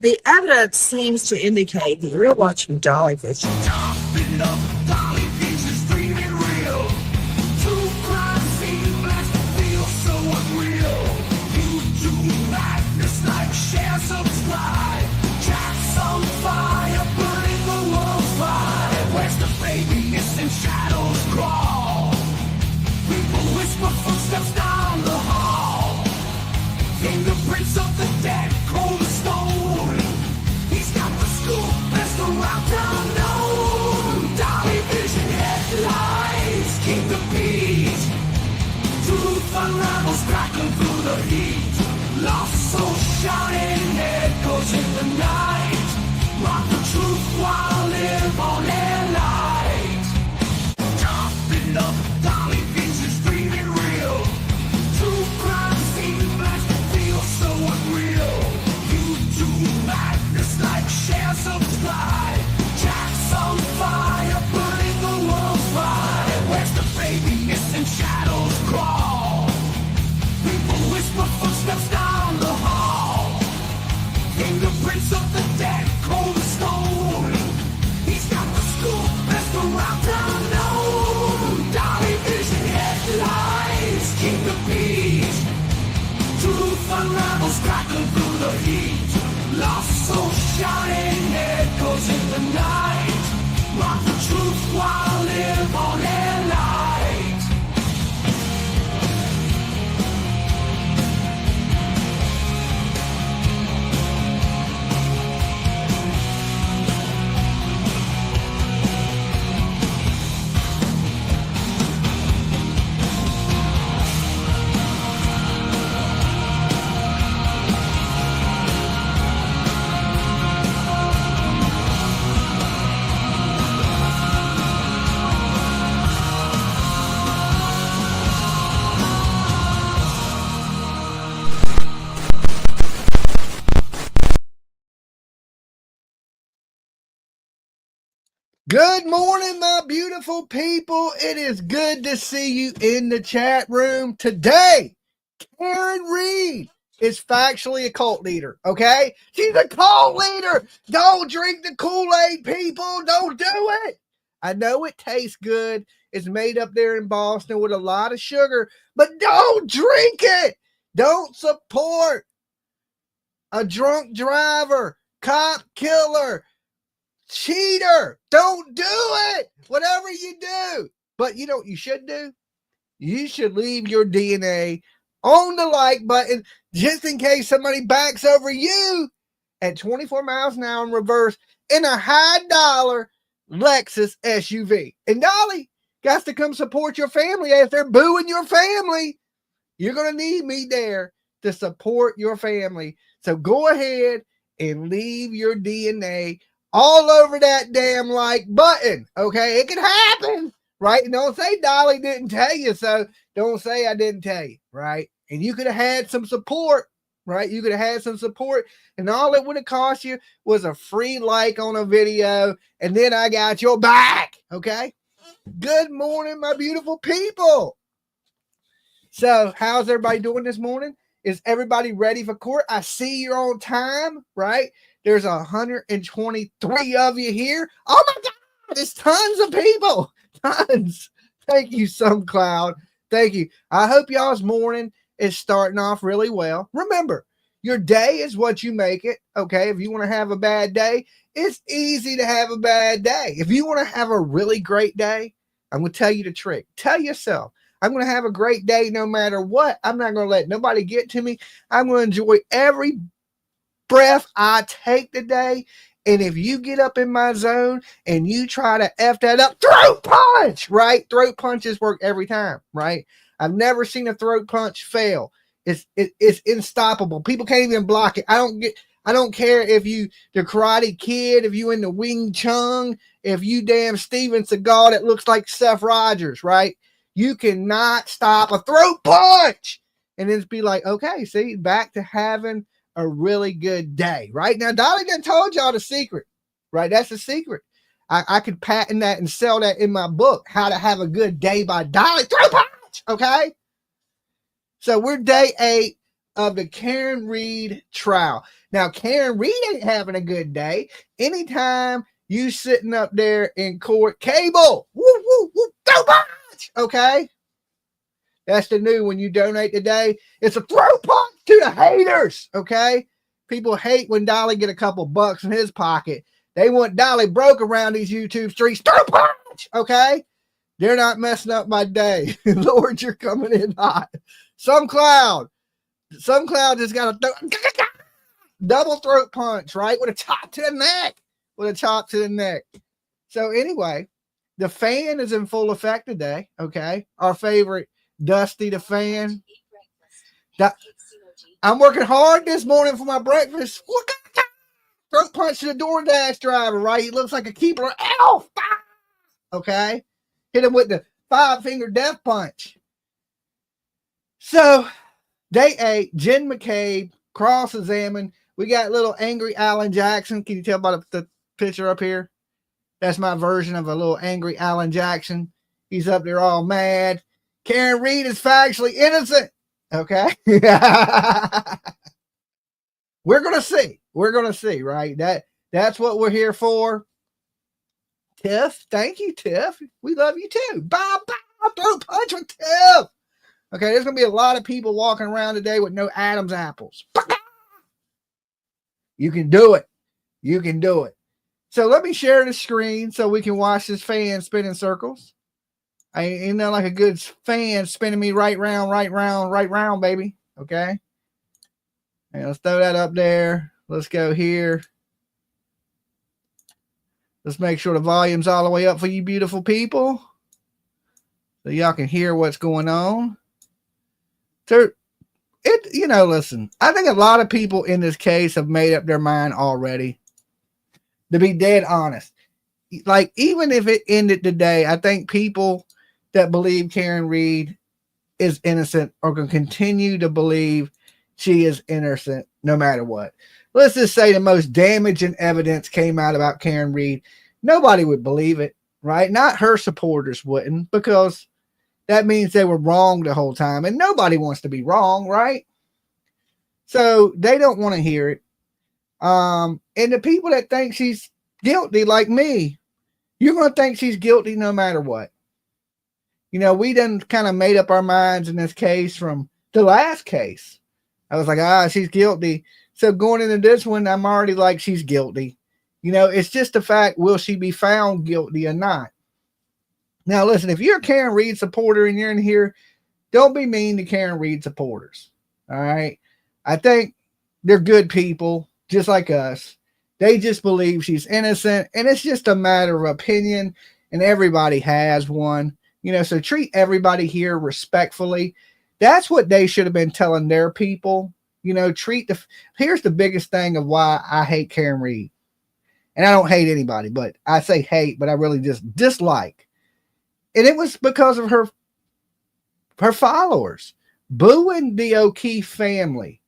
The evidence seems to indicate that you're watching Dolly Vision. Topping up Dolly Vision's dreaming real. Two crime scene blast feel so unreal. YouTube madness like share, subscribe. Cats on fire, burning the world's fire. Where's the baby? Missing shadows crawl. People whisper footsteps down the hall. Fingerprints of the dead, cold as stone. He's got the scoop, best around town known. Dolly Vision headlines, King the Beat. Truth unravels, crackling through the heat. Lost soul shining, echoes in the night. Rock the truth while live on air light. Topping up Dolly Vision's dreaming real. True crime scene blast feel so unreal. YouTube madness like share, subscribe. Jacks on fire, burning the world's fire. Where's the baby? Missing shadows crawl. People whisper footsteps down the hall. Fingerprints of the dead, cold as stone. He's got the scoop, best around town known. Dolly Vision headlines, King the Beat. Truth unravels, crackling through the heat. Lost soul shining, echoes in the night. Rock the truth while live on air light. Good morning, my beautiful people. It is good to see you in the chat room today. Karen Reed is factually a cult leader, okay? She's a cult leader. Don't drink the Kool-Aid, people. Don't do it. I know it tastes good. It's made up there in Boston with a lot of sugar, but don't drink it. Don't support a drunk driver, cop killer, cheater. Don't do it. Whatever you do. But you know what you should do? You should leave your DNA on the like button just in case somebody backs over you at 24 miles an hour in reverse in a high dollar Lexus SUV. And Dolly got to come support your family as they're booing your family. You're going to need me there to support your family. So go ahead and leave your DNA all over that damn like button. Okay, it can happen, right? And don't say Dolly didn't tell you so. Don't say I didn't tell you, right? And you could have had some support, right? You could have had some support, and all it would have cost you was a free like on a video, and then I got your back, okay? Good morning, my beautiful people. So how's everybody doing this morning? Is everybody ready for court? I see you're on time, right? There's 123 of you here. Oh my God, there's tons of people. Tons. Thank you, SomeCloud. Thank you. I hope y'all's morning is starting off really well. Remember, your day is what you make it. Okay. If you want to have a bad day, it's easy to have a bad day. If you want to have a really great day, I'm going to tell you the trick. Tell yourself, I'm going to have a great day no matter what. I'm not going to let nobody get to me. I'm going to enjoy every breath I take today. And if you get up in my zone and you try to F that up, throat punch, right? Throat punches work every time, right? I've never seen a throat punch fail. It's unstoppable. People can't even block it. I don't care if you the Karate Kid, if you in the Wing Chun, if you damn Steven Seagal that looks like Seth Rogers, right? You cannot stop a throat punch. And then be like, okay, see, back to having a really good day, right? Now, Dolly done told y'all the secret, right? That's the secret. I could patent that and sell that in my book, How to Have a Good Day by Dolly. Throat punch, okay? So we're day 8 of the Karen Reed trial. Now, Karen Reed ain't having a good day. Anytime you sitting up there in court, Cable, woo, woo, woo, so much, okay? That's the new when you donate today. It's a throw punch to the haters, okay? People hate when Dolly get a couple bucks in his pocket. They want Dolly broke around these YouTube streets. Throw punch, okay? They're not messing up my day. Lord, you're coming in hot. Some cloud just got a double throat punch, right? With a chop to the neck. With a chop to the neck. So anyway, the fan is in full effect today, okay? Our favorite Dusty the Fan. I'm working hard this morning for my breakfast. Throat punch to the DoorDash driver, right? He looks like a keeper elf. Okay? Hit him with the 5-finger death punch. So, day 8, Jen McCabe, cross-examined. We got little angry Alan Jackson. Can you tell by the picture up here? That's my version of a little angry Alan Jackson. He's up there all mad. Karen Reed is factually innocent. Okay? We're going to see. We're going to see, right? That's what we're here for. Tiff, thank you, Tiff. We love you too. Bob, throw punch with Tiff. Okay, there's going to be a lot of people walking around today with no Adam's apples. You can do it. You can do it. So let me share the screen so we can watch this fan spin in circles. Ain't that like a good fan spinning me right round, baby? Okay. And let's throw that up there. Let's go here. Let's make sure the volume's all the way up for you beautiful people, so y'all can hear what's going on. So listen, I think a lot of people in this case have made up their mind already. To be dead honest, like even if it ended today, I think people that believe Karen Reed is innocent are going to continue to believe she is innocent no matter what. Let's just say the most damaging evidence came out about Karen Reed. Nobody would believe it, right? Not her supporters wouldn't, because that means they were wrong the whole time. And nobody wants to be wrong, right? So they don't want to hear it. And the people that think she's guilty, like me, you're going to think she's guilty no matter what. We done kind of made up our minds in this case from the last case. I was like, she's guilty. So going into this one, I'm already like, she's guilty. It's just the fact, will she be found guilty or not? Now, listen, if you're a Karen Reed supporter and you're in here, don't be mean to Karen Reed supporters. All right. I think they're good people, just like us. They just believe she's innocent, and it's just a matter of opinion, and everybody has one. So treat everybody here respectfully. That's what they should have been telling their people. Here's the biggest thing of why I hate Karen Reed. And I don't hate anybody, but I say hate, but I really just dislike. And it was because of her followers. Booing the O'Keefe family.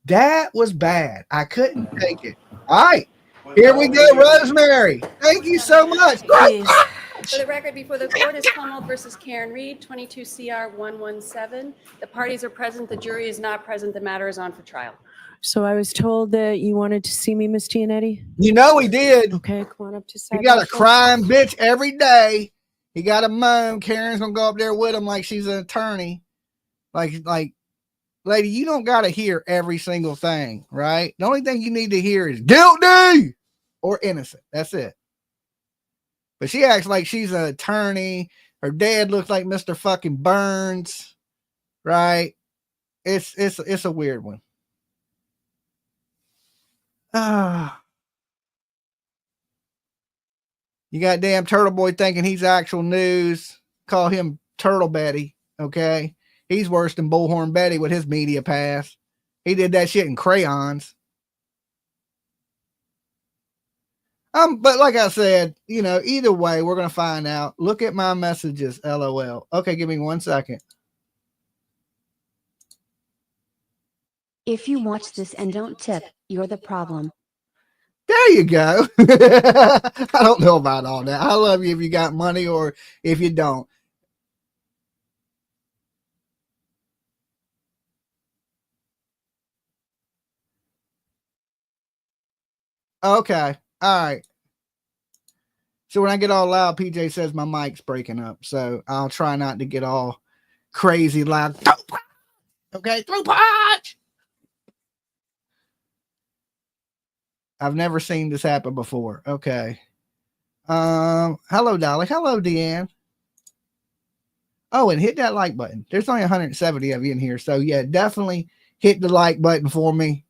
That was bad. I couldn't take it. All right. Here we go, Rosemary. Thank you so much. For the record, before the court is Conwell versus Karen Reed, 22 CR 117. The parties are present. The jury is not present. The matter is on for trial. So I was told that you wanted to see me, Miss Giannetti. He did. Okay, come on up to side. He got a crying bitch every day. He got a moan. Karen's gonna go up there with him like she's an attorney. Like, lady, you don't gotta hear every single thing, right? The only thing you need to hear is guilty or innocent. That's it. But she acts like she's an attorney. Her dad looks like Mr. fucking Burns, right? It's a weird one. You got damn Turtle Boy thinking he's actual news. Call him Turtle Betty, okay? He's worse than Bullhorn Betty with his media pass. He did that shit in crayons. But like I said, either way, we're going to find out. Look at my messages, LOL. Okay, give me 1 second. If you watch this and don't tip, you're the problem. There you go. I don't know about all that. I love you if you got money or if you don't. Okay. All right. So when I get all loud, PJ says my mic's breaking up. So I'll try not to get all crazy loud. Okay, throw punch. I've never seen this happen before. Okay. Hello, Dolly. Hello, Deanne. Oh, and hit that like button. There's only 170 of you in here. So yeah, definitely hit the like button for me.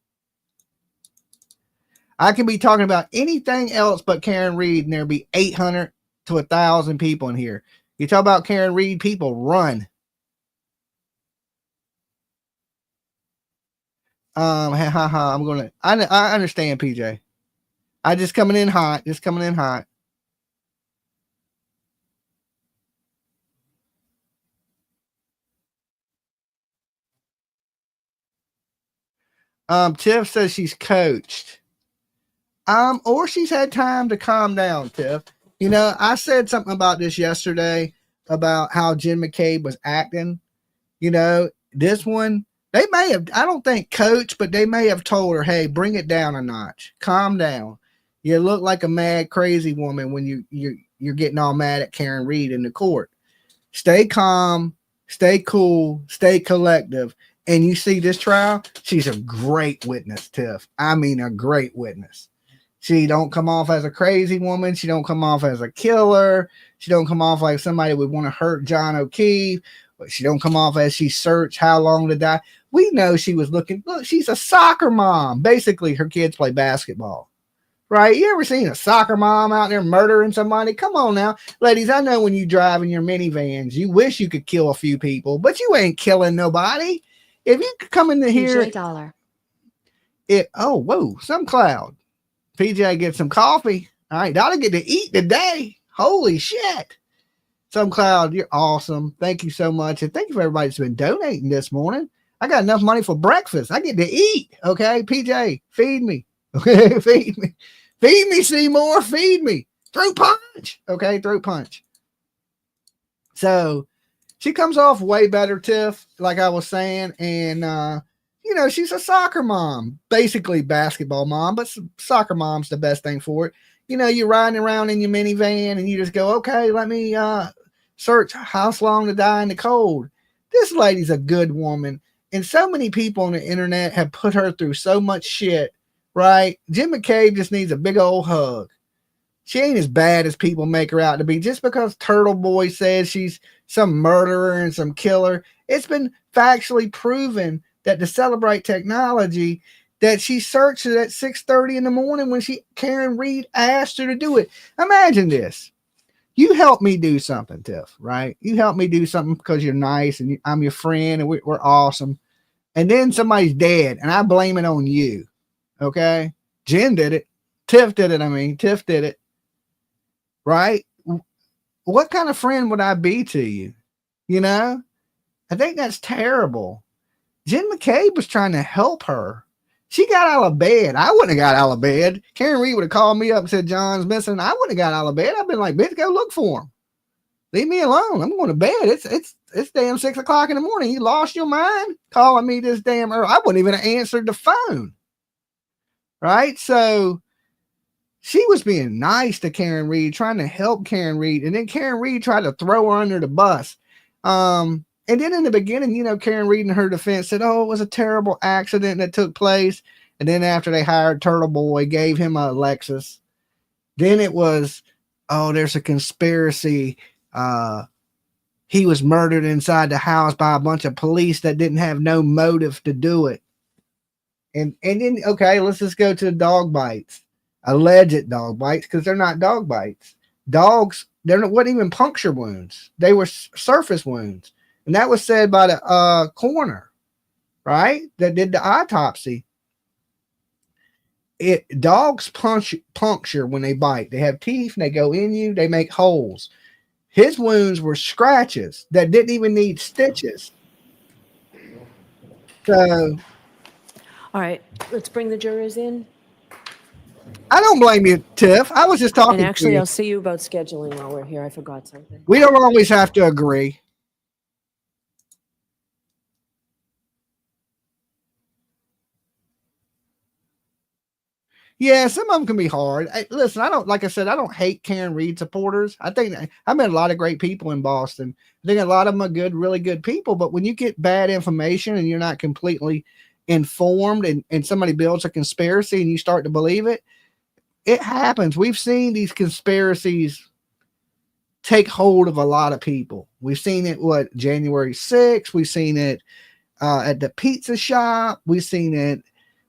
I can be talking about anything else but Karen Reed, and there'll be 800 to 1,000 people in here. You talk about Karen Reed, people run. I'm gonna. I understand, PJ. I just coming in hot. Just coming in hot. Tiff says she's coached. Or she's had time to calm down, Tiff. You know, I said something about this yesterday about how Jen McCabe was acting. You know, this one, they may have, I don't think coach, but they may have told her, hey, bring it down a notch. Calm down. You look like a mad, crazy woman when you're getting all mad at Karen Reed in the court. Stay calm, stay cool, stay collective. And you see this trial, she's a great witness, Tiff. I mean, a great witness. She don't come off as a crazy woman. She don't come off as a killer. She don't come off like somebody would want to hurt John O'Keefe. But she don't come off as she searched how long to die. We know she was looking. Look, she's a soccer mom. Basically, her kids play basketball. Right? You ever seen a soccer mom out there murdering somebody? Come on now. Ladies, I know when you drive in your minivans, you wish you could kill a few people, but you ain't killing nobody. If you come into here. $2. Oh, whoa, some cloud. PJ get some coffee. All right, Dolly get to eat today. Holy shit. Some cloud, you're awesome. Thank you so much. And thank you for everybody that's been donating this morning. I got enough money for breakfast. I get to eat. Okay, PJ, feed me. Okay, feed me. Feed me, Seymour. Feed me. Throat punch. Okay, throat punch. So she comes off way better, Tiff, like I was saying. And you know, she's a soccer mom, basically basketball mom, but soccer mom's the best thing for it. You know, you're riding around in your minivan and you just go, okay, let me search How Long to Die in the Cold. This lady's a good woman. And so many people on the internet have put her through so much shit, right? Jen McCabe just needs a big old hug. She ain't as bad as people make her out to be. Just because Turtle Boy says she's some murderer and some killer, it's been factually proven that to celebrate technology, that she searched it at 6:30 in the morning when Karen Reed asked her to do it. Imagine this. You help me do something, Tiff, right? You help me do something because you're nice and I'm your friend and we're awesome. And then somebody's dead and I blame it on you. Okay? Jen did it. Tiff did it. Tiff did it. Right? What kind of friend would I be to you? You know? I think that's terrible. Jen McCabe was trying to help her. She got out of bed. I wouldn't have got out of bed. Karen Reed would have called me up and said, John's missing. I wouldn't have got out of bed. I've been like, bitch, go look for him. Leave me alone. I'm going to bed. It's damn 6 o'clock in the morning. You lost your mind calling me this damn early. I wouldn't even have answered the phone. Right? So she was being nice to Karen Reed, trying to help Karen Reed. And then Karen Reed tried to throw her under the bus. And then in the beginning, you know, Karen Reed in her defense said, oh, it was a terrible accident that took place. And then after they hired Turtle Boy, gave him a Lexus. Then it was, oh, there's a conspiracy. He was murdered inside the house by a bunch of police that didn't have no motive to do it. And then, okay, let's just go to the dog bites. Alleged dog bites, because they're not dog bites. Dogs, wasn't even puncture wounds. They were surface wounds. And that was said by the coroner, right? That did the autopsy. Dogs puncture when they bite. They have teeth and they go in you. They make holes. His wounds were scratches that didn't even need stitches. So, All right, let's bring the jurors in. I don't blame you, Tiff. I was just talking And actually, to you. I'll see you about scheduling while we're here. I forgot something. We don't always have to agree. Yeah, some of them can be hard. Listen, like I said, I don't hate Karen Reed supporters. I met a lot of great people in Boston. I think a lot of them are good, really good people. But when you get bad information and you're not completely informed and somebody builds a conspiracy and you start to believe it, it happens. We've seen these conspiracies take hold of a lot of people. We've seen it, January 6th. We've seen it at the pizza shop. We've seen it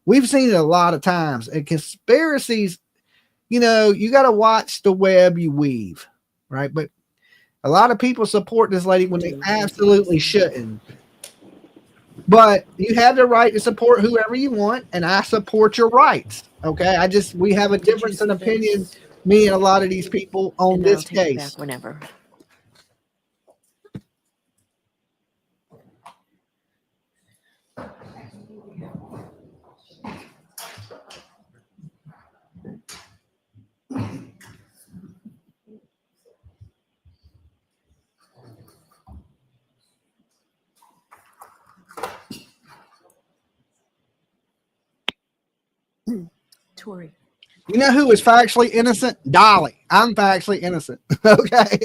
a lot of times. And conspiracies, you got to watch the web you weave, right? But a lot of people support this lady when they absolutely shouldn't. But you have the right to support whoever you want, and I support your rights. Okay, we have a difference in opinion, me and a lot of these people on this case. Whenever. Tori. You know who is factually innocent? Dolly. I'm factually innocent. Okay.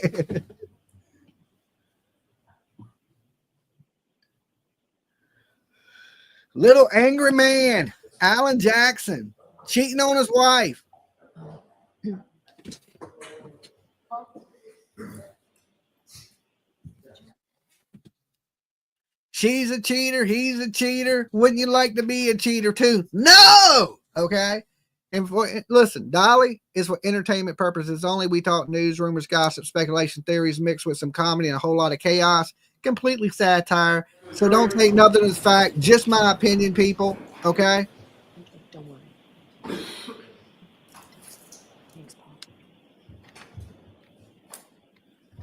Little angry man, Alan Jackson, cheating on his wife. She's a cheater. He's a cheater. Wouldn't you like to be a cheater too? No. Okay. And listen, Dolly is for entertainment purposes only. We talk news, rumors, gossip, speculation, theories mixed with some comedy and a whole lot of chaos. Completely satire. So don't take nothing as fact. Just my opinion, people. Okay. Don't worry. Thanks, Paul.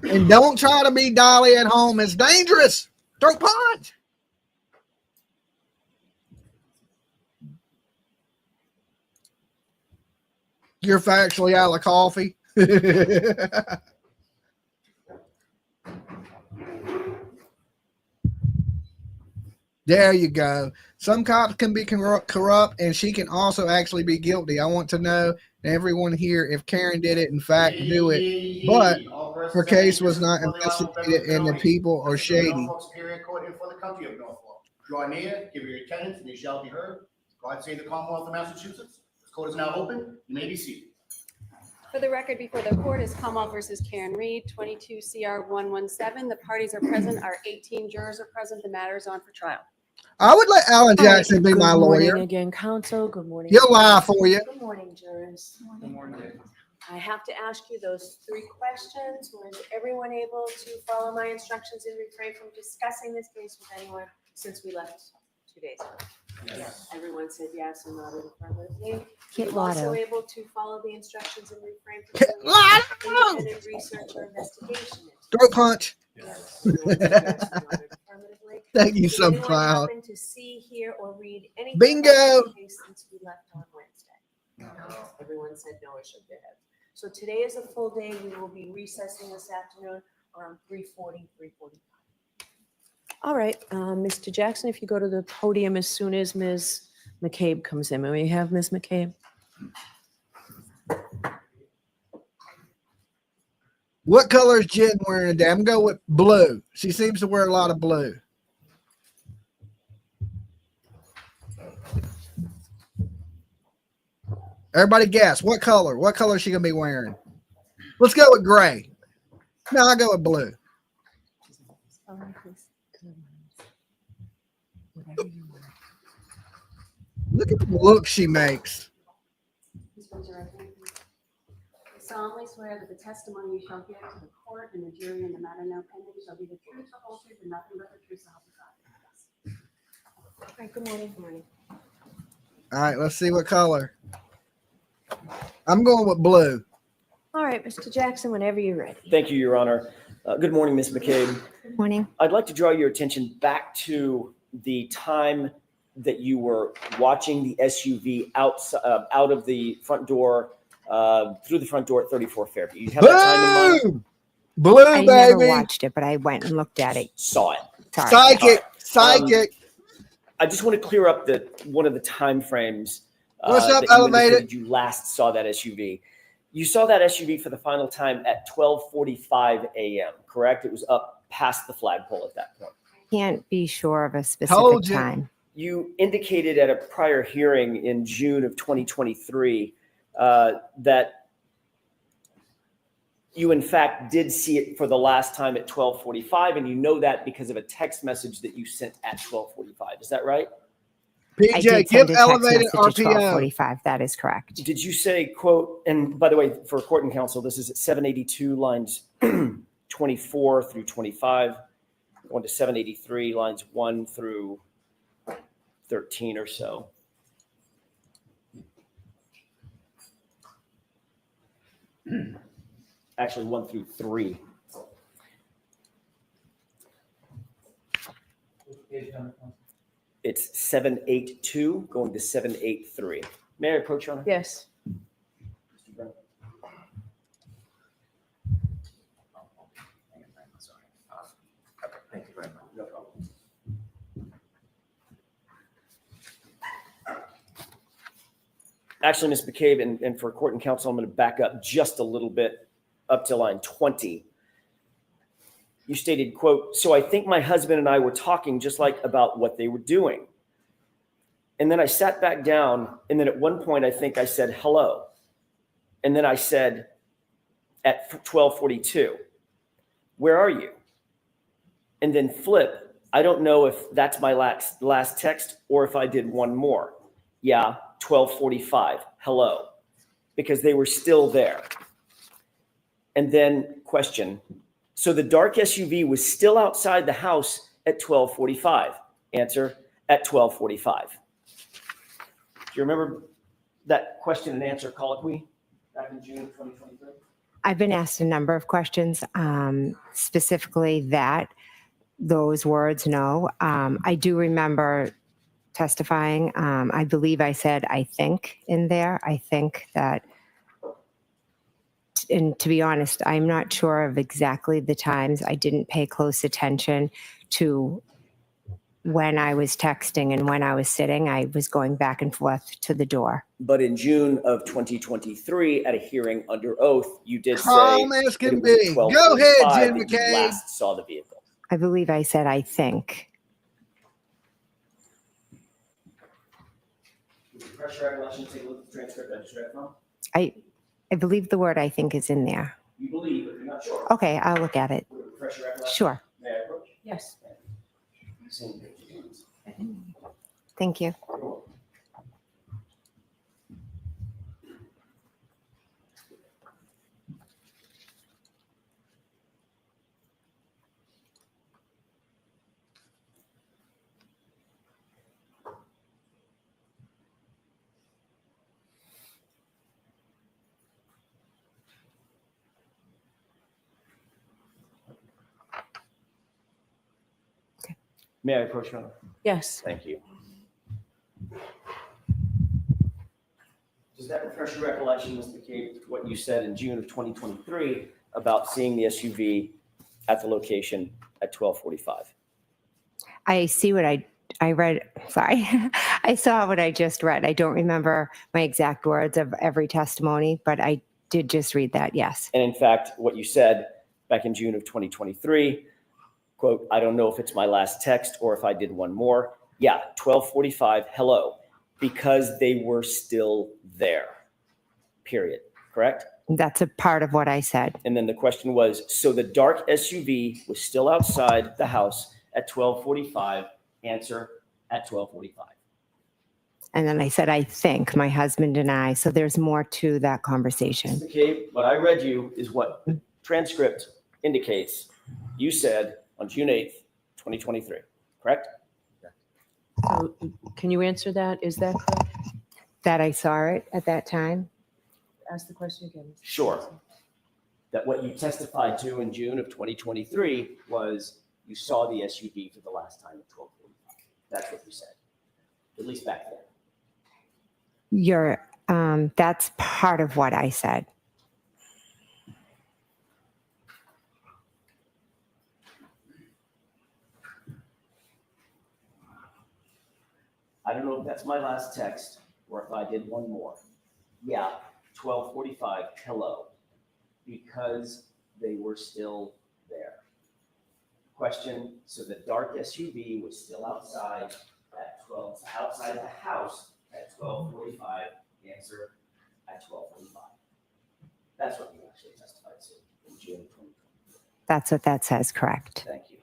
And don't try to be Dolly at home. It's dangerous. Throw punch. You're factually out of coffee. There you go. Some cops can be corrupt, and she can also actually be guilty. I want to know, everyone here, if Karen did it, in fact, do it, but her case was not investigated and the people are shady. Draw near, give your attendance, and you shall be heard. God save the Commonwealth of Massachusetts. This court is now open. You may be seated. For the record before the court is Commonwealth versus Karen Reed, 22 CR 117. The parties are present. Our 18 jurors are present. The matter is on for trial. I would let Alan Jackson be my lawyer. Good morning again, counsel. Good morning. He'll lie for you. Good morning, jurors. Good morning. I have to ask you those 3 questions. Was everyone able to follow my instructions and refrain from discussing this case with anyone since we left 2 days ago? Yes. Everyone said yes and nodded affirmatively. Kit Also Lotto. able to follow the instructions and refrain from doing independent research or investigation. Throw punch. Yes. Everyone said yes and nodded affirmatively. Thank you, Did some anyone cloud. happen to see, hear, or read anything Bingo. about the case since we left on Wednesday? No. Everyone said no or shook their head. So today is a full day. We will be recessing this afternoon around 3:40, 3:45. All right, Mr. Jackson, if you go to the podium as soon as Ms. McCabe comes in. May we have Ms. McCabe? What color is Jen wearing today? I'm going with blue. She seems to wear a lot of blue. Everybody guess. What color? What color is she going to be wearing? Let's go with gray. No, I'll go with blue. Look at the look she makes. I solemnly swear that the testimony you shall give to the court and the jury in the matter now pending shall be the truth, the whole truth, and nothing but the truth, so help you God. All right, good morning. Good morning. All right, let's see what color. I'm going with blue. All right, Mr. Jackson, whenever you're ready. Thank you, Your Honor. Good morning, Ms. McCabe. Good morning. I'd like to draw your attention back to the time that you were watching the SUV out of the front door, through the front door at 34 Fairview. You have that time in mind? Boom! Blue, I baby. never watched it, but I went and looked at it. Saw it. Sorry. Psychic. Psychic. I just want to clear up one of the time frames. What's up, that you Elevated? indicated you last saw that SUV. You saw that SUV for the final time at 12:45 a.m., correct? It was up past the flagpole at that point. Can't be sure of a specific Told you. time. You indicated at a prior hearing in June of 2023 that you, in fact, did see it for the last time at 12:45, and you know that because of a text message that you sent at 12:45. Is that right? I PJ, did give send a text Elevated message at RPO. 12:45. That is correct. Did you say, quote, and by the way, for court and counsel, this is at 782 lines 24 through 25, going to 783 lines 1 through 13 or so. Actually, 1 through 3. It's 782 going to 783. May I approach, Your Honor? Yes. Mr. Brennan? Thank you very much. No problem. Actually, Ms. McCabe, and for court and counsel, I'm going to back up just a little bit up to line 20. You stated, quote, "So I think my husband and I were talking just like about what they were doing. And then I sat back down, and then at one point I think I said hello. And then I said at 12:42, where are you? And then flip, I don't know if that's my last text or if I did one more. Yeah, 12:45, hello, because they were still there. And then question, so the dark SUV was still outside the house at 12:45. Answer, at 12:45. Do you remember that question and answer colloquy back in June of 2023? I've been asked a number of questions, specifically those words, no. I do remember testifying. I believe I said, I think in there. I think that, and to be honest, I'm not sure of exactly the times. I didn't pay close attention to when I was texting and when I was sitting. I was going back and forth to the door. But in June of 2023, at a hearing under oath, you did say Calm as that it can was at be. Go ahead, 12:45 Jen that you McCabe. last saw the vehicle. I believe I said, I think. Refresh your recollection, take a look at the transcript I just read from. I believe the word I think is in there. You believe, but you're not sure. Okay, I'll look at it. Would it refresh your recollection? Sure. May I approach? Yes. Same page. Thank you. You're welcome. May I approach, Your Honor? Yes. Thank you. Does that refresh your recollection, Ms. McCabe, what you said in June of 2023 about seeing the SUV at the location at 12:45? I see what I read. Sorry. I saw what I just read. I don't remember my exact words of every testimony, but I did just read that. Yes. And in fact, what you said back in June of 2023, quote, I don't know if it's my last text or if I did one more. Yeah, 12:45, hello, because they were still there, period, correct? That's a part of what I said. And then the question was, so the dark SUV was still outside the house at 12:45, answer, at 12:45. And then I said, I think my husband and I. So there's more to that conversation. Okay, what I read you is what the transcript indicates. You said on June 8th, 2023, correct? So can you answer that? Is that correct? That I saw it at that time. Ask the question again. Sure. That what you testified to in June of 2023 was you saw the SUV for the last time at 12:45. That's what you said, at least back then. That's part of what I said. I don't know if that's my last text or if I did one more. Yeah, 12:45, hello, because they were still there. Question, so the dark SUV was still outside outside the house at 12:45, answer at 12:45. That's what you actually testified to in June 2020. That's what that says, correct. Thank you.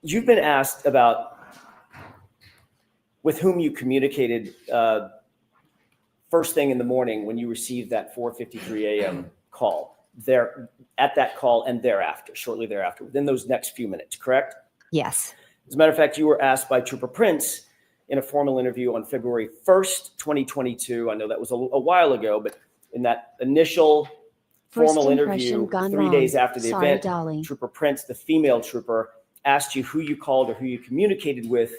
You've been asked about with whom you communicated first thing in the morning when you received that 4:53 a.m. call. There at that call and thereafter, shortly thereafter, within those next few minutes, correct? Yes. As a matter of fact, you were asked by Trooper Prince in a formal interview on February 1st, 2022. I know that was a while ago, but in that initial First formal impression interview gone 3 wrong. days after the Sorry, event, Dolly. Trooper Prince, the female trooper, asked you who you called or who you communicated with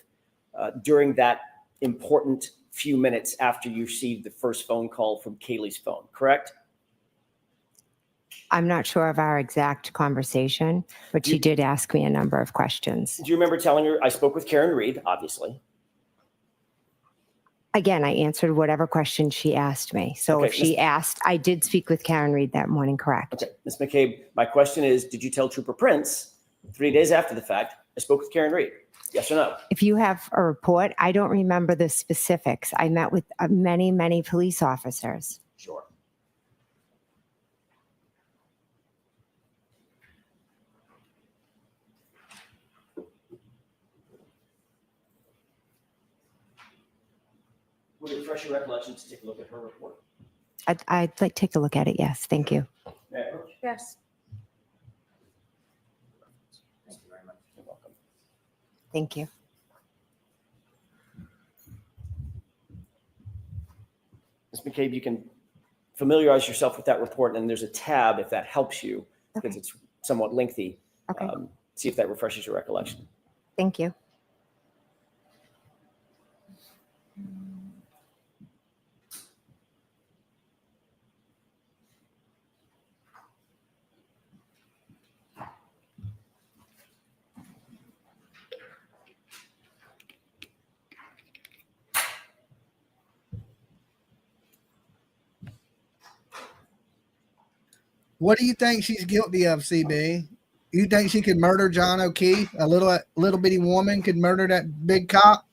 during that important few minutes after you received the first phone call from Kaylee's phone, correct? I'm not sure of our exact conversation, but she did ask me a number of questions. Do you remember telling her, I spoke with Karen Reed, obviously. Again, I answered whatever question she asked me. So Okay, if she asked, I did speak with Karen Reed that morning, correct? Okay, Ms. McCabe, my question is, did you tell Trooper Prince 3 days after the fact, I spoke with Karen Reed? Yes or no? If you have a report, I don't remember the specifics. I met with many, many police officers. Sure. Would it refresh your recollection to take a look at her report? I'd like to take a look at it. Yes, thank you. May I approach? Yes. Thank you very much. You're welcome. Thank you. Ms. McCabe, you can familiarize yourself with that report, and there's a tab if that helps you, because Okay. it's somewhat lengthy. Okay. See if that refreshes your recollection. Thank you. What do you think she's guilty of, CB? You think she could murder John O'Keefe? A little bitty woman could murder that big cop?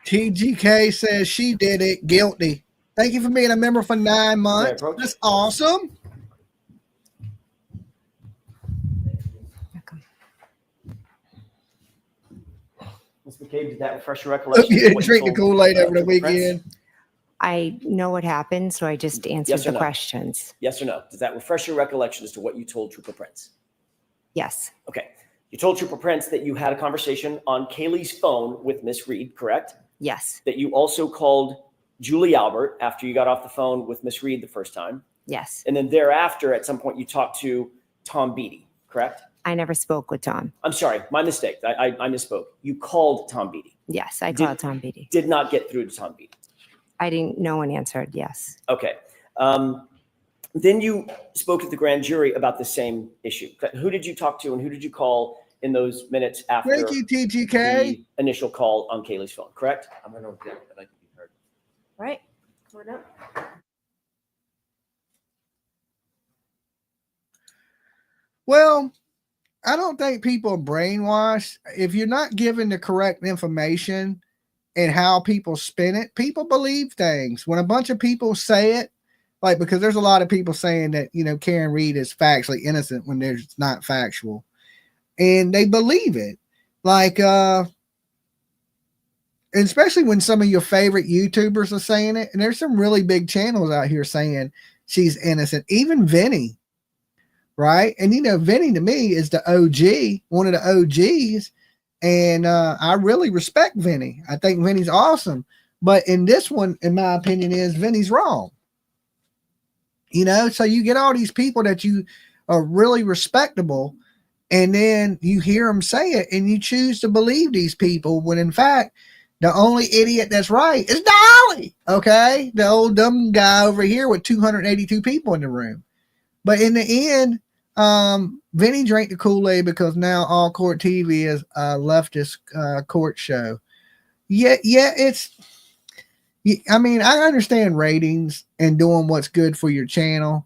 TGK says she did it, guilty. Thank you for being a member for 9 months. approach? That's awesome. Ms. McCabe, did that refresh your recollection? Hope you of didn't what drink the told, Kool-Aid over the Trooper Prince? weekend. I know what happened, so I just answered Yes or the no? questions. Yes or no? Does that refresh your recollection as to what you told Trooper Prince? Yes, Okay. You told Trooper Prince that you had a conversation on Kaylee's phone with Miss Reed, correct? yes, That you also called Julie Albert after you got off the phone with Miss Reed the first time. yes. And then thereafter, at some point, you talked to Tom Beatty, correct? I never spoke with Tom. I'm sorry, my mistake. I misspoke. You called Tom Beatty. Yes, I Did- called Tom Beatty. Did not get through to Tom Beatty. I didn't, no one answered. Yes. Okay. Then you spoke to the grand jury about the same issue. Who did you talk to and who did you call in those minutes after Thank you, TGK. the initial call on Kaylee's phone, correct? I'm going to object. I'd like to be heard. All right, come on up. Well, I don't think people are brainwashed. If you're not given the correct information and how people spin it, people believe things. When a bunch of people say it, like, because there's a lot of people saying that, you know, Karen Reed is factually innocent when there's not factual, and they believe it. Like, and especially when some of your favorite YouTubers are saying it, and there's some really big channels out here saying she's innocent, even Vinny. Right. And, you know, Vinny to me is the OG, one of the OGs. And I really respect Vinny. I think Vinny's awesome. But in this one, in my opinion, is Vinny's wrong. You know, so you get all these people that you are really respectable, and then you hear them say it and you choose to believe these people when in fact the only idiot that's right is Dolly. Okay. The old dumb guy over here with 282 people in the room. But in the end, Vinny drank the Kool-Aid because now All Court TV is a leftist court show. Yeah, I mean, I understand ratings and doing what's good for your channel,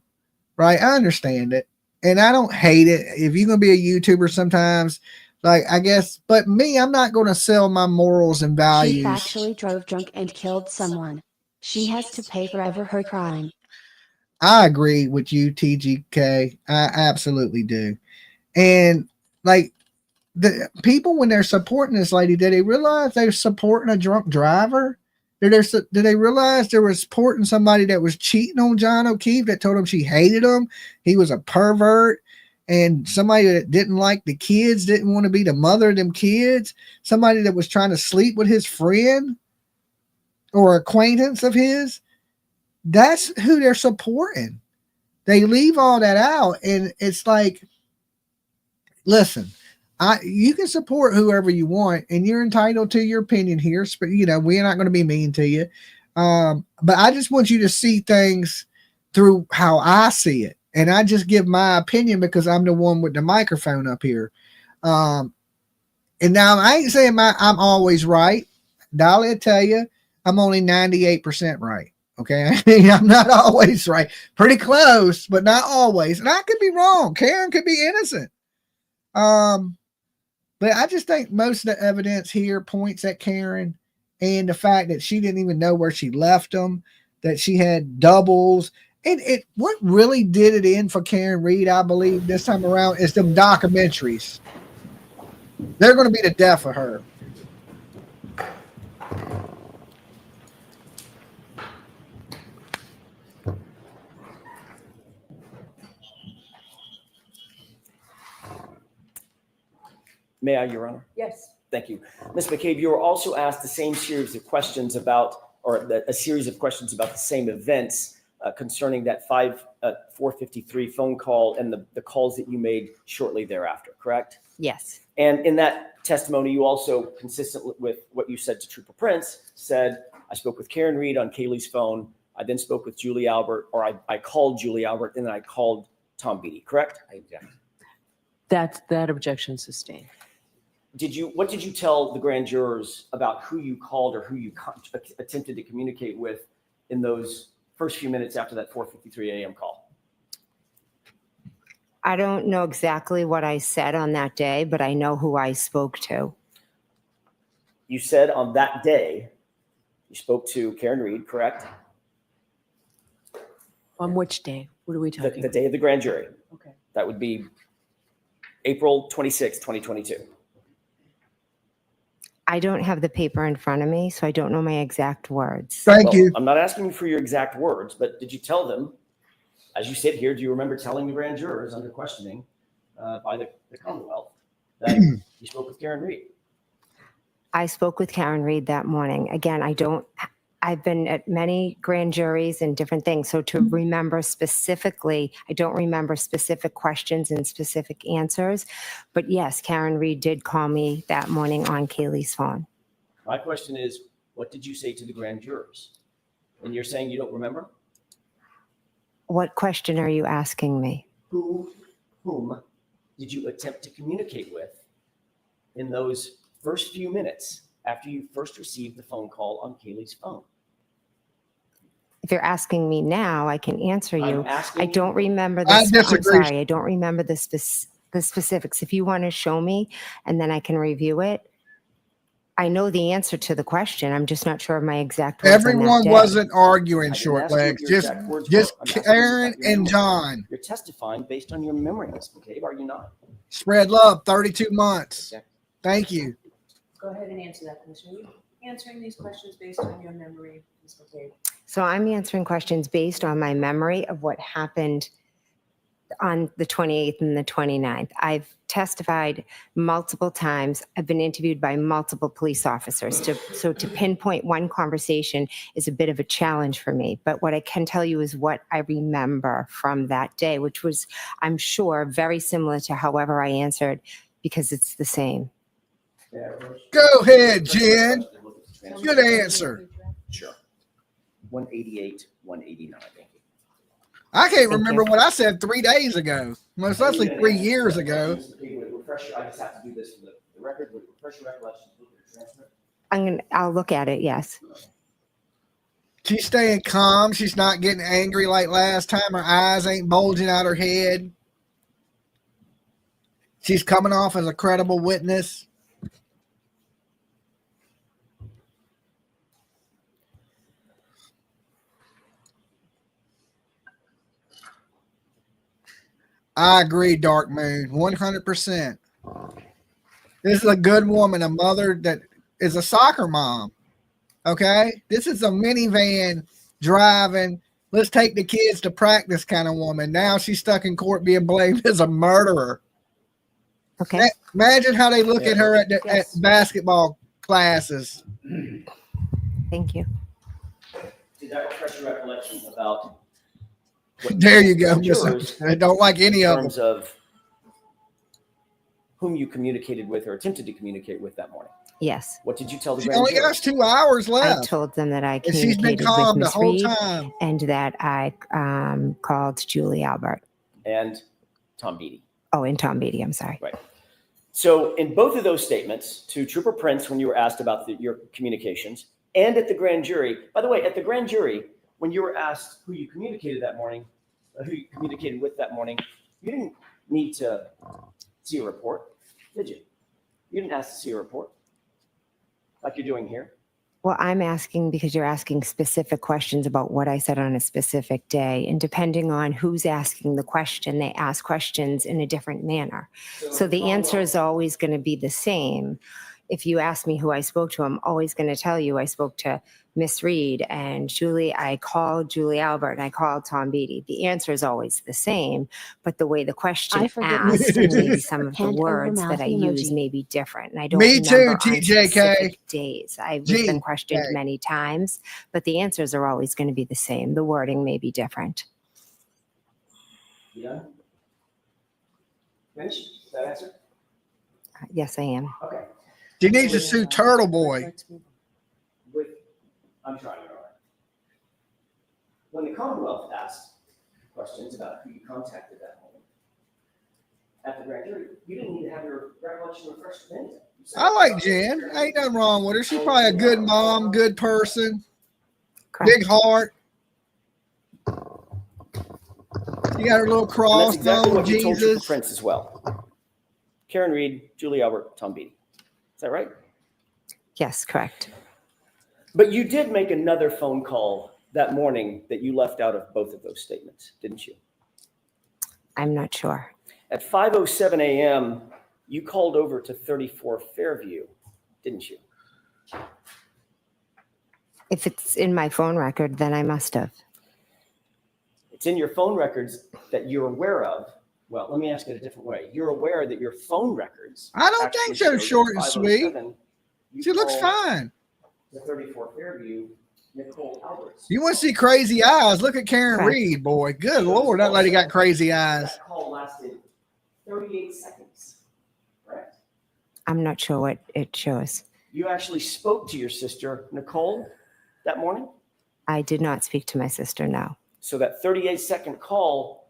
right? I understand it. And I don't hate it. If you're going to be a YouTuber sometimes, like, I guess, but me, I'm not going to sell my morals and values. She factually drove drunk and killed someone. She has to pay forever her crime. I agree with you, TGK. I absolutely do. And like the people, when they're supporting this lady, did they realize they're supporting a drunk driver? Did they realize they were supporting somebody that was cheating on John O'Keefe, that told him she hated him? He was a pervert, and somebody that didn't like the kids, didn't want to be the mother of them kids, somebody that was trying to sleep with his friend or acquaintance of his. That's who they're supporting. They leave all that out, and it's like, listen, you can support whoever you want, and you're entitled to your opinion here. But you know, we're not going to be mean to you. But I just want you to see things through how I see it, and I just give my opinion because I'm the one with the microphone up here. And now I ain't saying I'm always right. Dolly, I tell you, I'm only 98% right. Okay, I'm not always right. Pretty close, but not always. And I could be wrong. Karen could be innocent. But I just think most of the evidence here points at Karen, and the fact that she didn't even know where she left them, that she had doubles. And what really did it in for Karen Reed, I believe, this time around is them documentaries. They're going to be the death of her. May I, Your Honor? Yes. Thank you. Ms. McCabe, you were also asked the same series of questions about, or a series of questions about the same events concerning that 4:53 phone call and the calls that you made shortly thereafter, correct? Yes. And in that testimony, you also, consistent with what you said to Trooper Prince, said, I spoke with Karen Reed on Kaylee's phone. I then spoke with Julie Albert, or I called Julie Albert, and then I called Tom Beatty, correct? I object. That objection sustained. What did you tell the grand jurors about who you called or who you attempted to communicate with in those first few minutes after that 4:53 a.m. call? I don't know exactly what I said on that day, but I know who I spoke to. You said on that day, you spoke to Karen Reed, correct? On which day? What are we talking The day of the grand jury. Okay. That would be April 26, 2022. I don't have the paper in front of me, so I don't know my exact words. Thank you. I'm not asking you for your exact words, but did you tell them, as you sit here, do you remember telling the grand jurors under questioning by the Commonwealth that you spoke with Karen Reed? I spoke with Karen Reed that morning. Again, I've been at many grand juries and different things. So to remember specifically, I don't remember specific questions and specific answers. But yes, Karen Reed did call me that morning on Kaylee's phone. My question is, what did you say to the grand jurors? And you're saying you don't remember? What question are you asking me? Whom did you attempt to communicate with in those first few minutes after you first received the phone call on Kaylee's phone? If you're asking me now, I can answer you. I don't remember I this. disagree. I'm sorry, I don't remember the specifics. If you want to show me and then I can review it. I know the answer to the question. I'm just not sure of my exact words. Everyone wasn't arguing, I didn't short ask you what legs. your Just exact words were. I'm asking you Karen about your and memory. John. You're testifying based on your memory, Ms. McCabe, are you not? Spread love, 32 months. Thank you. Go ahead and answer that, Commissioner. Are you answering these questions based on your memory, Ms. McCabe? So I'm answering questions based on my memory of what happened on the 28th and the 29th. I've testified multiple times. I've been interviewed by multiple police officers. So to pinpoint one conversation is a bit of a challenge for me. But what I can tell you is what I remember from that day, which was, I'm sure, very similar to however I answered, because it's the same. Go ahead, Jen. Good answer. Sure. 188, 189. Thank you. I can't remember what I said 3 days ago. Most likely 3 years ago. I just have to do this for the record. Would refresh your recollection. Look at the transcript. I'll look at it, yes. She's staying calm. She's not getting angry like last time. Her eyes ain't bulging out her head. She's coming off as a credible witness. I agree, Dark Moon, 100%. This is a good woman, a mother that is a soccer mom. Okay? This is a minivan driving, let's take the kids to practice kind of woman. Now she's stuck in court being blamed as a murderer. Okay. Imagine how they look at her at basketball classes. Thank you. Did that refresh your recollection about There you go. jurors I don't like any in of them. terms of whom you communicated with or attempted to communicate with that morning? Yes. What did you tell the She grand only jury? got 2 hours I left. told them that I And she's been communicated calm with the Miss whole Reed time. and that I called Julie Albert. And Tom Beatty. Oh, and Tom Beatty, I'm sorry. Right. So in both of those statements to Trooper Prince, when you were asked about your communications, and at the grand jury, by the way, at the grand jury, when you were asked who you communicated that morning, who you communicated with that morning, you didn't need to see a report, did you? You didn't ask to see a report like you're doing here. Well, I'm asking because you're asking specific questions about what I said on a specific day. And depending on who's asking the question, they ask questions in a different manner. So the answer is always going to be the same. If you ask me who I spoke to, I'm always going to tell you I spoke to Miss Reed and Julie. I called Julie Albert and I called Tom Beatty. The answer is always the same, but the way the question I forget asked and maybe some of the Hand over words mouth that I use emoji. may be different. And I don't Me too, remember on TJK. specific days. I've G, been questioned K. many times, but the answers are always going to be the same. The wording may be different. You done? Finished? Is that answer? Yes, I am. Okay. She needs to sue Turtle Boy. With, I'm trying to. When the Commonwealth asked questions about who you contacted that morning at the grand jury, you didn't need to have your recollection refreshed with anything. You said- I like Jen. Ain't nothing wrong with her. She's probably a good mom, good person, Correct. big heart. She got her little And that's cross exactly on what you told Trooper Jesus. Prince as well. Karen Reed, Julie Albert, Tom Beatty. Is that right? Yes, correct. But you did make another phone call that morning that you left out of both of those statements, didn't you? I'm not sure. At 5:07 a.m., you called over to 34 Fairview, didn't you? If it's in my phone record, then I must have. It's in your phone records that you're aware of. Well, let me ask it a different way. You're aware that your phone records. I don't actually think so, show short that and sweet. 5:07, you She looks called fine. to 34 Fairview, Nicole Alberts. You want to see crazy eyes? Look at Karen Correct. Reed, boy. Good Lord, that lady got crazy eyes. That call lasted 38 seconds, correct? I'm not sure what it shows. You actually spoke to your sister, Nicole, that morning? I did not speak to my sister, no. So that 38-second call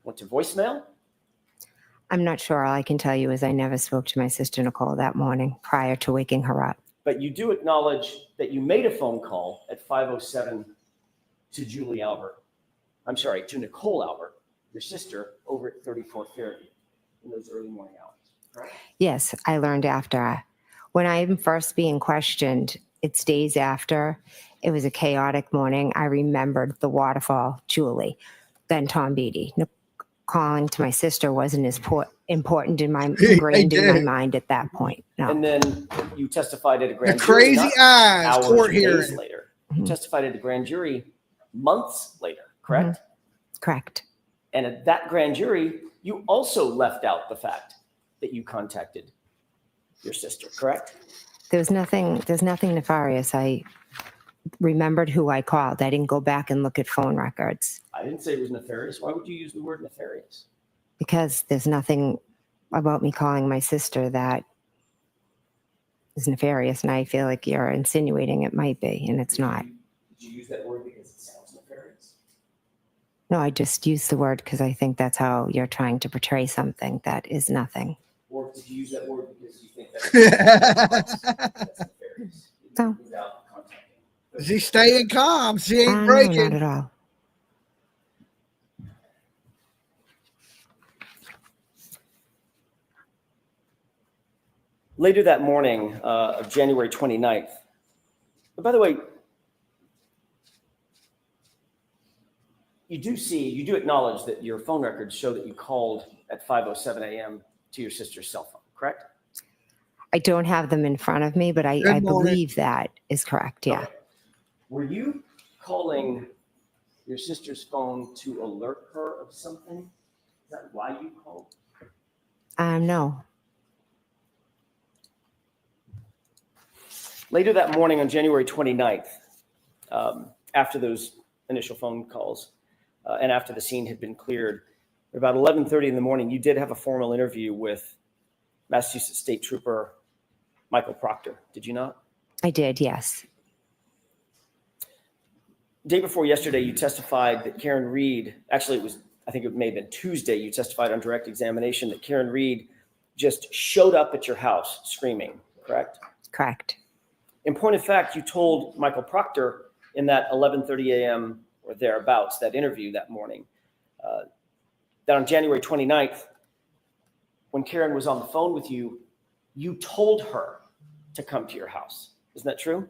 went to voicemail? I'm not sure. All I can tell you is I never spoke to my sister, Nicole, that morning prior to waking her up. But you do acknowledge that you made a phone call at 5:07 to Julie Albert. I'm sorry, to Nicole Albert, your sister, over at 34 Fairview in those early morning hours, correct? Yes, I learned after. When I'm first being questioned, it's days after. It was a chaotic morning. I remembered the waterfall, Julie, then Tom Beatty. Calling to my sister wasn't as important in my ingrained in my mind at that point. No. And then you testified at a The grand jury. crazy not eyes, hours court or days hearing. later. You testified at a grand jury months later, correct? Correct. And at that grand jury, you also left out the fact that you contacted your sister, correct? There's nothing nefarious. I remembered who I called. I didn't go back and look at phone records I didn't say it was nefarious. Why would you use the word nefarious? because there's nothing about me calling my sister that is nefarious. And I feel like you're insinuating it might be, and it's not. Did you use that word because it sounds nefarious? No, I just used the word because I think that's how you're trying to portray something that is nothing. Or did you use that word because you think that's nefarious? No. Without contacting. She's staying calm. She ain't No, breaking. not at all. Later that morning of January 29th, but by the way, you do acknowledge that your phone records show that you called at 5:07 a.m. to your sister's cell phone, correct? I don't have them in front of me, but I Good morning. believe that is correct. Yeah. Okay. Were you calling your sister's phone to alert her of something? Is that why you called? No. Later that morning on January 29th, after those initial phone calls and after the scene had been cleared, at about 11:30 in the morning, you did have a formal interview with Massachusetts State Trooper Michael Proctor, did you not? I did, yes. Day before yesterday, you testified that Karen Reed, actually I think it may have been Tuesday, you testified on direct examination that Karen Reed just showed up at your house screaming, correct? Correct. In point of fact, you told Michael Proctor in that 11:30 a.m. or thereabouts, that interview that morning, that on January 29th, when Karen was on the phone with you, you told her to come to your house. Isn't that true?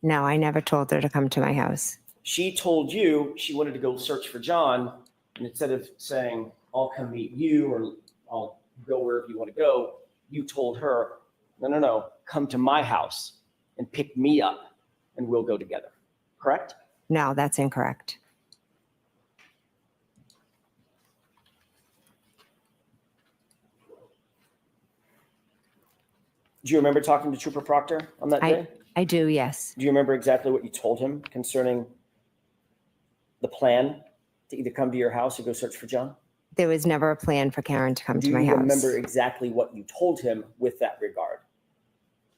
No, I never told her to come to my house. She told you she wanted to go search for John, and instead of saying, I'll come meet you or I'll go wherever you want to go, you told her, no, come to my house and pick me up and we'll go together. Correct? No, that's incorrect. Do you remember talking to Trooper Proctor on that day? I do, yes. Do you remember exactly what you told him concerning the plan to either come to your house or go search for John? There was never a plan for Karen to come Do to my you house. remember exactly what you told him with that regard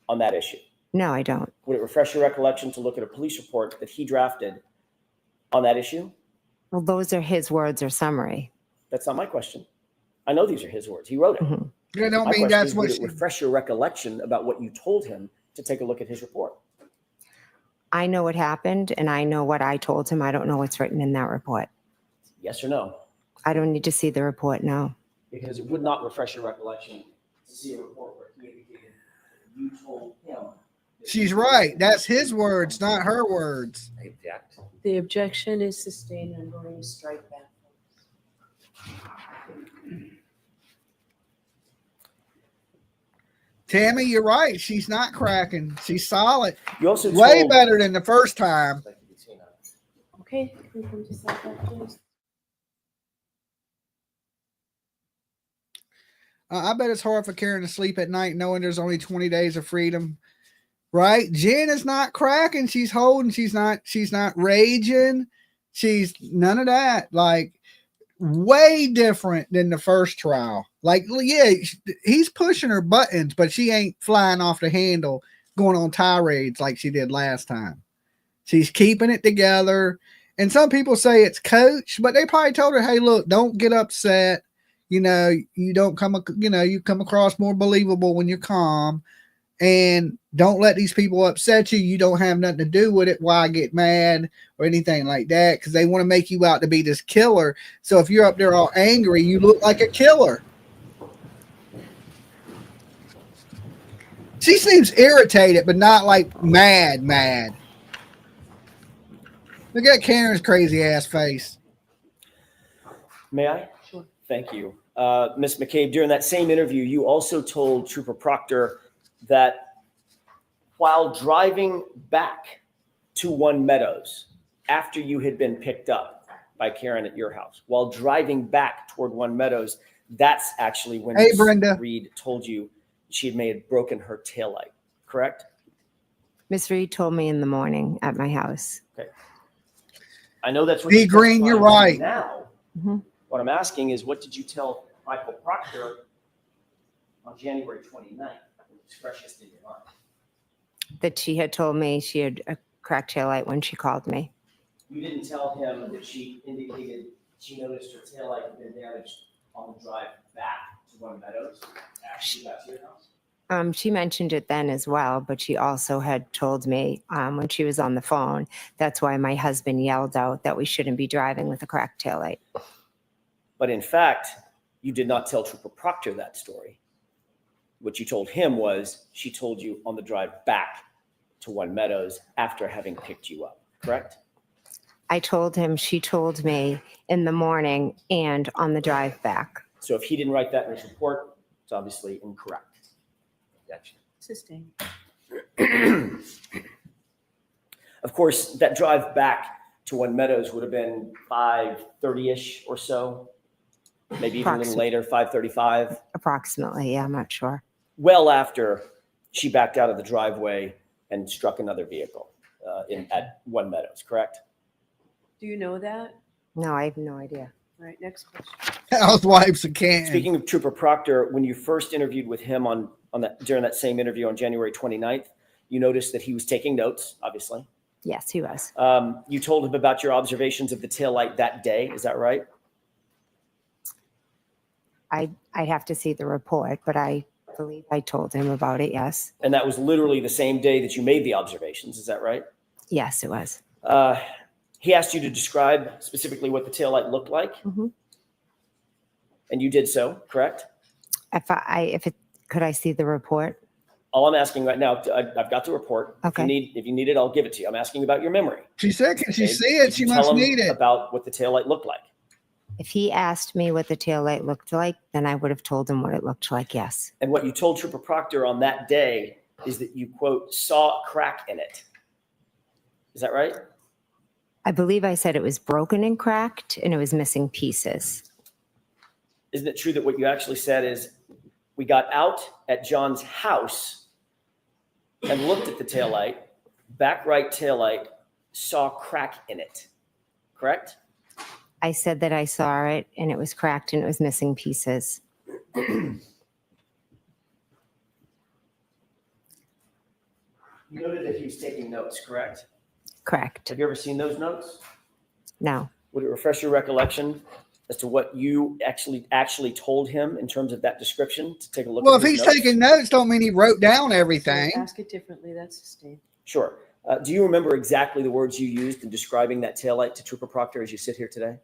on that issue? No, I don't. Would it refresh your recollection to look at a police report that he drafted on that issue? Well, those are his words or summary. That's not my question. I know these are his words. He wrote it. Mhm. You don't My mean question that's is, what would she, it refresh your recollection about what you told him to take a look at his report? I know what happened and I know what I told him. I don't know what's written in that report. Yes or no? I don't need to see the report, no. Because it would not refresh your recollection to see a report where he indicated that you told him. she's right. That's his words, not her words. I object. The objection is sustained. I'm going to strike that. Tammy, you're right. She's not cracking. She's solid. You also Way told, better than the first time. Okay, can we come to side that, please? I bet it's hard for Karen to sleep at night knowing there's only 20 days of freedom. Right? Jen is not cracking. She's holding. She's not raging. She's none of that. Like, way different than the first trial. Like, yeah, he's pushing her buttons, but she ain't flying off the handle going on tirades like she did last time. She's keeping it together. And some people say it's coach, but they probably told her, hey, look, don't get upset. You know, you come across more believable when you're calm. And don't let these people upset you. You don't have nothing to do with it. Why get mad or anything like that? Because they want to make you out to be this killer. So if you're up there all angry, you look like a killer. She seems irritated, but not like mad. Look at Karen's crazy ass face. May I? Sure. Thank you. Ms. McCabe, during that same interview, you also told Trooper Proctor that while driving back to One Meadows after you had been picked up, by Karen at your house. While driving back toward One Meadows, that's actually when Hey, Miss Brenda. Reed told you she had broken her taillight, correct? Miss Reed told me in the morning at my house. I know that's what B. you're Green, you're testifying to right. now. Mhm. What I'm asking is, what did you tell Michael Proctor on January 29th? It's freshest in your mind. That she had told me she had a cracked taillight when she called me. You didn't tell him that she indicated she noticed her taillight had been damaged on the drive back to One Meadows after she got to your house? She mentioned it then as well, but she also had told me when she was on the phone, that's why my husband yelled out that we shouldn't be driving with a cracked taillight. But in fact, you did not tell Trooper Proctor that story. What you told him was she told you on the drive back to One Meadows after having picked you up, correct? I told him she told me in the morning and on the drive back. So if he didn't write that in his report, it's obviously incorrect. Gotcha. Sustained. Of course, that drive back to One Meadows would have been 5:30-ish or so, maybe even a little later, 5:35. Approximately, yeah, I'm not sure. Well after she backed out of the driveway and struck another vehicle at One Meadows, correct? Do you know that? No, I have no idea. All right, next question. Housewives of Canton. Speaking of Trooper Proctor, when you first interviewed with him on that during that same interview on January 29th, you noticed that he was taking notes, obviously. Yes, he was. You told him about your observations of the taillight that day. Is that right? I'd have to see the report, but I believe I told him about it, yes. And that was literally the same day that you made the observations. Is that right? Yes, it was. He asked you to describe specifically what the taillight looked like. Mhm. And you did so, correct? Could I see the report? All I'm asking right now, I've got the report. Okay. If you need it, I'll give it to you. I'm asking about your memory. She said, can she Okay? see it? Did She you must tell him need it. about what the taillight looked like? If he asked me what the taillight looked like, then I would have told him what it looked like, yes. And what you told Trooper Proctor on that day is that you, quote, saw a crack in it. Is that right? I believe I said it was broken and cracked and it was missing pieces. Isn't it true that what you actually said is we got out at John's house and looked at the taillight, back right taillight, saw a crack in it, correct? I said that I saw it and it was cracked and it was missing pieces. You noted that he was taking notes, correct? Correct. Have you ever seen those notes? No. Would it refresh your recollection as to what you actually told him in terms of that description to take a look Well, at if his he's notes? taking notes, don't mean he wrote down everything. Ask it differently, that's sustained. Sure. Do you remember exactly the words you used in describing that taillight to Trooper Proctor as you sit here today?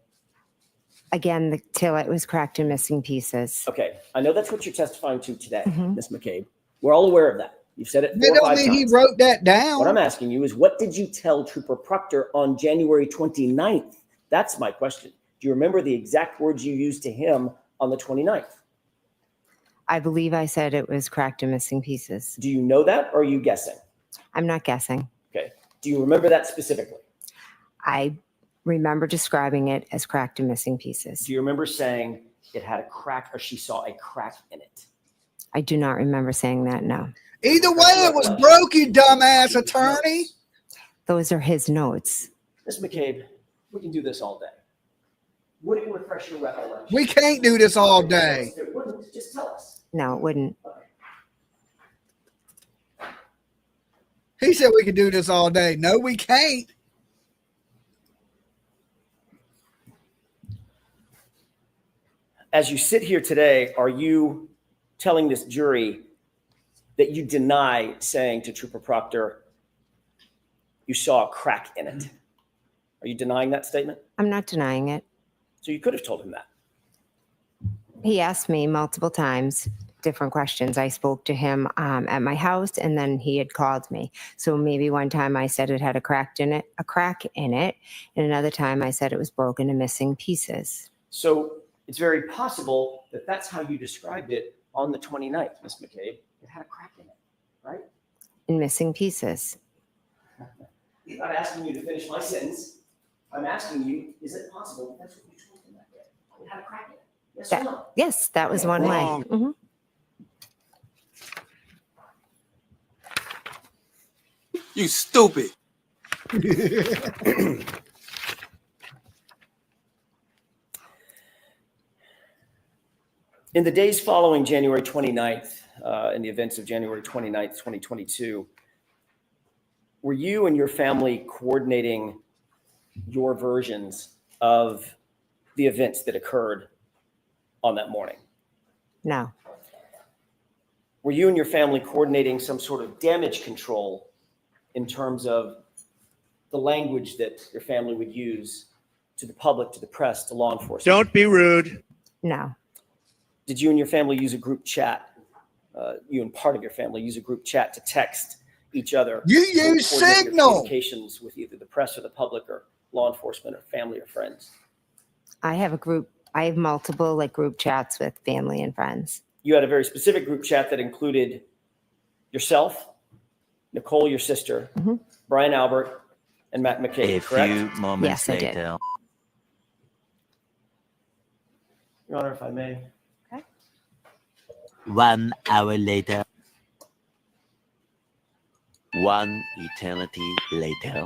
Again, the taillight was cracked and missing pieces. Okay. I know that's what you're testifying to today, Mhm. Ms. McCabe. We're all aware of that. You've said it That 4 or don't 5 mean he times. wrote that What I'm down. asking you is, what did you tell Trooper Proctor on January 29th? That's my question. Do you remember the exact words you used to him on the 29th? I believe I said it was cracked and missing pieces. Do you know that, or are you guessing? I'm not guessing. Okay. Do you remember that specifically? I remember describing it as cracked and missing pieces. Do you remember saying it had a crack, or she saw a crack in it? I do not remember saying that, no. Either way, it was broke, you dumbass attorney. Those are his notes. Ms. McCabe, we can do this all day. Would it refresh your recollection? We can't do this all day. It wouldn't. Just tell us. No, it wouldn't. He said we could do this all day. No, we can't. As you sit here today, are you telling this jury that you deny saying to Trooper Proctor, you saw a crack in it? Are you denying that statement? I'm not denying it. So you could have told him that. He asked me multiple times different questions. I spoke to him at my house, and then he had called me. So maybe one time I said it had a crack in it, and another time I said it was broken and missing pieces. So it's very possible that that's how you described it on the 29th, Ms. McCabe. It had a crack in it, right? And missing pieces. I'm not asking you to finish my sentence. I'm asking you, is it possible that's what you told him that day? How to crack it? Yes That- or no? Yes, that was one way. Wrong. Mhm. You stupid. In the days following January 29th, in the events of January 29th, 2022, were you and your family coordinating your versions of the events that occurred on that morning? No, Were you and your family coordinating some sort of damage control in terms of the language that your family would use to the public, to the press, to law enforcement? Don't be rude. no, Did you and your family use a group chat? You and part of your family use a group chat to text each other? You to use coordinate your Signal. Communications with either the press or the public or law enforcement or family or friends. I have multiple like group chats with family and friends. You had a very specific group chat that included yourself, Nicole, your sister, Mhm. Brian Albert, and Matt McCabe, correct? Yes, I did. Your Honor, if I may. 1 hour later. 1 eternity later.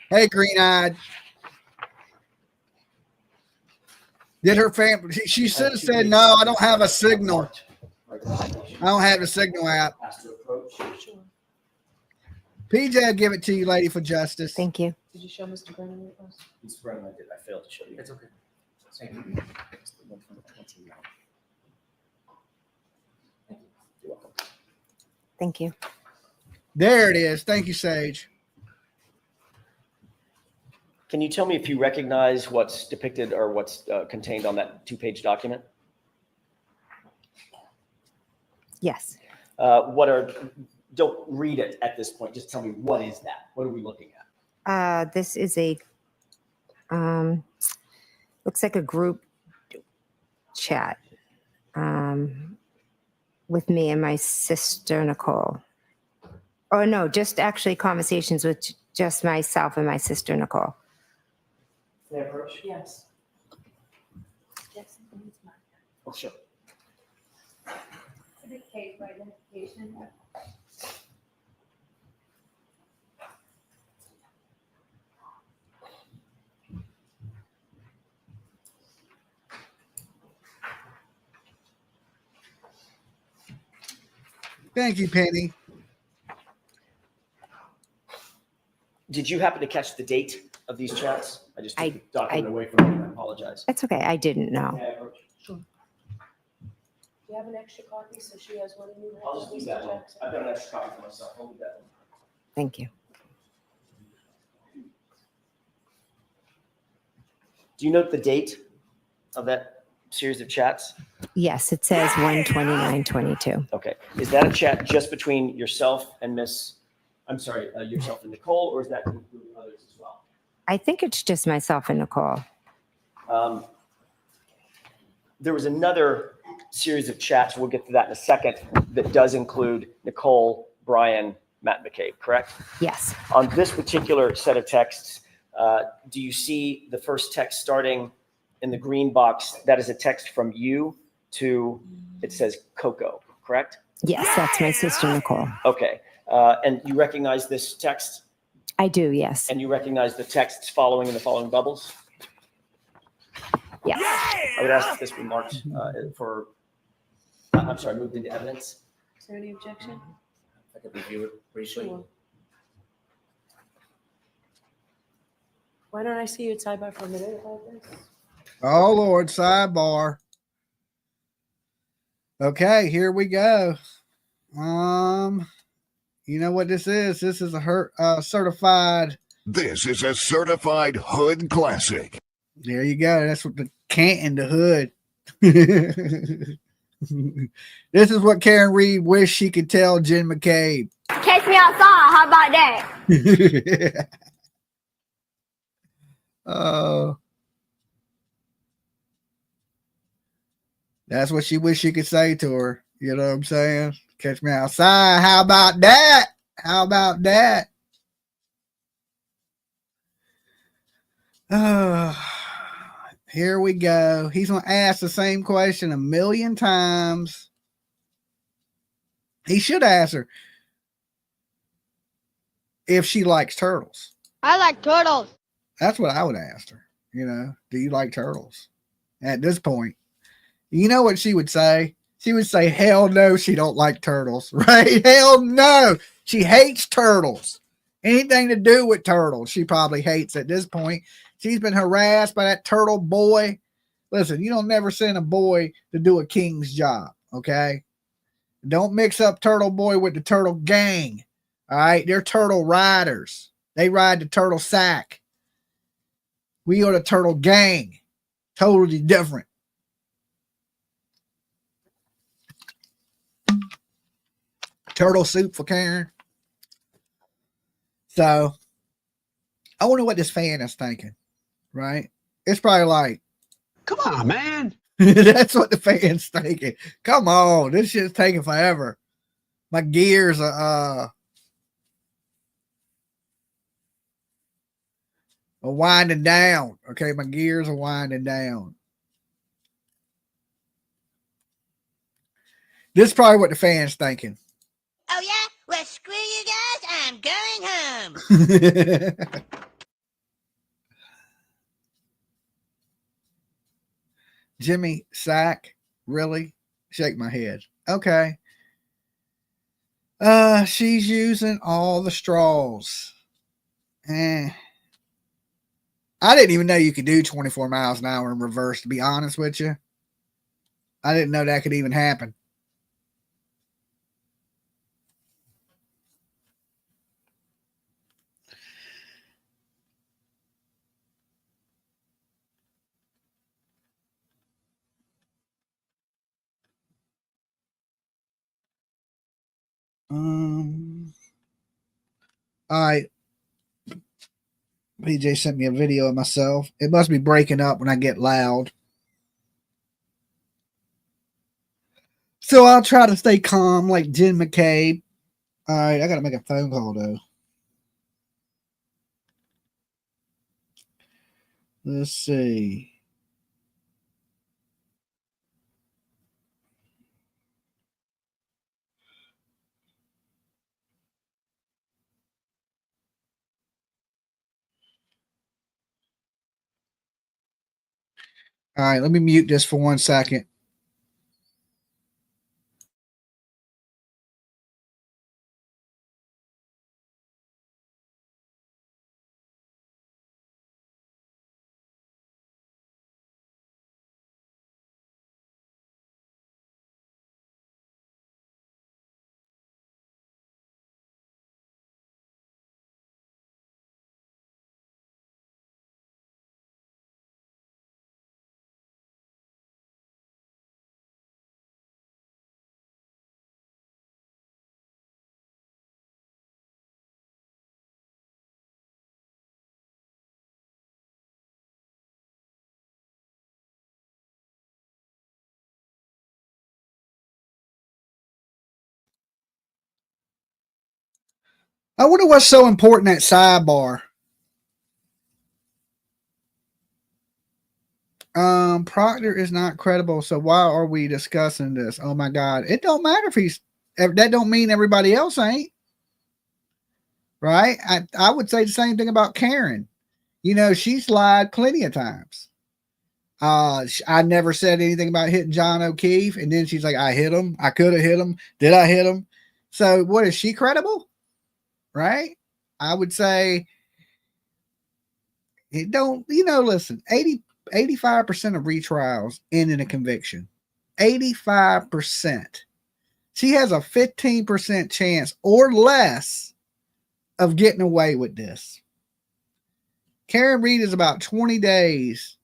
Hey, green eyed. Did her family? She should have said, "No, I don't have a signal. I don't have the Signal app." Asked to approach. PJ, I'll give it to you, lady, for justice. Thank you. Did you show Mr. Brennan what it was? Mr. Brennan, I failed to show you. It's okay. Thank you. It's the one from the 29th. Thank you. You're welcome. Thank you. There it is. Thank you, Sage. Can you tell me if you recognize what's depicted or what's contained on that 2-page document? Yes. Don't read it at this point. Just tell me, what is that? What are we looking at? This is a, looks like a group chat with me and my sister, Nicole. Oh, no, just actually conversations with just myself and my sister, Nicole. Can I approach? Yes. Yes. It's mine. Oh, sure. Indicate by identification. Thank you, Penny. Did you happen to catch the date of these chats? I just took I- the document away from you. I apologize. It's okay. I didn't know. Can I approach? Do you have an extra copy so she has one and you I'll have just one, leave Mr. that one. Jackson? I've got an extra copy for myself. I'll leave that one. Thank you. Do you note the date of that series of chats? Yes, it says 12922. Okay. Is that a chat just between yourself and yourself and Nicole, or is that including others as well? I think it's just myself and Nicole. There was another series of chats, we'll get to that in a second, that does include Nicole, Brian, Matt McCabe, correct? Yes. On this particular set of texts, do you see the first text starting in the green box? That is a text from you to, it says Coco, correct? Yes, that's my sister, Nicole. Okay. And you recognize this text, I do, yes. and you recognize the texts following in the following bubbles? Yes. I would ask that this be marked moved into evidence. Is there any objection? I could review it briefly. Sure. Why don't I see you at sidebar for a minute about this? Oh, Lord, sidebar. Okay, here we go. You know what this is? This is a certified. This is a certified hood classic. There you go. That's what the Canton, the hood. This is what Karen Reed wished she could tell Jen McCabe. Catch me outside. How about that? That's what she wished she could say to her. You know what I'm saying? Catch me outside. How about that? How about that? Here we go. He's going to ask the same question 1,000,000 times. He should ask her if she likes turtles. I like turtles. That's what I would ask her. You know, do you like turtles? At this point, you know what she would say? She would say, hell no, she don't like turtles, right? Hell no. She hates turtles. Anything to do with turtles, she probably hates at this point. She's been harassed by that turtle boy. Listen, you don't never send a boy to do a king's job, okay? Don't mix up turtle boy with the turtle gang, all right? They're turtle riders. They ride the turtle sack. We are the turtle gang. Totally different. Turtle soup for Karen. So, I wonder what this fan is thinking, right? It's probably like, come on, man. That's what the fan's thinking. Come on, this shit's taking forever. My gears are winding down. Okay, my gears are winding down. This is probably what the fan's thinking. Oh yeah? Well, screw you guys. I'm going home. Jimmy Sack, really? Shake my head. Okay. She's using all the straws. I didn't even know you could do 24 miles an hour in reverse, to be honest with you. I didn't know that could even happen. All right. PJ sent me a video of myself. It must be breaking up when I get loud. So I'll try to stay calm like Jen McCabe. All right, I got to make a phone call though. Let's see. All right, let me mute this for 1 second. I wonder what's so important at sidebar. Proctor is not credible, so why are we discussing this? Oh my God. It don't matter if that don't mean everybody else ain't. Right? I would say the same thing about Karen. You know, she's lied plenty of times. I never said anything about hitting John O'Keefe, and then she's like, I hit him. I could have hit him. Did I hit him? So what, is she credible? Right? I would say it don't, listen, 85% of retrials end in a conviction. 85%. She has a 15% chance or less of getting away with this. Karen Reed is about 20 days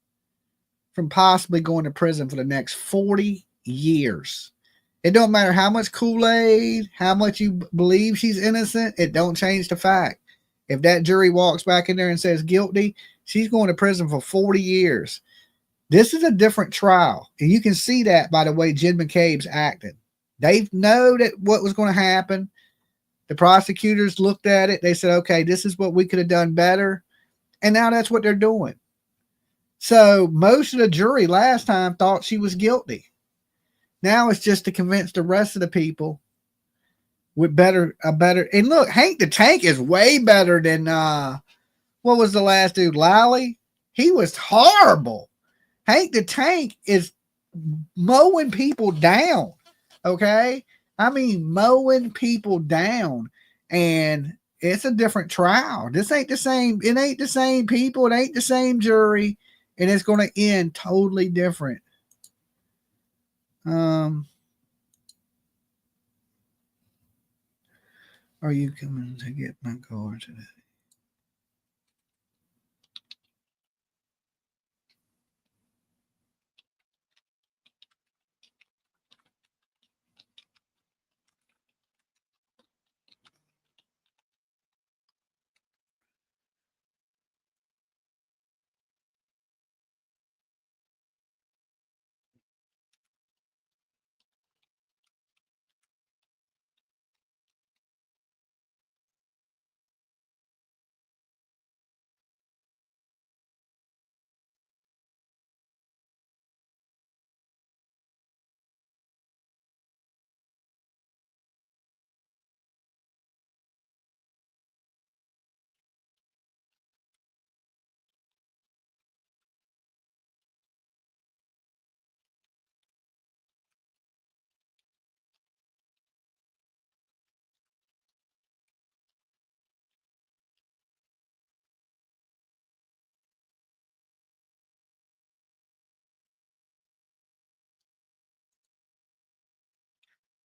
from possibly going to prison for the next 40 years. It don't matter how much Kool-Aid, how much you believe she's innocent, it don't change the fact. If that jury walks back in there and says guilty, she's going to prison for 40 years. This is a different trial. And you can see that by the way Jen McCabe's acting. They know that what was going to happen. The prosecutors looked at it. They said, okay, this is what we could have done better. And now that's what they're doing. So most of the jury last time thought she was guilty. Now it's just to convince the rest of the people with a better. And look, Hank the Tank is way better than what was the last dude, Lally? He was horrible. Hank the Tank is mowing people down. Okay, I mean mowing people down, and it's a different trial. This ain't the same. It ain't the same people. It ain't the same jury, and it's going to end totally different. Are you coming to get my car today?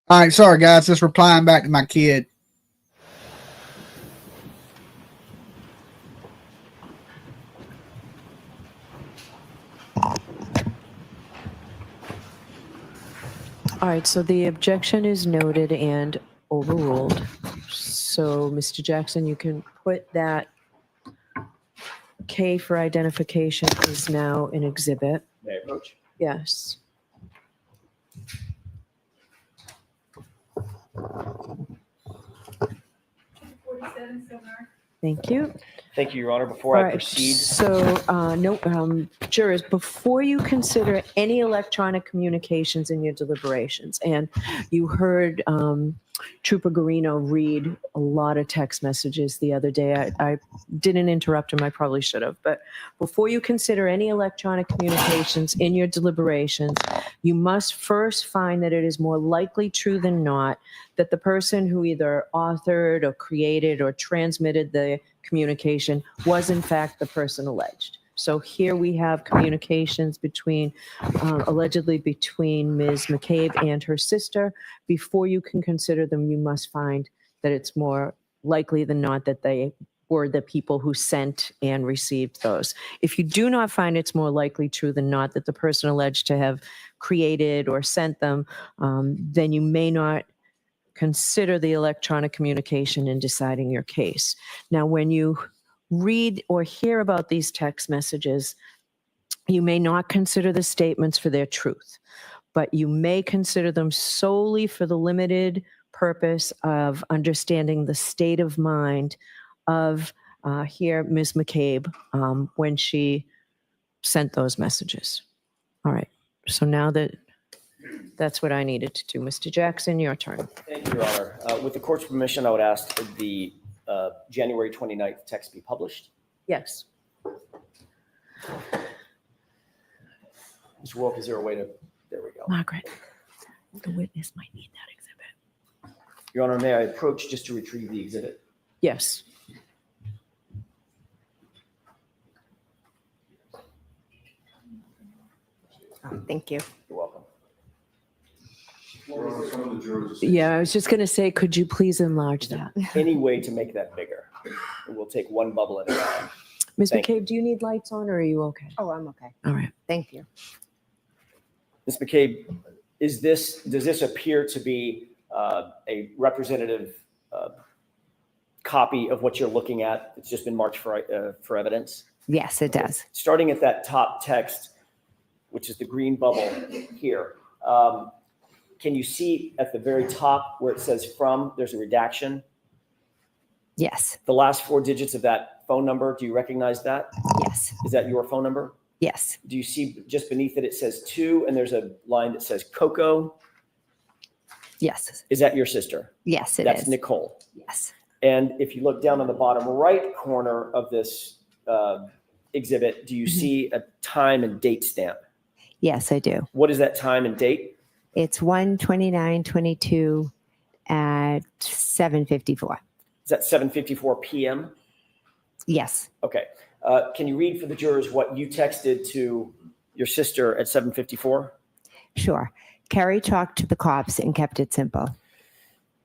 All right, sorry guys, just replying back to my kid. All right, so the objection is noted and overruled. So, Mr. Jackson, you can put that K for identification is now an exhibit. May I approach? Yes. Thank you. Thank you, Your Honor. Before All I right, proceed, so, jurors, before you consider any electronic communications in your deliberations, and you heard Trooper Garino read a lot of text messages the other day. I didn't interrupt him. I probably should have. But before you consider any electronic communications in your deliberations, you must first find that it is more likely true than not that the person who either authored or created or transmitted the communication was in fact the person alleged. So here we have communications between, allegedly between Ms. McCabe and her sister. Before you can consider them, you must find that it's more likely than not that they were the people who sent and received those. If you do not find it's more likely true than not that the person alleged to have created or sent them, then you may not consider the electronic communication in deciding your case. Now, when you read or hear about these text messages, you may not consider the statements for their truth, but you may consider them solely for the limited purpose of understanding the state of mind of here, Ms. McCabe, when she sent those messages. All right, so now that's what I needed to do. Mr. Jackson, your turn. thank you, Your Honor. With the court's permission, I would ask the January 29th text be published. Yes. Mr. Wolf, is there a way to, there we go. Margaret, the witness might need that exhibit. Your Honor, may I approach just to retrieve the exhibit? Yes. Oh, thank you. You're welcome. Yeah, I was just going to say, could you please enlarge that? Any way to make that bigger? We'll take one bubble at a time. Ms. Thank McCabe, do you need lights on or are you okay? Oh, I'm okay. All right. Thank you. Ms. McCabe, does this appear to be a representative copy of what you're looking at? It's just been marked for evidence? Yes, it does. Starting at that top text, which is the green bubble here, can you see at the very top where it says from, there's a redaction? Yes. The last 4 digits of that phone number, do you recognize that? Yes. Is that your phone number? Yes. Do you see just beneath it, it says two, and there's a line that says Coco? Yes. Is that your sister? Yes, it That's is. Nicole. Yes. And if you look down on the bottom right corner of this exhibit, do you see a time and date stamp? Yes, I do. What is that time and date? It's 1:29:22 at 7:54. Is that 7:54 p.m.? Yes. Okay. Can you read for the jurors what you texted to your sister at 7:54? Sure. Carrie talked to the cops and kept it simple.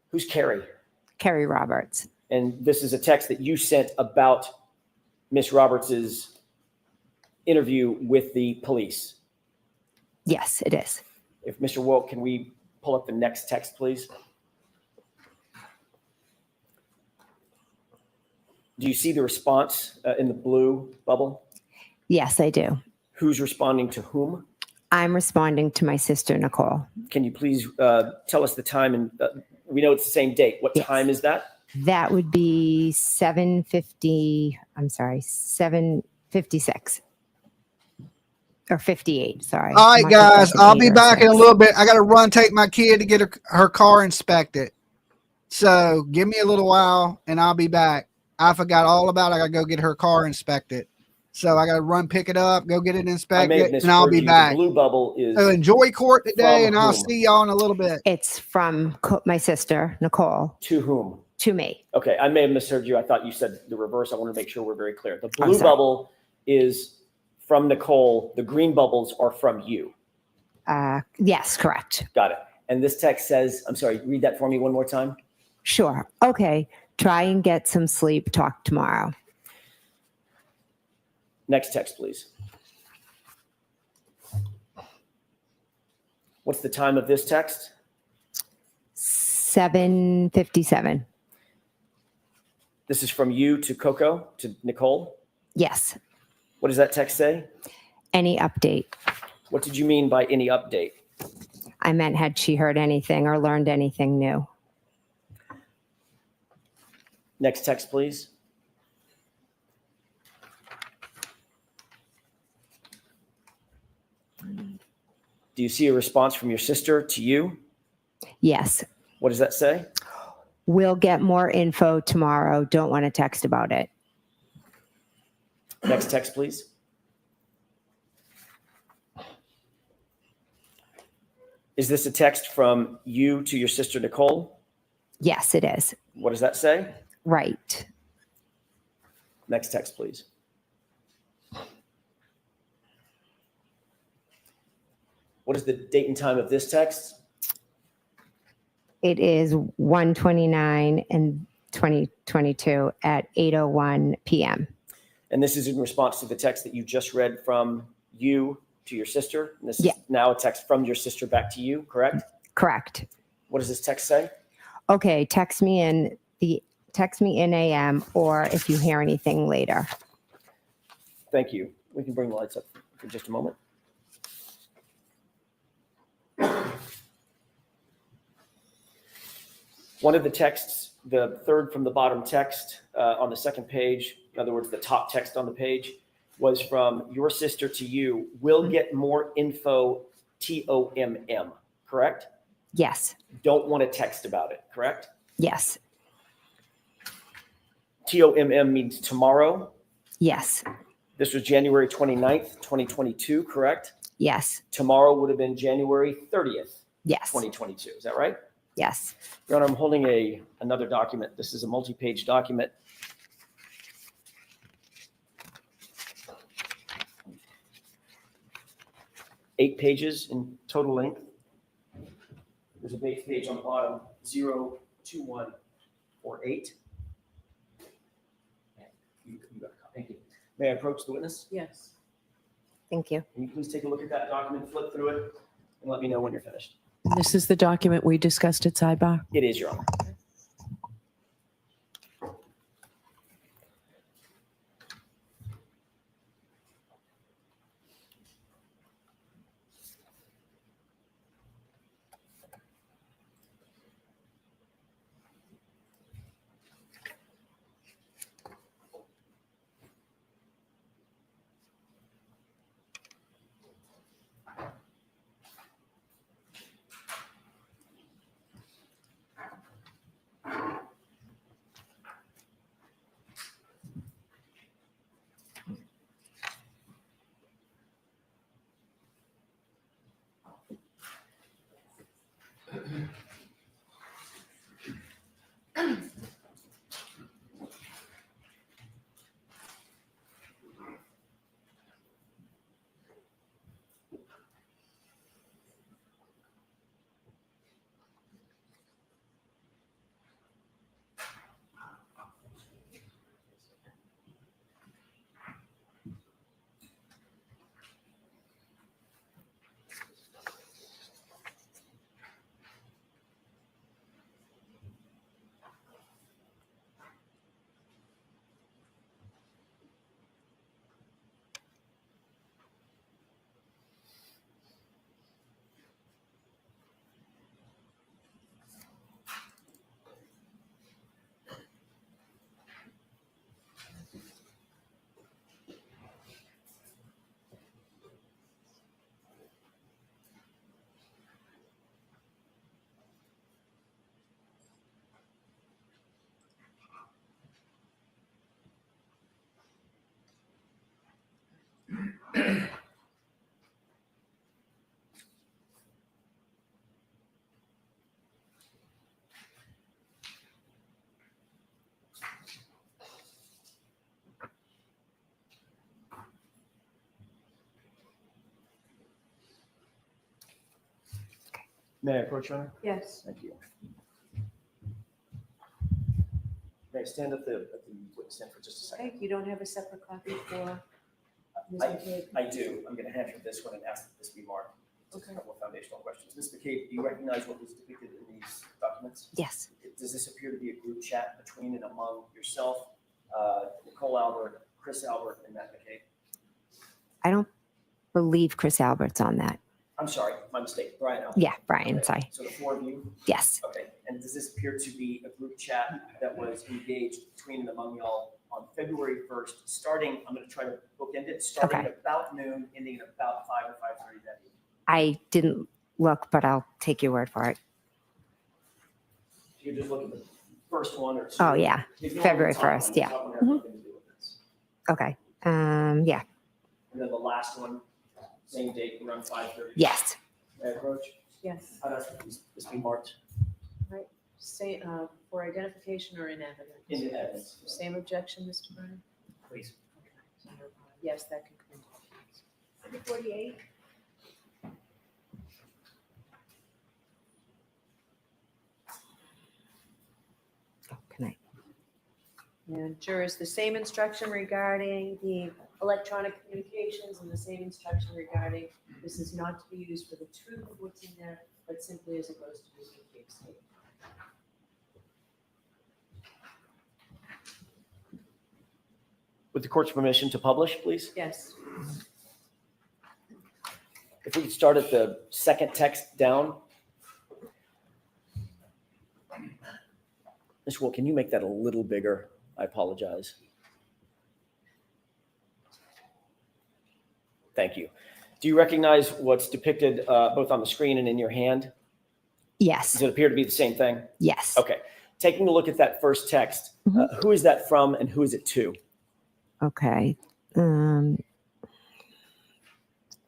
Who's Carrie? Carrie Roberts. And this is a text that you sent about Miss Roberts's interview with the police. Yes, it is. If Mr. Wilk, can we pull up the next text, please? Do you see the response in the blue bubble? Yes, I do. Who's responding to whom? I'm responding to my sister, Nicole. Can you please tell us the time? And we know it's the same date. What time is that? That would be 7:56. Or 58, sorry. All right, I'm not guys, thinking I'll 8 be or back in a 6. little bit. I got to run, take my kid to get her car inspected. So give me a little while and I'll be back. I forgot all about it. I got to go get her car inspected. So I got to run, pick it up, go get it I may inspected, have and I'll misheard be you. back. The blue bubble is So enjoy court today, from and I'll whom? see y'all in a little bit. It's from my sister, Nicole, to whom? to me. Okay, I may have misheard you. I thought you said the reverse. I want to make sure we're very clear. The blue sorry. bubble is from Nicole. The green bubbles are from you. Yes, correct. Got it. And this text says, I'm sorry, read that for me one more time. Sure. Okay. Try and get some sleep. Talk tomorrow. Next text, please. What's the time of this text? 7:57. This is from you to Coco, to Nicole. Yes. What does that text say? Any update? What did you mean by any update? I meant had she heard anything or learned anything new? Next text, please. Do you see a response from your sister to you? Yes. What does that say? We'll get more info tomorrow. Don't want to text about it. Next text, please. Is this a text from you to your sister, Nicole? Yes, it is. What does that say? Right. Next text, please. What is the date and time of this text? It is 1:29 and 2022 at 8:01 p.m. And this is in response to the text that you just read from you to your sister. And this Yeah. is now a text from your sister back to you, correct? Correct. What does this text say? Okay, text me in AM or if you hear anything later. Thank you. We can bring the lights up for just a moment. One of the texts, the third from the bottom text on the second page, in other words, the top text on the page, was from your sister to you. We'll get more info, TOMM, correct? Yes. Don't want to text about it, correct? Yes. TOMM means tomorrow. Yes. This was January 29th, 2022, correct? Yes. Tomorrow would have been January 30th, Yes. 2022. Is that right? Yes. Your Honor, I'm holding another document. This is a multi-page document. Eight pages in total length. There's a base page on the bottom, 02148. You got a copy. Thank you. May I approach the witness? Yes. Thank you. Can you please take a look at that document, flip through it, and let me know when you're finished? This is the document we discussed at sidebar. It is, Your Honor. May I approach, Your Honor? Yes. Thank you. May I stand at the witness stand for just a second? Okay, you don't have a separate copy for Ms. I- McCabe? I do. I'm going to hand you this one and ask that this be marked. Just a Okay. couple of foundational questions. Ms. McCabe, do you recognize what was depicted in these documents? Yes. Does this appear to be a group chat between and among yourself, Nicole Albert, Chris Albert, and Matt McCabe? I don't believe Chris Albert's on that. I'm sorry, my mistake. Brian Albert. Yeah, Brian, Okay. sorry. So the four of you? Yes. Okay. And does this appear to be a group chat that was engaged between and among y'all on February 1st, starting, I'm going to try to bookend it, starting Okay. at about noon, ending at about 5 or 5:30 that evening? I didn't look, but I'll take your word for it. If you could just look at the first one or two. Oh, yeah. Ignore February the top one. 1st, The yeah. top one has Mhm. nothing to do with this. Okay. Yeah. And then the last one, same date, around 5:30. Yes. May I approach? Yes. I'd ask that this be marked Right. Say, for identification or in evidence? into evidence. Same objection, Mr. Brennan? Please. Yes, that can come into evidence. 48. Oh, can I? And jurors, the same instruction regarding the electronic communications and the same instruction regarding this is not to be used for the truth of what's in there, but simply as opposed to Ms. McCabe's statement. With the court's permission to publish, please? Yes. If we could start at the second text down. Ms. Wool, can you make that a little bigger? I apologize. Thank you. Do you recognize what's depicted both on the screen and in your hand? Yes. Does it appear to be the same thing? Yes. Okay. Taking a look at that first text, Mhm. who is that from and who is it to? Okay. All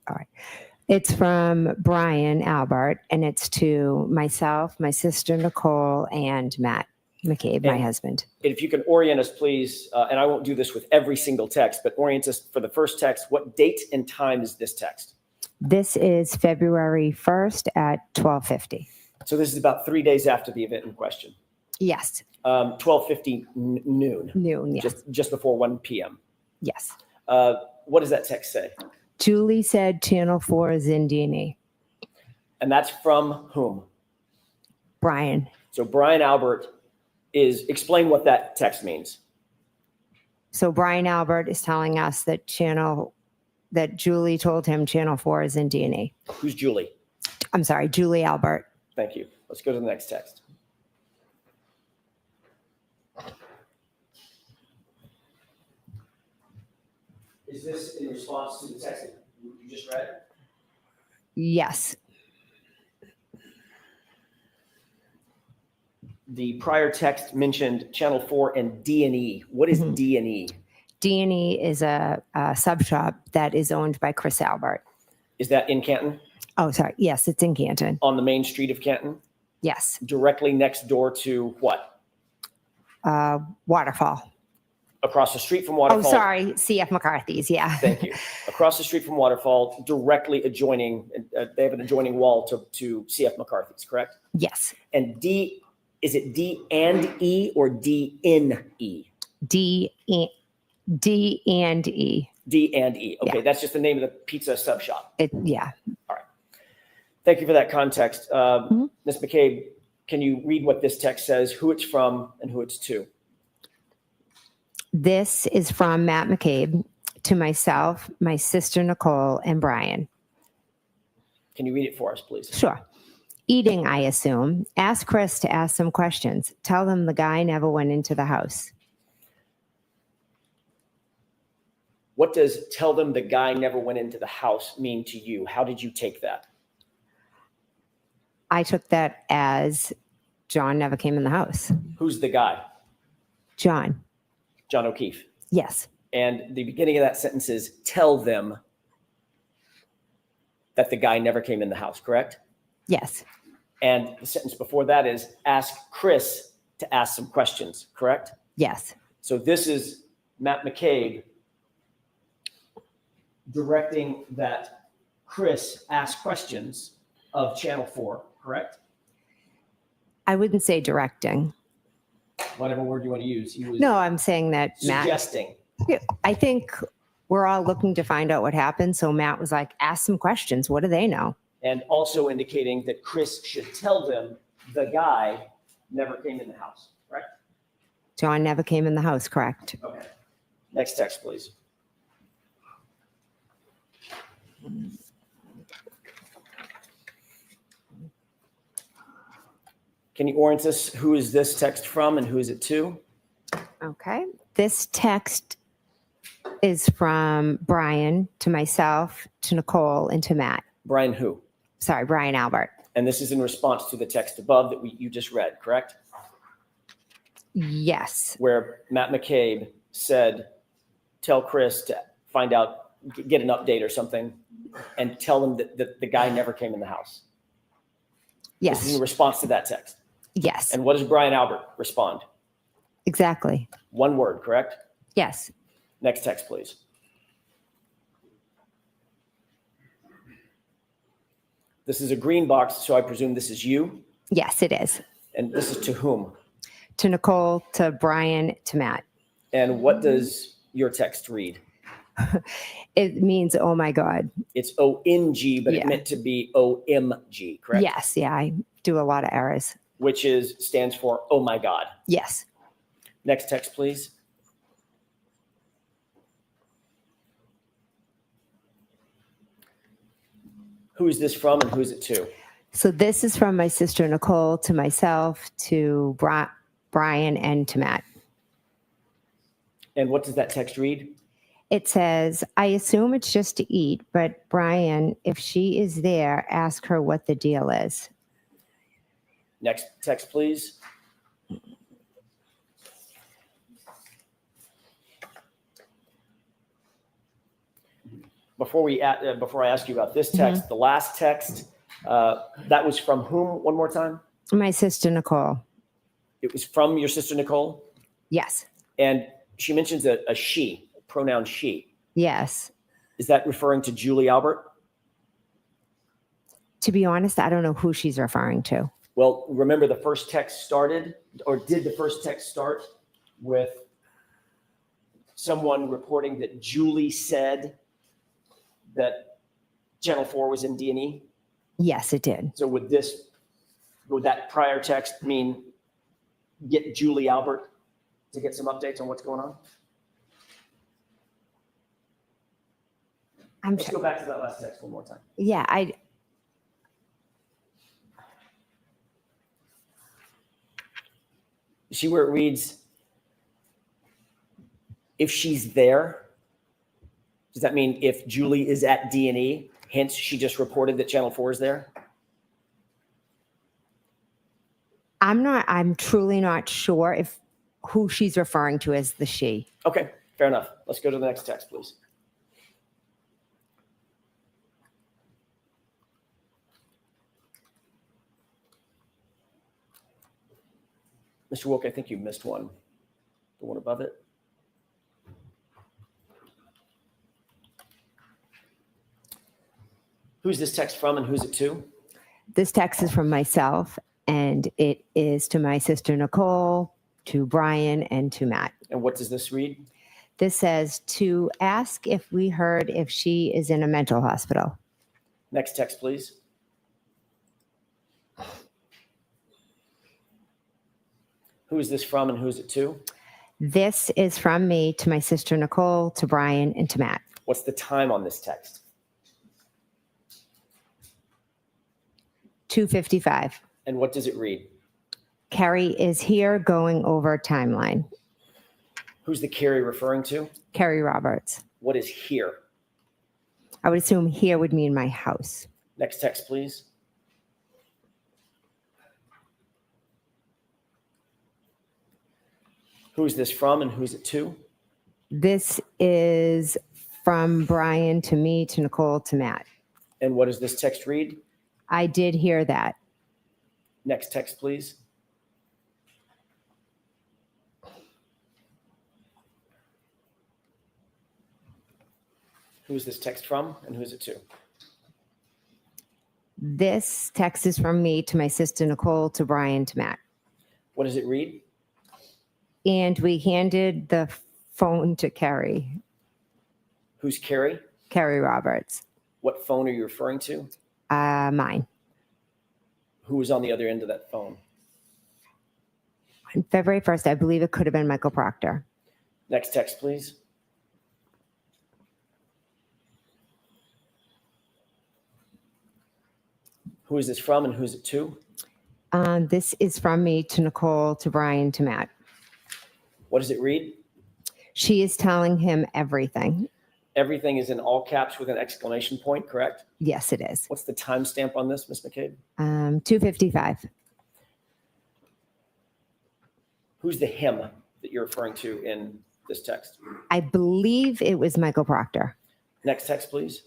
right. It's from Brian Albert, and it's to myself, my sister Nicole, and Matt McCabe, my And- husband. If you can orient us, please, and I won't do this with every single text, but orient us for the first text. What date and time is this text? This is February 1st at 12:50. So this is about 3 days after the event in question. Yes. 12:50 noon, Noon. Yes. just before 1 p.m. Yes. What does that text say? Julie said Channel 4 is in D&E. And that's from whom? Brian. So Brian Albert explain what that text means. So Brian Albert is telling us that Julie told him Channel 4 is in D&E. Who's Julie? I'm sorry, Julie Albert. Thank you. Let's go to the next text. Is this in response to the text that you just read? Yes. The prior text mentioned Channel 4 and D&E. What is Mhm. D&E? D&E is a sub shop that is owned by Chris Albert. Is that in Canton? Oh, sorry. Yes, it's in Canton. On the main street of Canton? Yes. Directly next door to what? Waterfall. Across the street from Oh, Waterfall. sorry. CF McCarthy's. Yeah. Thank you. Across the street from Waterfall, directly adjoining, they have an adjoining wall to CF McCarthy's, correct? Yes. And D, is it D and E or D in E? D and E. D and E. Okay, Yeah. that's just the name of the pizza sub shop. Yeah. Thank you for that context. Ms. McCabe, can you read what this text says, who it's from and who it's to? This is from Matt McCabe to myself, my sister Nicole, and Brian. Can you read it for us, please? Sure. Eating, I assume. Ask Chris to ask some questions. Tell them the guy never went into the house. What does tell them the guy never went into the house mean to you? How did you take that? I took that as John never came in the house. Who's the guy? John. John O'Keefe. Yes. And the beginning of that sentence is tell them that the guy never came in the house, correct? Yes. And the sentence before that is ask Chris to ask some questions, correct? Yes. So this is Matt McCabe directing that Chris ask questions of Channel 4, correct? I wouldn't say directing. Whatever word you want to use. He was No, I'm saying that suggesting. Matt, I think we're all looking to find out what happened. So Matt was like, ask some questions. What do they know? And also indicating that Chris should tell them the guy never came in the house, correct? John never came in the house, correct? Okay. Next text, please. Can you orient us? Who is this text from and who is it to? Okay. This text is from Brian to myself, to Nicole, and to Matt. Brian who? Sorry, Brian Albert. And this is in response to the text above that you just read, correct? Yes. Where Matt McCabe said, tell Chris to find out, get an update or something, and tell him that the guy never came in the house. Yes. This is in response to that text. Yes. And what does Brian Albert respond? Exactly. One word, correct? Yes. Next text, please. This is a green box, so I presume this is you. Yes, it is. And this is to whom? To Nicole, to Brian, to Matt. And what does your text read? It means, oh my God. It's O-N-G, but it Yeah. meant to be O-M-G, correct? Yes. Yeah. I do a lot of errors. Which stands for, oh my God. Yes. Next text, please. Who is this from and who is it to? So this is from my sister Nicole to myself, to Brian, and to Matt. And what does that text read? It says, I assume it's just to eat, but Brian, if she is there, ask her what the deal is. Next text, please. Before I ask you about this text, the last text, that was from whom one more time? My sister Nicole. It was from your sister Nicole? Yes. And she mentions a she, pronoun she. Yes. Is that referring to Julie Albert? To be honest, I don't know who she's referring to. Well, remember the first text started, or did the first text start with someone reporting that Julie said that Channel 4 was in D&E? Yes, it did. So would that prior text mean get Julie Albert to get some updates on what's going on? Let's go back to that last text one more time. Yeah, See where it reads, if she's there? Does that mean if Julie is at D&E, hence she just reported that Channel 4 is there? I'm truly not sure if who she's referring to as the she. Okay, fair enough. Let's go to the next text, please. Mr. Wilk, I think you missed one. The one above it. Who's this text from and who's it to? This text is from myself, and it is to my sister Nicole, to Brian, and to Matt. And what does this read? This says to ask if we heard if she is in a mental hospital. Next text, please. Who is this from and who is it to? This is from me to my sister Nicole, to Brian, and to Matt. What's the time on this text? 2:55. And what does it read? Carrie is here going over timeline. Who's the Carrie referring to? Carrie Roberts. What is here? I would assume here would mean my house. Next text, please. Who's this from and who's it to? This is from Brian to me, to Nicole, to Matt. And what does this text read? I did hear that. Next text, please. Who's this text from and who's it to? This text is from me to my sister Nicole, to Brian, to Matt. What does it read? And we handed the phone to Carrie. Who's Carrie? Carrie Roberts. What phone are you referring to? Mine. Who was on the other end of that phone? On February 1st, I believe it could have been Michael Proctor. Next text, please. Who is this from and who's it to? This is from me to Nicole, to Brian, to Matt. What does it read? She is telling him everything. Everything is in all caps with an exclamation point, correct? Yes, it is. What's the timestamp on this, Ms. McCabe? 2:55. Who's the him that you're referring to in this text? I believe it was Michael Proctor. Next text, please.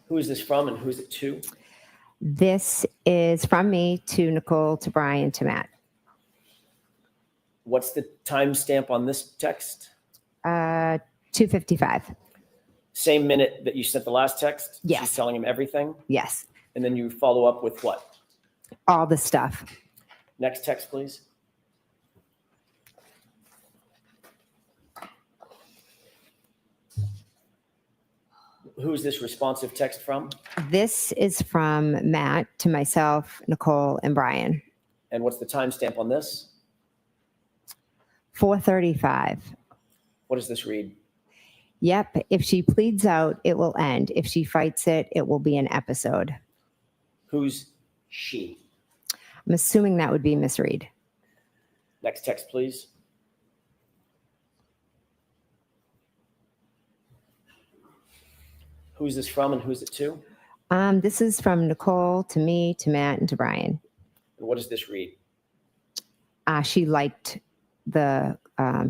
Who is this from and who is it to? This is from me to Nicole, to Brian, to Matt. What's the timestamp on this text? 2:55. Same minute that you sent the last text? Yes. She's telling him everything? Yes. And then you follow up with what? All the stuff. Next text, please. Who's this responsive text from? This is from Matt to myself, Nicole, and Brian. And what's the timestamp on this? 4:35. What does this read? Yep. If she pleads out, it will end. If she fights it, it will be an episode. Who's she? I'm assuming that would be Miss Reed. Next text, please. Who's this from and who's it to? This is from Nicole to me, to Matt, and to Brian. And what does this read? She liked the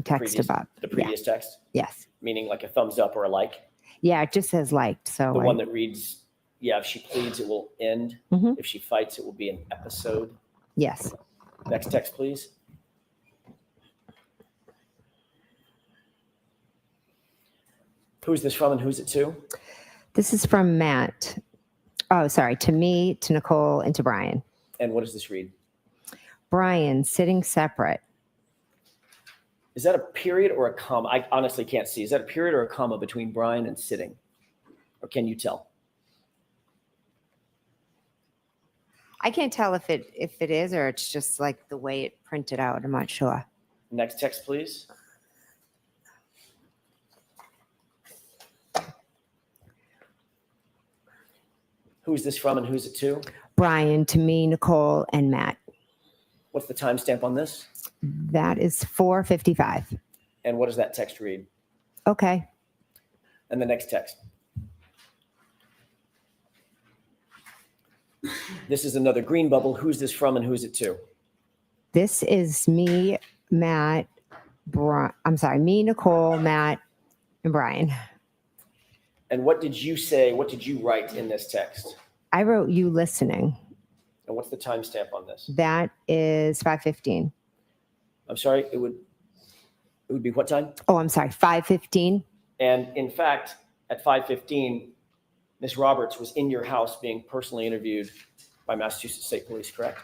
text above. The previous text? Yes. Meaning like a thumbs up or a like? Yeah, it just says liked. So The one that reads, yeah, if she pleads, it will end. Mhm. If she fights, it will be an episode. Yes. Next text, please. Who's this from and who's it to? This is from Matt. Oh, sorry. To me, to Nicole, and to Brian. And what does this read? Brian, sitting separate. Is that a period or a comma? I honestly can't see. Is that a period or a comma between Brian and sitting? Or can you tell? I can't tell if it is or it's just like the way it printed out. I'm not sure. Next text, please. Who's this from and who's it to? Brian, to me, Nicole, and Matt. What's the timestamp on this? That is 4:55. And what does that text read? Okay. And the next text. This is another green bubble. Who's this from and who's it to? This is me, Matt, me, Nicole, Matt, and Brian. And what did you say? What did you write in this text? I wrote you listening. And what's the timestamp on this? That is 5:15. I'm sorry, it would be what time? Oh, I'm sorry, 5:15. And in fact, at 5:15, Ms. Roberts was in your house being personally interviewed by Massachusetts State Police, correct?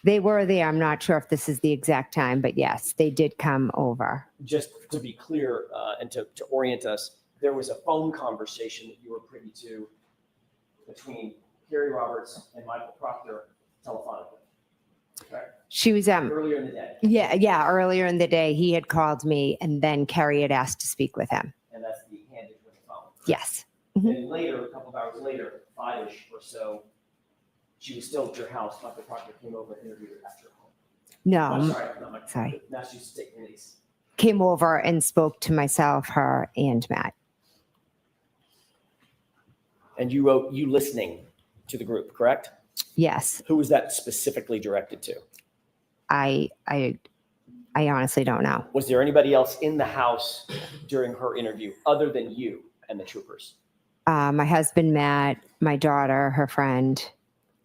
They were there. I'm not sure if this is the exact time, but yes, they did come over. Just to be clear and to orient us, there was a phone conversation that you were privy to between Carrie Roberts and Michael Proctor telephonically, correct? She was Earlier in the day. yeah, earlier in the day he had called me and then Carrie had asked to speak with him. And that's the handed with the phone. Yes. And later, a couple of hours later, 5-ish or so, she was still at your house. Michael Proctor came over and interviewed her at your home. No, I'm sorry, not Michael, sorry. Massachusetts State Police. Came over and spoke to myself, her, and Matt. And you wrote you listening to the group, correct? Yes. Who was that specifically directed to? I honestly don't know. Was there anybody else in the house during her interview other than you and the troopers? My husband, Matt, my daughter, her friend,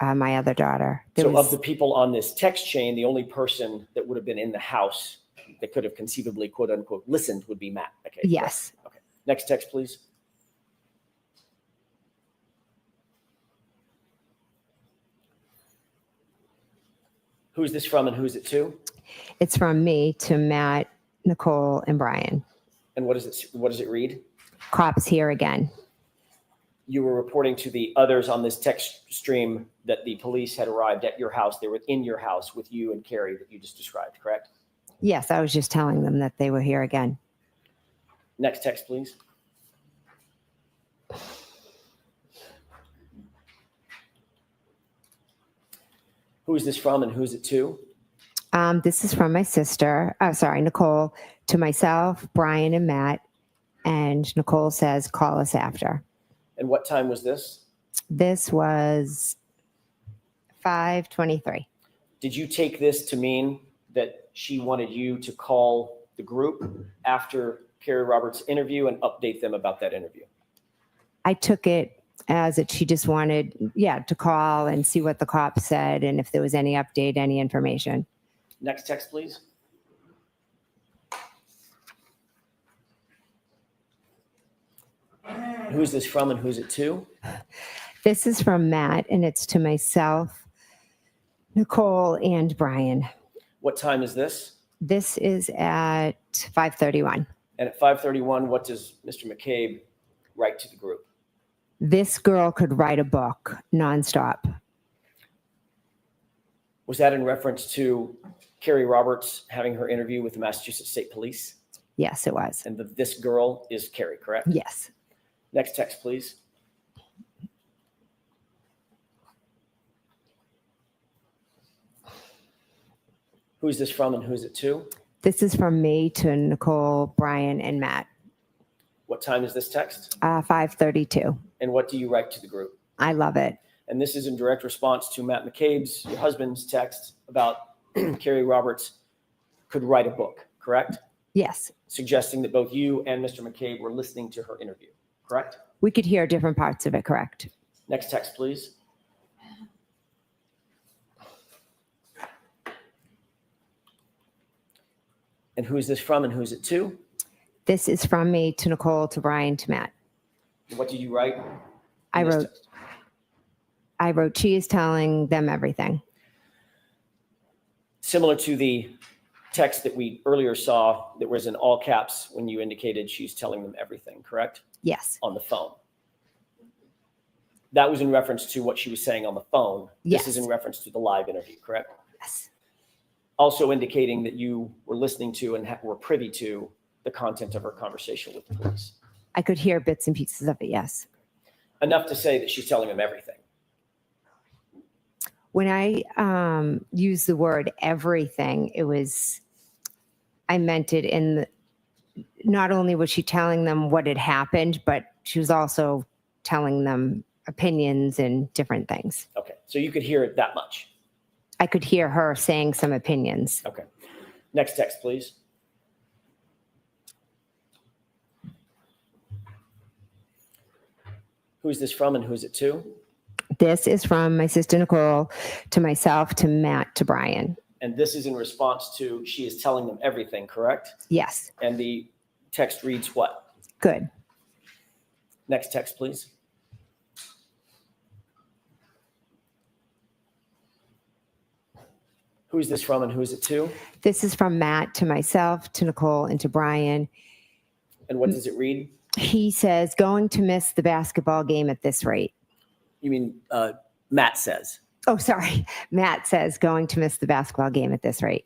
my other daughter. So of the people on this text chain, the only person that would have been in the house that could have conceivably, quote unquote, listened would be Matt. Okay. Yes. Okay. Next text, please. Who's this from and who's it to? It's from me to Matt, Nicole, and Brian. And what does it read? Cops here again. You were reporting to the others on this text stream that the police had arrived at your house. They were in your house with you and Carrie that you just described, correct? Yes, I was just telling them that they were here again. Next text, please. Who is this from and who's it to? This is from my sister, Nicole, to myself, Brian, and Matt. And Nicole says, call us after. And what time was this? This was 5:23. Did you take this to mean that she wanted you to call the group after Carrie Roberts' interview and update them about that interview? I took it as that she just wanted, to call and see what the cops said and if there was any update, any information. Next text, please. Who is this from and who's it to? This is from Matt, and it's to myself, Nicole, and Brian. What time is this? This is at 5:31. And at 5:31, what does Mr. McCabe write to the group? This girl could write a book nonstop. Was that in reference to Carrie Roberts having her interview with the Massachusetts State Police? Yes, it was. And this girl is Carrie, correct? Yes. Next text, please. Who is this from and who is it to? This is from me to Nicole, Brian, and Matt. What time is this text? 5:32. And what do you write to the group? I love it. And this is in direct response to Matt McCabe's, your husband's text about Carrie Roberts could write a book, correct? Yes. Suggesting that both you and Mr. McCabe were listening to her interview, correct? We could hear different parts of it, correct? Next text, please. And who is this from and who is it to? This is from me to Nicole, to Brian, to Matt. What did you write? I wrote, she is telling them everything. Similar to the text that we earlier saw that was in all caps when you indicated she's telling them everything, correct? Yes. On the phone. That was in reference to what she was saying on the phone. Yes. This is in reference to the live interview, correct? Yes. Also indicating that you were listening to and were privy to the content of her conversation with the police. I could hear bits and pieces of it, yes. Enough to say that she's telling them everything. When I used the word everything, I meant it not only was she telling them what had happened, but she was also telling them opinions and different things. Okay, so you could hear it that much. I could hear her saying some opinions. Okay. Next text, please. Who's this from and who's it to? This is from my sister Nicole to myself, to Matt, to Brian. And this is in response to she is telling them everything, correct? Yes. And the text reads what? Good. Next text, please. Who's this from and who's it to? This is from Matt to myself, to Nicole, and to Brian. And what does it read? He says, going to miss the basketball game at this rate. You mean Matt says? Oh, sorry. Matt says, going to miss the basketball game at this rate.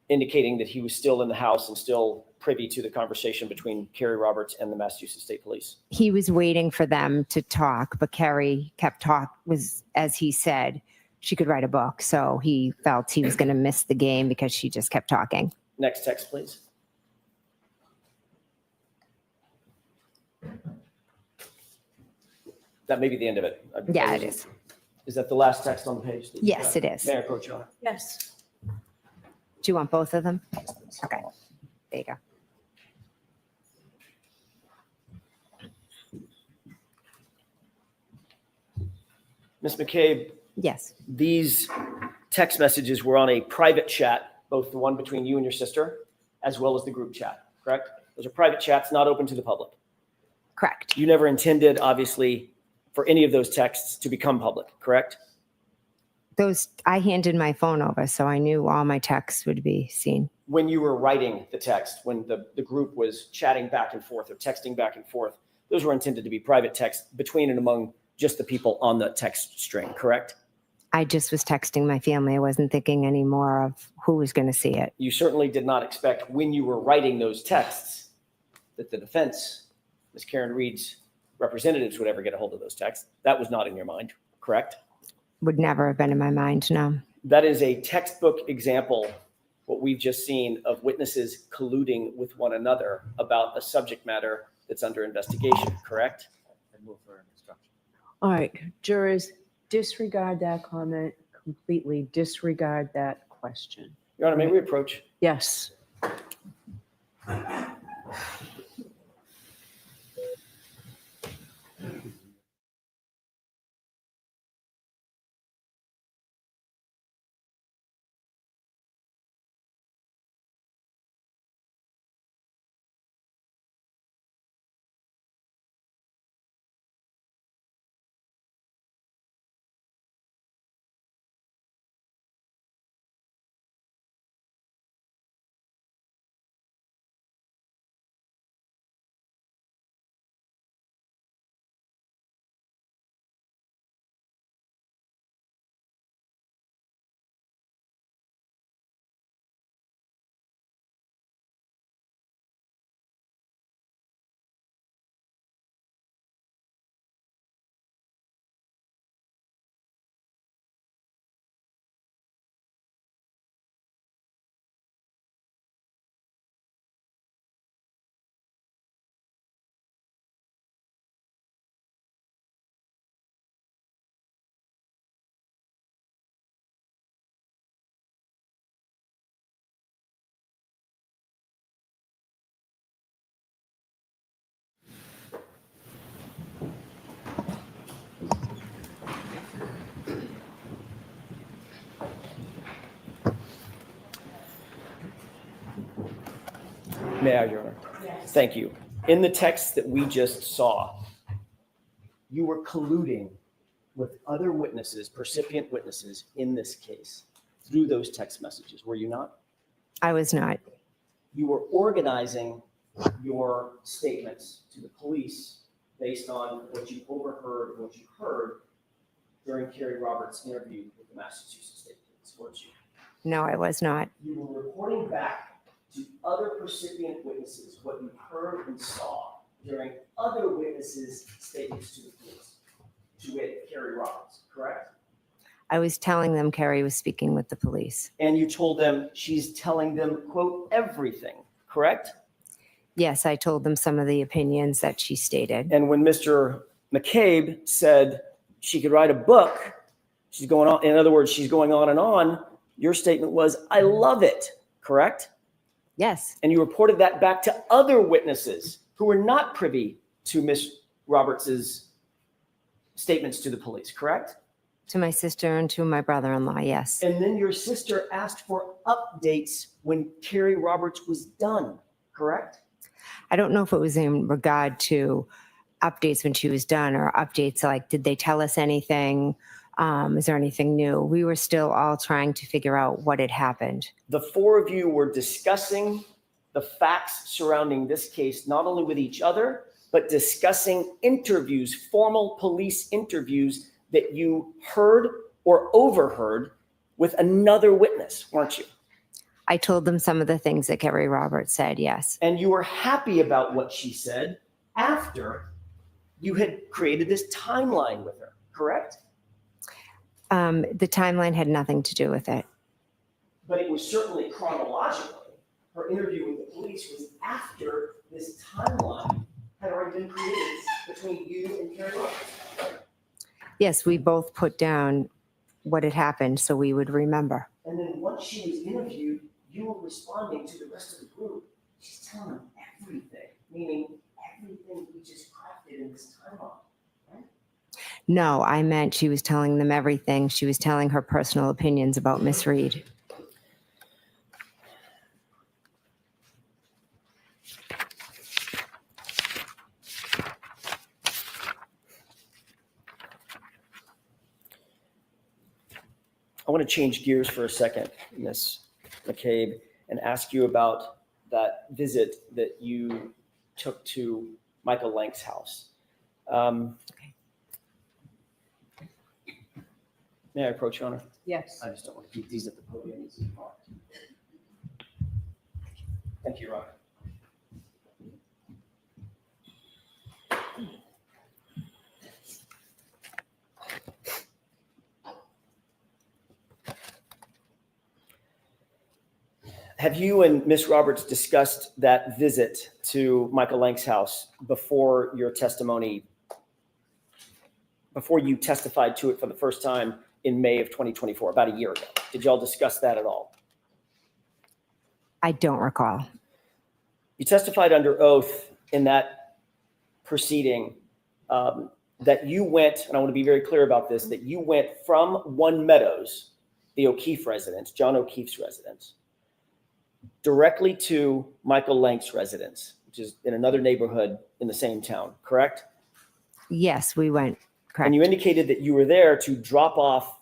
Indicating that he was still in the house and still privy to the conversation between Carrie Roberts and the Massachusetts State Police. He was waiting for them to talk, but Carrie kept was, as he said, she could write a book. So he felt he was going to miss the game because she just kept talking. Next text, please. That may be the end of it. Yeah, it is. Is that the last text on the page? Yes, it is. Mayor Pro Tem. Yes. Do you want both of them? Okay. There you go. Ms. McCabe, Yes. these text messages were on a private chat, both the one between you and your sister, as well as the group chat, correct? Those are private chats, not open to the public. Correct. You never intended, obviously, for any of those texts to become public, correct? I handed my phone over, so I knew all my texts would be seen. When you were writing the text, when the group was chatting back and forth or texting back and forth, those were intended to be private texts between and among just the people on the text string, correct? I just was texting my family. I wasn't thinking anymore of who was going to see it. You certainly did not expect when you were writing those texts that the defense, Ms. Karen Reed's representatives, would ever get a hold of those texts. That was not in your mind, correct? Would never have been in my mind, no. That is a textbook example, what we've just seen, of witnesses colluding with one another about a subject matter that's under investigation, correct? And move for instruction. All right, jurors, disregard that comment completely. Disregard that question. Your Honor, may we approach? Yes. May I, Your Honor? Yes. Thank you. In the text that we just saw, you were colluding with other witnesses, percipient witnesses in this case through those text messages, were you not? I was not. You were organizing your statements to the police based on what you overheard, what you heard during Carrie Roberts' interview with the Massachusetts State Police, weren't you? No, I was not. You were reporting back to other percipient witnesses what you heard and saw during other witnesses' statements to the police, to wit, Carrie Roberts, correct? I was telling them Carrie was speaking with the police. And you told them she's telling them, quote, everything, correct? Yes, I told them some of the opinions that she stated. And when Mr. McCabe said she could write a book, she's going on, in other words, she's going on and on, your statement was, I love it, correct? Yes. And you reported that back to other witnesses who were not privy to Ms. Roberts's statements to the police, correct? To my sister and to my brother-in-law, yes. And then your sister asked for updates when Carrie Roberts was done, correct? I don't know if it was in regard to updates when she was done or updates like, did they tell us anything? Is there anything new? We were still all trying to figure out what had happened. The four of you were discussing the facts surrounding this case, not only with each other, but discussing interviews, formal police interviews that you heard or overheard with another witness, weren't you? I told them some of the things that Carrie Roberts said, yes. And you were happy about what she said after you had created this timeline with her, correct? The timeline had nothing to do with it. But it was certainly chronologically. Her interview with the police was after this timeline had already been created between you and Carrie Roberts. Yes, we both put down what had happened so we would remember. And then once she was interviewed, you were responding to the rest of the group. She's telling them everything, meaning everything we just crafted in this timeline. No, I meant she was telling them everything. She was telling her personal opinions about Miss Reed. I want to change gears for a second, Ms. McCabe, and ask you about that visit that you took to Michael Lank's house. May I approach, Your Honor? Yes. I just don't want to keep these at the podium. Thank you, Your Honor. Have you and Ms. Roberts discussed that visit to Michael Lank's house before your testimony, before you testified to it for the first time in May of 2024, about a year ago? Did y'all discuss that at all? I don't recall. You testified under oath in that proceeding that you went, and I want to be very clear about this, that you went from One Meadows, the O'Keefe residence, John O'Keefe's residence, directly to Michael Lank's residence, which is in another neighborhood in the same town, correct? Yes, we went. Correct. And you indicated that you were there to drop off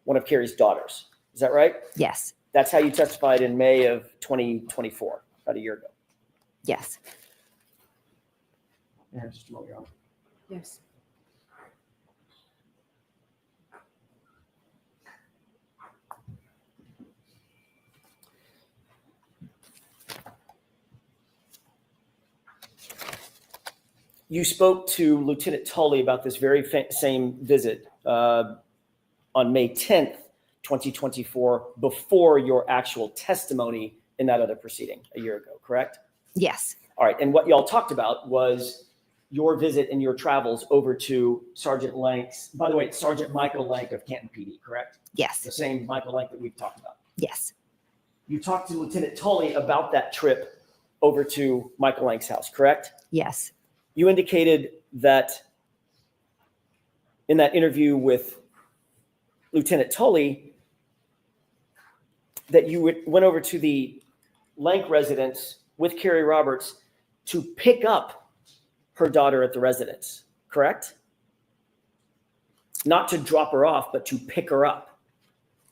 one of Carrie's daughters. Is that right? Yes. That's how you testified in May of 2024, about a year ago. Yes. Just a moment, Your Honor. Yes. You spoke to Lieutenant Tully about this very same visit on May 10th, 2024, before your actual testimony in that other proceeding a year ago, correct? Yes. All right. And what y'all talked about was your visit and your travels over to Sergeant Lank's, by the way, Sergeant Michael Lank of Canton PD, correct? Yes. The same Michael Lank that we've talked about. Yes. You talked to Lieutenant Tully about that trip over to Michael Lank's house, correct? Yes. You indicated that in that interview with Lieutenant Tully that you went over to the Lank residence with Carrie Roberts to pick up her daughter at the residence, correct? Not to drop her off, but to pick her up.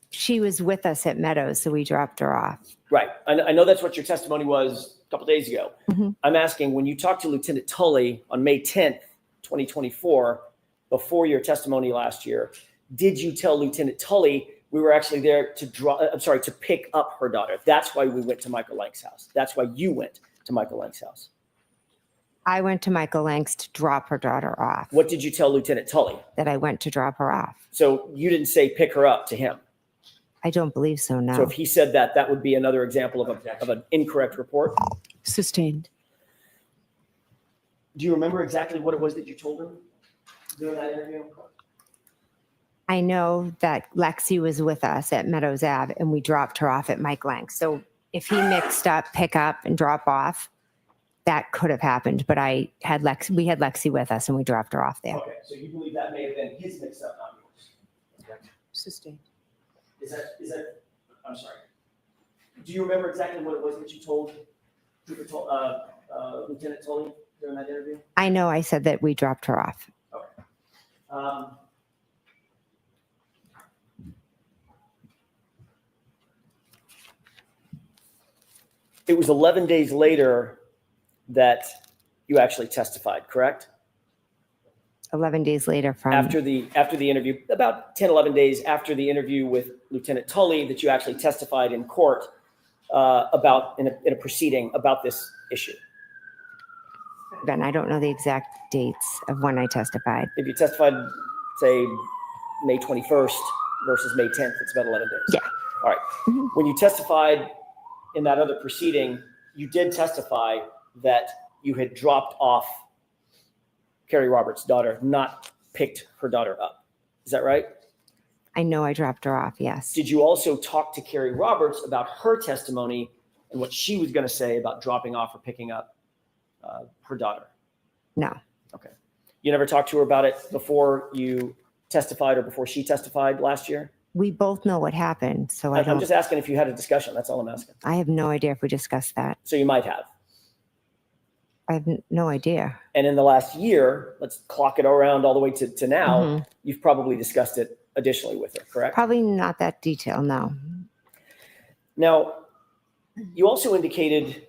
She was with us at Meadows, so we dropped her off. Right. I know that's what your testimony was a couple days ago. Mm-hmm. I'm asking, when you talked to Lieutenant Tully on May 10th, 2024, before your testimony last year, did you tell Lieutenant Tully we were actually there to pick up her daughter? That's why we went to Michael Lank's house. That's why you went to Michael Lank's house. I went to Michael Lank's to drop her daughter off. What did you tell Lieutenant Tully? That I went to drop her off. So you didn't say pick her up to him? I don't believe so, no. So if he said that, that would be another example of an incorrect report? Sustained. Do you remember exactly what it was that you told him during that interview? I know that Lexi was with us at Meadows Ave and we dropped her off at Mike Lank. So if he mixed up pick up and drop off, that could have happened, but we had Lexi with us and we dropped her off there. Okay, so you believe that may have been his mix-up, not yours? Sustained. Is that, I'm sorry. Do you remember exactly what it was that you told Lieutenant Tully during that interview? I know I said that we dropped her off. Okay. It was 11 days later that you actually testified, correct? 11 days later from After the interview, about 10, 11 days after the interview with Lieutenant Tully, that you actually testified in court about in a proceeding about this issue. Ben, I don't know the exact dates of when I testified. If you testified, say, May 21st versus May 10th, it's about 11 days. Yeah. All right. When you testified in that other proceeding, you did testify that you had dropped off Carrie Roberts' daughter, not picked her daughter up. Is that right? I know I dropped her off, yes. Did you also talk to Carrie Roberts about her testimony and what she was going to say about dropping off or picking up her daughter? No. Okay. You never talked to her about it before you testified or before she testified last year? We both know what happened, so I'm just asking if you had a discussion. That's all I'm asking. I have no idea if we discussed that. So you might have. I have no idea. And in the last year, let's clock it around all the way to now, you've probably discussed it additionally with her, correct? Probably not that detailed, no. Now, you also indicated,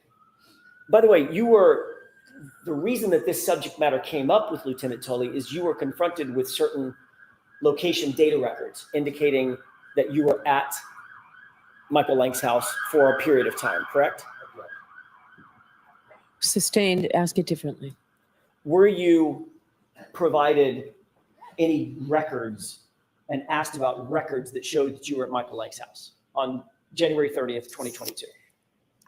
by the way, the reason that this subject matter came up with Lieutenant Tully is you were confronted with certain location data records indicating that you were at Michael Lank's house for a period of time, correct? Sustained, ask it differently. Were you provided any records and asked about records that showed that you were at Michael Lank's house on January 30th, 2022?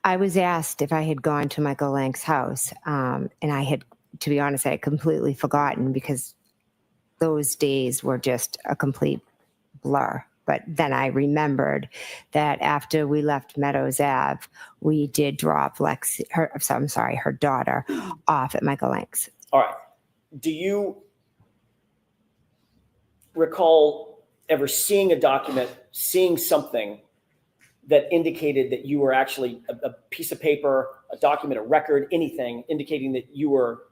I was asked if I had gone to Michael Lank's house, and I had, to be honest, I had completely forgotten because those days were just a complete blur. But then I remembered that after we left Meadows Ave, we did drop her daughter off at Michael Lank's. All right. Do you recall ever seeing a document, seeing something that indicated that you were actually a piece of paper, a document, a record, anything indicating that you were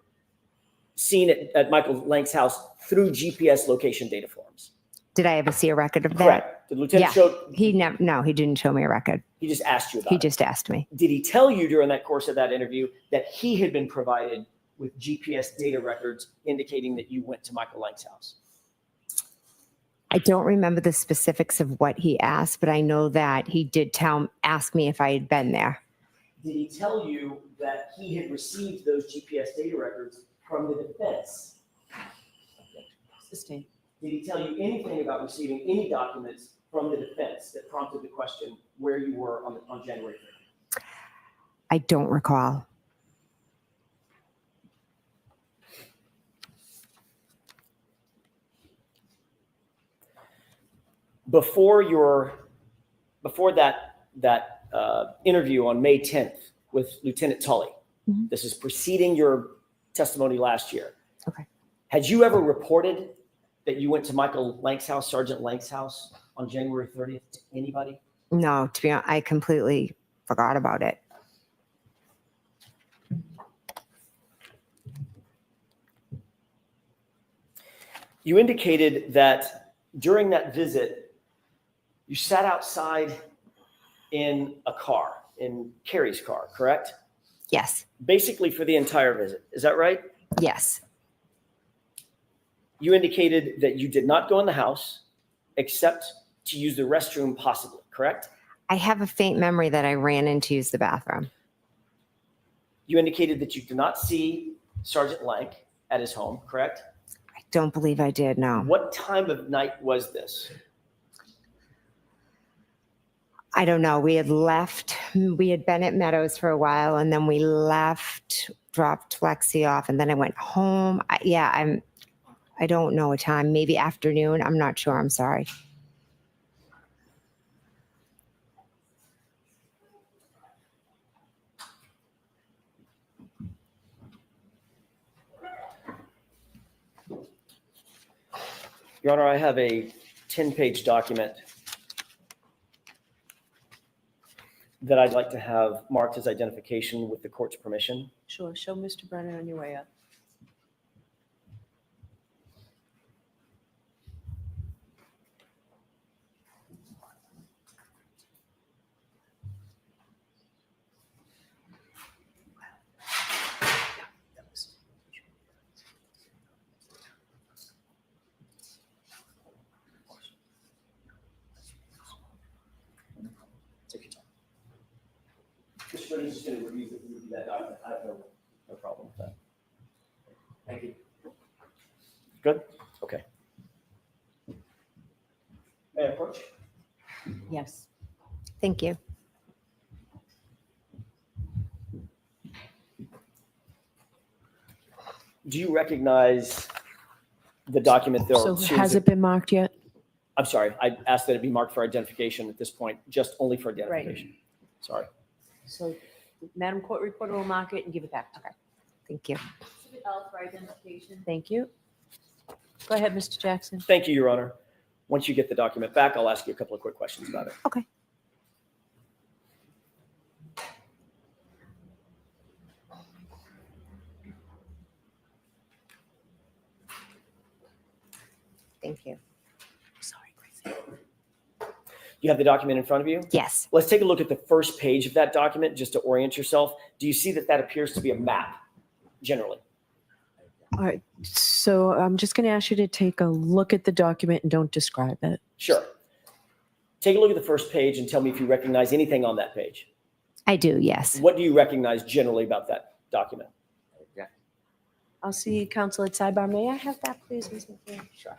seen at Michael Lank's house through GPS location data forms? Did I ever see a record of that? Correct. Did Lieutenant show? No, he didn't show me a record. He just asked you about He it. just asked me. Did he tell you during that course of that interview that he had been provided with GPS data records indicating that you went to Michael Lank's house? I don't remember the specifics of what he asked, but I know that he did ask me if I had been there. Did he tell you that he had received those GPS data records from the defense? Sustained. Did he tell you anything about receiving any documents from the defense that prompted the question where you were on January 3rd? I don't recall. Before that interview on May 10th with Lieutenant Tully, this is preceding your testimony last year. Okay. Had you ever reported that you went to Michael Lank's house, Sergeant Lank's house, on January 30th to anybody? No, to be honest, I completely forgot about it. You indicated that during that visit, you sat outside in a car, in Carrie's car, correct? Yes. Basically for the entire visit. Is that right? Yes. You indicated that you did not go in the house except to use the restroom possibly, correct? I have a faint memory that I ran in to use the bathroom. You indicated that you did not see Sergeant Lank at his home, correct? I don't believe I did, no. What time of night was this? I don't know. We had been at Meadows for a while, and then we left, dropped Lexi off, and then I went home. I don't know a time, maybe afternoon. I'm not sure. I'm sorry. Your Honor, I have a 10-page document that I'd like to have marked as identification with the court's permission. Sure, show Mr. Brennan on your way up. Take your time. Mr. Brennan is just going to review that document. I have no problem with that. Thank you. Good? Okay. May I approach? Yes. Thank you. Do you recognize the document there? So has it been marked yet? I'm sorry, I asked that it be marked for identification at this point, just only for identification. Sorry. So Madam Court Reporter will mark it and give it back. Okay. Thank you. For identification. Thank you. Go ahead, Mr. Jackson. Thank you, Your Honor. Once you get the document back, I'll ask you a couple of quick questions about it. Okay. Thank you. Sorry, Gracie. You have the document in front of you? Yes. Let's take a look at the first page of that document just to orient yourself. Do you see that that appears to be a map, generally? All right. So I'm just going to ask you to take a look at the document and don't describe it. Sure. Take a look at the first page and tell me if you recognize anything on that page. I do, yes. What do you recognize generally about that document? I'll see counsel at sidebar. May I have that, please, Ms. McCabe? Sure.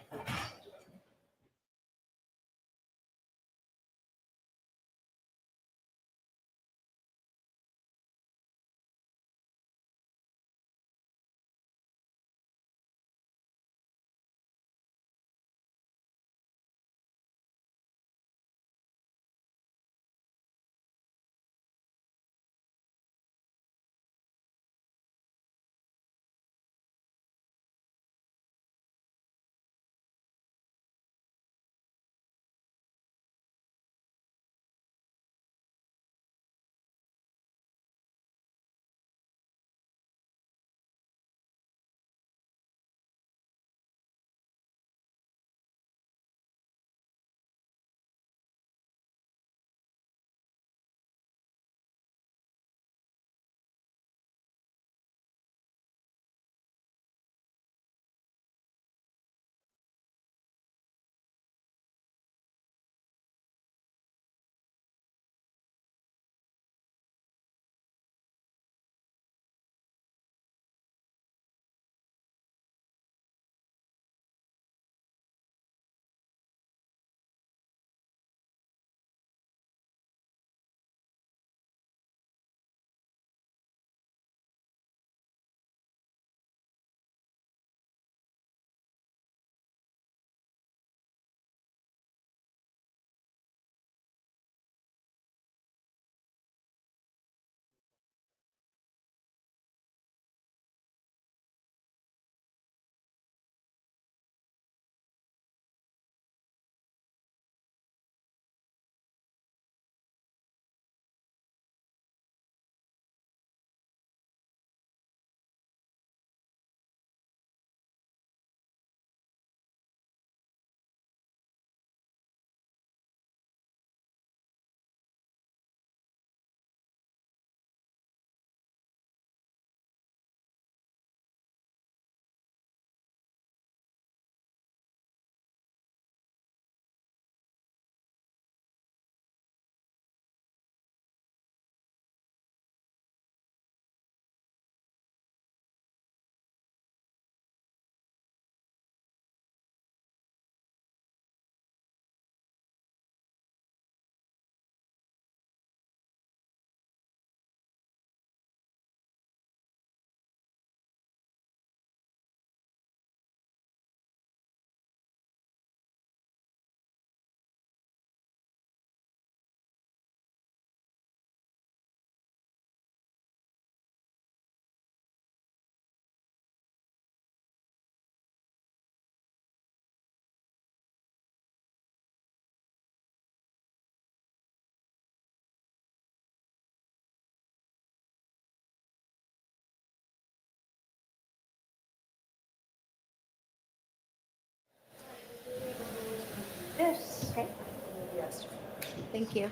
Thank you.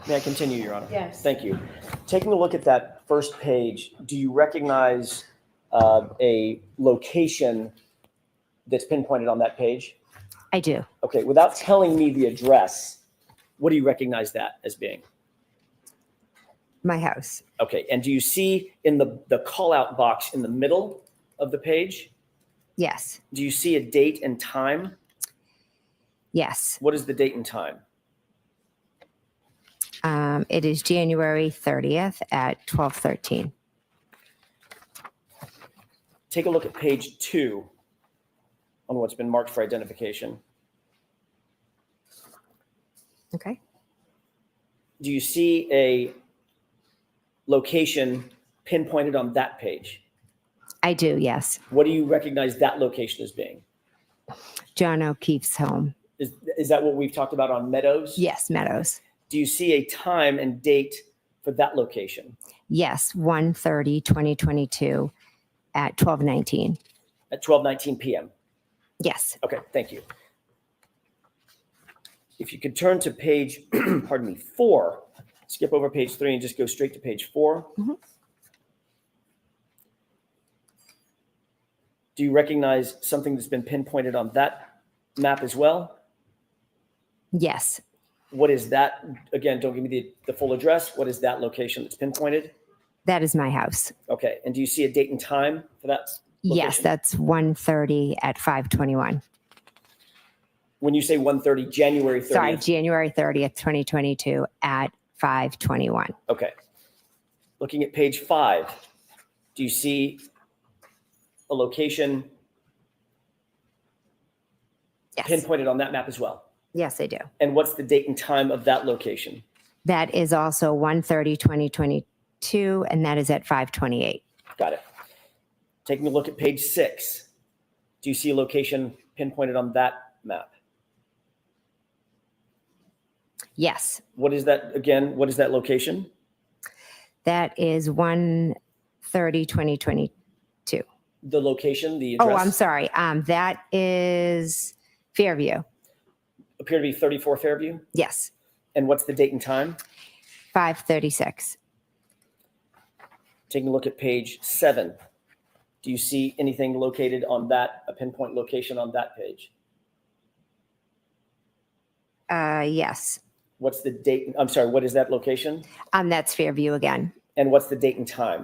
May I continue, Your Honor? Yes. Thank you. Taking a look at that first page, do you recognize a location that's pinpointed on that page? I do. Okay, without telling me the address, what do you recognize that as being? My house. Okay, and do you see in the call-out box in the middle of the page, Yes. do you see a date and time? Yes. What is the date and time? It is January 30th at 12:13. Take a look at page 2 on what's been marked for identification. Okay. Do you see a location pinpointed on that page? I do, yes. What do you recognize that location as being? John O'Keefe's home. Is that what we've talked about on Meadows? Yes, Meadows. Do you see a time and date for that location? Yes, 1/30/2022 at 12:19. At 12:19 p.m. Yes. Okay, thank you. If you could turn to page, pardon me, 4, skip over page 3 and just go straight to page 4. Mhm. Do you recognize something that's been pinpointed on that map as well? Yes. What is that? Again, don't give me the full address. What is that location that's pinpointed? That is my house. Okay, and do you see a date and time for that location? Yes, that's 1:30 at 5:21. When you say 1:30, January 30th. Sorry, January 30th, 2022 at 5:21. Okay. Looking at page 5, do you see a location Yes. pinpointed on that map as well? Yes, I do. And what's the date and time of that location? That is also 1/30/2022, and that is at 5:28. Got it. Taking a look at page 6, do you see a location pinpointed on that map? Yes. What is that, again, what is that location? That is 1/30/2022. The location, the address? Oh, I'm sorry. That is Fairview. Appear to be 34 Fairview? Yes. And what's the date and time? 5:36. Taking a look at page 7, do you see anything located on that, a pinpoint location on that page? Yes. What's the date? I'm sorry, what is that location? That's Fairview again. And what's the date and time?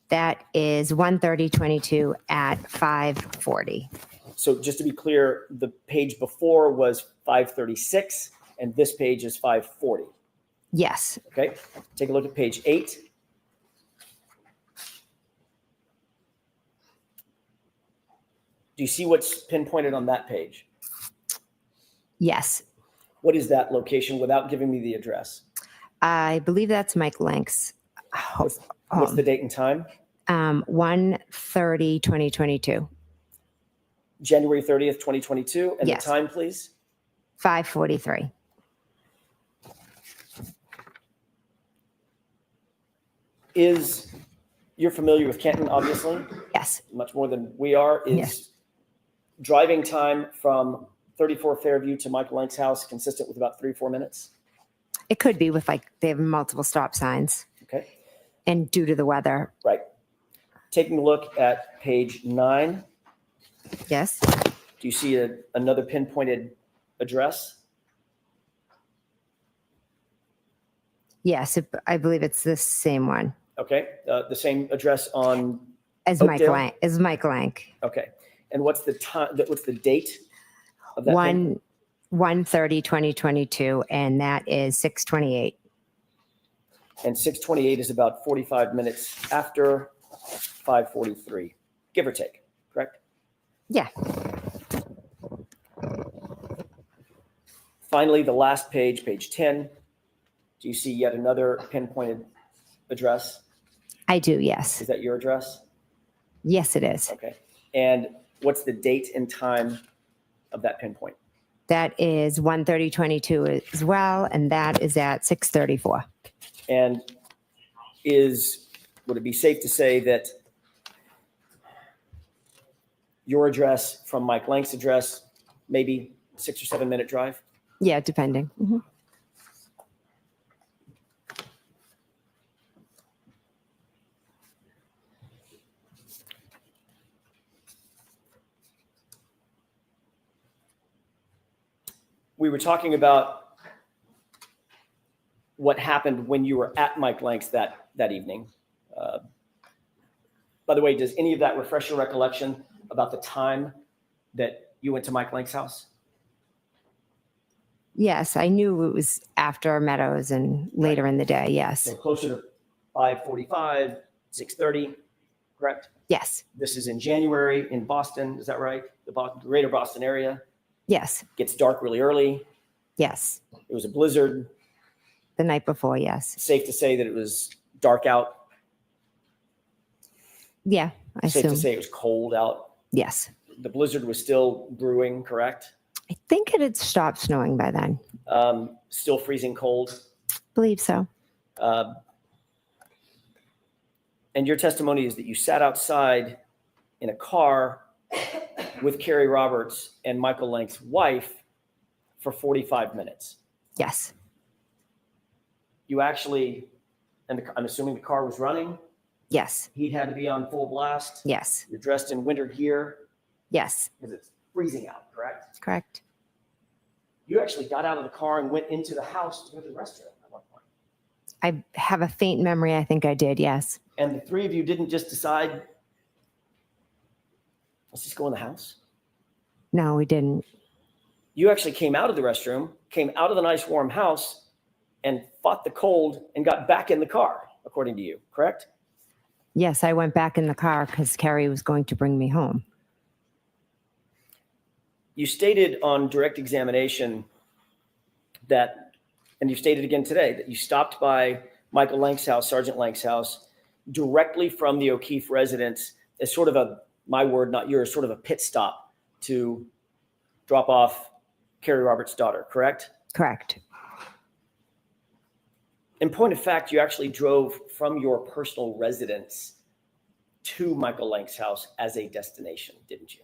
That is 1/30/22 at 5:40. So just to be clear, the page before was 536 and this page is 540. Yes. Okay, take a look at page 8. Do you see what's pinpointed on that page? Yes. What is that location without giving me the address? I believe that's Mike Link's. What's the date and time? 1/30/2022. January 30th, 2022. And Yes. the time, please? 5:43. You're familiar with Canton, obviously? Yes. Much more than we are. Is Yes. driving time from 34 Fairview to Michael Lank's house consistent with about 3 or 4 minutes? It could be with they have multiple stop signs Okay, and due to the weather. right. Taking a look at page 9, Yes. do you see another pinpointed address? Yes. I believe it's the same one Okay, the same address on, as Oakdale? Mike Lank. okay. And what's the time, what's the date of that? 1/30/2022, and that is 6:28. And 6:28 is about 45 minutes after 5:43, give or take, correct? Yeah. Finally, the last page, page 10, do you see yet another pinpointed address? I do. Yes. Is that your address? Yes, it is. Okay. And what's the date and time of that pinpoint? That is 1/30/22 as well, and that is at 6:34. And would it be safe to say that your address from Mike Lank's address, maybe 6 or 7 minute drive? Yeah, depending. Mhm. We were talking about what happened when you were at Mike Lank's that evening. By the way, does any of that refresh your recollection about the time that you went to Mike Lank's house? Yes, I knew it was after Meadows and later in the day. Yes. So closer to 5:45, 6:30, correct? Yes. This is in January in Boston, is that right? The greater Boston area. Yes. Gets dark really early. Yes. It was a blizzard. The night before. Yes. Safe to say that it was dark out. Yeah, I Safe assume. to say it was cold out. Yes. The blizzard was still brewing, correct? I think it had stopped snowing by then. Still freezing cold. Believe so. And your testimony is that you sat outside in a car with Carrie Roberts and Michael Lank's wife for 45 minutes. Yes. You actually, and I'm assuming the car was running. Yes. He'd had to be on full blast. Yes. You're dressed in winter gear Yes. because it's freezing out, correct? Correct. You actually got out of the car and went into the house to go to the restroom at one point. I have a faint memory. I think I did. Yes. And the three of you didn't just decide, let's just go in the house. No, we didn't. You actually came out of the restroom, came out of the nice warm house, and fought the cold and got back in the car, according to you, correct? Yes, I went back in the car because Carrie was going to bring me home. You stated on direct examination that, and you stated again today, that you stopped by Michael Lank's house, Sergeant Lank's house, directly from the O'Keefe residence as sort of a, my word, not yours, sort of a pit stop to drop off Carrie Roberts' daughter, correct? Correct. In point of fact, you actually drove from your personal residence to Michael Lank's house as a destination, didn't you?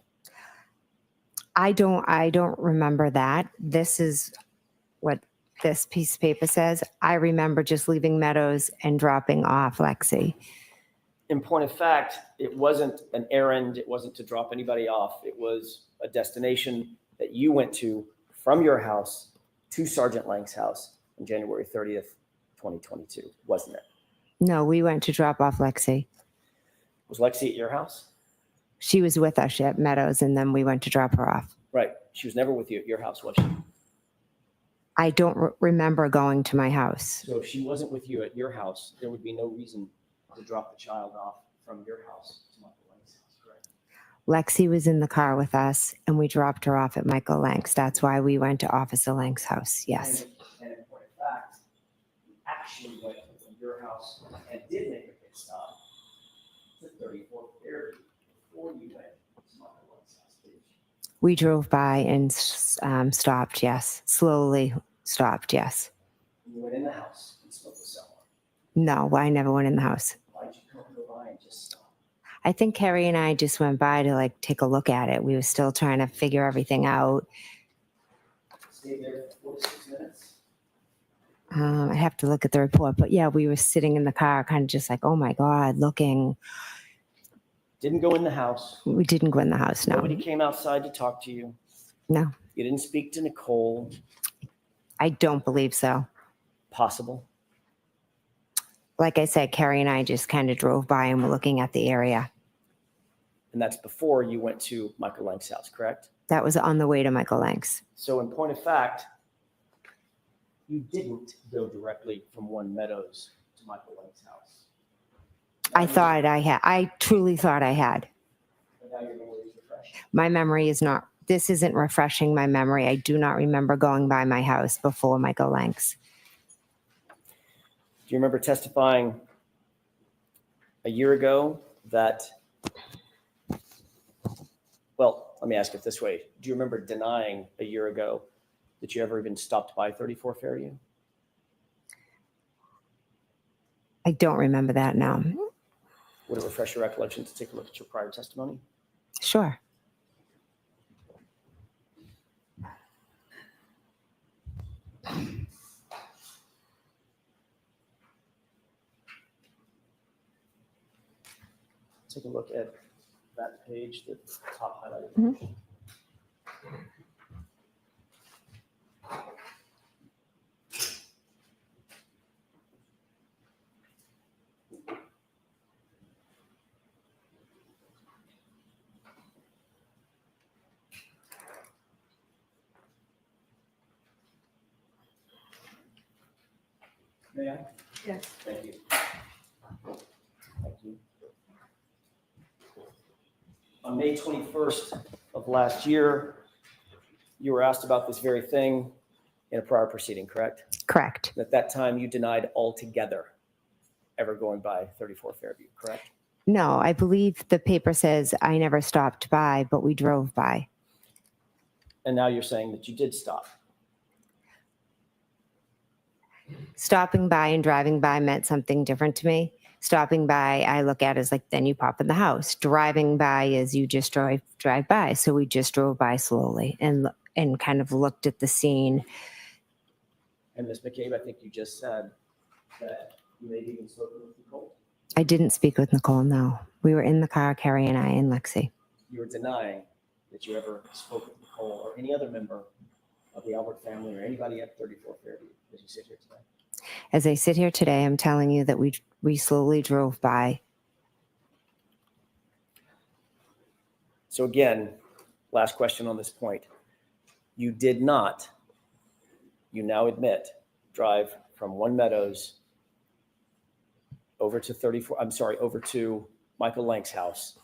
I don't remember that. This is what this piece of paper says. I remember just leaving Meadows and dropping off Lexi. In point of fact, it wasn't an errand. It wasn't to drop anybody off. It was a destination that you went to from your house to Sergeant Lank's house on January 30th, 2022, wasn't it? No, we went to drop off Lexi. Was Lexi at your house? She was with us at Meadows, and then we went to drop her off. Right. She was never with you at your house, was she? I don't remember going to my house. So if she wasn't with you at your house, there would be no reason to drop the child off from your house to Michael Lank's house, correct? Lexi was in the car with us, and we dropped her off at Michael Lank's. That's why we went to Officer Lank's house. Yes. And in point of fact, you actually went from your house and did make a pit stop to 34th Fairview before you went to Michael Lank's house, didn't you? We drove by and stopped. Yes. Slowly stopped. Yes. You went in the house and spoke with someone. No, I never went in the house. Why did you go by and just stop? I think Carrie and I just went by to like take a look at it. We were still trying to figure everything out. Stayed there for 4 to 6 minutes. I have to look at the report, but yeah, we were sitting in the car, kind of just like, oh my God, looking. Didn't go in the house. We didn't go in the house. No. Nobody came outside to talk to you. No, You didn't speak to Nicole. I don't believe so. Possible. Like I said, Carrie and I just kind of drove by and were looking at the area. And that's before you went to Michael Lank's house, correct? That was on the way to Michael Lank's. So in point of fact, you didn't go directly from One Meadows to Michael Lank's house. I thought I had. I truly thought I had. But now your memory is refreshed. My memory is not. This isn't refreshing my memory. I do not remember going by my house before Michael Lank's. Do you remember testifying a year ago that, well, let me ask it this way. Do you remember denying a year ago that you ever even stopped by 34 Fairview? I don't remember that now. Would it refresh your recollection to take a look at your prior testimony? Sure. take a look at that page, the top highlighted. Mhm. May I? Yes. Thank you. Thank you. On May 21st of last year, you were asked about this very thing in a prior proceeding, correct? Correct. At that time, you denied altogether ever going by 34 Fairview, correct? No, I believe the paper says I never stopped by, but we drove by. And now you're saying that you did stop. Stopping by and driving by meant something different to me. Stopping by, I look at as like, then you pop in the house. Driving by is you just drive by. So we just drove by slowly and kind of looked at the scene. And Ms. McCabe, I think you just said that you may have even spoken with Nicole. I didn't speak with Nicole, no. We were in the car, Carrie and I and Lexi. You were denying that you ever spoke with Nicole or any other member of the Albert family or anybody at 34 Fairview as you sit here today. As I sit here today, I'm telling you that we slowly drove by. So again, last question on this point. You did not, you now admit, drive from One Meadows over to Michael Lank's house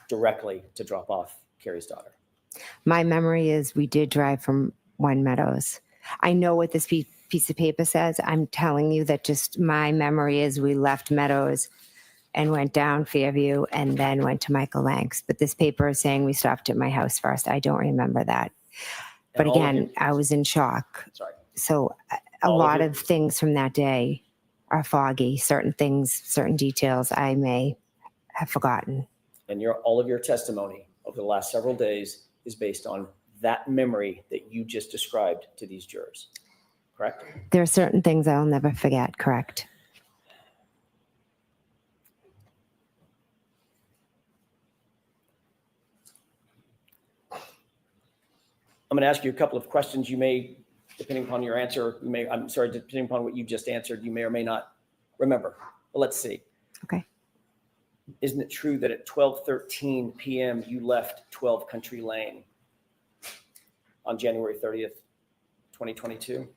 directly to drop off Carrie's daughter. My memory is we did drive from One Meadows. I know what this piece of paper says. I'm telling you that just my memory is we left Meadows and went down Fairview and then went to Michael Lank's. But this paper is saying we stopped at my house first. I don't remember that. But again, I was in shock. Sorry. So a lot of things from that day are foggy. Certain things, certain details I may have forgotten. And all of your testimony over the last several days is based on that memory that you just described to these jurors, correct? There are certain things I'll never forget, correct? I'm going to ask you a couple of questions. You may, depending upon your answer, depending upon what you just answered, you may or may not remember. But let's see. Okay. Isn't it true that at 12:13 p.m. you left 12 Country Lane on January 30th, 2022?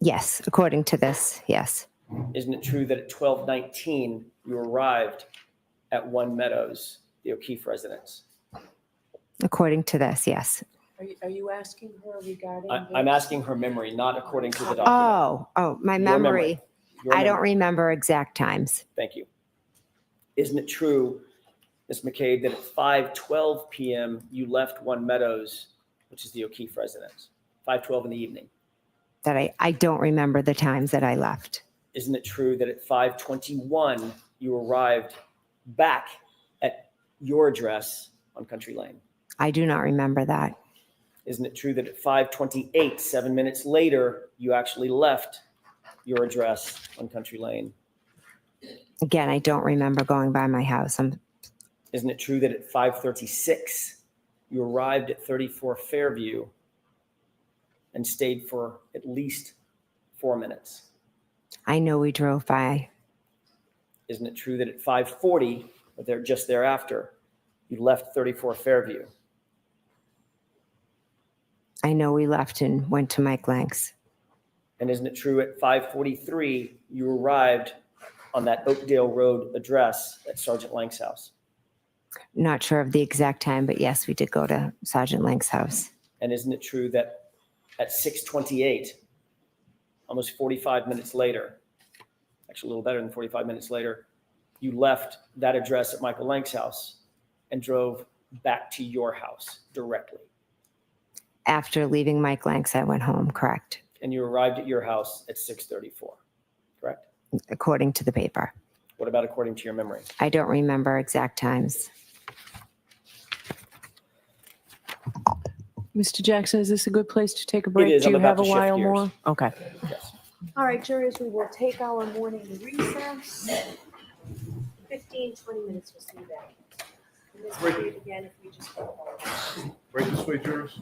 Yes, according to this, yes. Isn't it true that at 12:19 you arrived at One Meadows, the O'Keefe residence? According to this, yes. Are you asking her regarding? I'm asking her memory, not according to the document. Oh, my Your memory. Your I don't memory. remember exact times. Thank you. Isn't it true, Ms. McCabe, that at 5:12 p.m. you left One Meadows, which is the O'Keefe residence, 5:12 in the evening? That I don't remember the times that I left. Isn't it true that at 5:21 you arrived back at your address on Country Lane? I do not remember that. Isn't it true that at 5:28, 7 minutes later, you actually left your address on Country Lane? Again, I don't remember going by my house. Isn't it true that at 5:36 you arrived at 34 Fairview and stayed for at least 4 minutes? I know we drove by. Isn't it true that at 5:40, or just thereafter, you left 34 Fairview? I know we left and went to Mike Lank's. And isn't it true at 5:43 you arrived on that Oakdale Road address at Sergeant Lank's house? Not sure of the exact time, but yes, we did go to Sergeant Lank's house. And isn't it true that at 6:28, almost 45 minutes later, actually a little better than 45 minutes later, you left that address at Michael Lank's house and drove back to your house directly? After leaving Mike Lank's, I went home, correct? And you arrived at your house at 6:34, correct? According to the paper. What about according to your memory? I don't remember exact times. Mr. Jackson, is this a good place to take a break? It is. Do I'm you about have a to shift while gears. more? Okay. Yes. All right, jurors, we will take our morning recess. 15, 20 minutes for feedback. And this will be again if we just go forward. Right this way, Juris.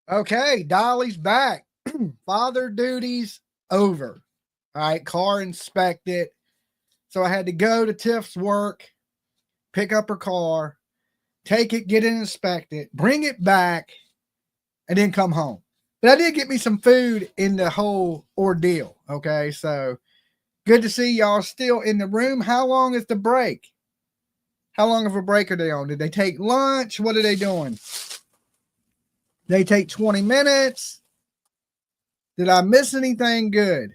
Okay, Dolly's back. Father duties over. All right, car inspected. So I had to go to Tiff's work, pick up her car, take it, get it inspected, bring it back, and then come home. But I did get me some food in the whole ordeal. Okay, so good to see y'all still in the room. How long is the break? How long of a break are they on? Did they take lunch? What are they doing? They take 20 minutes. Did I miss anything good?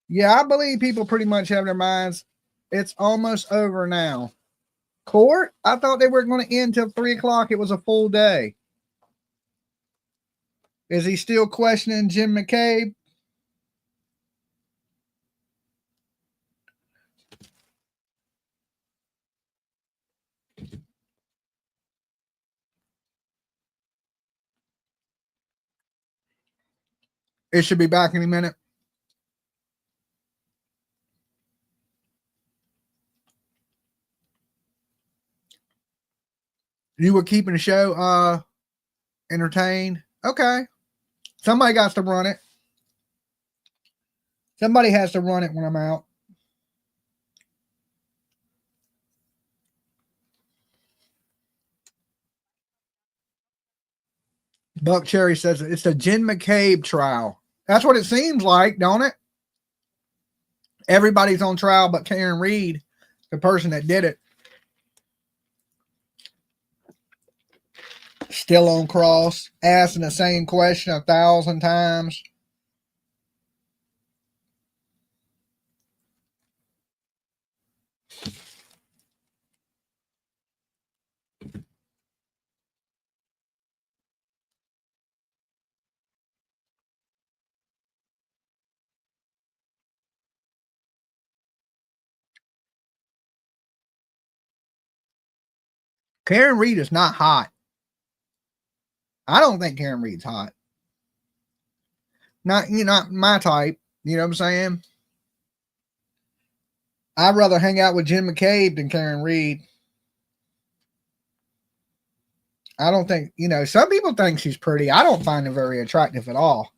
Yeah, I believe people pretty much have their minds. It's almost over now. Court? I thought they were going to end till 3 o'clock. It was a full day. Is he still questioning Jen McCabe? It should be back in a minute. You were keeping the show entertained? Okay. Somebody got to run it. Somebody has to run it when I'm out. Buck Cherry says it's a Jen McCabe trial. That's what it seems like, don't it? Everybody's on trial but Karen Reed, the person that did it. Still on cross, asking the same question 1,000 times. Karen Reed is not hot. I don't think Karen Reed's hot. Not my type. You know what I'm saying? I'd rather hang out with Jen McCabe than Karen Reed. I don't think, some people think she's pretty. I don't find her very attractive at all.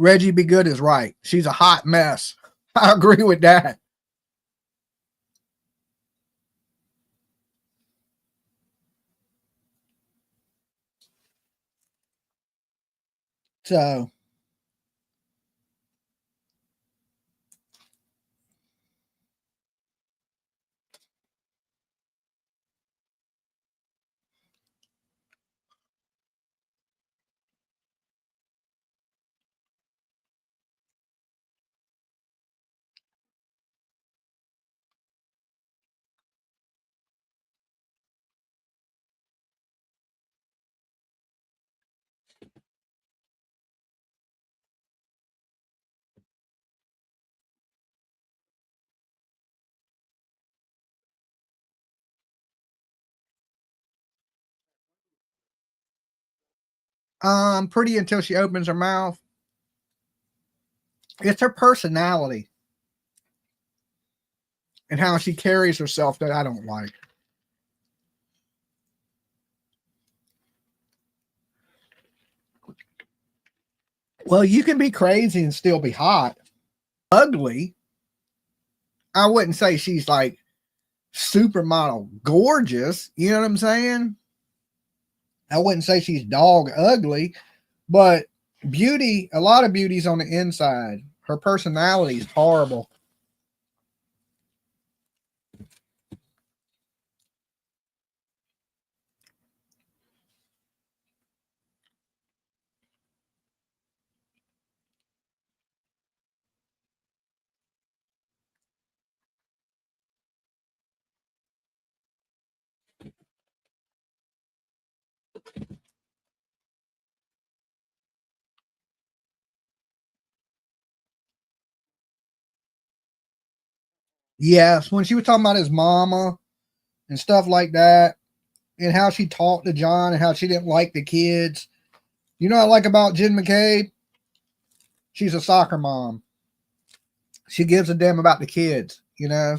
Reggie Be Good is right. She's a hot mess. I agree with that. So, pretty until she opens her mouth. It's her personality and how she carries herself that I don't like. Well, you can be crazy and still be hot. Ugly. I wouldn't say she's like supermodel gorgeous. You know what I'm saying? I wouldn't say she's dog ugly, but beauty, a lot of beauty's on the inside. Her personality is horrible. Yes, when she was talking about his mama and stuff like that, and how she talked to John and how she didn't like the kids. You know what I like about Jen McCabe? She's a soccer mom. She gives a damn about the kids, you know?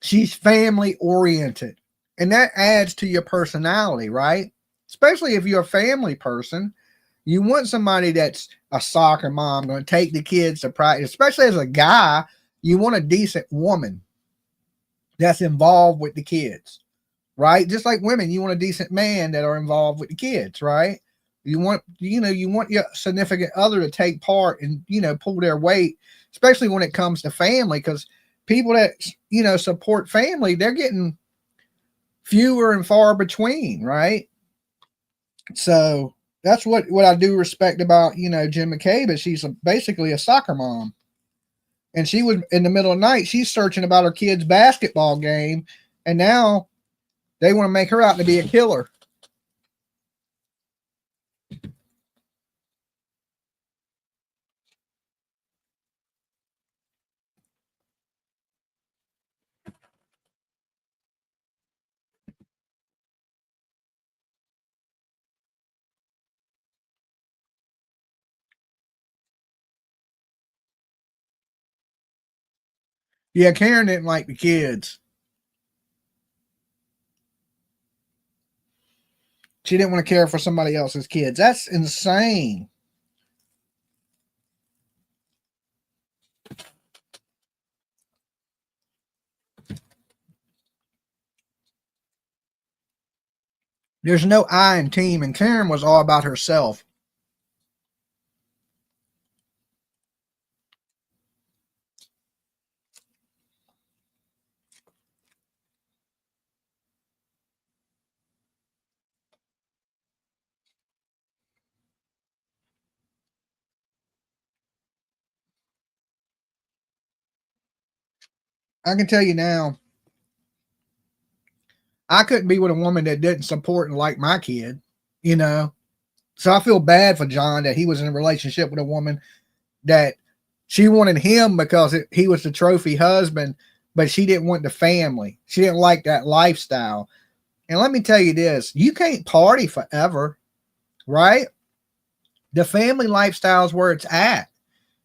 She's family oriented. And that adds to your personality, right? Especially if you're a family person. You want somebody that's a soccer mom, going to take the kids to practice. Especially as a guy, you want a decent woman that's involved with the kids, right? Just like women, you want a decent man that are involved with the kids, right? You want your significant other to take part and, pull their weight, especially when it comes to family, because people that, support family, they're getting fewer and far between, right? So that's what I do respect about, Jen McCabe, is she's basically a soccer mom. And she was in the middle of the night, she's searching about her kid's basketball game. And now they want to make her out to be a killer. Yeah, Karen didn't like the kids. She didn't want to care for somebody else's kids. That's insane. There's no I in team, and Karen was all about herself. I can tell you now, I couldn't be with a woman that didn't support and like my kid, you know. So I feel bad for John that he was in a relationship with a woman that she wanted him because he was the trophy husband, but she didn't want the family. She didn't like that lifestyle. And let me tell you this, you can't party forever, right? The family lifestyle is where it's at.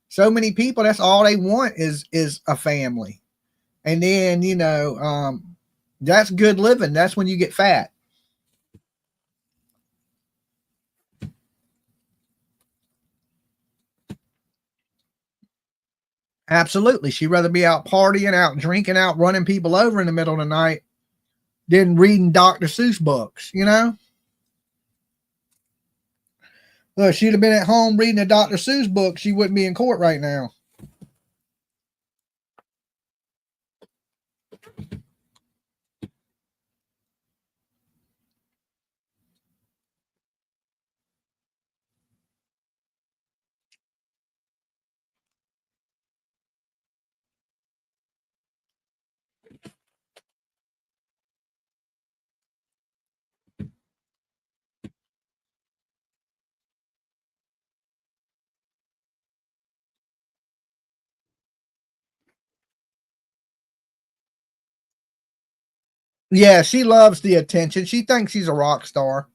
So many people, that's all they want is a family. And then, that's good living. That's when you get fat. Absolutely. She'd rather be out partying, out drinking, out running people over in the middle of the night than reading Dr. Seuss books, you know? Look, if she'd have been at home reading a Dr. Seuss book, she wouldn't be in court right now. Yeah, she loves the attention. She thinks she's a rock star.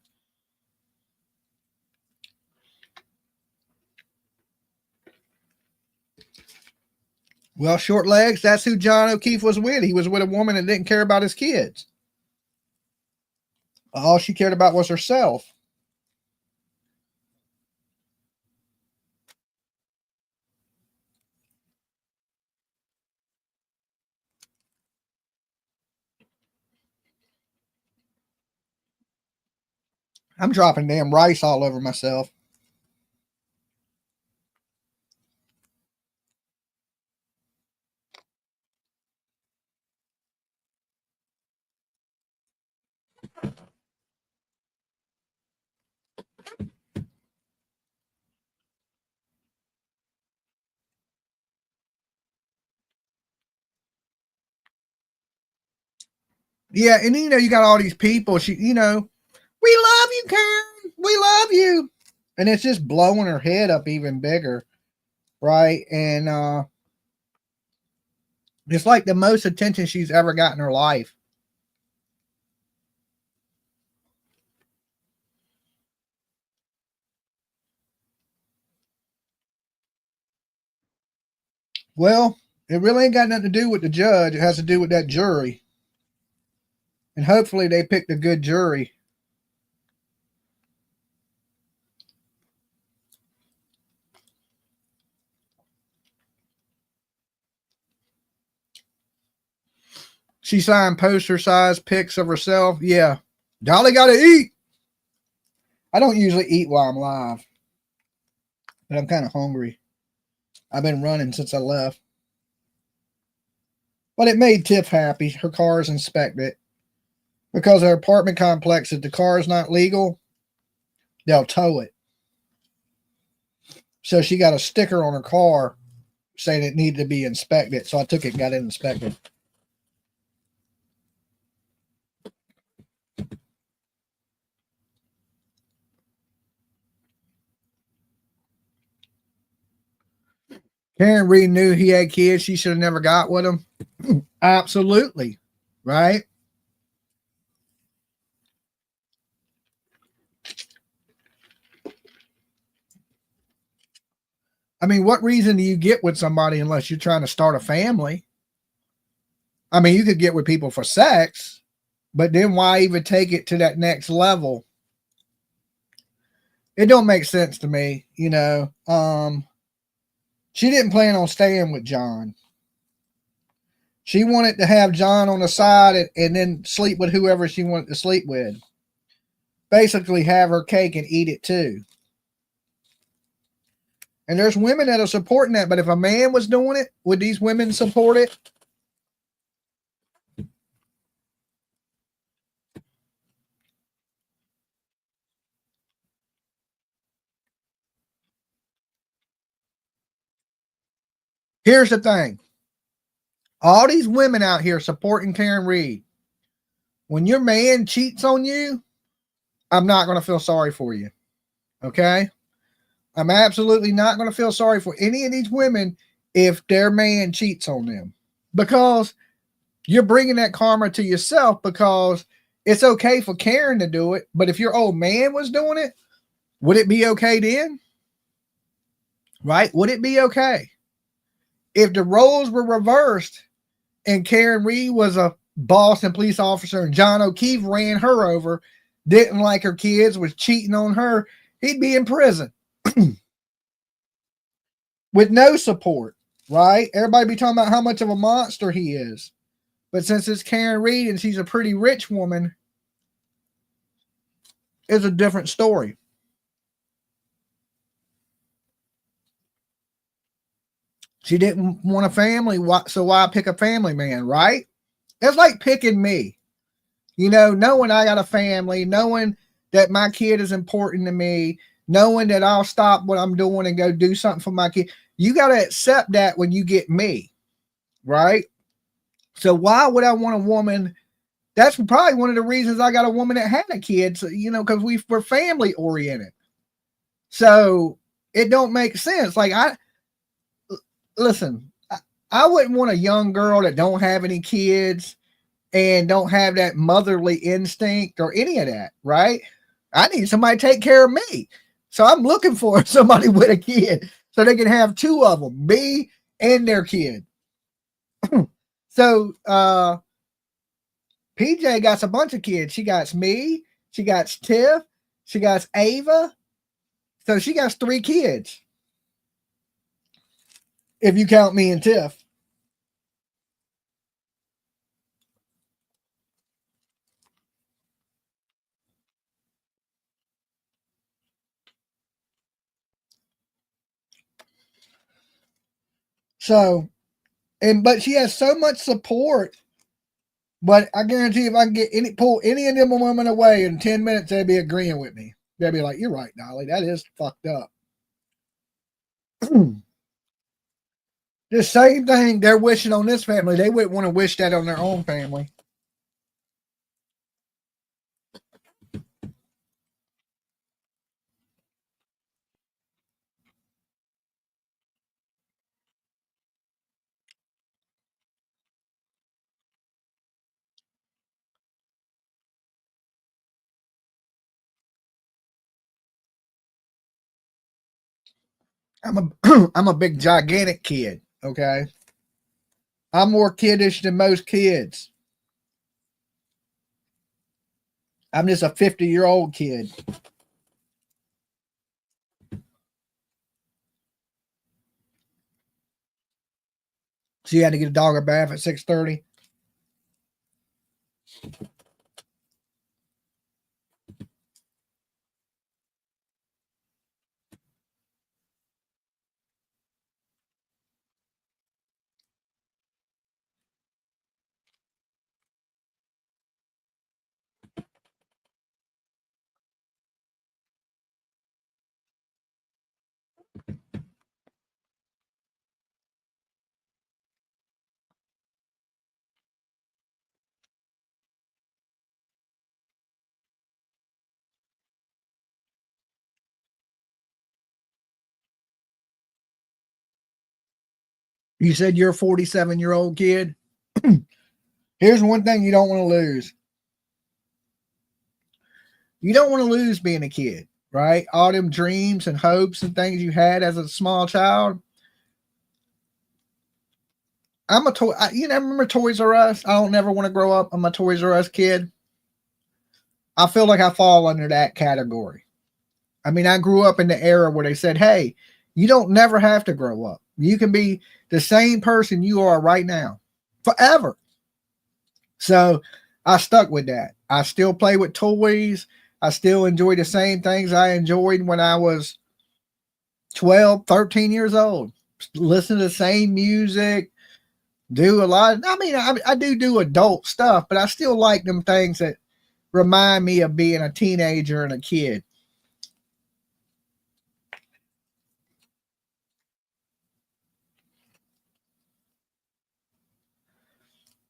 Well, short legs, that's who John O'Keefe was with. He was with a woman that didn't care about his kids. All she cared about was herself. I'm dropping damn rice all over myself. Yeah, and you got all these people. We love you, Karen. we love you. And it's just blowing her head up even bigger. Right. And it's like the most attention she's ever got in her life. Well, it really ain't got nothing to do with the judge. It has to do with that jury. And hopefully they picked a good jury. She signed poster size pics of herself. Yeah. Dolly got to eat. I don't usually eat while I'm live, but I'm kind of hungry. I've been running since I left. But it made Tiff happy. Her car's inspected. Because her apartment complex, if the car is not legal, they'll tow it. So she got a sticker on her car saying it needed to be inspected. So I took it and got it inspected. Karen Reed knew he had kids. She should have never got with him. Absolutely. Right? I mean, what reason do you get with somebody unless you're trying to start a family? I mean, you could get with people for sex, but then why even take it to that next level? It don't make sense to me, you know. She didn't plan on staying with John. She wanted to have John on the side and then sleep with whoever she wanted to sleep with. Basically have her cake and eat it too. And there's women that are supporting that, but if a man was doing it, would these women support it? Here's the thing. All these women out here supporting Karen Reed. When your man cheats on you, I'm not going to feel sorry for you. Okay? I'm absolutely not going to feel sorry for any of these women if their man cheats on them. Because you're bringing that karma to yourself, because it's okay for Karen to do it. But if your old man was doing it, would it be okay then? Right? Would it be okay? If the roles were reversed and Karen Reed was a Boston police officer and John O'Keefe ran her over, didn't like her kids, was cheating on her, he'd be in prison with no support, right? Everybody be talking about how much of a monster he is. But since it's Karen Reed and she's a pretty rich woman, it's a different story. She didn't want a family, so why pick a family man, right? It's like picking me. You know, knowing I got a family, knowing that my kid is important to me, knowing that I'll stop what I'm doing and go do something for my kid. You got to accept that when you get me, right? So why would I want a woman? That's probably one of the reasons I got a woman that had a kid, so, you know, because we're family oriented. So it don't make sense. Like listen, I wouldn't want a young girl that don't have any kids and don't have that motherly instinct or any of that, right? I need somebody to take care of me. So I'm looking for somebody with a kid so they can have two of them, me and their kid. So PJ got a bunch of kids. She got me, she got Tiff, she got Ava. So she got 3 kids. If you count me and Tiff. So, but she has so much support. But I guarantee if I can pull any of them women away in 10 minutes, they'd be agreeing with me. They'd be like, "You're right, Dolly. That is fucked up." The same thing they're wishing on this family, they wouldn't want to wish that on their own family. I'm a big gigantic kid. Okay. I'm more kiddish than most kids. I'm just a 50-year-old kid. So you had to get a dog a bath at 6:30. You said you're a 47-year-old kid. Here's one thing you don't want to lose. You don't want to lose being a kid, right? All them dreams and hopes and things you had as a small child. I'm a toy. You know, remember Toys R Us? I don't never want to grow up. I'm a Toys R Us kid. I feel like I fall under that category. I mean, I grew up in the era where they said, hey, you don't never have to grow up. You can be the same person you are right now forever. So I stuck with that. I still play with toys. I still enjoy the same things I enjoyed when I was 12, 13 years old. Listen to the same music, do a lot. I do adult stuff, but I still like them things that remind me of being a teenager and a kid.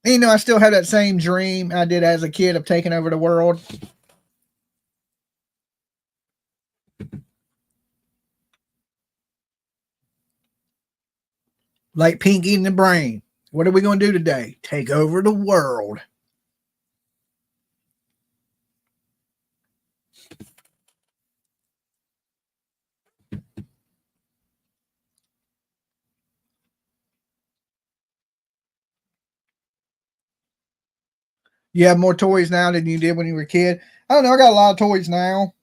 And, you know, I still have that same dream I did as a kid of taking over the world. Like Pinky and the Brain. What are we going to do today? Take over the world. You have more toys now than you did when you were a kid. I don't know. I got a lot of toys now.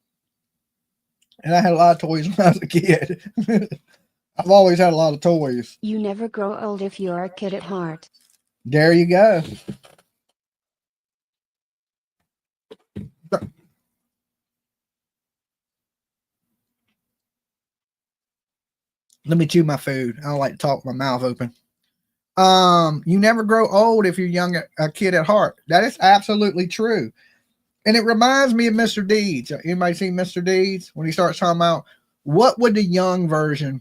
And I had a lot of toys when I was a kid. I've always had a lot of toys. You never grow old if you're a kid at heart. There you go. Let me chew my food. I don't like to talk with my mouth open. You never grow old if you're a kid at heart. That is absolutely true. And it reminds me of Mr. Deeds. Anybody seen Mr. Deeds? When he starts talking about what would the young version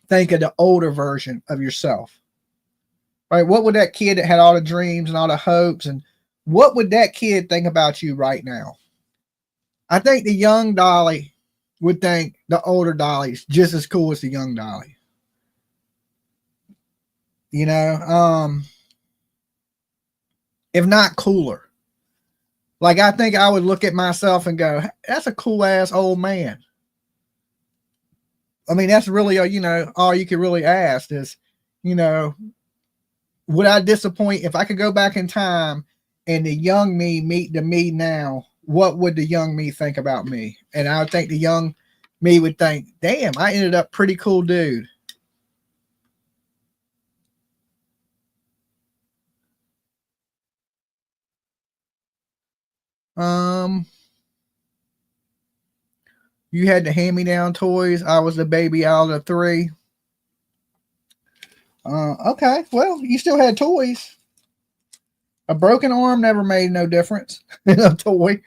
think of the older version of yourself? Right? What would that kid that had all the dreams and all the hopes, and what would that kid think about you right now? I think the young Dolly would think the older Dolly's just as cool as the young Dolly. You know, if not cooler. Like, I think I would look at myself and go, that's a cool ass old man. I mean, that's really, you know, all you could really ask is, you know, would I disappoint if I could go back in time and the young me meet the me now? What would the young me think about me? And I would think the young me would think, damn, I ended up pretty cool dude. You had the hand-me-down toys. I was the baby out of the three. Okay, well, you still had toys. A broken arm never made no difference in a toy.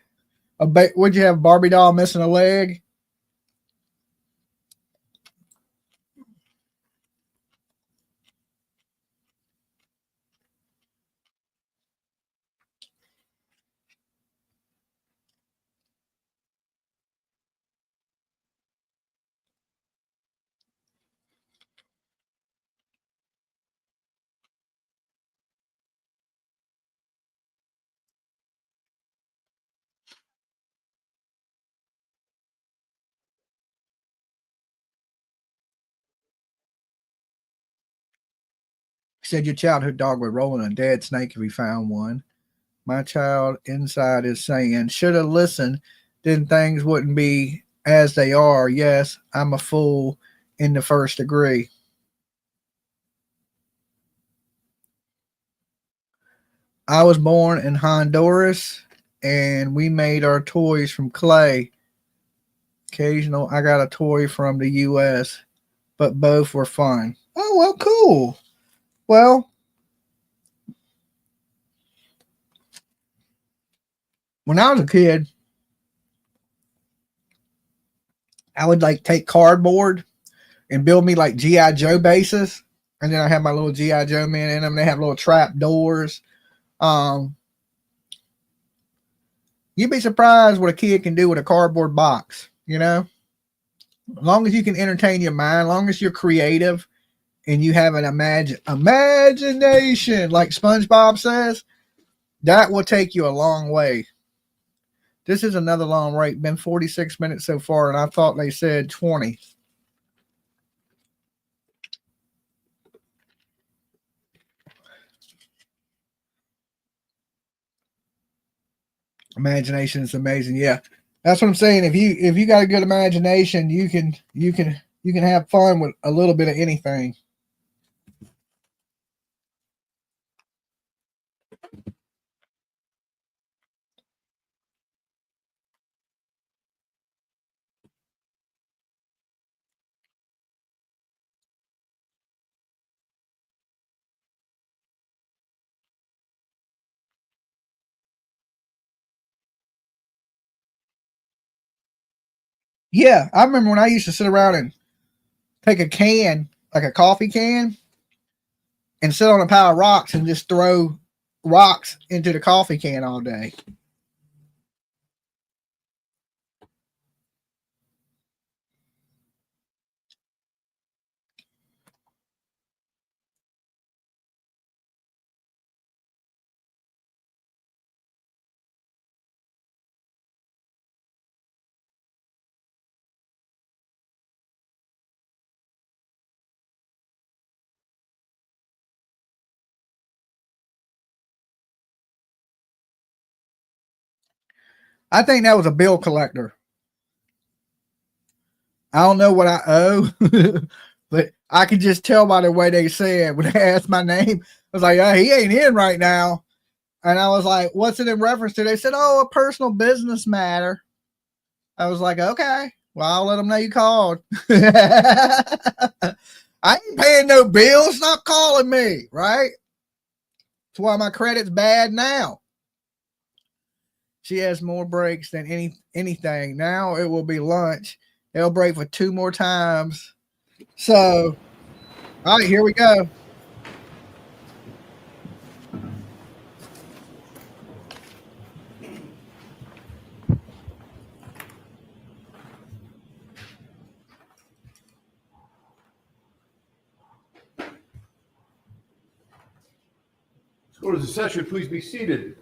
Would you have Barbie doll missing a leg? said your childhood dog would roll in a dead snake if he found one. My child inside is saying, should have listened, then things wouldn't be as they are. Yes, I'm a fool in the first degree. I was born in Honduras, and we made our toys from clay. Occasional, I got a toy from the U.S., but both were fun. Oh, well, cool. Well, when I was a kid, I would like take cardboard and build me like G.I. Joe bases. And then I have my little G.I. Joe men in them. They have little trap doors. You'd be surprised what a kid can do with a cardboard box, you know? As long as you can entertain your mind, as long as you're creative and you have an imagination, like SpongeBob says, that will take you a long way. This is another long break. Been 46 minutes so far, and I thought they said 20. Imagination is amazing. Yeah, that's what I'm saying. If you got a good imagination, you can have fun with a little bit of anything. Yeah, I remember when I used to sit around and take a can, like a coffee can, and sit on a pile of rocks and just throw rocks into the coffee can all day. I think that was a bill collector. I don't know what I owe, but I could just tell by the way they said when they asked my name. I was like, oh, he ain't in right now. And I was like, what's it in reference to? They said, oh, a personal business matter. I was like, okay, well, I'll let them know you called. I ain't paying no bills. Stop calling me, right? That's why my credit's bad now. She has more breaks than anything. Now it will be lunch. They'll break for 2 more times. So, all right, here we go. Go to the session, please be seated.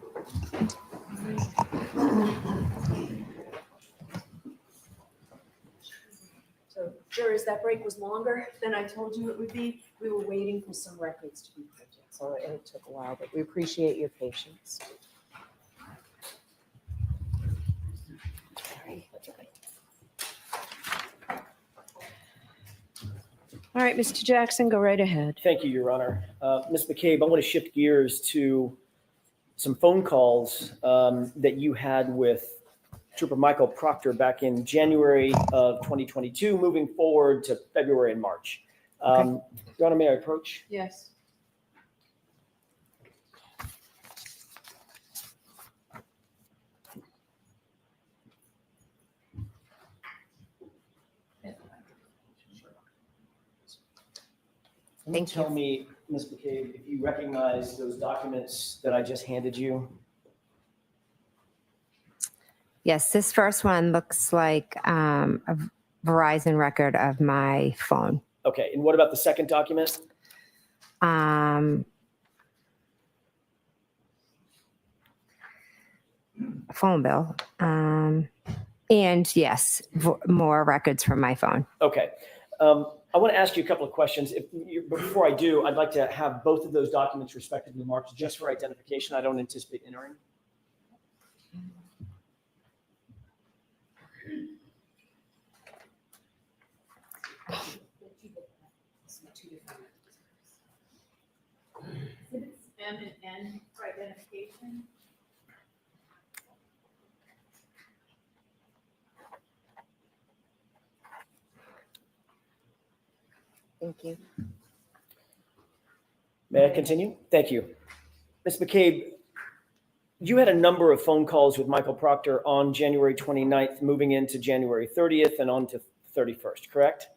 So jurors, that break was longer than I told you it would be. We were waiting for some records to be printed, so it took a while, but we appreciate your patience. All right, Mr. Jackson, go right ahead. Thank you, Your Honor. Ms. McCabe, I want to shift gears to some phone calls that you had with Trooper Michael Proctor back in January of 2022, moving forward to February and March. Your Honor, may I approach? Yes. Can you tell me, Ms. McCabe, if you recognize those documents that I just handed you? Yes, this first one looks like a Verizon record of my phone. Okay, and what about the second document? A phone bill. And yes, more records from my phone. Okay. I want to ask you a couple of questions. Before I do, I'd like to have both of those documents respectively marked just for identification. I don't anticipate entering. Exhibits M and N for identification. Thank you. May I continue? Thank you. Ms. McCabe, you had a number of phone calls with Michael Proctor on January 29th, moving into January 30th and on to 31st, correct?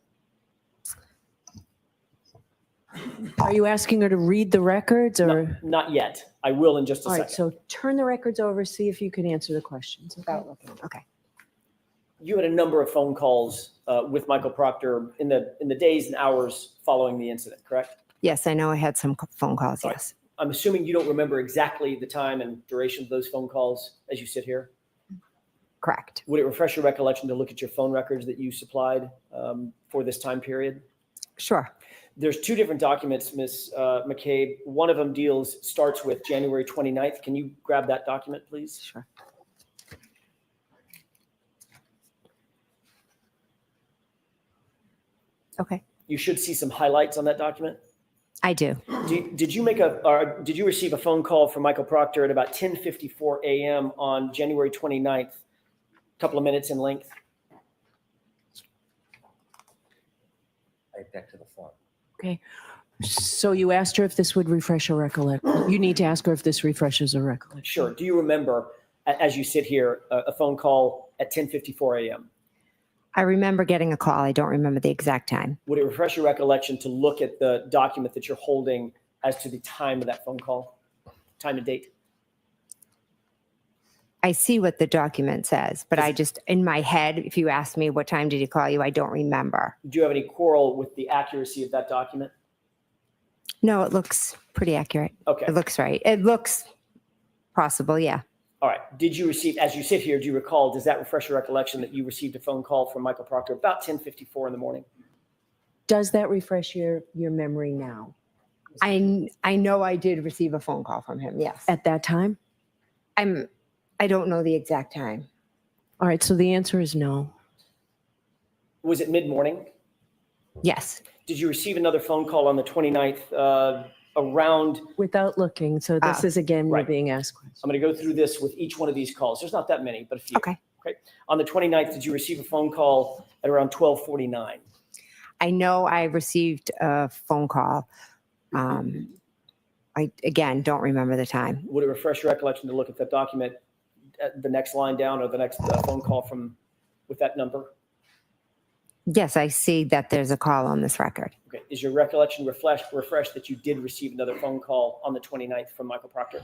Are you asking her to read the records or? Not yet. I will in just a All right, second. so turn the records over, see if you can answer the questions. Without looking. Okay. You had a number of phone calls with Michael Proctor in the days and hours following the incident, correct? Yes, I know I had some phone calls. All right. Yes. I'm assuming you don't remember exactly the time and duration of those phone calls as you sit here? Correct. Would it refresh your recollection to look at your phone records that you supplied for this time period? Sure. There's two different documents, Ms. McCabe. One of them starts with January 29th. Can you grab that document, please? Sure. Okay. You should see some highlights on that document. I do. Did you receive a phone call from Michael Proctor at about 10:54 a.m. on January 29th, a couple of minutes in length? I object to the form. Okay. So you asked her if this would refresh her recollection. You need to ask her if this refreshes her recollection. Sure. Do you remember, as you sit here, a phone call at 10:54 a.m.? I remember getting a call. I don't remember the exact time. Would it refresh your recollection to look at the document that you're holding as to the time of that phone call, time and date? I see what the document says, but I just, in my head, if you ask me what time did he call you, I don't remember. Do you have any quarrel with the accuracy of that document? No, it looks pretty accurate. Okay. It looks right. It looks possible, yeah. All right. Did you receive, as you sit here, do you recall, does that refresh your recollection that you received a phone call from Michael Proctor about 10:54 in the morning? Does that refresh your memory now? I know I did receive a phone call from him, yes. At that time? I don't know the exact time. All right, so the answer is no. Was it mid-morning? Yes. Did you receive another phone call on the 29th around? Without looking, so this is again, you're right. being asked questions. I'm going to go through this with each one of these calls. There's not that many, but a few. Okay. Okay. On the 29th, did you receive a phone call at around 12:49? I know I received a phone call. I, again, don't remember the time. Would it refresh your recollection to look at that document, at the next line down, or the next phone call with that number? Yes, I see that there's a call on this record. Okay. Is your recollection refreshed that you did receive another phone call on the 29th from Michael Proctor?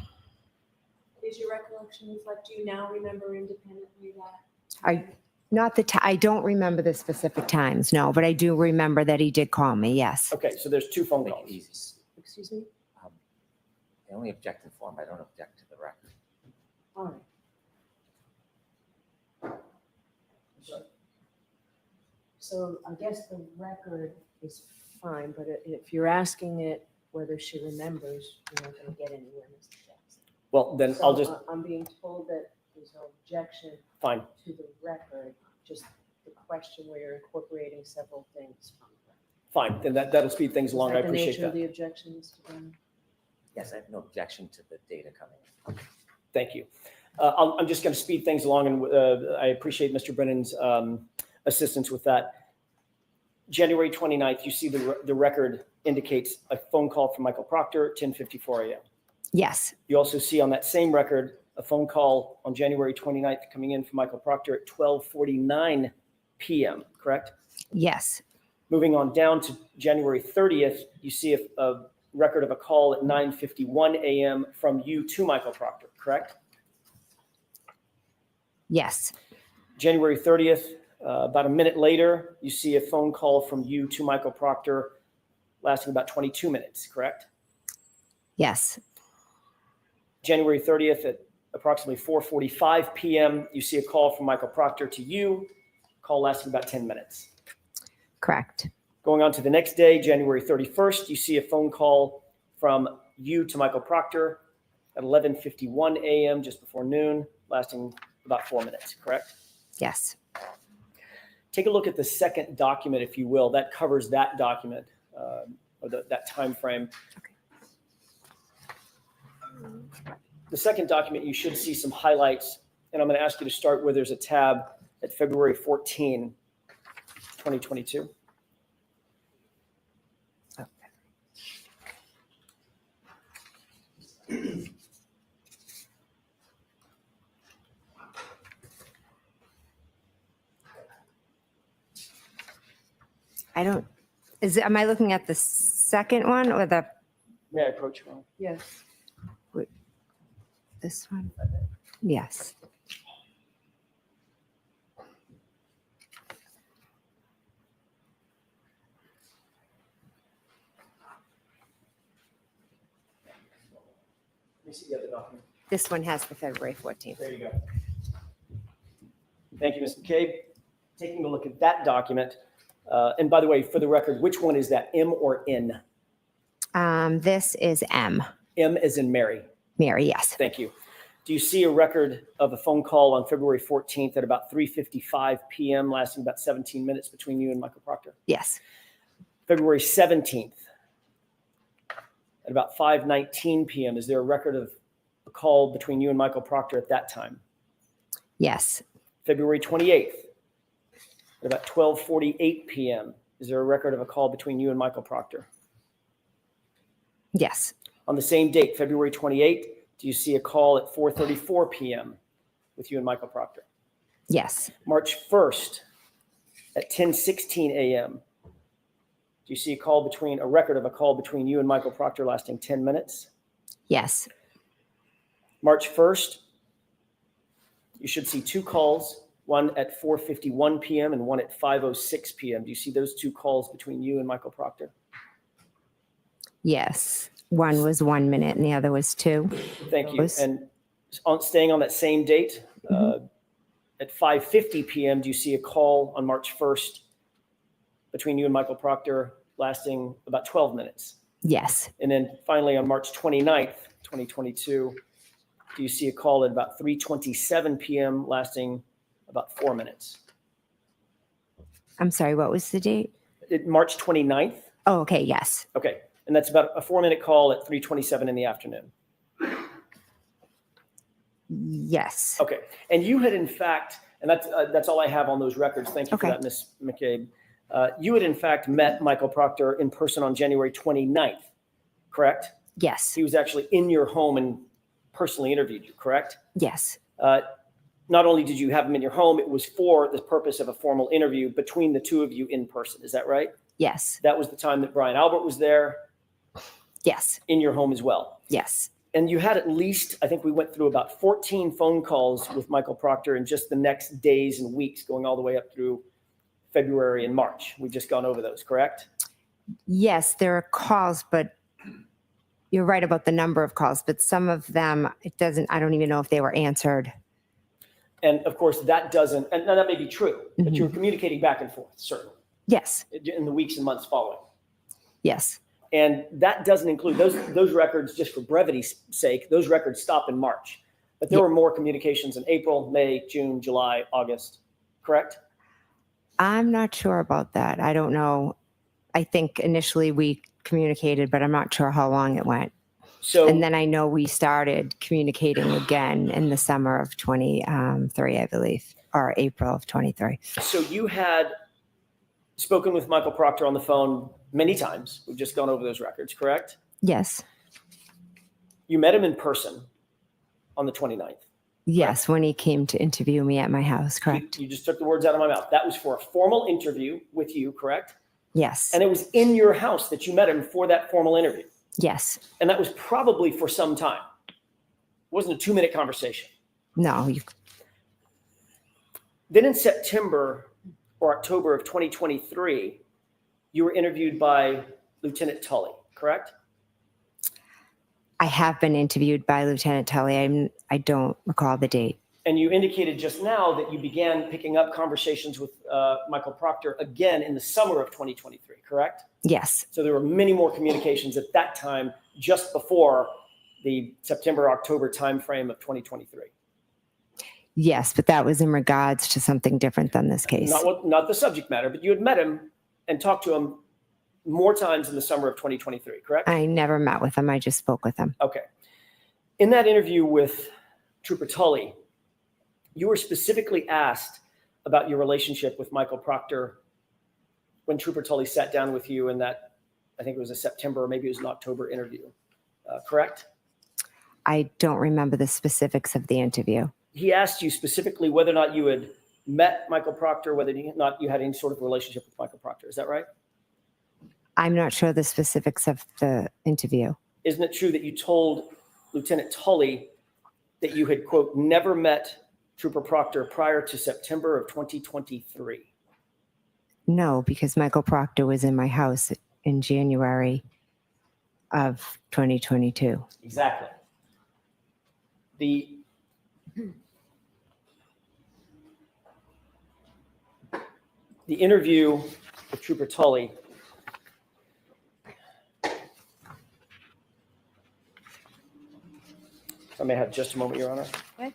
Is your recollection reflect, do you now remember independently that? I don't remember the specific times, no, but I do remember that he did call me, yes. Okay, so there's two phone Make it calls. easy. Excuse me? I only object to the form. I don't object to the record. All right. So I guess the record is fine, but if you're asking it whether she remembers, you're not going to get anywhere, Mr. Jackson. Well, then So I'll just, I'm being told that there's no objection fine. to the record, just the question where you're incorporating several things from the record. Fine, then that'll speed things along. I Is that the appreciate nature of that. the objection, Mr. Brennan? Yes, I have no objection to the data coming in. Thank you. I'm just going to speed things along, and I appreciate Mr. Brennan's assistance with that. January 29th, you see the record indicates a phone call from Michael Proctor, 10:54 a.m. Yes, You also see on that same record a phone call on January 29th coming in from Michael Proctor at 12:49 p.m., correct? yes, Moving on down to January 30th, you see a record of a call at 9:51 a.m. from you to Michael Proctor, correct? yes, January 30th, about a minute later, you see a phone call from you to Michael Proctor lasting about 22 minutes, correct? yes, January 30th at approximately 4:45 p.m., you see a call from Michael Proctor to you, call lasting about 10 minutes. correct. Going on to the next day, January 31st, you see a phone call from you to Michael Proctor at 11:51 a.m., just before noon, lasting about 4 minutes, correct? Yes. Take a look at the second document, if you will. That covers that document, or that time frame. The second document, you should see some highlights, and I'm going to ask you to start where there's a tab at February 14, 2022. Am I looking at the second one or the, May I approach you? Yes. this one? Yes. Let me see the other document. This one has the February 14th. There you go. Thank you, Ms. McCabe. Taking a look at that document, and by the way, for the record, which one is that, M or N? This is M. M as in Mary. Mary, yes. Thank you. Do you see a record of a phone call on February 14th at about 3:55 p.m., lasting about 17 minutes between you and Michael Proctor? Yes. February 17th at about 5:19 p.m., is there a record of a call between you and Michael Proctor at that time? Yes. February 28th at about 12:48 p.m., is there a record of a call between you and Michael Proctor? Yes. On the same date, February 28th, do you see a call at 4:34 p.m. with you and Michael Proctor? Yes. March 1st at 10:16 a.m. Do you see a record of a call between you and Michael Proctor lasting 10 minutes? Yes. March 1st, you should see two calls, one at 4:51 p.m. and one at 5:06 p.m. Do you see those two calls between you and Michael Proctor? Yes. One was 1 minute and the other was 2. Thank you. And staying on that same date, at 5:50 p.m., do you see a call on March 1st between you and Michael Proctor lasting about 12 minutes? Yes. And then finally on March 29th, 2022, do you see a call at about 3:27 p.m. lasting about 4 minutes? I'm sorry, what was the date? March 29th. Oh, okay. Yes. Okay. And that's about a 4-minute call at 3:27 in the afternoon. Yes. Okay. And you had in fact, and that's all I have on those records. Thank you for Okay. that, Ms. McCabe. You had in fact met Michael Proctor in person on January 29th, correct? Yes. He was actually in your home and personally interviewed you, correct? Yes. Not only did you have him in your home, it was for the purpose of a formal interview between the two of you in person. Is that right? Yes. That was the time that Brian Albert was there Yes. in your home as well. Yes. And you had at least, I think we went through about 14 phone calls with Michael Proctor in just the next days and weeks, going all the way up through February and March. We've just gone over those, correct? Yes, there are calls, but you're right about the number of calls, but some of them, I don't even know if they were answered. And of course, that doesn't, and that may be true, but you're communicating back and forth, certainly, Yes. in the weeks and months following. Yes. And that doesn't include those records, just for brevity's sake, those records stop in March. But there were more communications in April, May, June, July, August, correct? I'm not sure about that. I don't know. I think initially we communicated, but I'm not sure how long it went. So, And then I know we started communicating again in the summer of 23, I believe, or April of 23. so you had spoken with Michael Proctor on the phone many times. We've just gone over those records, correct? Yes. You met him in person on the 29th. Yes, when he came to interview me at my house, correct? You just took the words out of my mouth. That was for a formal interview with you, correct? Yes. And it was in your house that you met him for that formal interview. Yes. And that was probably for some time. It wasn't a 2-minute conversation. No. Then in September or October of 2023, you were interviewed by Lieutenant Tully, correct? I have been interviewed by Lieutenant Tully. I don't recall the date. And you indicated just now that you began picking up conversations with Michael Proctor again in the summer of 2023, correct? Yes. So there were many more communications at that time, just before the September-October timeframe of 2023. Yes, but that was in regards to something different than this case. Not the subject matter, but you had met him and talked to him more times in the summer of 2023, correct? I never met with him. I just spoke with him. Okay. In that interview with Trooper Tully, you were specifically asked about your relationship with Michael Proctor when Trooper Tully sat down with you in that, I think it was a September or maybe it was an October interview, correct? I don't remember the specifics of the interview. He asked you specifically whether or not you had met Michael Proctor, whether or not you had any sort of relationship with Michael Proctor. Is that right? I'm not sure the specifics of the interview. Isn't it true that you told Lieutenant Tully that you had, quote, never met Trooper Proctor prior to September of 2023? No, because Michael Proctor was in my house in January of 2022. Exactly. The interview with Trooper Tully, I may have just a moment, Your Honor. Okay.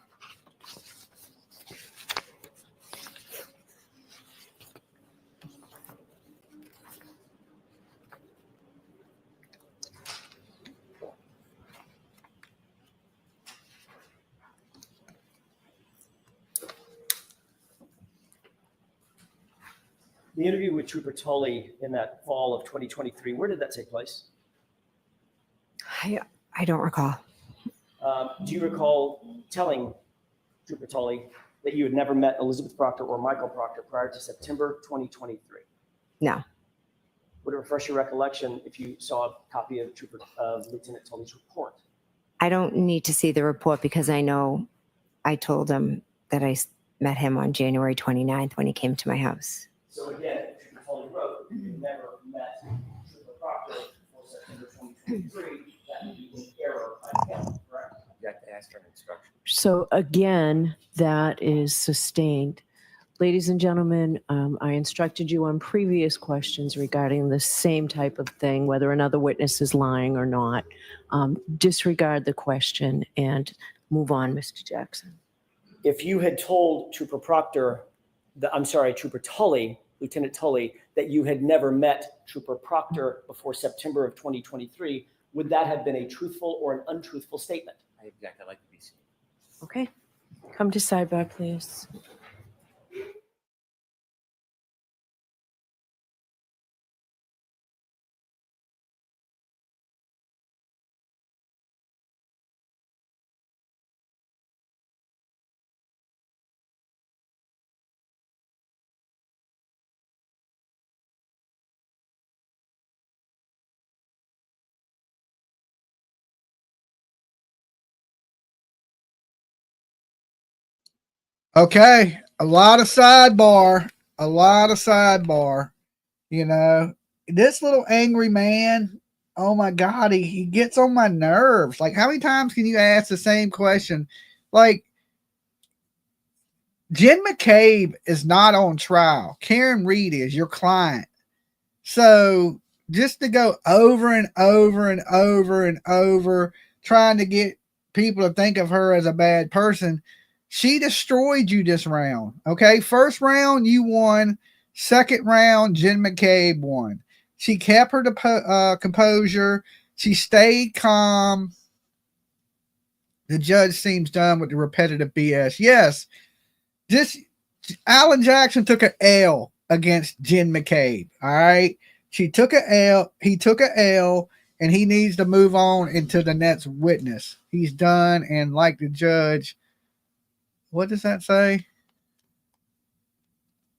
The interview with Trooper Tully in that fall of 2023, where did that take place? I don't recall. Do you recall telling Trooper Tully that you had never met Elizabeth Proctor or Michael Proctor prior to September 2023? No. Would it refresh your recollection if you saw a copy of Lieutenant Tully's report? I don't need to see the report because I know I told him that I met him on January 29th when he came to my house. So again, Trooper Tully wrote that you never met Trooper Proctor before September 2023. That would be an error by him, correct? You have to ask for an instruction. So again, that is sustained. Ladies and gentlemen, I instructed you on previous questions regarding the same type of thing, whether another witness is lying or not. Disregard the question and move on, Mr. Jackson. If you had told Trooper Proctor, Trooper Tully, Lieutenant Tully, that you had never met Trooper Proctor before September of 2023, would that have been a truthful or an untruthful statement? I object. I'd like to be seen. Okay. Come to sidebar, please. Okay, a lot of sidebar. You know, this little angry man, oh my God, he gets on my nerves. Like, how many times can you ask the same question? Like, Jen McCabe is not on trial. Karen Reed is your client. So just to go over and over and over and over, trying to get people to think of her as a bad person, she destroyed you this round. Okay. First round, you won. Second round, Jen McCabe won. She kept her composure. She stayed calm. The judge seems done with the repetitive BS. Yes. Alan Jackson took an L against Jen McCabe. All right. She took an L. He took an L, and he needs to move on into the next witness. He's done. And like the judge, what does that say?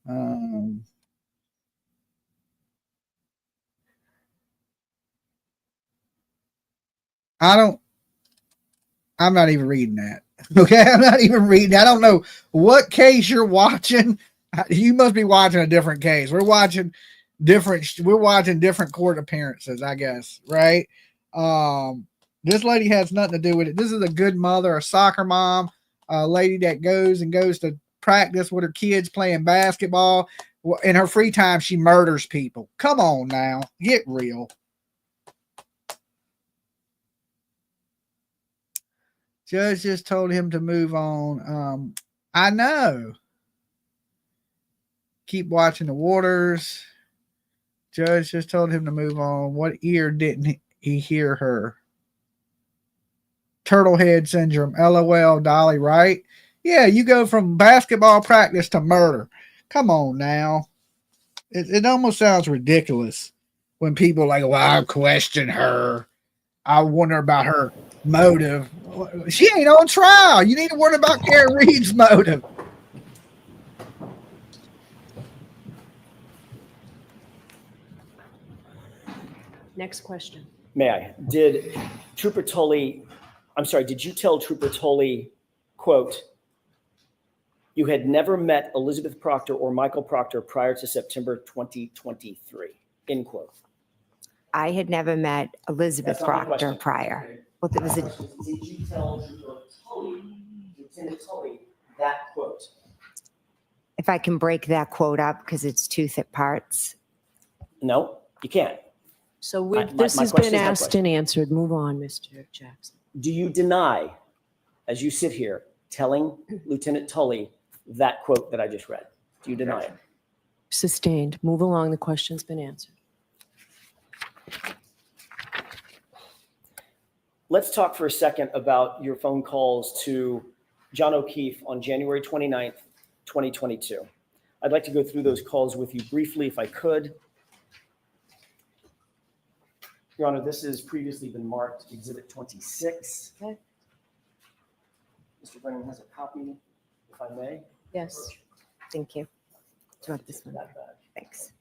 I'm not even reading that. Okay. I'm not even reading. I don't know what case you're watching. You must be watching a different case. We're watching different court appearances, I guess. Right. This lady has nothing to do with it. This is a good mother, a soccer mom, a lady that goes to practice with her kids playing basketball. In her free time, she murders people. Come on now, get real. Judge just told him to move on. I know. Keep watching the waters. Judge just told him to move on. What ear didn't he hear her? Turtle head syndrome. LOL, Dolly, right? Yeah, you go from basketball practice to murder. Come on now. It almost sounds ridiculous when people like, well, I question her. I wonder about her motive. She ain't on trial. You need to worry about Karen Reed's motive. Next question. May I? Did you tell Trooper Tully, quote, you had never met Elizabeth Proctor or Michael Proctor prior to September 2023, end quote? I had never met Elizabeth That's not my Proctor question. prior. Well, there was a, Did you tell Trooper Tully, Lieutenant Tully, that quote? if I can break that quote up because it's two thick parts. No, you can't. So This has been asked and answered. Move on, Mr. Jackson. Do you deny, as you sit here, telling Lieutenant Tully that quote that I just read? Do you deny it? Sustained. Move along. The question's been answered. Let's talk for a second about your phone calls to John O'Keefe on January 29th, 2022. I'd like to go through those calls with you briefly, if I could. Your Honor, this has previously been marked Exhibit 26. Okay. Mr. Brennan has a copy, if I may. Yes. Thank you. Do you want this one? That bag. Thanks.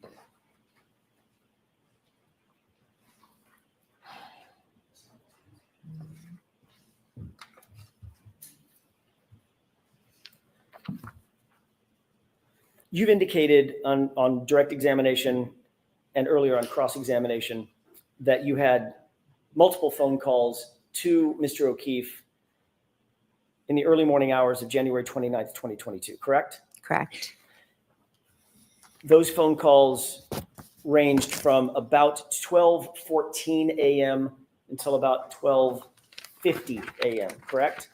You've indicated on direct examination and earlier on cross-examination that you had multiple phone calls to Mr. O'Keefe in the early morning hours of January 29th, 2022, correct? Correct. Those phone calls ranged from about 12:14 a.m. until about 12:50 a.m., correct?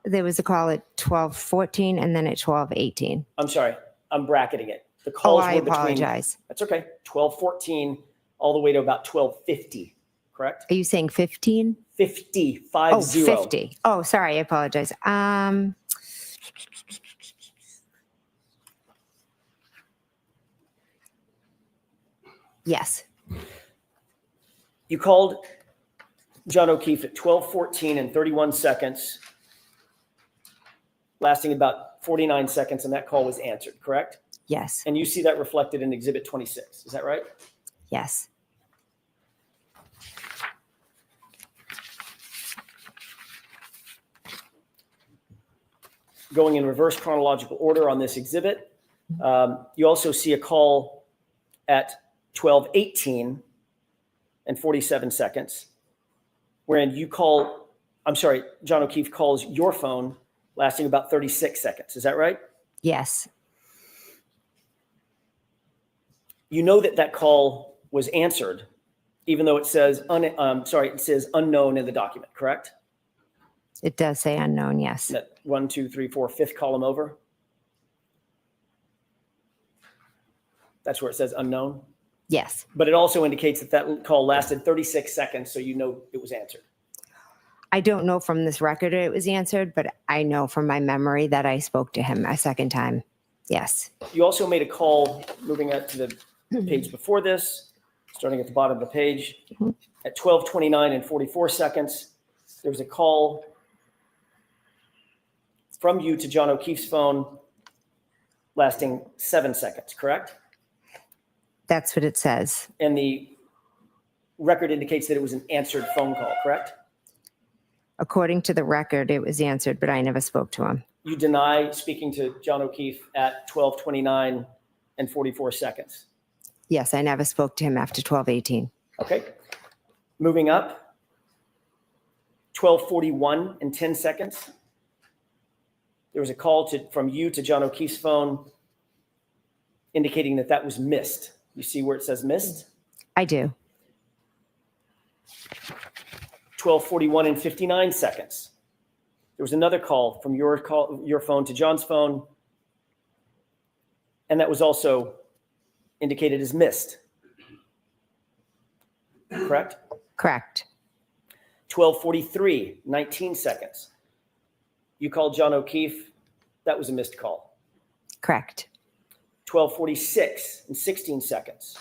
There was a call at 12:14 and then at 12:18. I'm sorry, I'm bracketing it. The calls I were between, apologize. that's okay, 12:14 all the way to about 12:50, correct? Are you saying 15? 50, Oh, 50. 50. Oh, sorry. I apologize. Yes. You called John O'Keefe at 12:14 and 31 seconds, lasting about 49 seconds, and that call was answered, correct? Yes. And you see that reflected in Exhibit 26, is that right? Yes. Going in reverse chronological order on this exhibit, you also see a call at 12:18 and 47 seconds, wherein John O'Keefe calls your phone lasting about 36 seconds. Is that right? Yes. You know that call was answered, even though it says unknown in the document, correct? It does say unknown. Yes. That 1, 2, 3, 4, fifth column over. That's where it says unknown. Yes. But it also indicates that call lasted 36 seconds, so you know it was answered. I don't know from this record it was answered, but I know from my memory that I spoke to him a second time. Yes. You also made a call, moving up to the page before this, starting at the bottom of the page, at 12:29 and 44 seconds. There was a call from you to John O'Keefe's phone lasting 7 seconds, correct? That's what it says. And the record indicates that it was an answered phone call, correct? According to the record, it was answered, but I never spoke to him. You deny speaking to John O'Keefe at 12:29 and 44 seconds. Yes, I never spoke to him after 12:18. Okay. Moving up, 12:41 and 10 seconds. There was a call from you to John O'Keefe's phone indicating that that was missed. You see where it says missed? I do. 12:41 and 59 seconds. There was another call from your phone to John's phone, and that was also indicated as missed. Correct? Correct. 12:43, 19 seconds. You called John O'Keefe. That was a missed call. Correct. 12:46 and 16 seconds.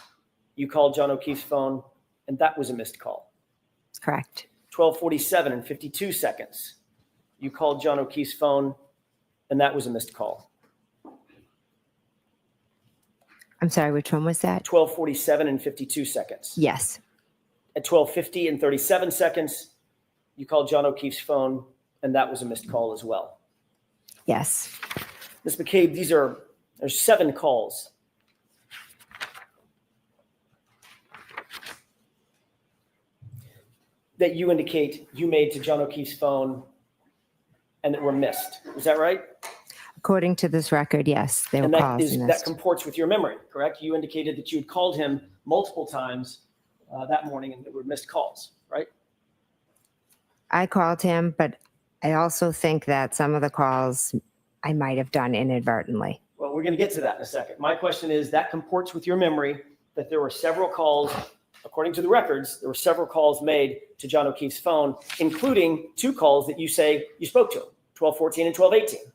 You called John O'Keefe's phone, and that was a missed call. Correct. 12:47 and 52 seconds. You called John O'Keefe's phone, and that was a missed call. I'm sorry, which one was that? 12:47 and 52 seconds. Yes. At 12:50 and 37 seconds, you called John O'Keefe's phone, and that was a missed call as well. Yes. Ms. McCabe, there's 7 calls. That you indicate you made to John O'Keefe's phone and that were missed. Is that right? According to this record, yes, they were And calls that missed. comports with your memory, correct? You indicated that you had called him multiple times that morning and there were missed calls, right? I called him, but I also think that some of the calls I might have done inadvertently. Well, we're going to get to that in a second. My question is that comports with your memory that there were several calls, according to the records, there were several calls made to John O'Keefe's phone, including 2 calls that you say you spoke to him, 12:14 and 12:18.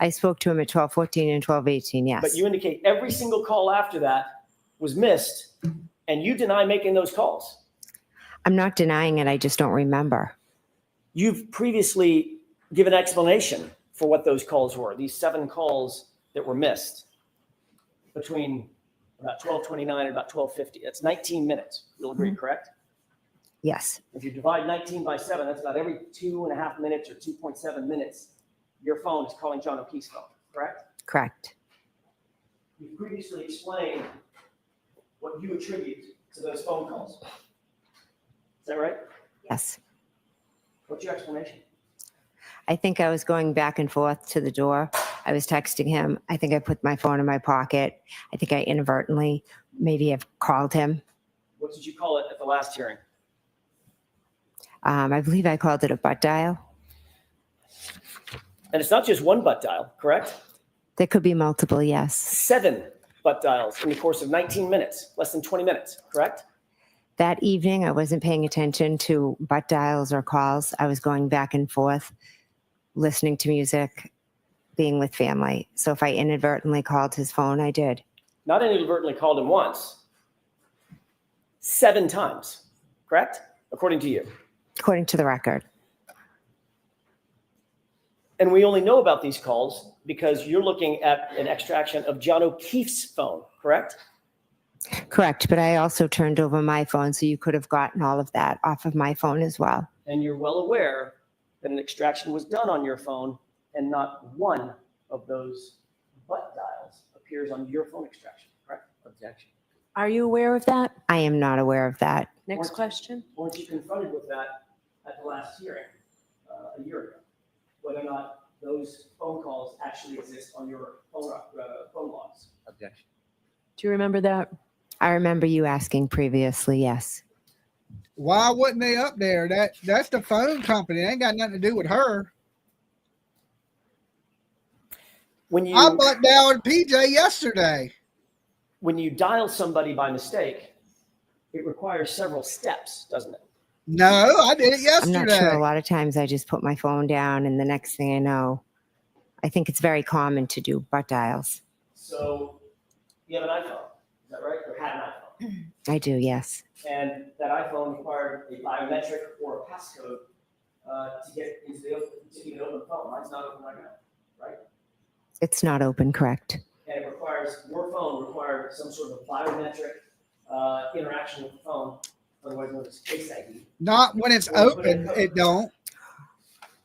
I spoke to him at 12:14 and 12:18, yes. But you indicate every single call after that was missed, and you deny making those calls. I'm not denying it, I just don't remember. You've previously given explanation for what those calls were, these 7 calls that were missed between about 12:29 and about 12:50. That's 19 minutes. You'll agree, correct? Yes. If you divide 19 by 7, that's about every 2.5 minutes or 2.7 minutes, your phone is calling John O'Keefe's phone, correct? Correct. You previously explained what you attribute to those phone calls. Is that right? Yes. What's your explanation? I think I was going back and forth to the door. I was texting him. I think I put my phone in my pocket. I think I inadvertently maybe have called him. What did you call it at the last hearing? I believe I called it a butt dial. And it's not just one butt dial, correct? There could be multiple, yes. 7 butt dials in the course of 19 minutes, less than 20 minutes, correct? That evening, I wasn't paying attention to butt dials or calls. I was going back and forth, listening to music, being with family. So if I inadvertently called his phone, I did. Not inadvertently called him once, 7 times, correct? According to you. According to the record. And we only know about these calls because you're looking at an extraction of John O'Keefe's phone, correct? Correct, but I also turned over my phone, so you could have gotten all of that off of my phone as well. And you're well aware that an extraction was done on your phone and not one of those butt dials appears on your phone extraction, correct? Objection. Are you aware of that? I am not aware of that. Next question. Weren't you confronted with that at the last hearing a year ago? Whether or not those phone calls actually exist on your phone logs? Objection. Do you remember that? I remember you asking previously, yes. Why wasn't they up there? That's the phone company. It ain't got nothing to do with her. When you I butt down PJ yesterday. When you dial somebody by mistake, it requires several steps, doesn't it? No, I did it yesterday. I'm not sure. A lot of times I just put my phone down and the next thing I know, I think it's very common to do butt dials. So you have an iPhone, is that right? Or had an iPhone? I do, yes. And that iPhone required a biometric or a passcode to get into the open phone. Mine's not open right now, right? It's not open, correct? And it requires, your phone required some sort of biometric interaction with the phone, otherwise known as Face ID. Not when it's open, it don't.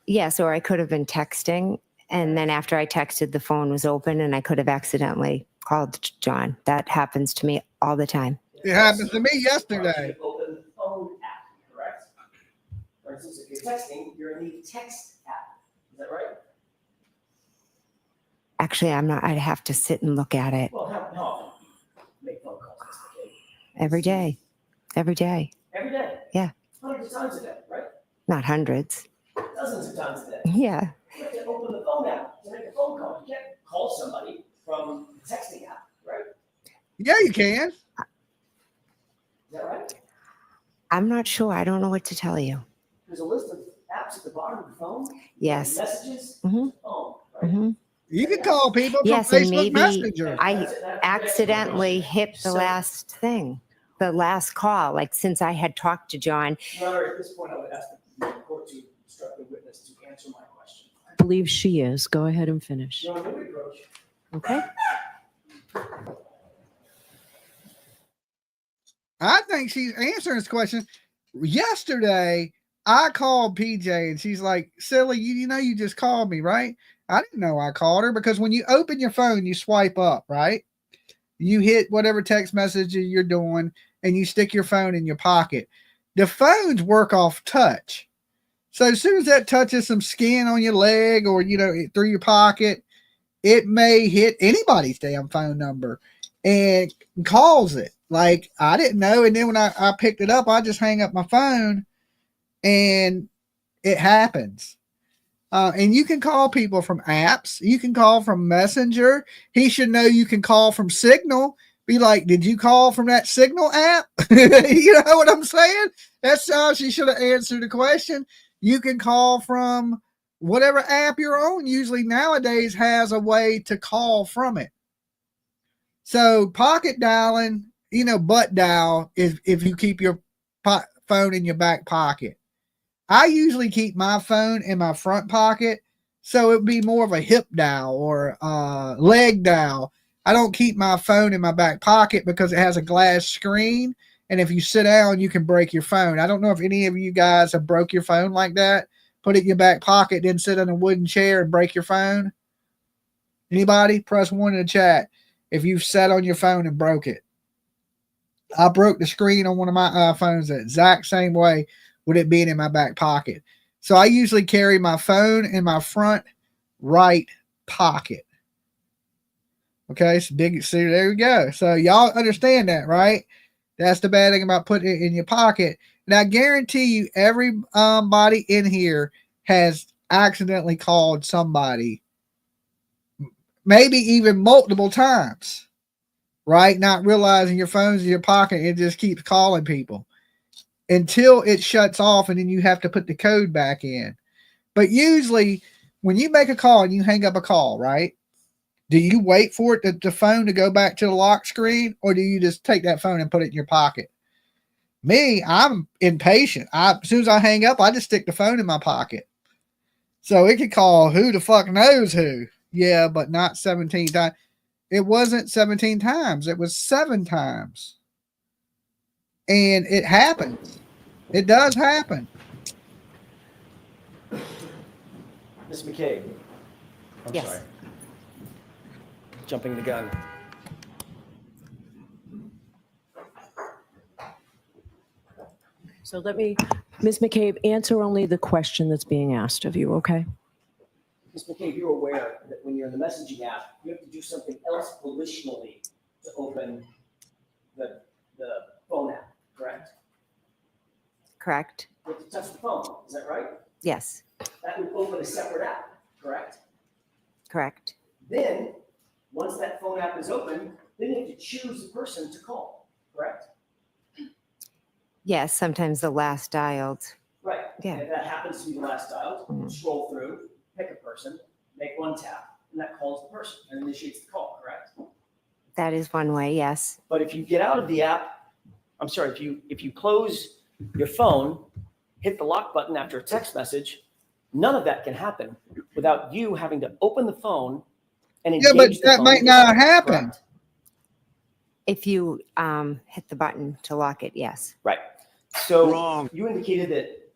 Yes, or I could have been texting, and then after I texted, the phone was open, and I could have accidentally called John. That happens to me all the time. It happened to me yesterday. Open phone app, correct? For instance, if if you're texting, you're in the text app. Is that right? Actually, I'm not. I'd have to sit and look at it Well, how often do you make phone calls, Ms. McCabe? every day. Every day. Every day? Yeah. Hundreds of times a day, right? Not hundreds. Dozens of times a day. Yeah. You have to open the phone app to make a phone call. You can't call somebody from the texting app, right? Yeah, you can. Is that right? I'm not sure. I don't know what to tell you. There's a list of apps at the bottom of the phone. Yes. Messages. Mhm. Phone, right? Hmm. You can call people from Yes, and Facebook maybe Messenger. I accidentally hit the last thing, the last call. Like since I had talked to John. Your Honor, at this point, I would ask the court to instruct the witness to answer my question. I believe she is. Go ahead and finish. Your Honor, no approach. Okay. I think she's answering this question. Yesterday, I called PJ and she's like, silly, you know, you just called me, right? I didn't know I called her because when you open your phone, you swipe up, right? You hit whatever text message you're doing and you stick your phone in your pocket. The phones work off touch. So as soon as that touches some skin on your leg or, you know, through your pocket, it may hit anybody's damn phone number and calls it. Like, I didn't know. And then when I picked it up, I just hang up my phone and it happens. And you can call people from apps. You can call from Messenger. He should know you can call from Signal. Be like, did you call from that Signal app? You know what I'm saying? That's how she should have answered the question. You can call from whatever app you're on. Usually nowadays has a way to call from it. So pocket dialing, you know, butt dial is if you keep your phone in your back pocket. I usually keep my phone in my front pocket, so it would be more of a hip dial or leg dial. I don't keep my phone in my back pocket because it has a glass screen, and if you sit down, you can break your phone. I don't know if any of you guys have broke your phone like that. Put it in your back pocket, then sit in a wooden chair and break your phone. Anybody? Press 1 in the chat if you've sat on your phone and broke it. I broke the screen on one of my iPhones the exact same way with it being in my back pocket. So I usually carry my phone in my front right pocket. Okay, it's big. See, there we go. So y'all understand that, right? That's the bad thing about putting it in your pocket. And I guarantee you, everybody in here has accidentally called somebody, maybe even multiple times, right? Not realizing your phone's in your pocket and it just keeps calling people until it shuts off and then you have to put the code back in. But usually when you make a call and you hang up a call, right? Do you wait for it, the phone to go back to the lock screen, or do you just take that phone and put it in your pocket? Me, I'm impatient. As soon as I hang up, I just stick the phone in my pocket. So it could call who the fuck knows who. Yeah, but not 17 times. It wasn't 17 times. It was 7 times. And it happens. It does happen. Ms. McCabe. I'm Yes. sorry. Jumping the gun. So let me, Ms. McCabe, answer only the question that's being asked of you, okay? Ms. McCabe, you're aware that when you're in the messaging app, you have to do something else volitionally to open the phone app, correct? Correct. You have to touch the phone, is that right? Yes. That would open a separate app, correct? Correct. Then, once that phone app is open, then you have to choose the person to call, correct? Yes. Sometimes the last dialed. Right. Yeah. And if that happens to be the last dialed, scroll through, pick a person, make one tap, and that calls the person and initiates the call, correct? That is one way. Yes. But if you get out of the app, I'm sorry, if you close your phone, hit the lock button after a text message, none of that can happen without you having to open the phone and engage Yeah, but the that phone might not happen. correct? If you hit the button to lock it, yes. Right. So you indicated that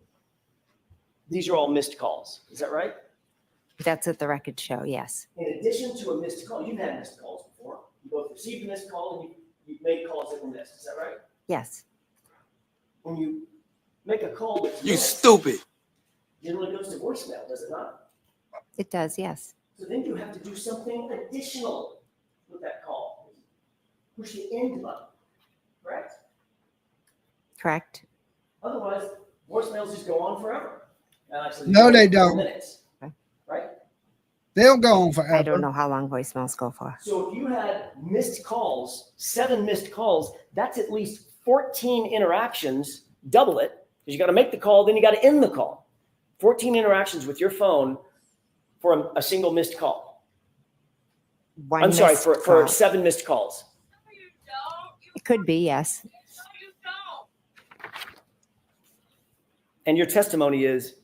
these are all missed calls. Is that right? That's what the record show. Yes. In addition to a missed call, you've had missed calls before. You both received a missed call and you've made calls that were missed. Is that right? Yes. When you make a call that's You missed, stupid. generally goes to voicemail, does it not? It does, yes. So then you have to do something additional with that call. Push the end button, correct? Correct. Otherwise, voicemails just go on forever. Actually, No, they 4 don't. minutes, right? They'll go on forever. I don't know how long voicemails go for. So if you had missed calls, 7 missed calls, that's at least 14 interactions, double it, because you got to make the call, then you got to end the call. 14 interactions with your phone for a single missed call. One I'm sorry, missed for call. 7 missed calls. It could be, yes. And your testimony is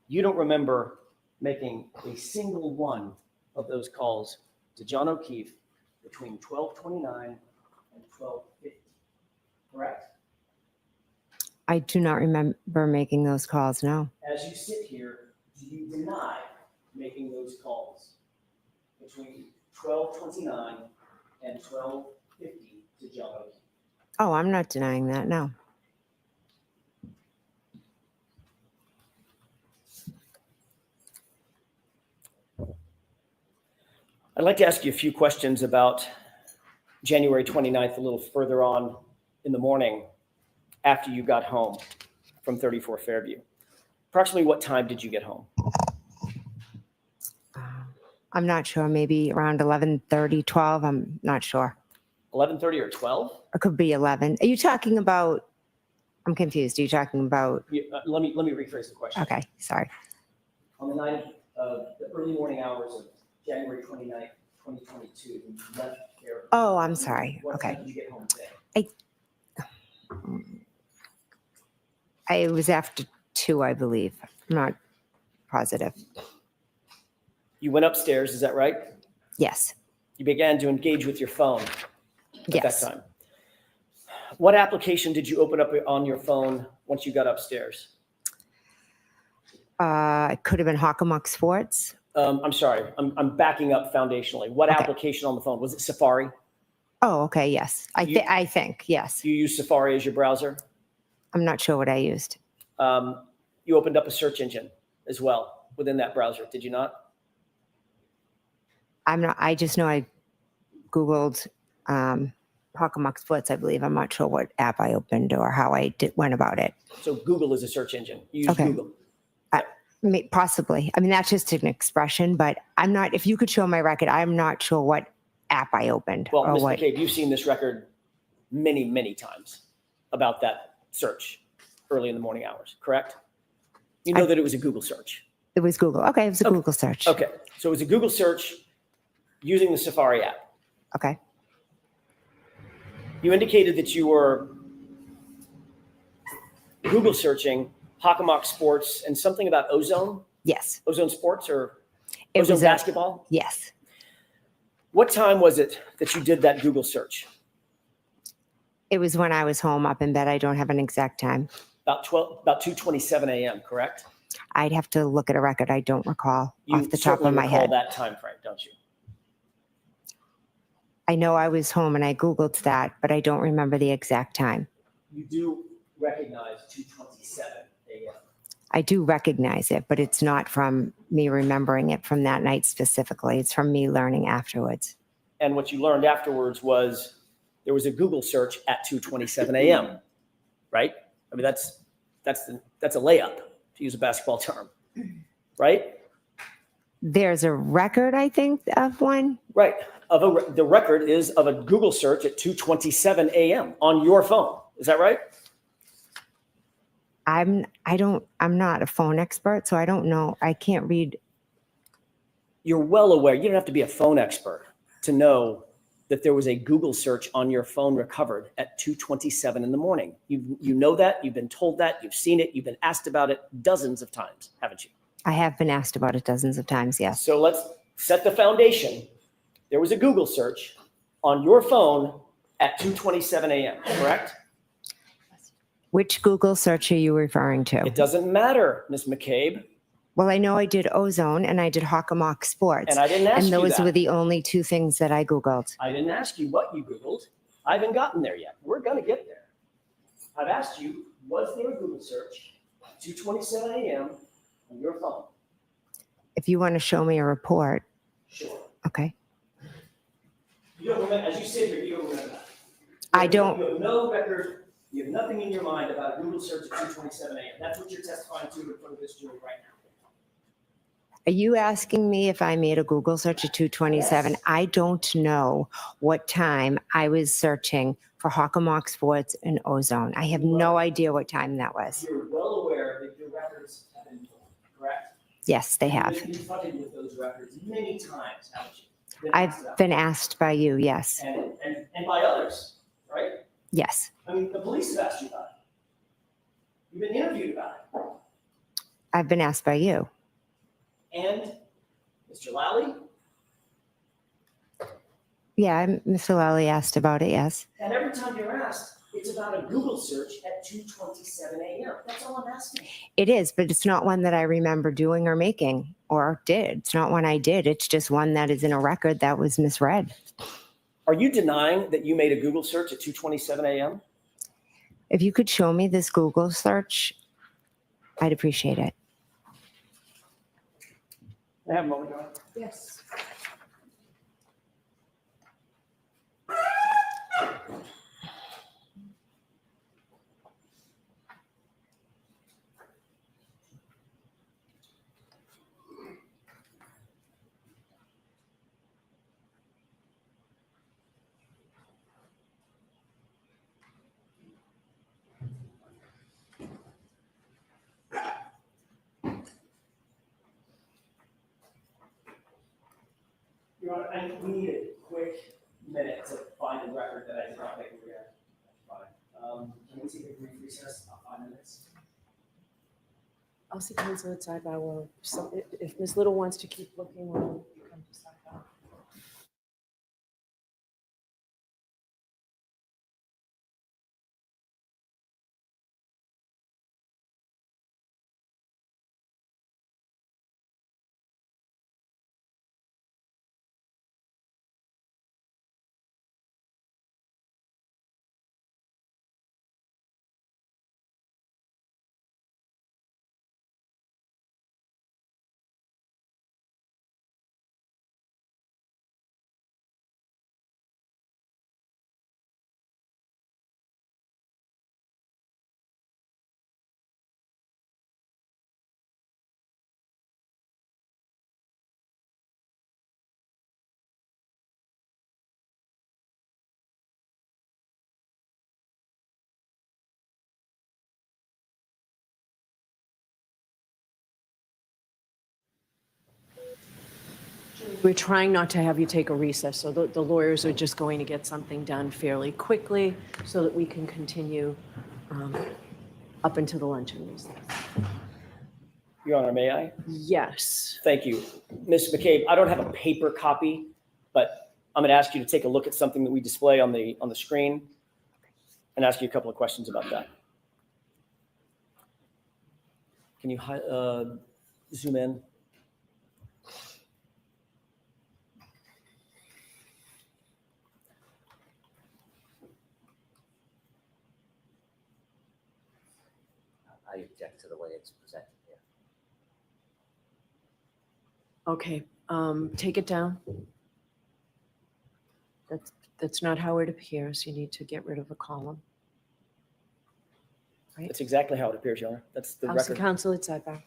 you don't remember making a single one of those calls to John O'Keefe between 12:29 and 12:50, correct? I do not remember making those calls, no. As you sit here, do you deny making those calls between 12:29 and 12:50 to John O'Keefe? Oh, I'm not denying that, no. I'd like to ask you a few questions about January 29th, a little further on in the morning after you got home from 34 Fairview. Approximately what time did you get home? I'm not sure, maybe around 11:30, 12, I'm not sure. 11:30 or 12? It could be 11. Are you talking about, I'm confused. Are you talking about, Let me rephrase the question. okay, sorry. On the night of the early morning hours of January 29th, 2022, you left there. Oh, I'm sorry. What Okay. time did you get home today? It was after 2, I believe. I'm not positive. You went upstairs, is that right? Yes. You began to engage with your phone at Yes. that time. What application did you open up on your phone once you got upstairs? It could have been Hockomock Sports. I'm sorry, I'm backing up foundationally. What Okay. application on the phone? Was it Safari? Oh, okay, yes. I think, yes. You use Safari as your browser? I'm not sure what I used. You opened up a search engine as well within that browser, did you not? I just know I Googled Hockomock Sports, I believe. I'm not sure what app I opened or how I went about it. So Google is a search engine. You use Okay. Google. Possibly. I mean, that's just an expression, but I'm not, if you could show my record, I'm not sure what app I opened. Well, or Ms. what. McCabe, you've seen this record many, many times about that search early in the morning hours, correct? You know that it was a Google search. It was Google. Okay, it was a Google search. Okay, so it was a Google search using the Safari app. Okay. You indicated that you were Google searching Hockomock Sports and something about Ozone? Yes. Ozone Sports or It Ozone was Basketball? Yes. What time was it that you did that Google search? It was when I was home up in bed. I don't have an exact time. About 2:27 a.m., correct? I'd have to look at a record. I don't recall You off the top certainly of my recall head. that time frame, don't you? I know I was home and I Googled that, but I don't remember the exact time. You do recognize 2:27 a.m. I do recognize it, but it's not from me remembering it from that night specifically. It's from me learning afterwards. And what you learned afterwards was there was a Google search at 2:27 a.m., right? I mean, that's a layup, to use a basketball term, right? There's a record, I think, of one. Right. The record is of a Google search at 2:27 a.m. on your phone. Is that right? I'm not a phone expert, so I don't know. I can't read. You're well aware. You don't have to be a phone expert to know that there was a Google search on your phone recovered at 2:27 in the morning. You know that. You've been told that. You've seen it. You've been asked about it dozens of times, haven't you? I have been asked about it dozens of times, yes. So let's set the foundation. There was a Google search on your phone at 2:27 a.m., correct? Which Google search are you referring to? It doesn't matter, Ms. McCabe. Well, I know I did Ozone and I did Hockomock Sports. And I didn't ask and you those that. were the only two things that I Googled. I didn't ask you what you Googled. I haven't gotten there yet. We're going to get there. I've asked you, was there a Google search at 2:27 a.m. on your phone. If you want to show me a report, Sure. okay. You don't remember, as you sit here, you don't remember that. I don't. You have no record, you have nothing in your mind about a Google search at 2:27 a.m. That's what you're testifying to in front of this jury right now. Are you asking me if I made a Google search at 2:27? Yes. I don't know what time I was searching for Hockomock Sports and Ozone. I have no idea what time that was. You're well aware that your records have been pulled, correct? Yes, they have. You've been confronted with those records many times, haven't you? I've been asked by you, yes. And by others, right? Yes. I mean, the police have asked you about it. You've been interviewed about it. I've been asked by you. And Mr. Lally, Yeah, Mr. Lally asked about it, yes. and every time you're asked, it's about a Google search at 2:27 a.m. That's all I'm asking. It is, but it's not one that I remember doing or making or did. It's not one I did. It's just one that is in a record that was misread. Are you denying that you made a Google search at 2:27 a.m.? If you could show me this Google search, I'd appreciate it. I have a moment, Your Honor. Yes. Your Honor, we need a quick minute to find a record that I did not make a reaction. Can we take a brief recess, about 5 minutes? I'll see counsel at sidebar. Well, if Ms. Little wants to keep looking, we'll come to sidebar. We're trying not to have you take a recess, so the lawyers are just going to get something done fairly quickly so that we can continue up into the luncheon recess. Your Honor, may I? Yes. Thank you. Ms. McCabe, I don't have a paper copy, but I'm going to ask you to take a look at something that we display on the screen and ask you a couple of questions about that. Can you zoom in? I object to the way it's presented here. Okay, take it down. That's not how it appears. You need to get rid of a column. Right? That's exactly how it appears, Your Honor. That's the I'll see record. counsel at sidebar.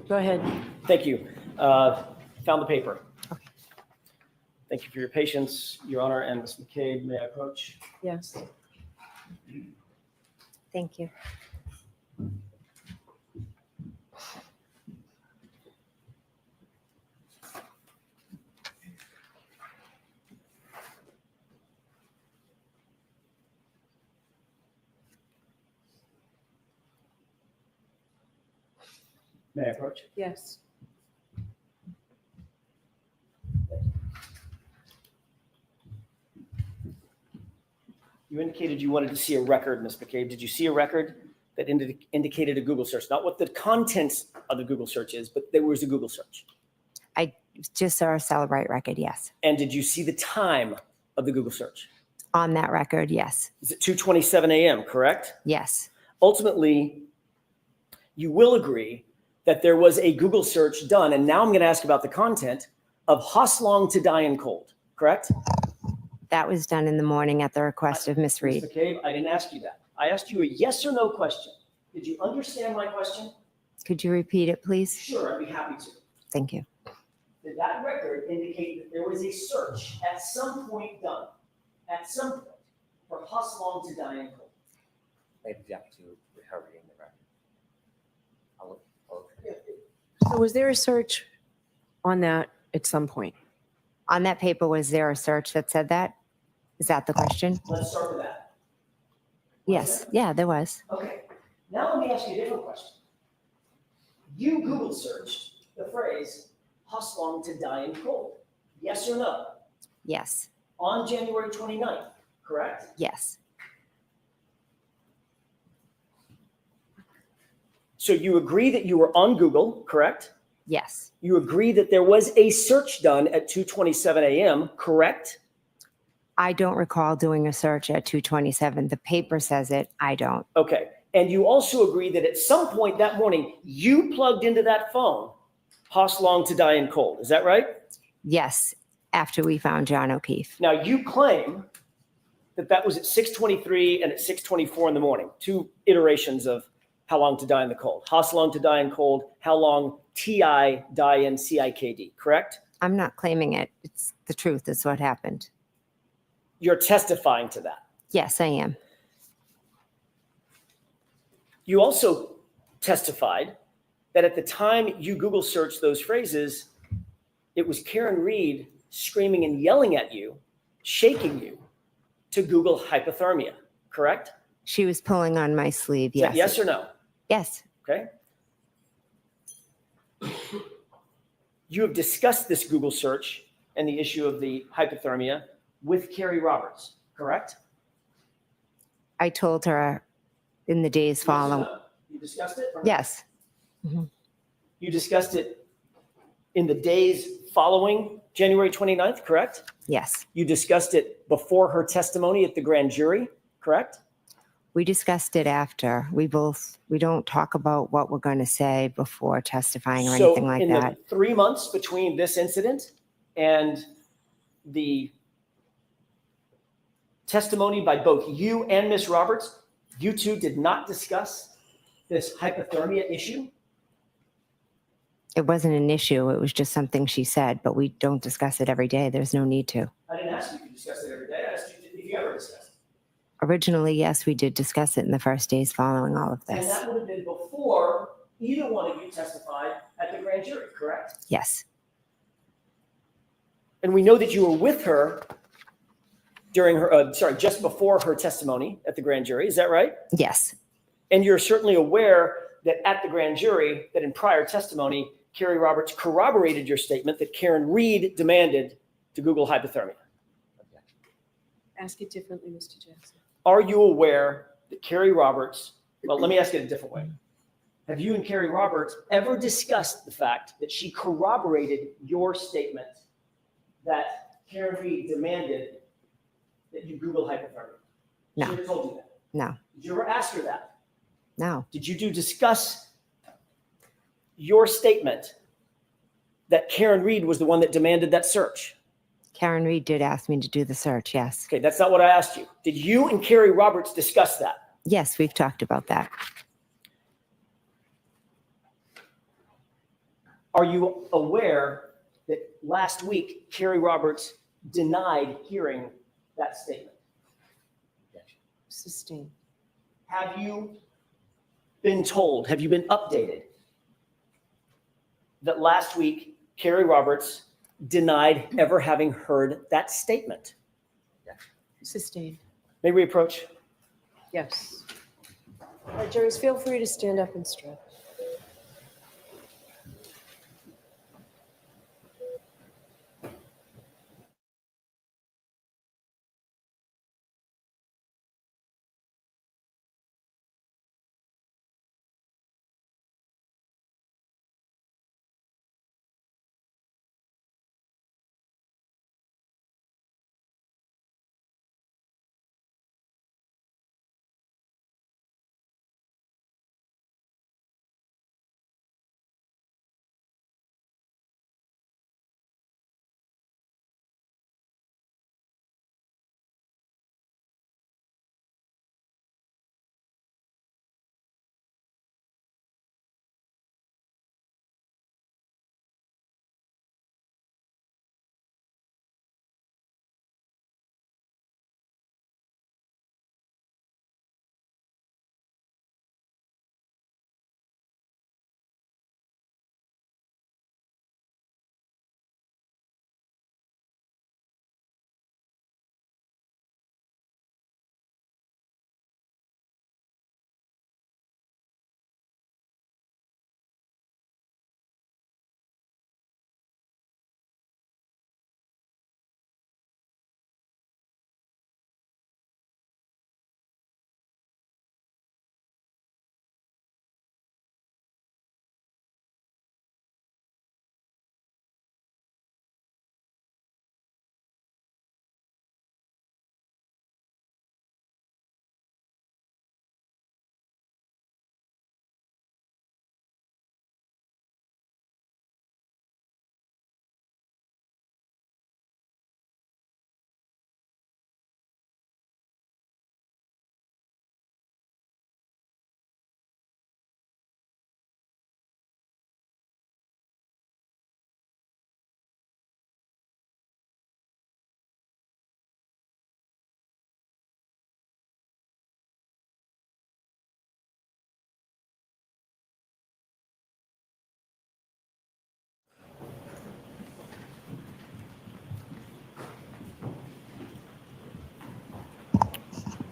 Go ahead. Thank you. Found the paper. Thank you for your patience, Your Honor, and Ms. McCabe. May I approach? Yes. Thank you. May I approach? Yes. You indicated you wanted to see a record, Ms. McCabe. Did you see a record that indicated a Google search? Not what the contents of the Google search is, but there was a Google search. I just saw a Celebrate record, yes. And did you see the time of the Google search? On that record, yes. Is it 2:27 a.m., correct? Yes. Ultimately, you will agree that there was a Google search done, and now I'm going to ask about the content of Hoslong to Die in Cold, correct? That was done in the morning at the request of Miss Reed. Ms. McCabe, I didn't ask you that. I asked you a yes or no question. Did you understand my question? Could you repeat it, please? Sure, I'd be happy to. Thank you. Did that record indicate that there was a search at some point done, at some point, for Hoslong to Die in Cold? I object to her reading the record. So was there a search on that at some point? On that paper, was there a search that said that? Is that the question? Let's start with that. Yes. Yeah, there was. Okay, now let me ask you a different question. You Google searched the phrase Hoslong to Die in Cold. Yes or no? Yes. On January 29th, correct? Yes. So you agree that you were on Google, correct? Yes. You agree that there was a search done at 2:27 a.m., correct? I don't recall doing a search at 2:27. The paper says it. I don't. Okay. And you also agree that at some point that morning, you plugged into that phone, Hoslong to Die in Cold. Is that right? Yes. After we found John O'Keefe. Now, you claim that that was at 6:23 and at 6:24 in the morning, two iterations of How Long to Die in the Cold. Hoslong to Die in Cold, How Long T.I. Die in CIKD, correct? I'm not claiming it. It's the truth. It's what happened. You're testifying to that. Yes, I am. You also testified that at the time you Google searched those phrases, it was Karen Reed screaming and yelling at you, shaking you to Google hypothermia, correct? She was pulling on my sleeve. Is that Yes. yes or no? Yes. Okay. You have discussed this Google search and the issue of the hypothermia with Carrie Roberts, correct? I told her in the days Yes or following. no? You discussed it? or no? Yes. You discussed it in the days following January 29th, correct? Yes. You discussed it before her testimony at the grand jury, correct? We discussed it after. We don't talk about what we're going to say before testifying or anything like in that. the 3 months between this incident and the testimony by both you and Ms. Roberts, you two did not discuss this hypothermia issue? It wasn't an issue. It was just something she said, but we don't discuss it every day. There's no need to. I didn't ask you to discuss it every day. I asked you if you ever discussed it. Originally, yes, we did discuss it in the first days following all of And this. that would have been before either one of you testified at the grand jury, correct? Yes. And we know that you were with her during her, just before her testimony at the grand jury. Is that right? Yes. And you're certainly aware that at the grand jury, that in prior testimony, Carrie Roberts corroborated your statement that Karen Reed demanded to Google hypothermia. Ask it differently, Mr. Jackson. Are you aware that Carrie Roberts, well, let me ask it a different way. Have you and Carrie Roberts ever discussed the fact that she corroborated your statement that Karen Reed demanded that you Google hypothermia? No. She ever told you that? No. Did you ever ask her that? No. Did you discuss your statement that Karen Reed was the one that demanded that search? Karen Reed did ask me to do the search. Yes. Okay, that's not what I asked you. Did you and Carrie Roberts discuss that? Yes, we've talked about that. Are you aware that last week Carrie Roberts denied hearing that statement? Sustained. Have you been told, have you been updated that last week Carrie Roberts denied ever having heard that statement? Sustained. May we approach? Yes. All right, jurors, feel free to stand up and stretch.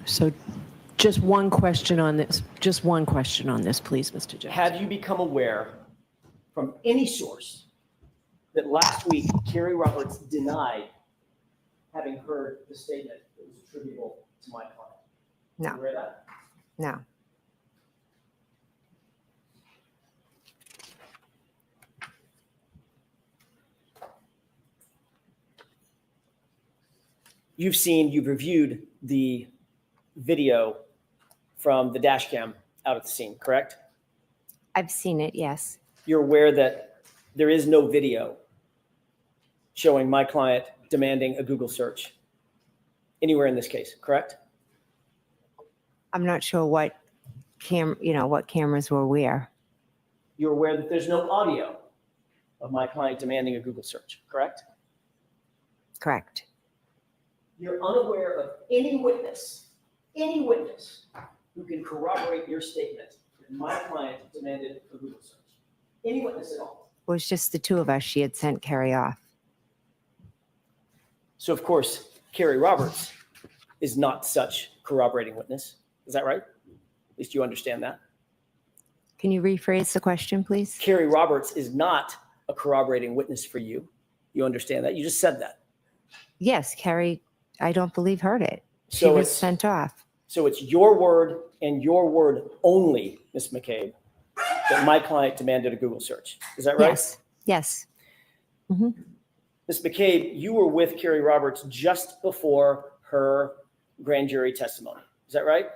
So just one question on this. Just one question on this, please, Mr. Jones. Have you become aware from any source that last week Carrie Roberts denied having heard the statement that was attributable to my client? No. You aware of that? No. You've reviewed the video from the dash cam out at the scene, correct? I've seen it, yes. You're aware that there is no video showing my client demanding a Google search anywhere in this case, correct? I'm not sure what what cameras were where. You're aware that there's no audio of my client demanding a Google search, correct? Correct. You're unaware of any witness who can corroborate your statement that my client demanded a Google search. Any witness at all. It was just the two of us. She had sent Carrie off. So of course, Carrie Roberts is not such corroborating witness. Is that right? At least you understand that. Can you rephrase the question, please? Carrie Roberts is not a corroborating witness for you. You understand that? You just said that. Yes, Carrie, I don't believe heard it. She So was it's- sent off. So it's your word and your word only, Ms. McCabe, that my client demanded a Google search. Is that right? Yes. Yes. Ms. McCabe, you were with Carrie Roberts just before her grand jury testimony. Is that right?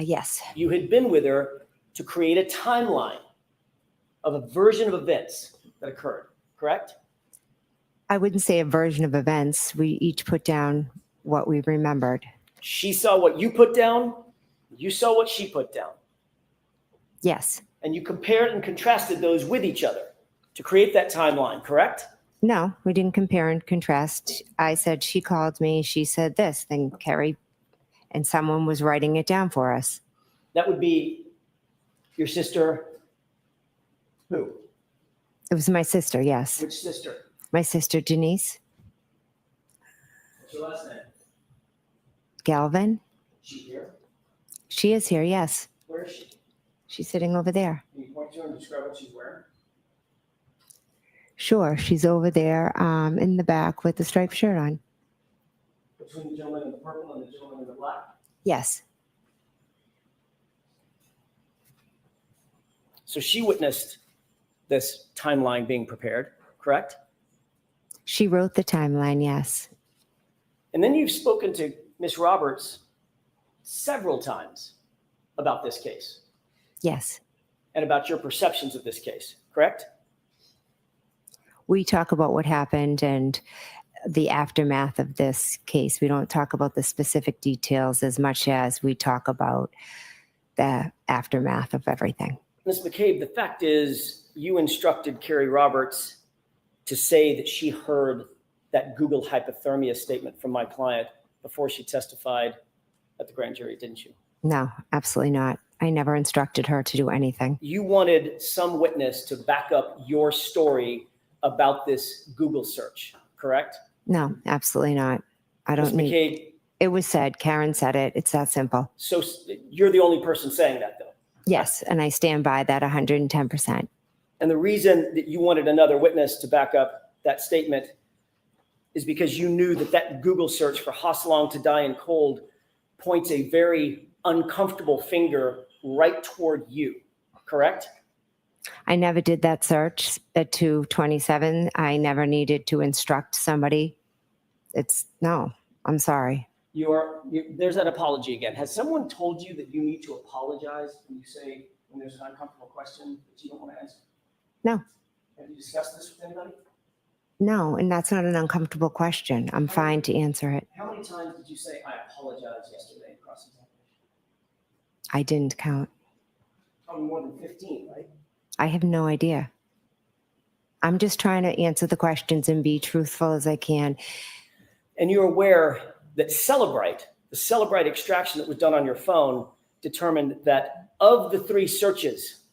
Yes. You had been with her to create a timeline of a version of events that occurred, correct? I wouldn't say a version of events. We each put down what we remembered. She saw what you put down. You saw what she put down. Yes. And you compared and contrasted those with each other, to create that timeline, correct? No, we didn't compare and contrast. I said she called me, she said this, then Carrie, and someone was writing it down for us. That would be your sister. Who? It was my sister, yes. Which sister? My sister Denise What's your last name? Galvin. She here? She is here, yes. Where is she? She's sitting over there. Can you point to her and describe what she's wearing? Sure, she's over there in the back with the striped shirt on. Between the gentleman in the purple and the gentleman in the black? Yes. So she witnessed this timeline being prepared, correct? She wrote the timeline, yes. And then you've spoken to Miss Roberts several times about this case Yes. and about your perceptions of this case, correct? We talk about what happened and the aftermath of this case. We don't talk about the specific details as much as we talk about the aftermath of everything. Ms. McCabe, the fact is you instructed Carrie Roberts to say that she heard that Google hypothermia statement from my client before she testified at the grand jury, didn't you? No, absolutely not. I never instructed her to do anything. You wanted some witness to back up your story about this Google search, correct? No, absolutely not. I Ms. don't need. McCabe, It was said. Karen said it. It's that simple. so you're the only person saying that, though. Yes, and I stand by that 110%. And the reason that you wanted another witness to back up that statement is because you knew that that Google search for Hosselong to die in cold points a very uncomfortable finger right toward you, correct? I never did that search at 227. I never needed to instruct somebody. No, I'm sorry. There's that apology again. Has someone told you that you need to apologize when you say, when there's an uncomfortable question that you don't want to answer? No. Have you discussed this with anybody? No, and that's not an uncomfortable question. I'm fine to answer it. How many times did you say, I apologize yesterday in cross-examination? I didn't count. Probably more than 15, right? I have no idea. I'm just trying to answer the questions and be truthful as I can. And you're aware that the Celebrite extraction that was done on your phone determined that of the three searches,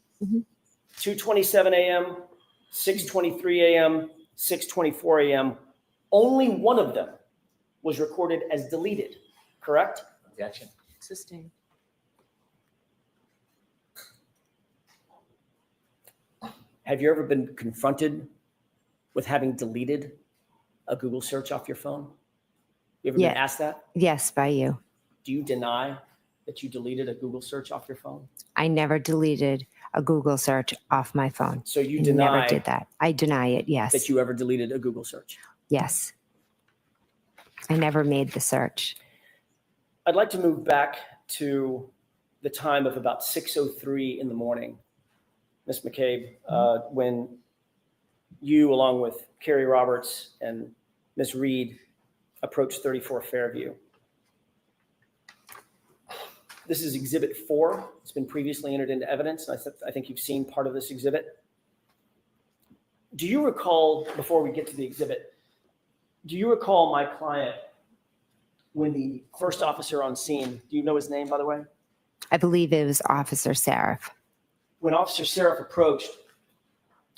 2:27 a.m., 6:23 a.m., 6:24 a.m., only one of them was recorded as deleted, correct? Objection. Sustained. Have you ever been confronted with having deleted a Google search off your phone? You ever been asked that? Yes, by you. Do you deny that you deleted a Google search off your phone? I never deleted a Google search off my phone. So you I deny never did that. I deny it, yes. that you ever deleted a Google search? Yes. I never made the search. I'd like to move back to the time of about 6:03 in the morning, Ms. McCabe, when you, along with Carrie Roberts and Ms. Reed, approached 34 Fairview. This is Exhibit 4. It's been previously entered into evidence. And I think you've seen part of this exhibit. Do you recall, before we get to the exhibit, do you recall my client when the first officer on scene, do you know his name, by the way? I believe it was Officer Seraph. When Officer Seraph approached,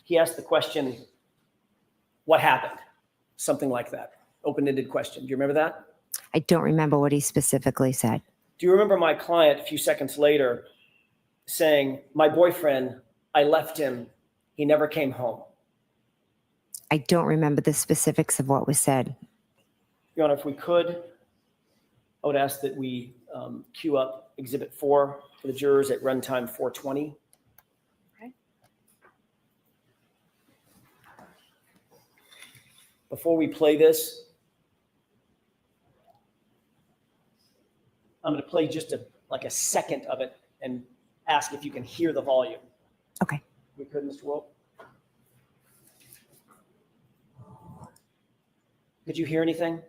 he asked the question, what happened? Something like that. Open-ended question. Do you remember that? I don't remember what he specifically said. Do you remember my client a few seconds later saying, my boyfriend, I left him. He never came home. I don't remember the specifics of what was said. Your Honor, if we could, I would ask that we queue up Exhibit 4 for the jurors at runtime 4:20. Okay. Before we play this, I'm going to play just like a second of it and ask if you can hear the volume. Okay. We could, Mr. Wolf? Could you hear anything?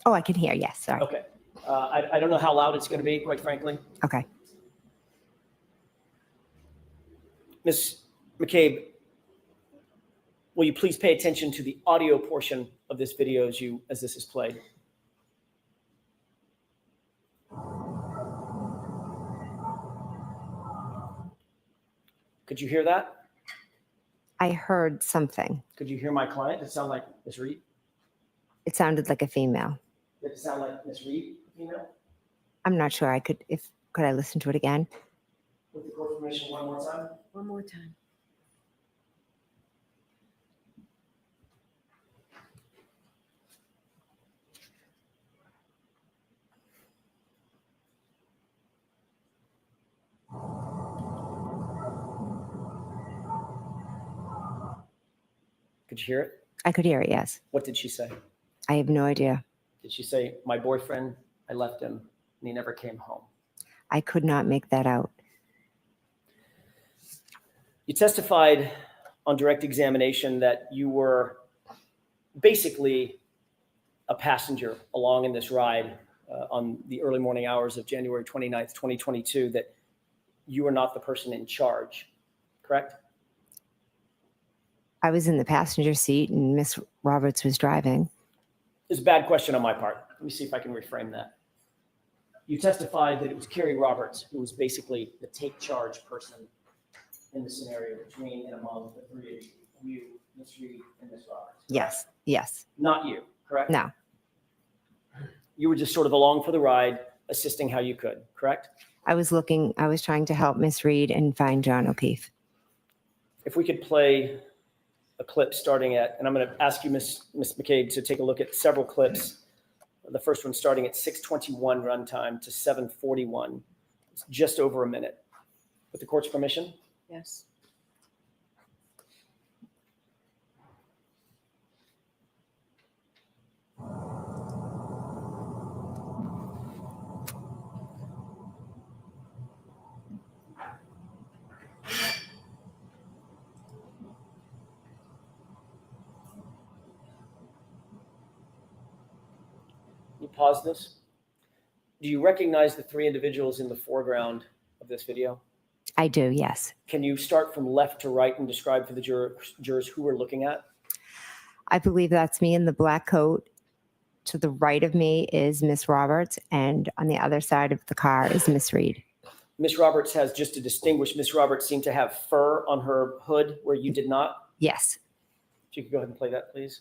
Oh, I can hear. Yes. Sorry. Okay. I don't know how loud it's going to be, quite frankly. Okay. Ms. McCabe, Will you please pay attention to the audio portion of this video as this is played? Could you hear that? I heard something. Could you hear my client? Did it sound like Miss Reed? It sounded like a female. Did it sound like Miss Reed, female? I'm not sure. Could I listen to it again? With the court permission, one more time. One more time. Could you hear it? I could hear it, yes. What did she say? I have no idea. Did she say, my boyfriend, I left him and he never came home? I could not make that out. You testified on direct examination that you were basically a passenger along in this ride on the early morning hours of January 29th, 2022, that you were not the person in charge, correct? I was in the passenger seat and Miss Roberts was driving. It's a bad question on my part. Let me see if I can reframe that. You testified that it was Carrie Roberts who was basically the take charge person in the scenario between and among the three of you, Miss Reed and Miss Roberts. Yes, yes. Not you, correct? No, You were just sort of along for the ride, assisting how you could, correct? I was trying to help Miss Reed and find John O'Keefe. If we could play a clip starting at, and I'm going to ask you, Miss McCabe, to take a look at several clips. The first one starting at 6:21 runtime to 7:41. It's just over a minute. With the court's permission? Yes. You pause this. Do you recognize the three individuals in the foreground of this video? I do, yes. Can you start from left to right and describe for the jurors who we're looking at? I believe that's me in the black coat. To the right of me is Miss Roberts, and on the other side of the car is Miss Reed. Miss Roberts has, just to distinguish, Miss Roberts seemed to have fur on her hood where you did not. Yes. If you could go ahead and play that, please.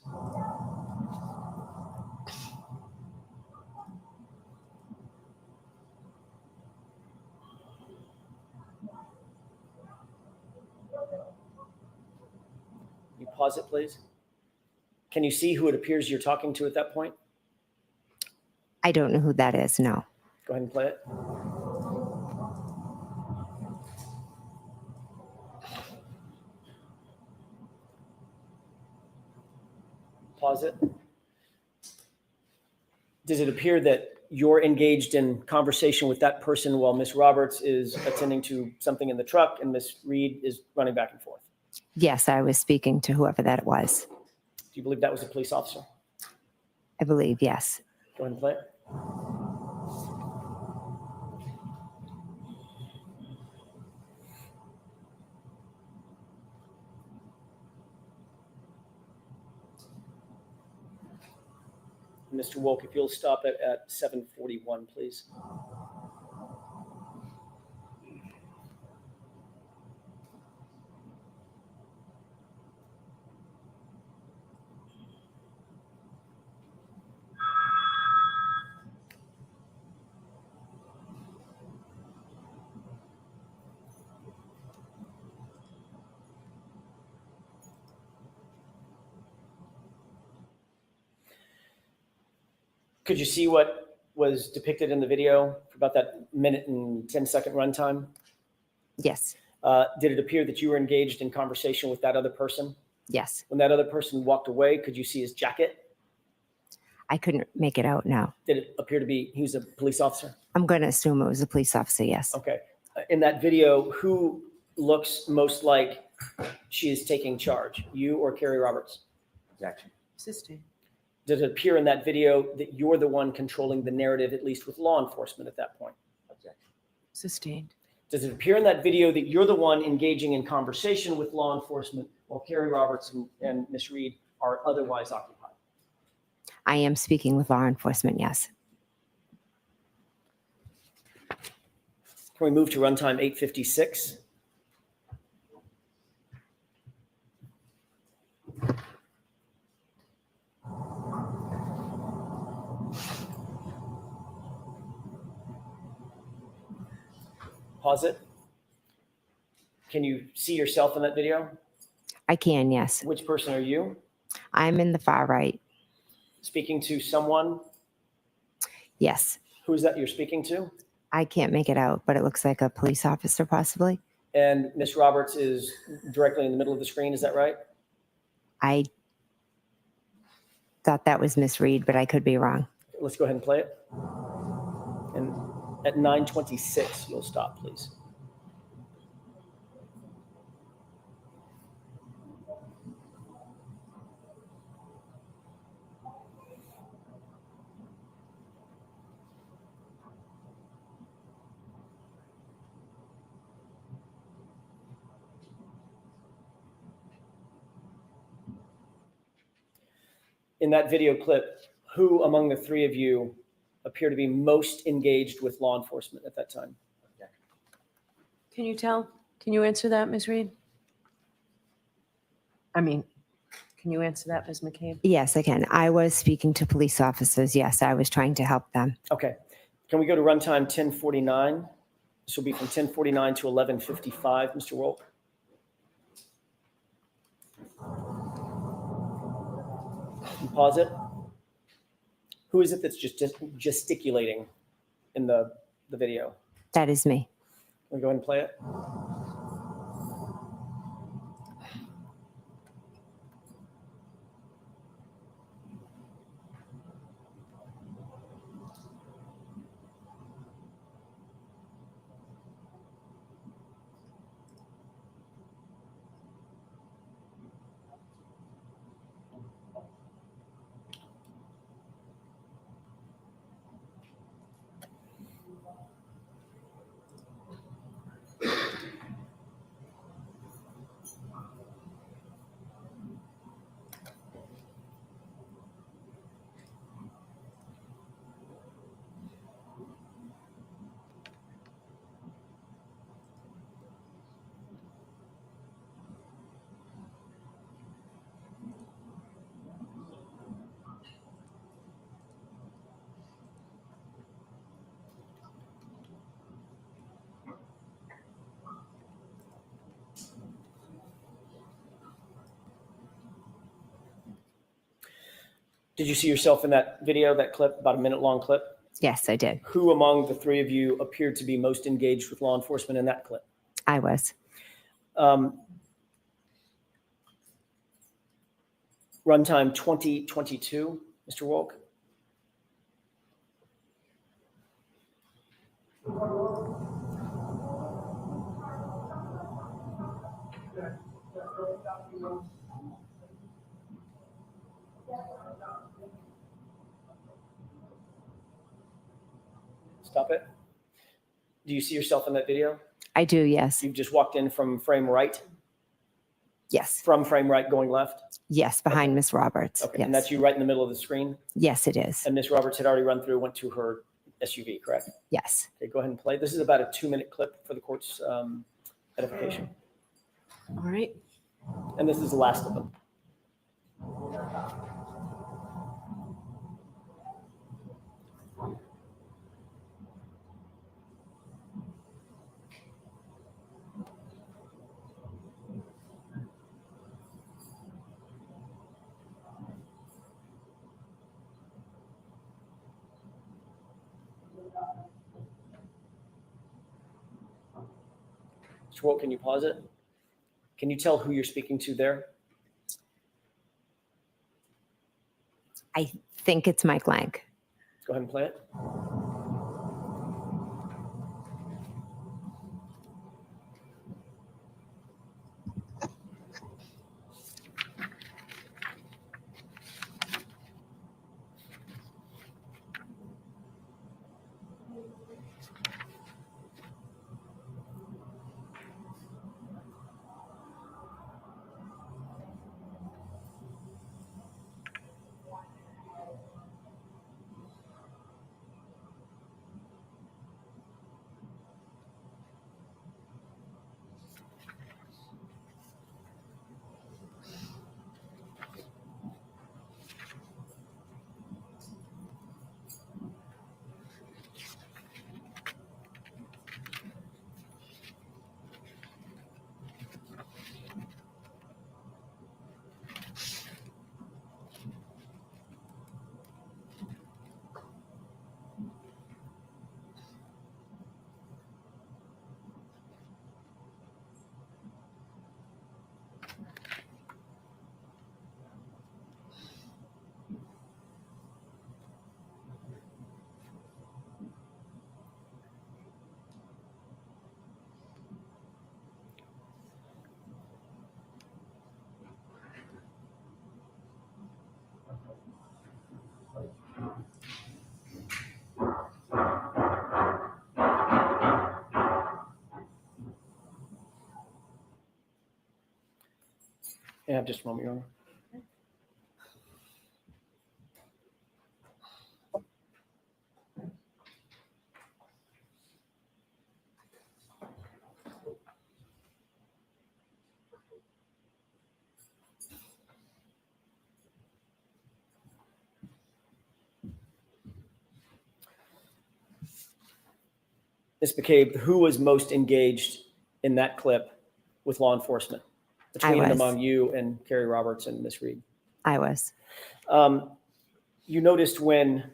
You pause it, please. Can you see who it appears you're talking to at that point? I don't know who that is, no. Go ahead and play it. Pause it. Does it appear that you're engaged in conversation with that person while Miss Roberts is attending to something in the truck and Miss Reed is running back and forth? Yes, I was speaking to whoever that was. Do you believe that was a police officer? I believe, yes. Go ahead and play it. Mr. Wolk, if you'll stop it at 7:41, please. Could you see what was depicted in the video for about that minute and 10-second runtime? Yes. Did it appear that you were engaged in conversation with that other person? Yes. When that other person walked away, could you see his jacket? I couldn't make it out, no. Did it appear to be he was a police officer? I'm going to assume it was a police officer, yes. Okay. In that video, who looks most like she is taking charge, you or Carrie Roberts? Objection. Sustained. Does it appear in that video that you're the one controlling the narrative, at least with law enforcement at that point? Objection. Sustained. Does it appear in that video that you're the one engaging in conversation with law enforcement while Carrie Roberts and Ms. Reed are otherwise occupied. I am speaking with law enforcement, yes. Can we move to runtime 8:56? Pause it. Can you see yourself in that video? I can, yes. Which person are you? I'm in the far right. Speaking to someone? Yes. Who is that you're speaking to? I can't make it out, but it looks like a police officer possibly. And Ms. Roberts is directly in the middle of the screen, is that right? I thought that was Miss Reed, but I could be wrong. Let's go ahead and play it. And at 9:26, you'll stop, please. In that video clip, who among the three of you appear to be most engaged with law enforcement at that time? Can you tell? Can you answer that, Ms. Reed? I mean, can you answer that, Ms. McCabe? Yes, I can. I was speaking to police officers. Yes, I was trying to help them. Okay. Can we go to runtime 10:49? This will be from 10:49 to 11:55, Mr. Wolk. You pause it. Who is it that's just gesticulating in the video? That is me. Can we go ahead and play it? Did you see yourself in that video, that clip, about a minute-long clip? Yes, I did. Who among the three of you appeared to be most engaged with law enforcement in that clip? I was. Runtime 20:22, Mr. Wolk. Stop it. Do you see yourself in that video? I do, yes. You've just walked in from frame right? Yes. From frame right going left? Yes, behind Miss Roberts. Okay, Yes. and that's you right in the middle of the screen? Yes, it is. And Miss Roberts had already run through, went to her SUV, correct? Yes. Okay, go ahead and play. This is about a 2-minute clip for the court's edification. All right. And this is the last of them. Mr. Wolk, can you pause it? Can you tell who you're speaking to there? I think it's Mike Lang. Go ahead and play it. Yeah, just a moment, Your Honor. Ms. McCabe, who was most engaged in that clip with law enforcement? Between and was. among you and Carrie Roberts and Ms. Reed. I was. You noticed when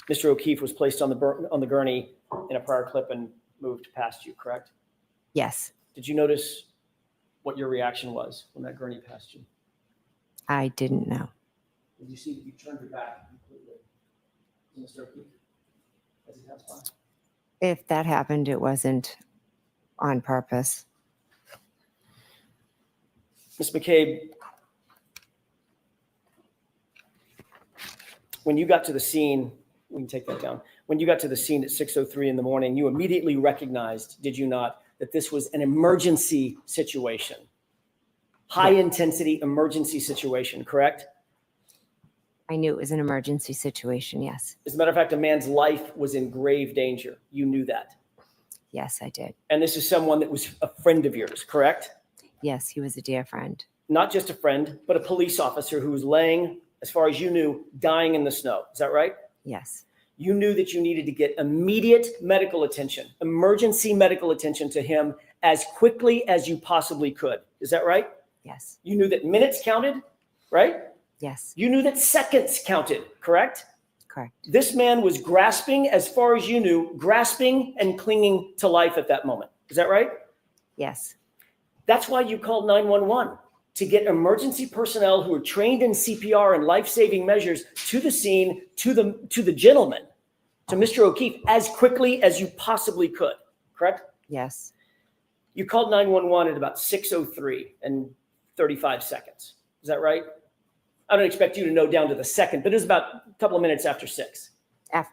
Mr. O'Keefe was placed on the gurney in a prior clip and moved past you, correct? Yes, Did you notice what your reaction was when that gurney passed you? I didn't know. Did you see that you turned your back completely to Mr. O'Keefe as he passed by? If that happened, it wasn't on purpose. Ms. McCabe, when you got to the scene, we can take that down. When you got to the scene at 6:03 in the morning, you immediately recognized, did you not, that this was an emergency situation? High intensity emergency situation, correct? I knew it was an emergency situation. Yes. As a matter of fact, a man's life was in grave danger. You knew that. Yes, I did. And this is someone that was a friend of yours, correct? Yes, he was a dear friend. Not just a friend, but a police officer who was laying, as far as you knew, dying in the snow. Is that right? Yes. You knew that you needed to get immediate medical attention, emergency medical attention to him as quickly as you possibly could. Is that right? Yes. You knew that minutes counted, right? Yes. You knew that seconds counted, correct? Correct. This man was grasping, as far as you knew, grasping and clinging to life at that moment. Is that right? Yes. That's why you called 911, to get emergency personnel who are trained in CPR and life-saving measures to the scene, to the gentleman, to Mr. O'Keefe, as quickly as you possibly could, correct? Yes. You called 911 at about 6:03 and 35 seconds. Is that right? I don't expect you to know down to the second, but it was about a couple of minutes after 6.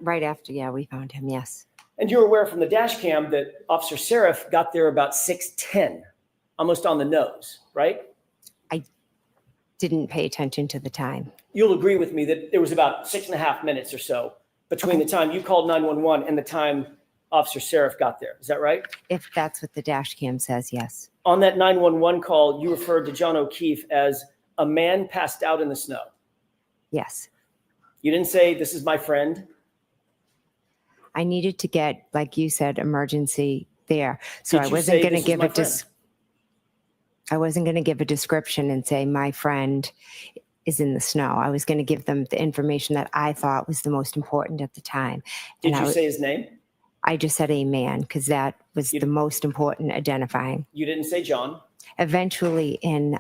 Right after, yeah, we found him. Yes. And you're aware from the dash cam that Officer Seraph got there about 6:10, almost on the nose, right? I didn't pay attention to the time. You'll agree with me that there was about 6.5 minutes or so between the time you called 911 and the time Officer Seraph got there. Is that right? If that's what the dash cam says, yes. On that 911 call, you referred to John O'Keefe as a man passed out in the snow. Yes. You didn't say, "This is my friend." I needed to get, like you said, emergency there. So Did I you wasn't say, going to "This is give my a friend"? I wasn't going to give a description and say my friend is in the snow. I was going to give them the information that I thought was the most important at the time. Did And you say his name? I just said a man because that was the most important identifying. You didn't say John. Eventually in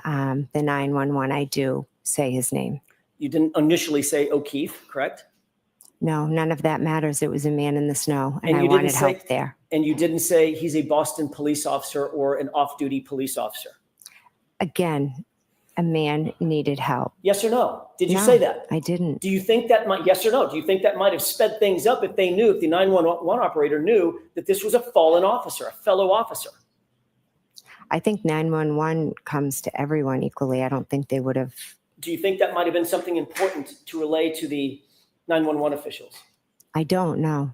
the 911, I do say his name. You didn't initially say O'Keefe, correct? No, none of that matters. It was a man in the snow and I you wanted didn't say, help there. And you didn't say he's a Boston police officer or an off-duty police officer. Again, a man needed help. Yes or no? Did you No, say that? I didn't. Do you think that might, yes or no? Do you think that might have sped things up if they knew, if the 911 operator knew that this was a fallen officer, a fellow officer? I think 911 comes to everyone equally. I don't think they would have. Do you think that might have been something important to relay to the 911 officials? I don't know.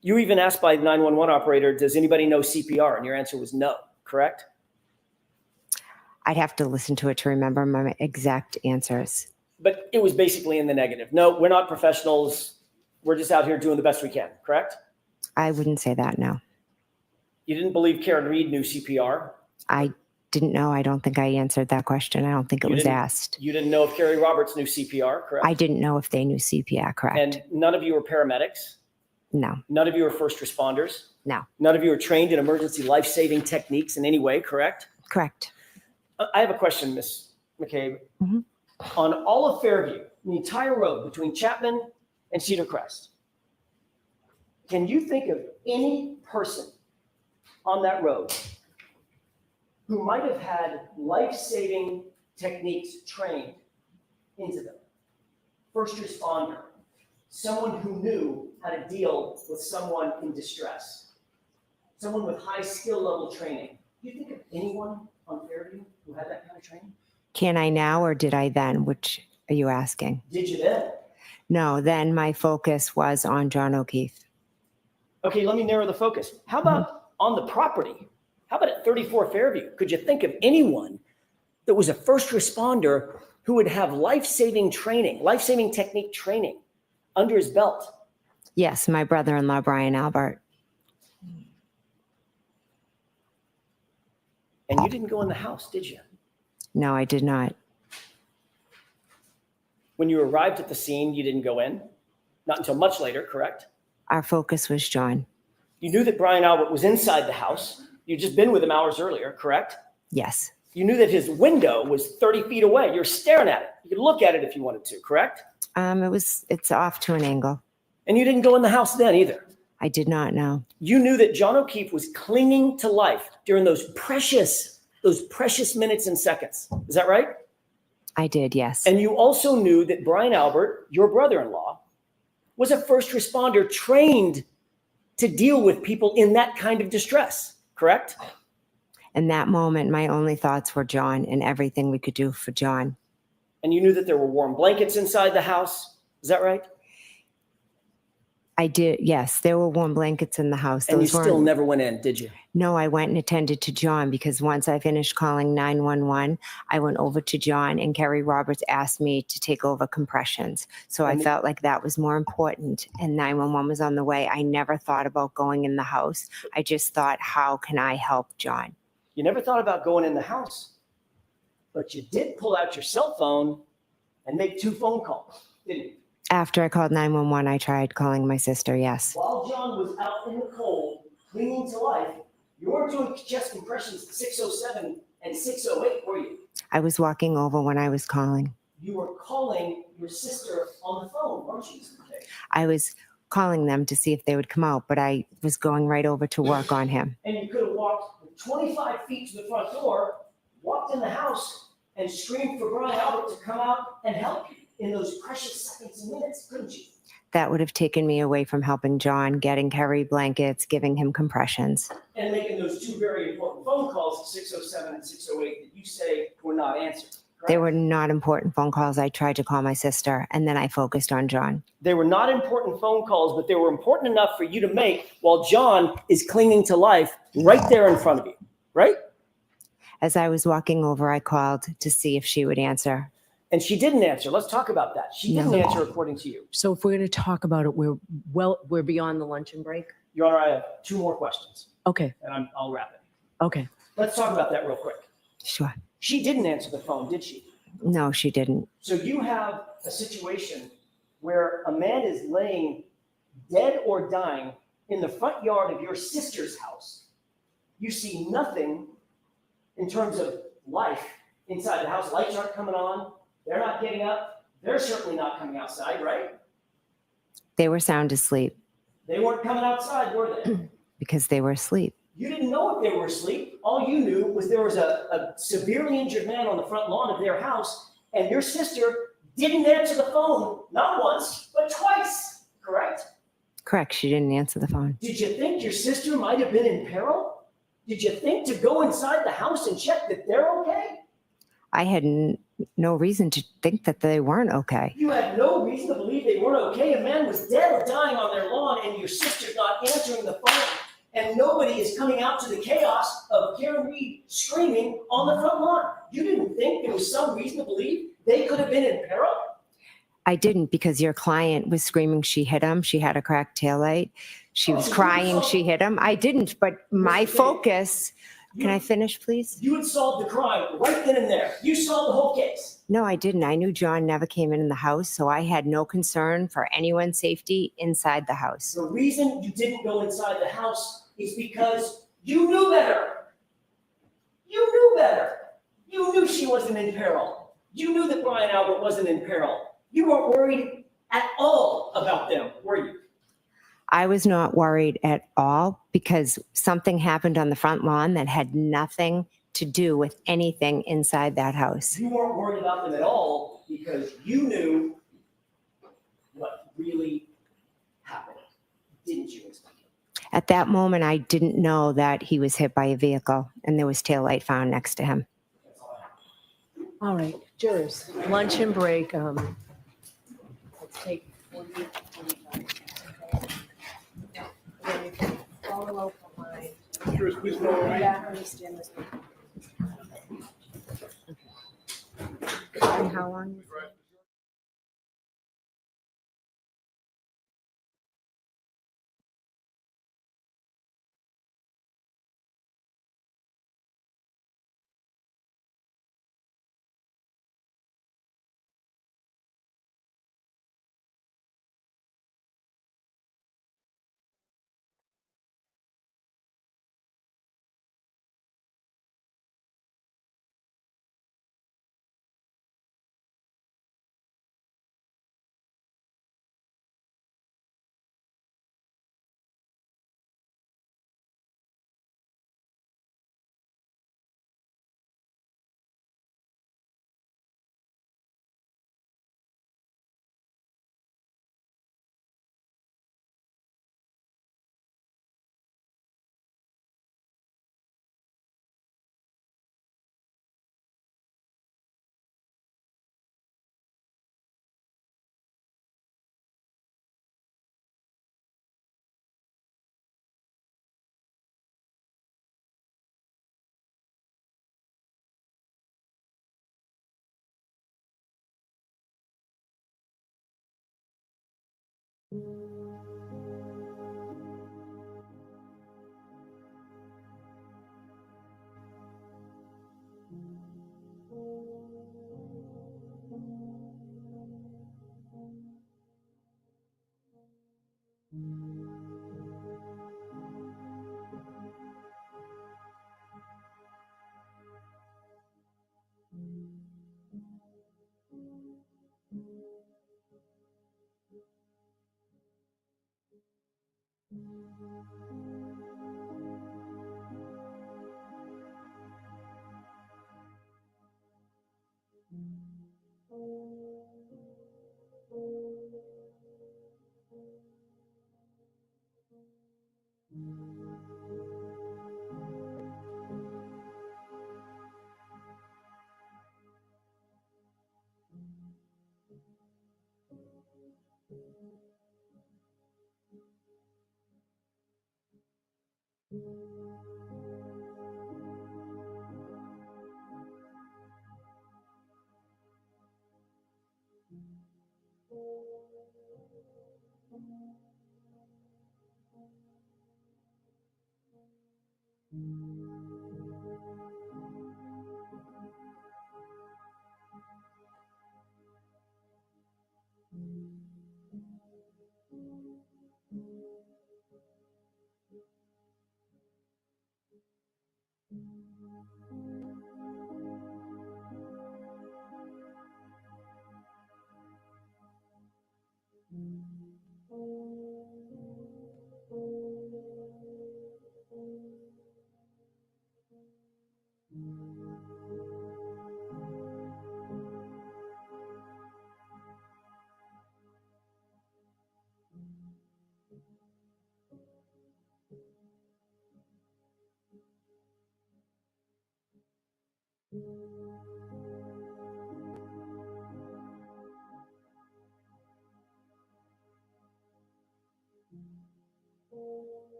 You even asked by the 911 operator, does anybody know CPR? And your answer was no, correct? I'd have to listen to it to remember my exact answers. But it was basically in the negative. No, we're not professionals. We're just out here doing the best we can, correct? I wouldn't say that, no. You didn't believe Karen Reed knew CPR? I didn't know. I don't think I answered that question. I don't think it was asked. You didn't know if Carrie Roberts knew CPR, correct? I didn't know if they knew CPR, correct? And none of you were paramedics? No. None of you were first responders? No. None of you were trained in emergency life-saving techniques in any way, correct? Correct. I have a question, Ms. McCabe. Mm-hmm. On all of Fairview, the entire road between Chapman and Cedar Crest, can you think of any person on that road who might have had life-saving techniques trained into them? First responder, someone who knew how to deal with someone in distress, someone with high skill level training. Do you think of anyone on Fairview who had that kind of training? Can I now or did I then? Which are you asking? Did you then? No, then my focus was on John O'Keefe. Okay, let me narrow the focus. How about on the property? How about at 34 Fairview? Could you think of anyone that was a first responder who would have life-saving training, life-saving technique training under his belt? Yes, my brother-in-law, Brian Albert. And you didn't go in the house, did you? No, I did not. When you arrived at the scene, you didn't go in? Not until much later, correct? Our focus was John. You knew that Brian Albert was inside the house. You'd just been with him hours earlier, correct? Yes. You knew that his window was 30 feet away. You're staring at it. You could look at it if you wanted to, correct? It's off to an angle. And you didn't go in the house then either. I did not know. You knew that John O'Keefe was clinging to life during those precious minutes and seconds. Is that right? I did, yes. And you also knew that Brian Albert, your brother-in-law, was a first responder trained to deal with people in that kind of distress, correct? In that moment, my only thoughts were John and everything we could do for John. And you knew that there were warm blankets inside the house. Is that right? I did, yes. There were warm blankets in the house. And you still never went in, did you? No, I went and attended to John because once I finished calling 911, I went over to John and Kerry Roberts asked me to take over compressions. So I felt like that was more important and 911 was on the way. I never thought about going in the house. I just thought, how can I help John? You never thought about going in the house, but you did pull out your cell phone and make 2 phone calls, didn't you? After I called 911, I tried calling my sister, yes. While John was out in the cold, clinging to life, you weren't doing chest compressions at 6:07 and 6:08, were you? I was walking over when I was calling. You were calling your sister on the phone, weren't you? I was calling them to see if they would come out, but I was going right over to work on him. And you could have walked 25 feet to the front door, walked in the house, and screamed for Brian Albert to come out and help you in those precious seconds and minutes, couldn't you? That would have taken me away from helping John, getting Kerry blankets, giving him compressions. And making those 2 very important phone calls at 6:07 and 6:08 that you say were not answered. Correct? They were not important phone calls. I tried to call my sister, and then I focused on John. They were not important phone calls, but they were important enough for you to make while John is clinging to life right there in front of you, right? As I was walking over, I called to see if she would answer. And she didn't answer. Let's talk about that. She didn't answer according to you. So if we're going to talk about it, we're beyond the luncheon break. Your Honor, I have 2 more questions, Okay. and I'll wrap it. Okay. Let's talk about that real quick. Sure. She didn't answer the phone, did she? No, she didn't. So you have a situation where a man is laying dead or dying in the front yard of your sister's house. You see nothing in terms of life inside the house. Lights aren't coming on. They're not getting up. They're certainly not coming outside, right? They were sound asleep. They weren't coming outside, were they? Because they were asleep. You didn't know if they were asleep. All you knew was there was a severely injured man on the front lawn of their house, and your sister didn't answer the phone, not once, but twice, correct? Correct. She didn't answer the phone. Did you think your sister might have been in peril? Did you think to go inside the house and check that they're okay? I had no reason to think that they weren't okay. You had no reason to believe they weren't okay. A man was dead or dying on their lawn, and your sister's not answering the phone. And nobody is coming out to the chaos of Karen Reed screaming on the front lawn. You didn't think there was some reason to believe they could have been in peril? I didn't, because your client was screaming she hit him. She had a cracked taillight. She was crying she hit him. I didn't, but my focus... Can I finish, please? You had solved the crime right then and there. You solved the whole case. No, I didn't. I knew John never came in the house, so I had no concern for anyone's safety inside the house. The reason you didn't go inside the house is because you knew better. You knew better. You knew she wasn't in peril. You knew that Brian Albert wasn't in peril. You weren't worried at all about them, were you? I was not worried at all because something happened on the front lawn that had nothing to do with anything inside that house. You weren't worried about them at all because you knew what really happened, didn't you? At that moment, I didn't know that he was hit by a vehicle and there was taillight found next to him. All right, jurors, lunch and break. Let's take 40, 45. Then you can follow out behind. Jurors, please follow me. Yeah, understand this. And how long?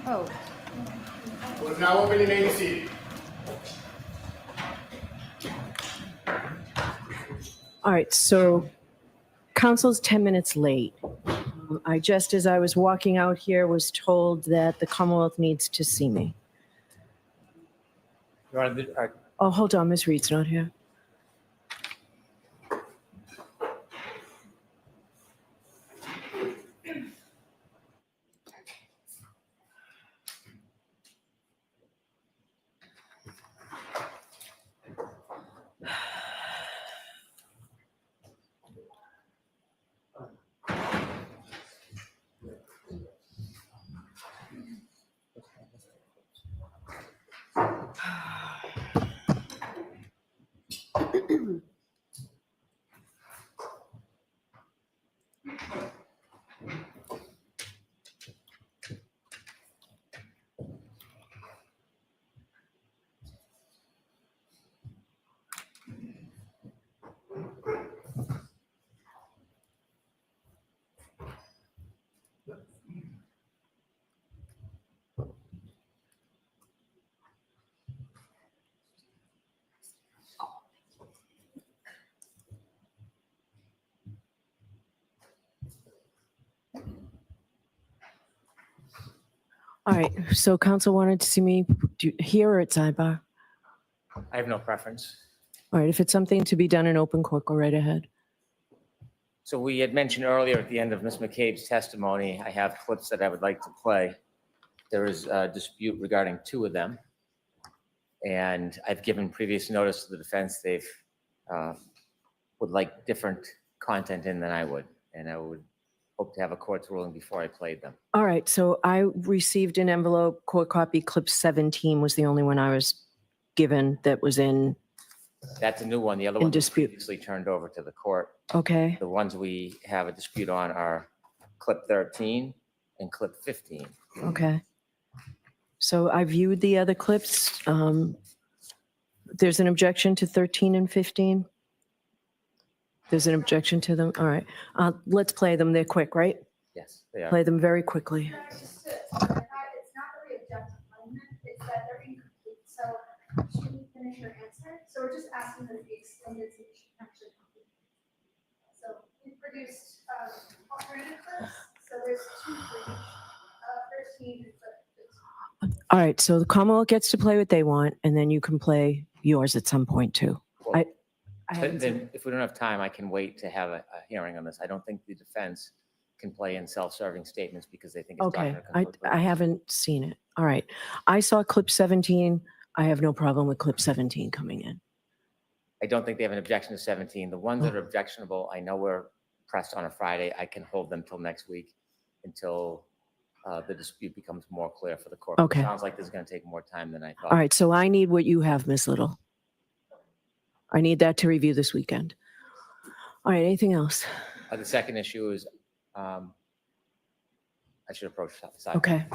Oh, Court is now open, you may be seated. All right, so council's 10 minutes late. As I was walking out here, was told that the Commonwealth needs to see me. You want to, Oh, hold on, Ms. Reed's not here. All right, so council wanted to see me here or at sidebar? I have no preference. All right, if it's something to be done in open court, go right ahead. So we had mentioned earlier at the end of Ms. McCabe's testimony, I have clips that I would like to play. There is a dispute regarding 2 of them. And I've given previous notice to the defense. They've would like different content in than I would. And I would hope to have a court's ruling before I played them. All right, so I received an envelope, court copy, clip 17 was the only one I was given that was in, That's a new one. The other In one was dispute. previously turned over to the court. okay? The ones we have a dispute on are clip 13 and clip 15. Okay. So I viewed the other clips. There's an objection to 13 and 15? There's an objection to them? All right. Let's play them. They're quick, right? Yes, they are. Play them very quickly. Just to clarify, it's not that we object to playing them, it's that they're incomplete. So should we finish your answer? So we're just asking them to be extended so we should actually complete. So we produced alternative clips. So there's 2 for each, 13 and clip 15. All right, so the Commonwealth gets to play what they want, and then you can play yours at some point too. Well, I haven't seen- Then if we don't have time, I can wait to have a hearing on this. I don't think the defense can play in self-serving statements because they think it's Okay, document I conflict. haven't seen it. All right. I saw clip 17. I have no problem with clip 17 coming in. I don't think they have an objection to 17. The ones Oh. that are objectionable, I know we're pressed on a Friday. I can hold them till next week until the dispute becomes more clear for the court. Okay. It sounds like this is going to take more time than I thought. All right, so I need what you have, Ms. Little. I need that to review this weekend. All right, anything else? The second issue is I should approach the side. Okay.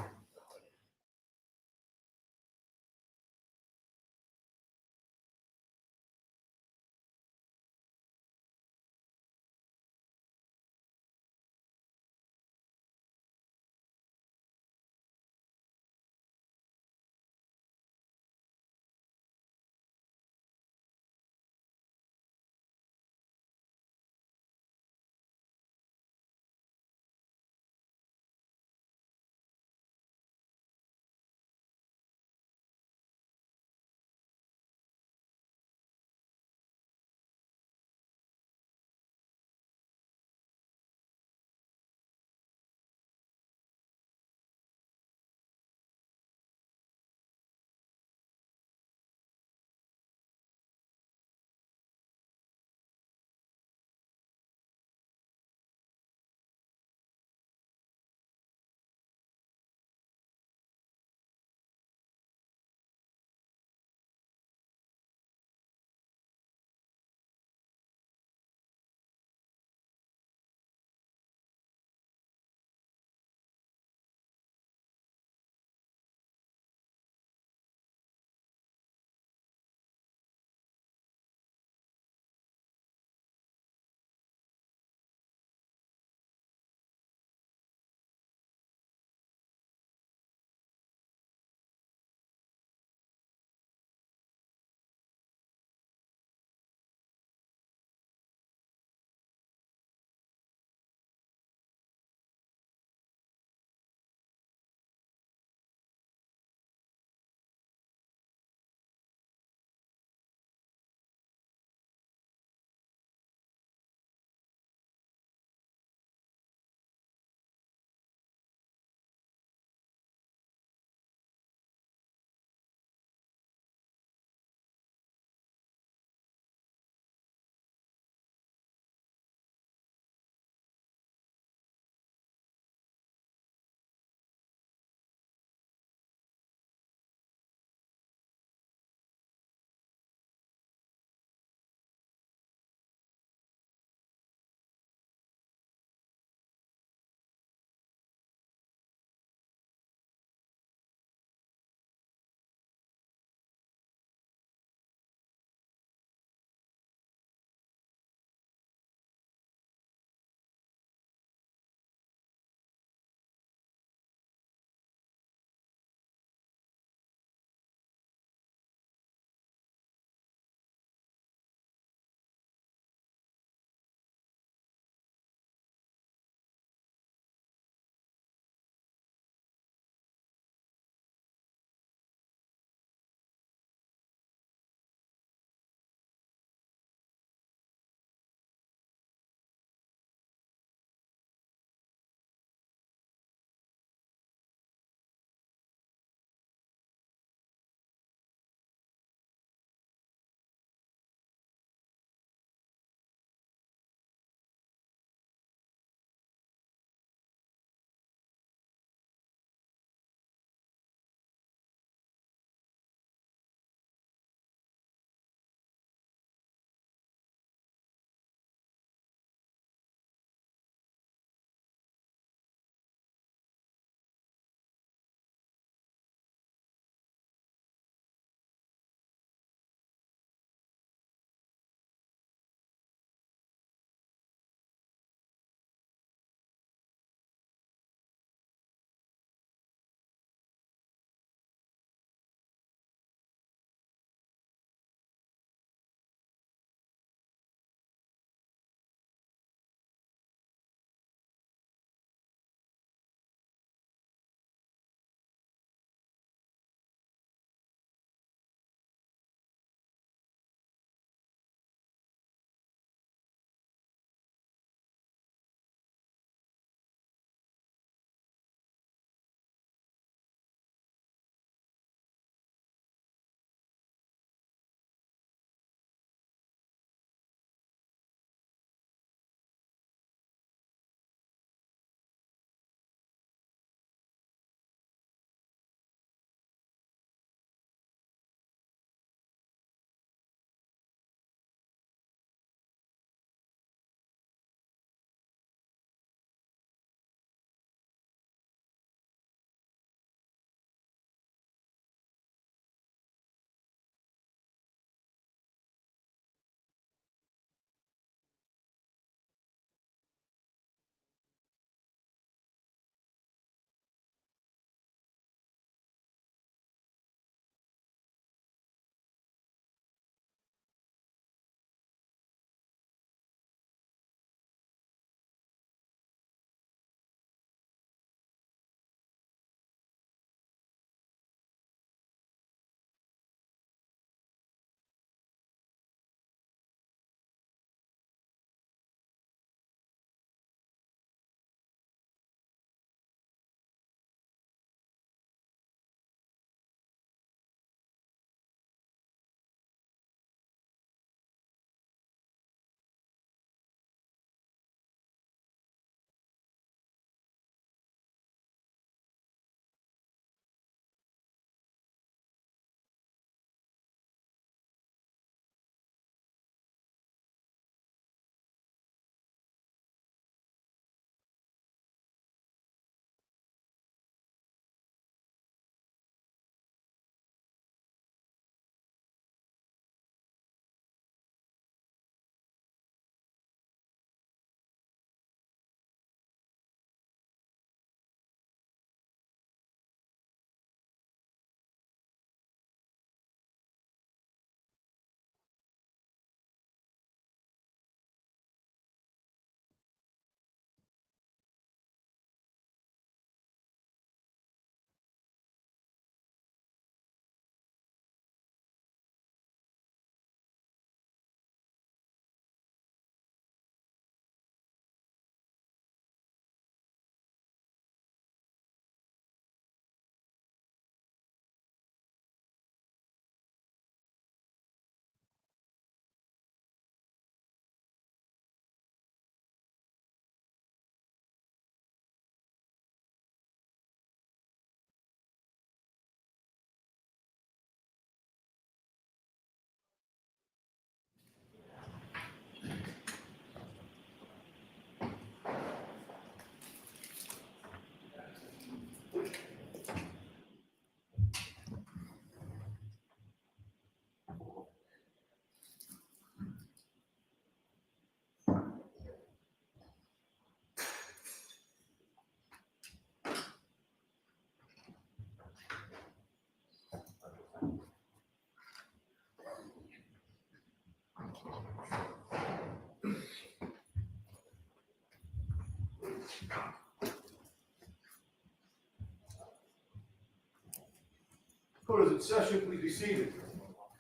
Court is in session, please be seated.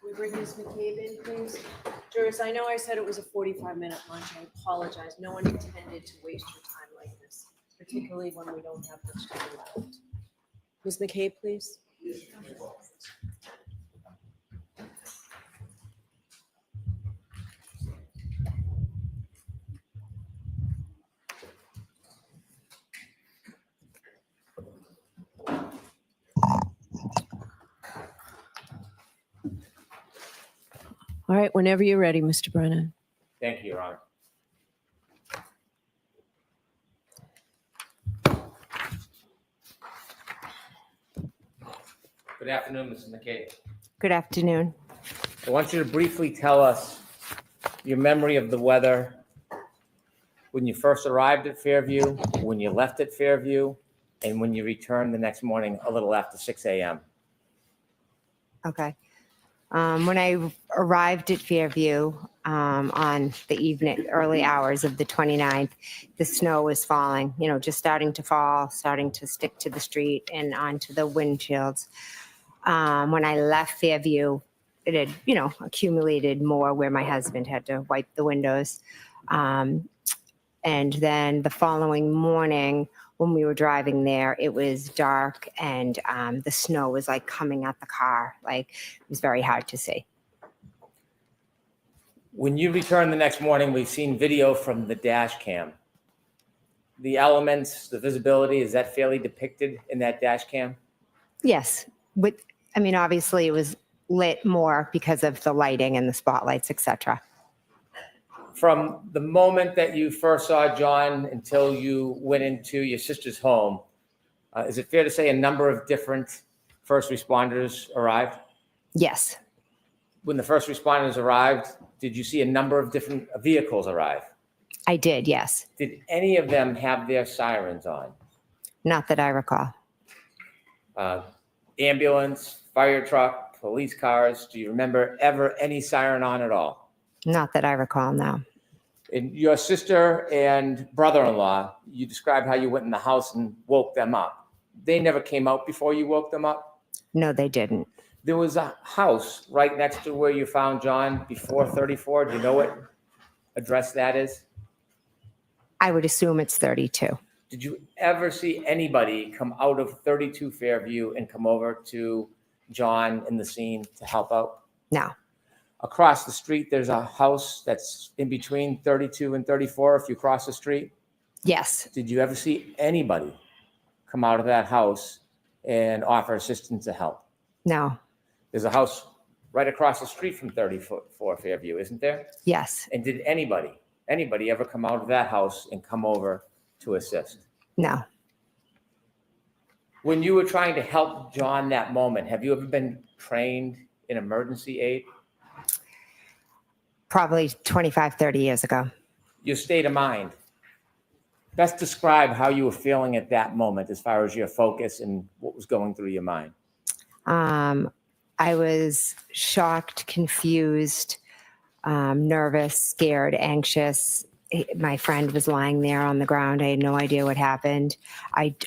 We bring Ms. McCabe in, please. Jurors, I know I said it was a 45-minute lunch. I apologize. No one intended to waste your time like this, particularly when we don't have much time left. Ms. McCabe, please. All right, whenever you're ready, Mr. Brennan. Thank you, Your Honor. Good afternoon, Mrs. McCabe. Good afternoon. I want you to briefly tell us your memory of the weather when you first arrived at Fairview, when you left at Fairview, and when you returned the next morning a little after 6 a.m. Okay. When I arrived at Fairview on the early hours of the 29th, the snow was falling, just starting to fall, starting to stick to the street and onto the windshields. When I left Fairview, it had, accumulated more where my husband had to wipe the windows. And then the following morning, when we were driving there, it was dark and the snow was like coming at the car. Like it was very hard to see. When you returned the next morning, we've seen video from the dash cam. The elements, the visibility, is that fairly depicted in that dash cam? Yes. But obviously it was lit more because of the lighting and the spotlights, etc. From the moment that you first saw John until you went into your sister's home, is it fair to say a number of different first responders arrived? Yes. When the first responders arrived, did you see a number of different vehicles arrive? I did, yes. Did any of them have their sirens on? Not that I recall. Ambulance, fire truck, police cars, do you remember ever any siren on at all? Not that I recall, no. And your sister and brother-in-law, you described how you went in the house and woke them up. They never came out before you woke them up? No, they didn't. There was a house right next to where you found John before 34. Do you know what address that is? I would assume it's 32. Did you ever see anybody come out of 32 Fairview and come over to John in the scene to help out? No. Across the street, there's a house that's in between 32 and 34 if you cross the street? Yes. Did you ever see anybody come out of that house and offer assistance to help? No. There's a house right across the street from 34 Fairview, isn't there? Yes. And did anybody ever come out of that house and come over to assist? No. When you were trying to help John that moment, have you ever been trained in emergency aid? Probably 25, 30 years ago. Your state of mind. Best describe how you were feeling at that moment as far as your focus and what was going through your mind. I was shocked, confused, nervous, scared, anxious. My friend was lying there on the ground. I had no idea what happened.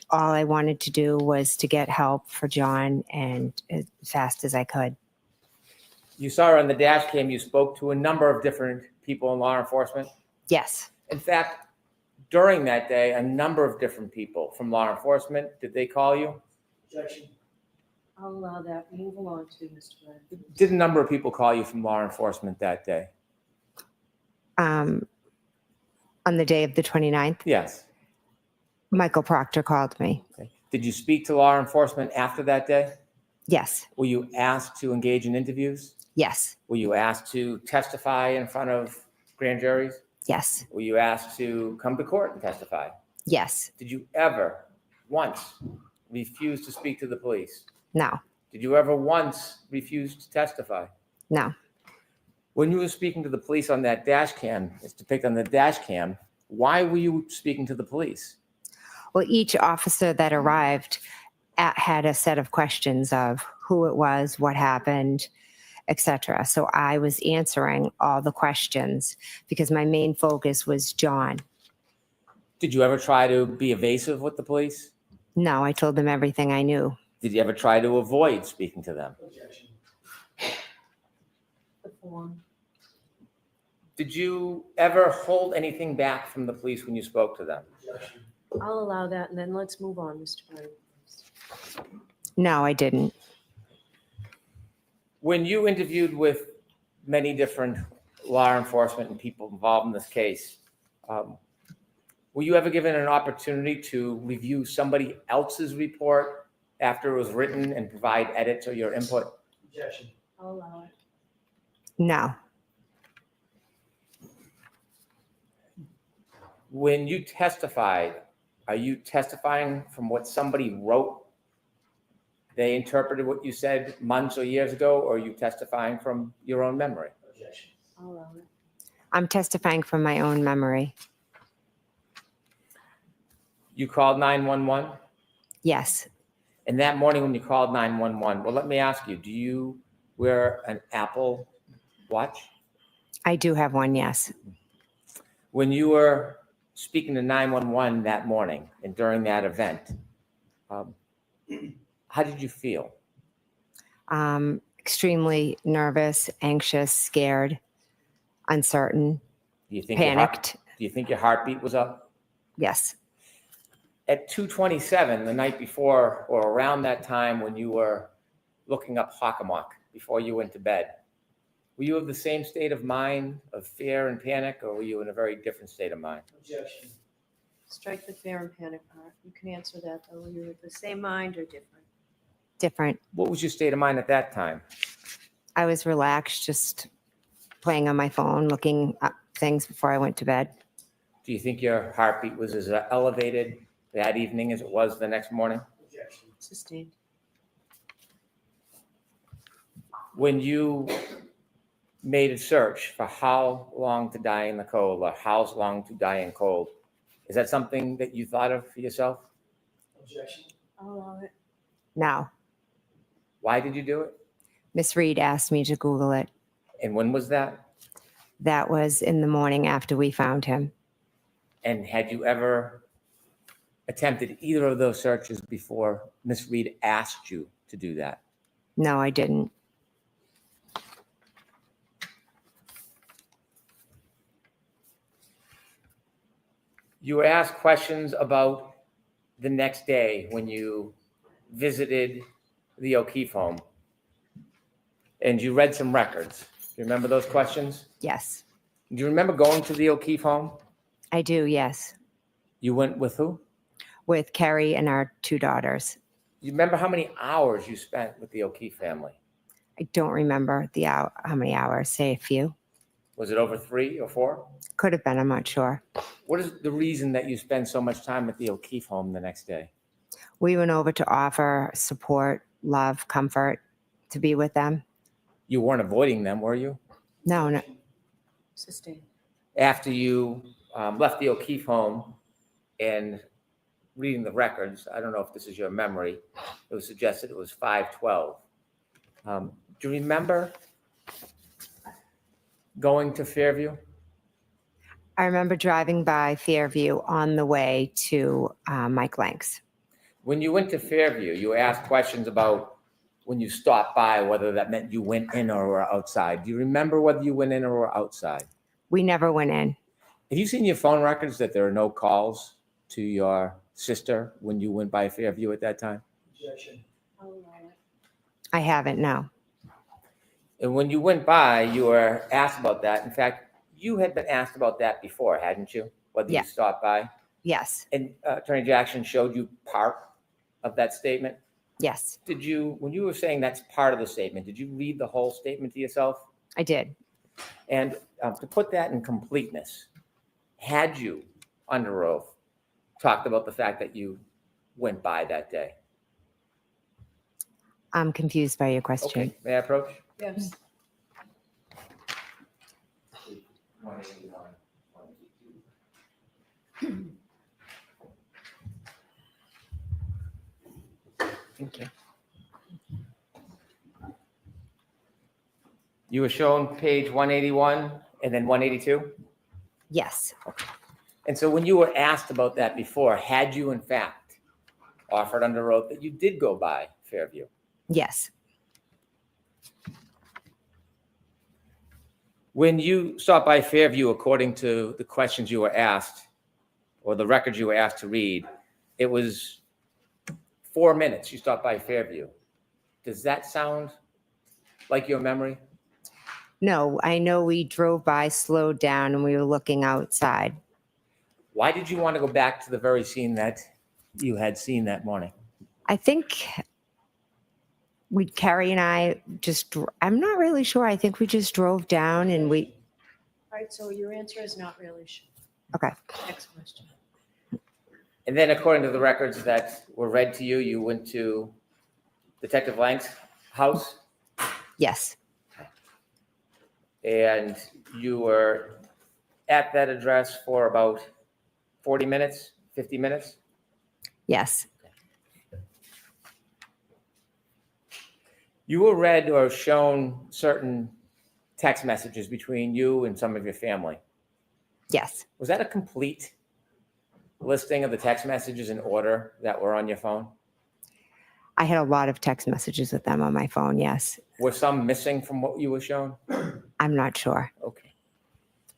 All I wanted to do was to get help for John, and as fast as I could. You saw on the dash cam, you spoke to a number of different people in law enforcement. Yes. In fact, during that day, a number of different people from law enforcement, did they call you? Objection. I'll allow that. Move along to Mr. Brennan. Did a number of people call you from law enforcement that day? On the day of the 29th, Yes. Michael Proctor called me. Okay. Did you speak to law enforcement after that day? Yes. Were you asked to engage in interviews? Yes. Were you asked to testify in front of grand juries? Yes. Were you asked to come to court and testify? Yes. Did you ever once refuse to speak to the police? No. Did you ever once refuse to testify? No. When you were speaking to the police on that dash cam, it's depicted on the dash cam, why were you speaking to the police? Well, each officer that arrived had a set of questions of who it was, what happened, etc. So I was answering all the questions because my main focus was John. Did you ever try to be evasive with the police? No, I told them everything I knew. Did you ever try to avoid speaking to them? The form. Did you ever hold anything back from the police when you spoke to them? I'll allow that, and then let's move on, Mr. Brown. No, I didn't. When you interviewed with many different law enforcement and people involved in this case, were you ever given an opportunity to review somebody else's report after it was written and provide edits or your input? I'll allow it. No. When you testified, are you testifying from what somebody wrote? They interpreted what you said months or years ago, or are you testifying from your own memory? I'll allow it. I'm testifying from my own memory. You called 911? Yes, And that morning when you called 911, well, let me ask you, do you wear an Apple Watch? I do have one, yes. When you were speaking to 911 that morning and during that event, how did you feel? Extremely nervous, anxious, scared, uncertain, Do you think panicked. Do you think your heartbeat was up? Yes, At 2:27, the night before or around that time when you were looking up Hockomock before you went to bed, were you of the same state of mind of fear and panic, or were you in a very different state of mind? Strike the fear and panic part. You can answer that, though. Were you with the same mind or different? different. What was your state of mind at that time? I was relaxed, just playing on my phone, looking up things before I went to bed. Do you think your heartbeat was as elevated that evening as it was the next morning? Sustained. When you made a search for how long to die in the cold or how long to die in cold, is that something that you thought of for yourself? I'll allow it. No, Why did you do it? Miss Reed asked me to Google it. And when was that? That was in the morning after we found him. And had you ever attempted either of those searches before Miss Reed asked you to do that? No, I didn't. You were asked questions about the next day when you visited the O'Keefe home. And you read some records. Do you remember those questions? Yes, Do you remember going to the O'Keefe home? I do, yes. You went with who? With Carrie and our 2 daughters. You remember how many hours you spent with the O'Keefe family? I don't remember how many hours, say a few. Was it over 3 or 4? Could have been, I'm not sure. What is the reason that you spend so much time at the O'Keefe home the next day? We went over to offer support, love, comfort, to be with them. You weren't avoiding them, were you? No. Sustained. After you left the O'Keefe home and reading the records, I don't know if this is your memory, it was suggested it was 5:12. Do you remember going to Fairview? I remember driving by Fairview on the way to Mike Lank's. When you went to Fairview, you asked questions about when you stopped by, whether that meant you went in or were outside. Do you remember whether you went in or were outside? We never went in. Have you seen your phone records that there are no calls to your sister when you went by Fairview at that time? I'll allow it. I haven't, no. And when you went by, you were asked about that. In fact, you had been asked about that before, hadn't you? Whether Yeah. you stopped by? Yes, And Attorney Jackson showed you part of that statement. yes, Did you, when you were saying that's part of the statement, did you read the whole statement to yourself? I did. And to put that in completeness, had you, under oath, talked about the fact that you went by that day? I'm confused by your question. Okay, may I approach? Yes. Thank you. You were shown page 181 and then 182? Yes, And so when you were asked about that before, had you in fact offered under oath that you did go by Fairview? Yes. When you stopped by Fairview, according to the questions you were asked, or the records you were asked to read, it was 4 minutes you stopped by Fairview. Does that sound like your memory? No, I know we drove by, slowed down, and we were looking outside. Why did you want to go back to the very scene that you had seen that morning? I think Carrie and I I'm not really sure. I think we just drove down and All right, so your answer is not really sure. okay. Next question. And then according to the records that were read to you, you went to Detective Lang's house Yes. and you were at that address for about 40 minutes, 50 minutes? Yes. You were read or shown certain text messages between you and some of your family. Yes. Was that a complete listing of the text messages in order that were on your phone? I had a lot of text messages with them on my phone. Yes. Were some missing from what you were shown? I'm not sure. Okay.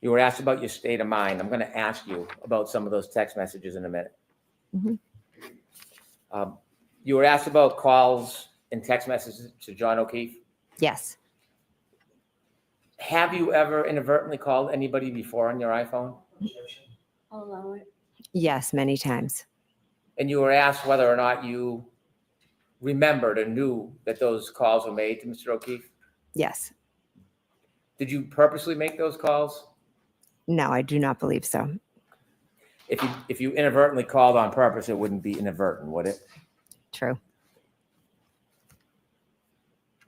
You were asked about your state of mind. I'm going to ask you about some of those text messages in a minute. Mhm. You were asked about calls and text messages to John O'Keefe. Yes. Have you ever inadvertently called anybody before on your iPhone? I'll allow it. Yes, many times. And you were asked whether or not you remembered or knew that those calls were made to Mr. O'Keefe? Yes. Did you purposely make those calls? No, I do not believe so. If you inadvertently called on purpose, it wouldn't be inadvertent, would it? True.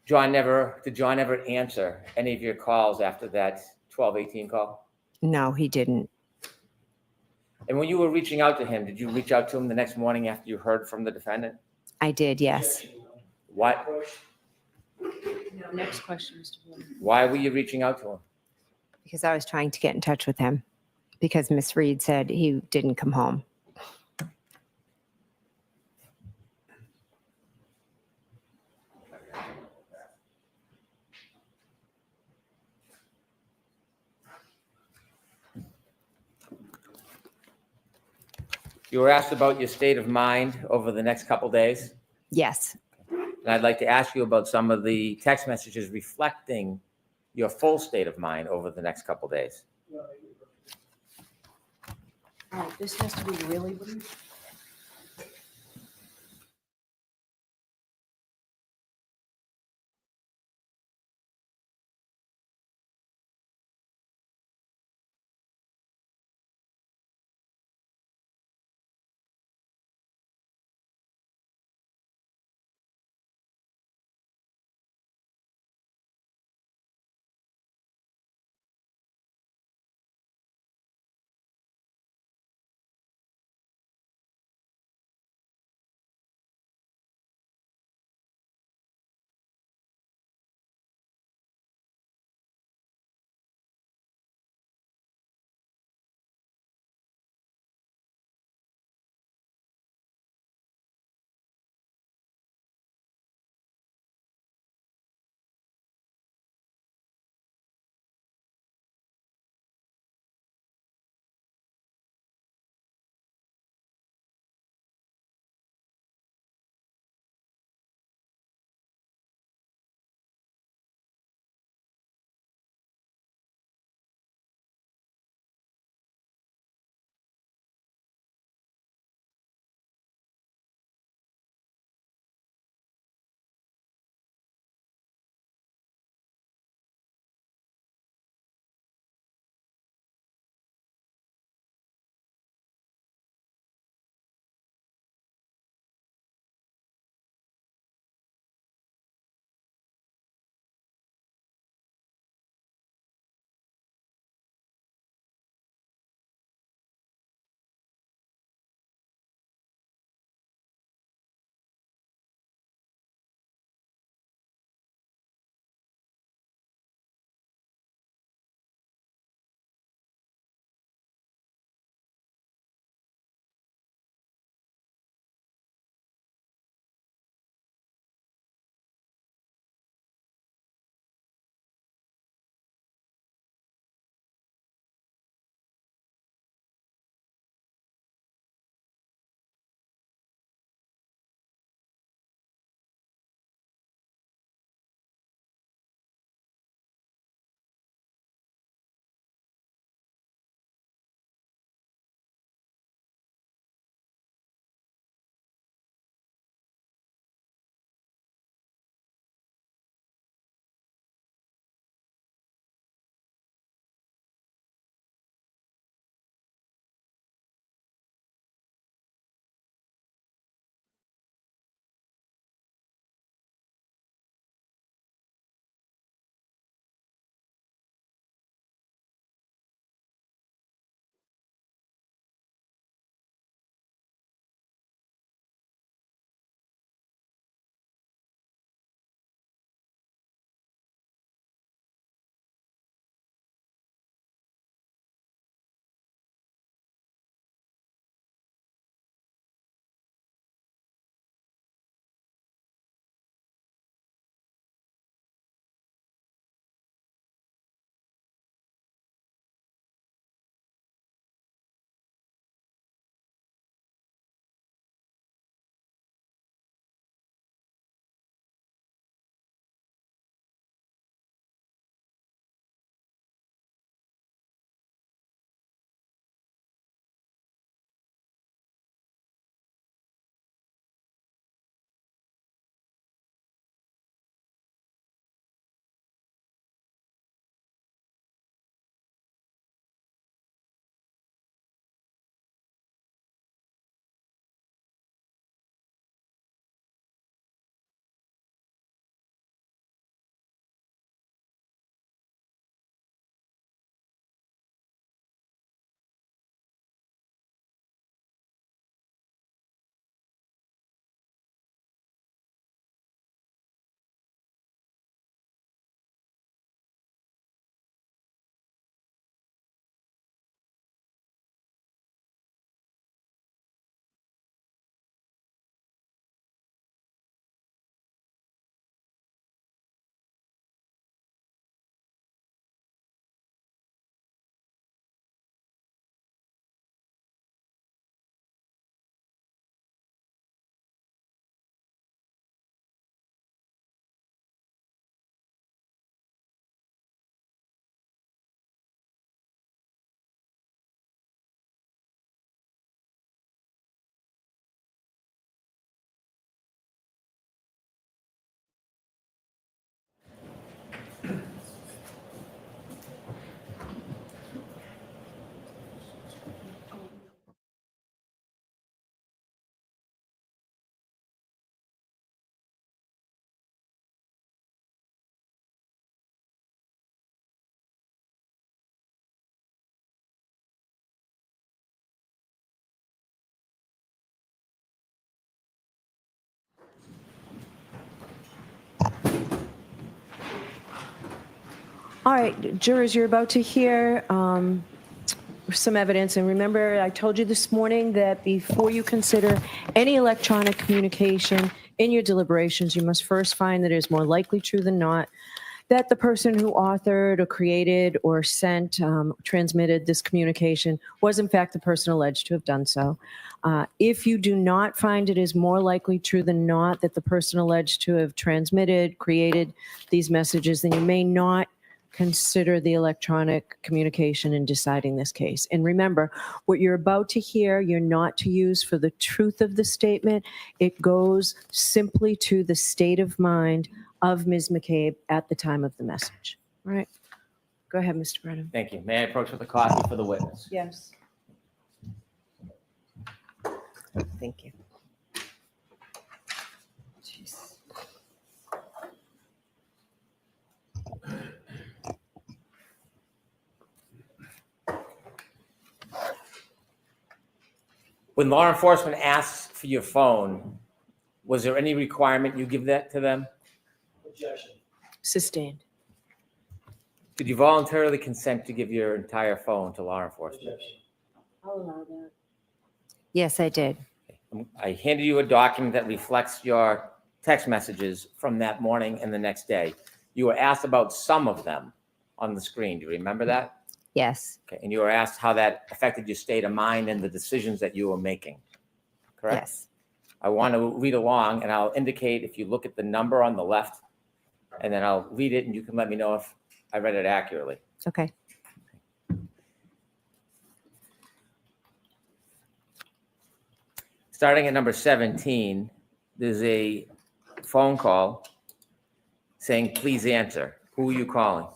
Did John ever answer any of your calls after that 1218 call? No, he didn't. And when you were reaching out to him, did you reach out to him the next morning after you heard from the defendant? I did. Yes. What? Next question, Mr. Bourne. Why were you reaching out to him? Because I was trying to get in touch with him because Miss Reed said he didn't come home. You were asked about your state of mind over the next couple days. Yes. And I'd like to ask you about some of the text messages reflecting your full state of mind over the next couple days. All right, this has to be really brief. All right, jurors, you're about to hear some evidence. And remember, I told you this morning that before you consider any electronic communication in your deliberations, you must first find that it is more likely true than not that the person who authored or created or sent, transmitted this communication was in fact the person alleged to have done so. If you do not find it is more likely true than not that the person alleged to have transmitted, created these messages, then you may not consider the electronic communication in deciding this case. And remember, what you're about to hear, you're not to use for the truth of the statement. It goes simply to the state of mind of Ms. McCabe at the time of the message. All right. Go ahead, Mr. Brennan. Thank you. May I approach with a copy for the witness? Yes. Thank you. Jeez. When law enforcement asks for your phone, was there any requirement you give that to them? Objection. Sustained. Did you voluntarily consent to give your entire phone to law enforcement? Objection. I'll allow that. Yes, I did. I handed you a document that reflects your text messages from that morning and the next day. You were asked about some of them on the screen. Do you remember that? Yes. Okay. And you were asked how that affected your state of mind and the decisions that you were making, correct? Yes. I want to read along, and I'll indicate if you look at the number on the left, and then I'll read it, and you can let me know if I read it accurately. Okay. Starting at number 17, there's a phone call saying, please answer. Who are you calling?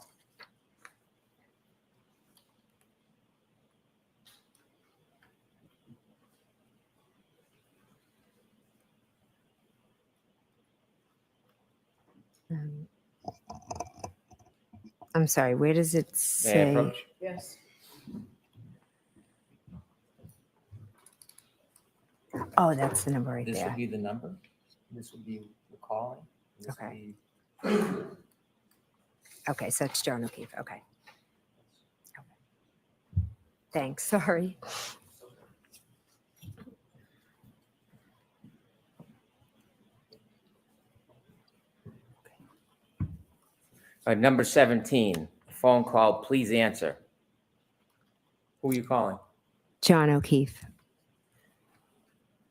I'm sorry, where does it May I say? approach? Yes. Oh, that's the number right This there. would be the number. This would be the calling. This would Okay. be- Okay, so it's John O'Keefe. Okay. Thanks, sorry. Number 17, phone call, please answer. Who are you calling? John O'Keefe.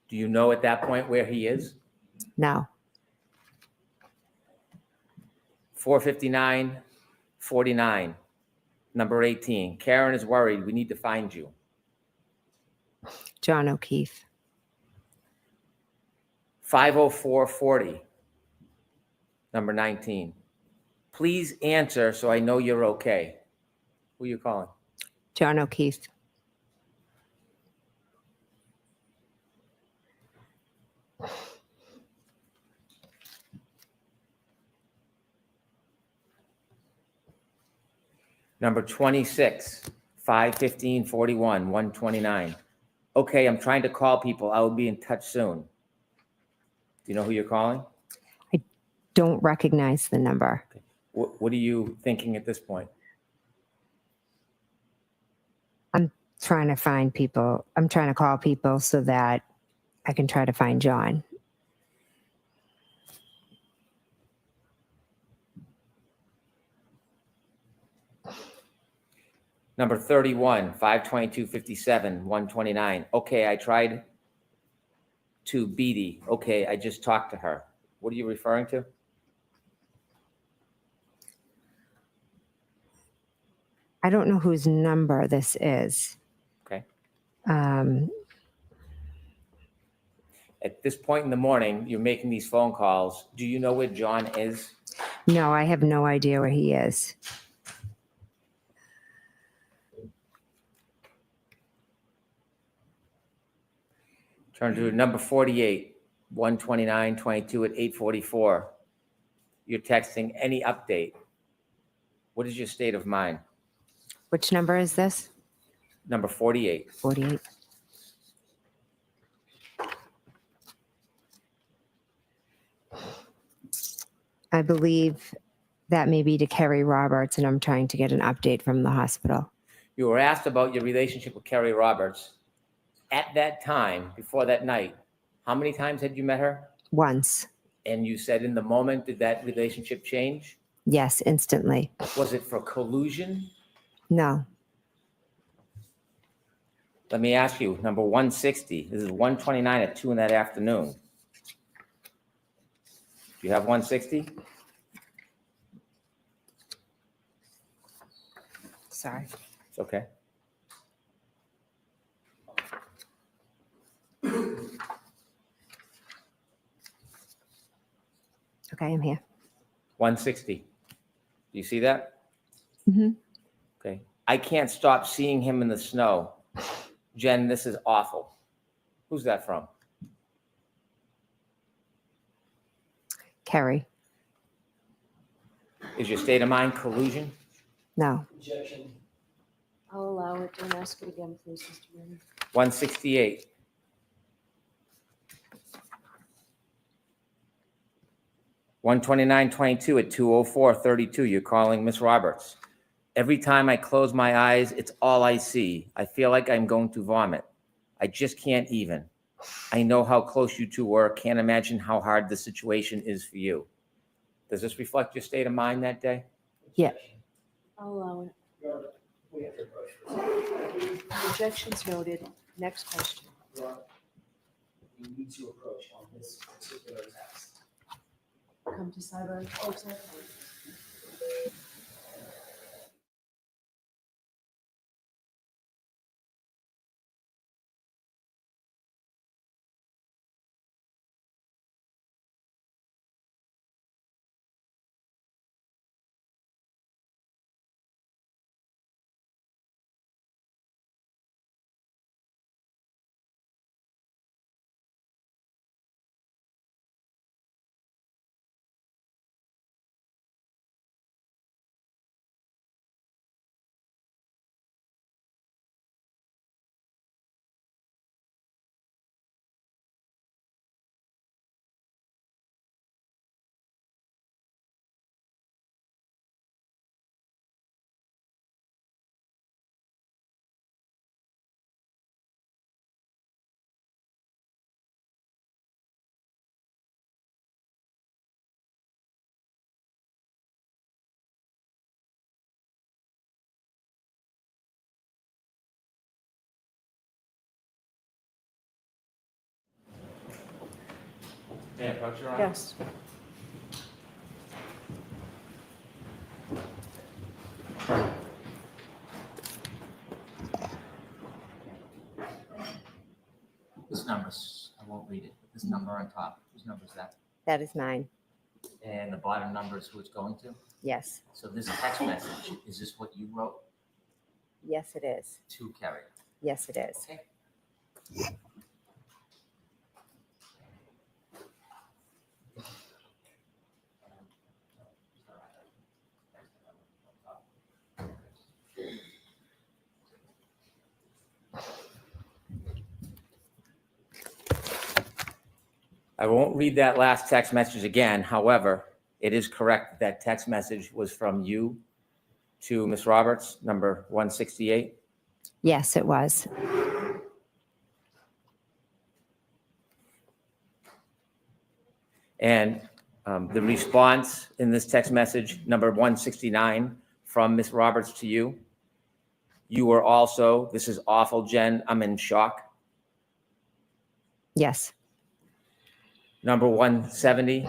Do you know at that point where he is? No. 459-49, number 18. Karen is worried. We need to find you. John O'Keefe. 504-40, number 19. Please answer so I know you're okay. Who are you calling? John O'Keefe. Number 26, 515-41, 129. Okay, I'm trying to call people. I will be in touch soon. Do you know who you're calling? Don't recognize the number. What are you thinking at this point? I'm trying to find people. I'm trying to call people so that I can try to find John. Number 31, 522-57, 129. Okay, I tried to Beatty. Okay, I just talked to her. What are you referring to? I don't know whose number this is. Okay. Um, At this point in the morning, you're making these phone calls. Do you know where John is? no, I have no idea where he is. Turn to number 48, 129-22 at 8:44. You're texting any update. What is your state of mind? Which number is this? Number 48. 48. I believe That may be to Kerry Roberts, and I'm trying to get an update from the hospital. You were asked about your relationship with Kerry Roberts. At that time, before that night, how many times had you met her? Once. And you said in the moment, did that relationship change? Yes, instantly. Was it for collusion? No. Let me ask you, number 160, this is 129 at 2 in that afternoon. Do you have 160? Sorry. It's okay. Okay, I'm here. 160. Do you see that? Mm-hmm. Okay. I can't stop seeing him in the snow. Jen, this is awful. Who's that from? Kerry. Is your state of mind collusion? No. I'll allow it. Don't ask it again, please, Mr. Mayor. 168. $129.22 at 2:04:32. You're calling Miss Roberts. Every time I close my eyes, it's all I see. I feel like I'm going to vomit. I just can't even. I know how close you two were. Can't imagine how hard the situation is for you. Does this reflect your state of mind that day? Yeah. I'll allow it. Objections noted. Next question. You need to approach on this particular text. Come to sideline. Oh, sorry. Yeah, approach your Yes. This number's, I won't read it, but this number on top, whose number is that? That is mine. And the bottom number is who it's going to? Yes. So this text message, is this what you wrote Yes, it is. to Kerry? Yes, it is. Okay. I won't read that last text message again. However, it is correct that text message was from you to Ms. Roberts, number 168. Yes, it was. And the response in this text message, number 169, from Ms. Roberts to you, you were also, this is awful, Jen, I'm in shock. Yes. Number 170.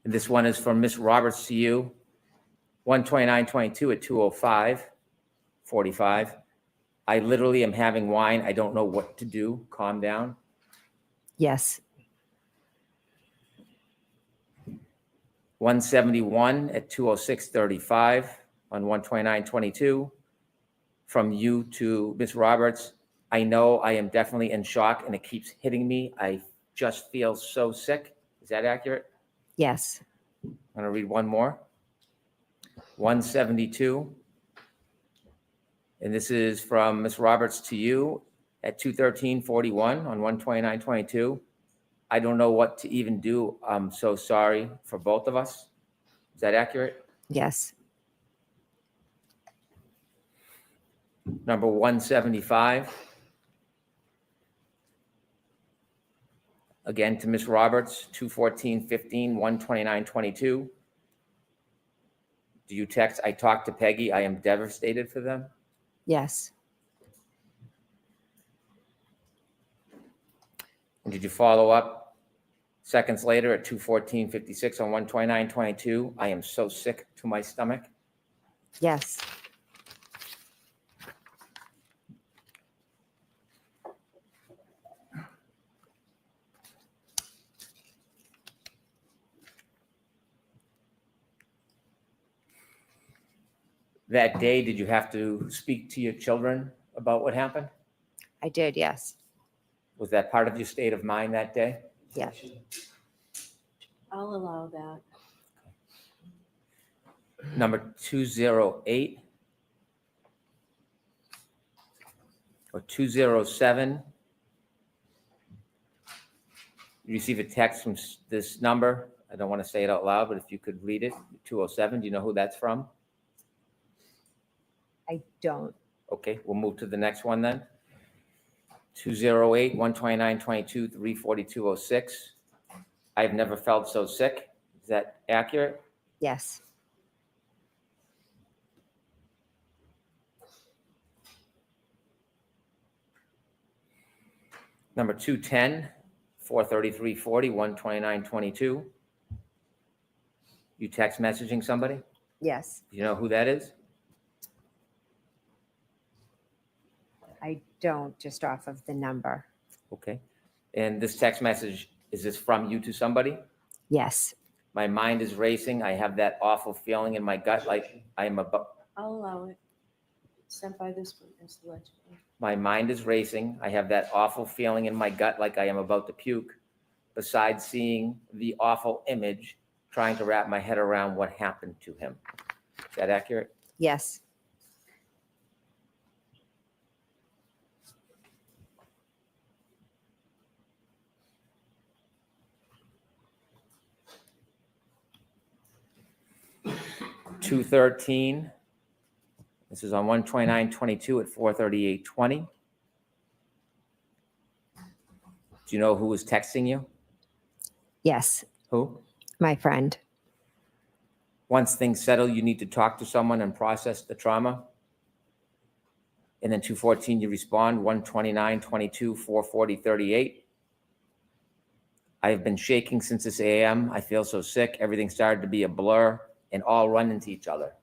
And this one is from Ms. Roberts to you, 129.22 at 2:05:45. I literally am having wine. I don't know what to do. Calm down. Yes. 171 at 2:06:35 on 129.22 from you to Ms. Roberts. I know I am definitely in shock and it keeps hitting me. I just feel so sick. Is that accurate? Yes. I'm going to read one more. 172. And this is from Ms. Roberts to you at 2:13:41 on 129.22. I don't know what to even do. I'm so sorry for both of us. Is that accurate? Yes. Number 175. Again, to Ms. Roberts, 2/14/15, 1/29/22. Do you text, I talked to Peggy, I am devastated for them? Yes. And did you follow up seconds later at 2/14/56 on 1/29/22? I am so sick to my stomach. Yes. That day, did you have to speak to your children about what happened? I did. Yes. Was that part of your state of mind that day? Yes. I'll allow that. Number 208 or 207. You receive a text from this number. I don't want to say it out loud, but if you could read it, 207, do you know who that's from? I don't. Okay, we'll move to the next one then. 208, 1/29/22, 3/42/06. I've never felt so sick. Is that accurate? Yes. Number 210, 4/33/40, 1/29/22. You text messaging somebody? Yes. Do you know who that is? I don't, just off of the number. Okay. And this text message, is this from you to somebody? Yes. My mind is racing. I have that awful feeling in my gut, like I am about. I'll allow it. Sent by this witness, allegedly. My mind is racing. I have that awful feeling in my gut, like I am about to puke. Besides seeing the awful image, trying to wrap my head around what happened to him. Is that accurate? Yes. $213. This is on 1/29/22 at 4/38/20. Do you know who was texting you? Yes. Who? My friend. Once things settle, you need to talk to someone and process the trauma. And then 214, you respond, 1/29/22, 4/40/38. I have been shaking since this AM. I feel so sick. Everything started to be a blur and all run into each other.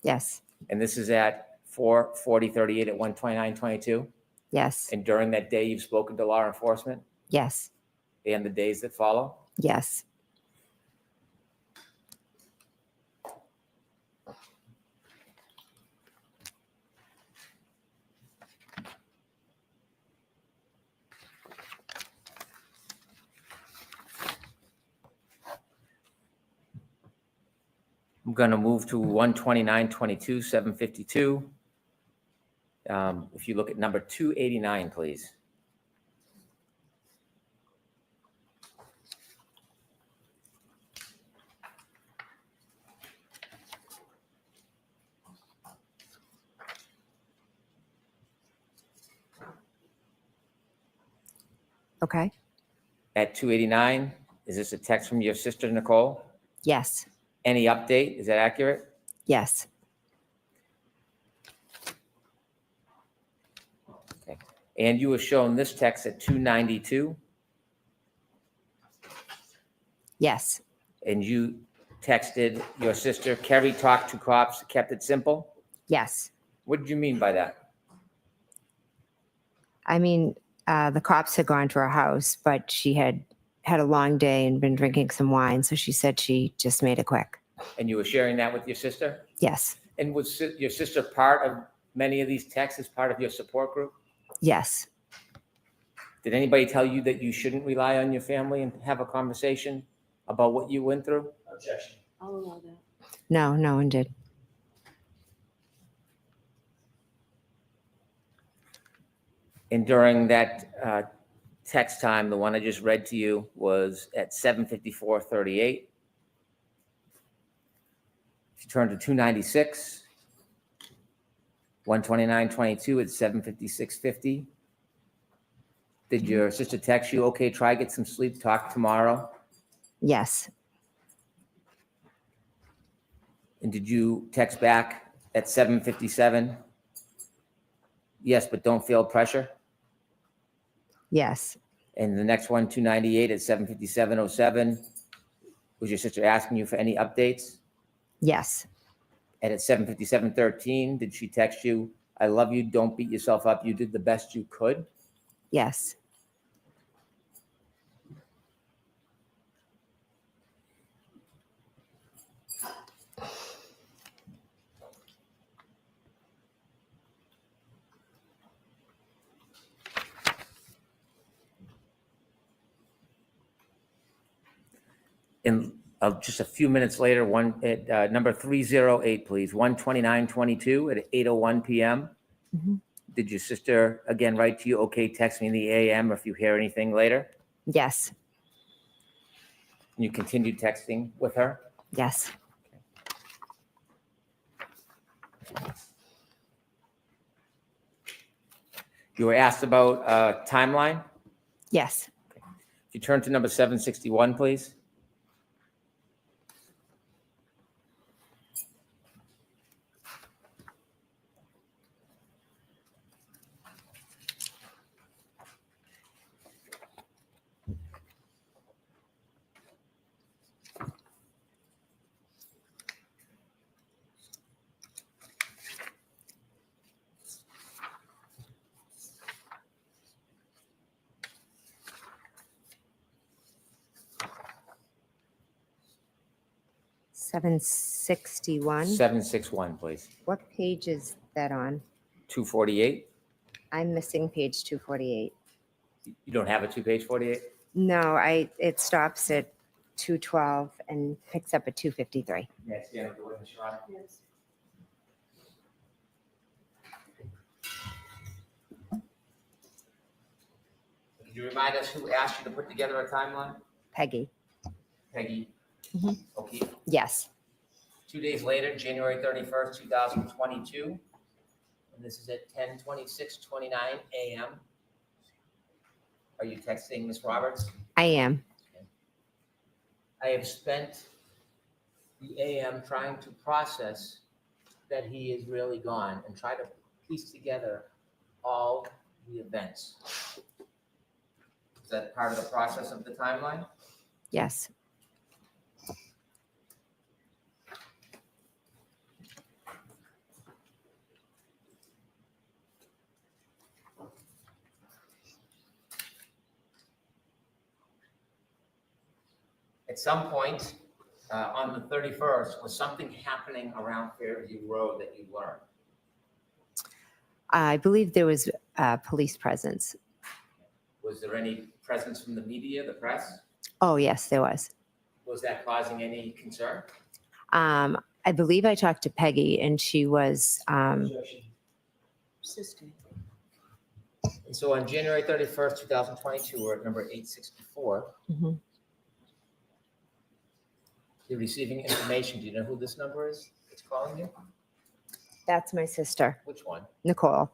Yes. And this is at 4/40/38 at 1/29/22. Yes. And during that day, you've spoken to law enforcement Yes. and the days that follow. Yes. I'm going to move to 1/29/22, 752. If you look at number 289, please. Okay. At 289, is this a text from your sister, Nicole? Yes. Any update? Is that accurate? Yes. Okay. And you were shown this text at 292, Yes. and you texted your sister, Kerry talked to cops, kept it simple. Yes. What did you mean by that? I mean, the cops had gone to her house, but she had had a long day and been drinking some wine. So she said she just made it quick. And you were sharing that with your sister? Yes. And was your sister part of many of these texts as part of your support group? Yes. Did anybody tell you that you shouldn't rely on your family and have a conversation about what you went through? Objection. I'll allow that. No, no one did. And during that text time, the one I just read to you, was at 7:54:38. If you turn to 296, 129:22 at 7:56:50. Did your sister text you, okay, try get some sleep, talk tomorrow? Yes. And did you text back at 7:57? Yes, but don't feel pressure. Yes. And the next one, 298 at 7:57:07. Was your sister asking you for any updates? Yes. And at 7:57:13, did she text you, I love you, don't beat yourself up, you did the best you could? Yes. And just a few minutes later, one at number 308, please, 129:22 at 8:01 p.m. Mhm. Did your sister again write to you, okay, text me in the AM if you hear anything later? Yes. And you continued texting with her? Yes. You were asked about timeline? Yes. If you turn to number 761, please. $761. 761, please. What page is that on? 248. I'm missing page 248. You don't have a 2-page 48? No, it stops at 212 and picks up at 253. Yes, yeah, the witness, Your Honor. Yes. Could you remind us who asked you to put together a timeline? Peggy. Peggy. Mhm. Okay. Yes. 2 days later, January 31st, 2022, and this is at 10:26:29 a.m. Are you texting Ms. Roberts? I am. I have spent the AM trying to process that he is really gone and try to piece together all the events. Is that part of the process of the timeline? Yes. At some point on the 31st, was something happening around Fairview Road that you learned? I believe there was police presence. Was there any presence from the media, the press? Oh, yes, there was. Was that causing any concern? I believe I talked to Peggy and she was, Sister. And so on January 31st, 2022, we're at number 864. Mhm. You're receiving information. Do you know who this number is? It's calling you? That's my sister, Which one? Nicole.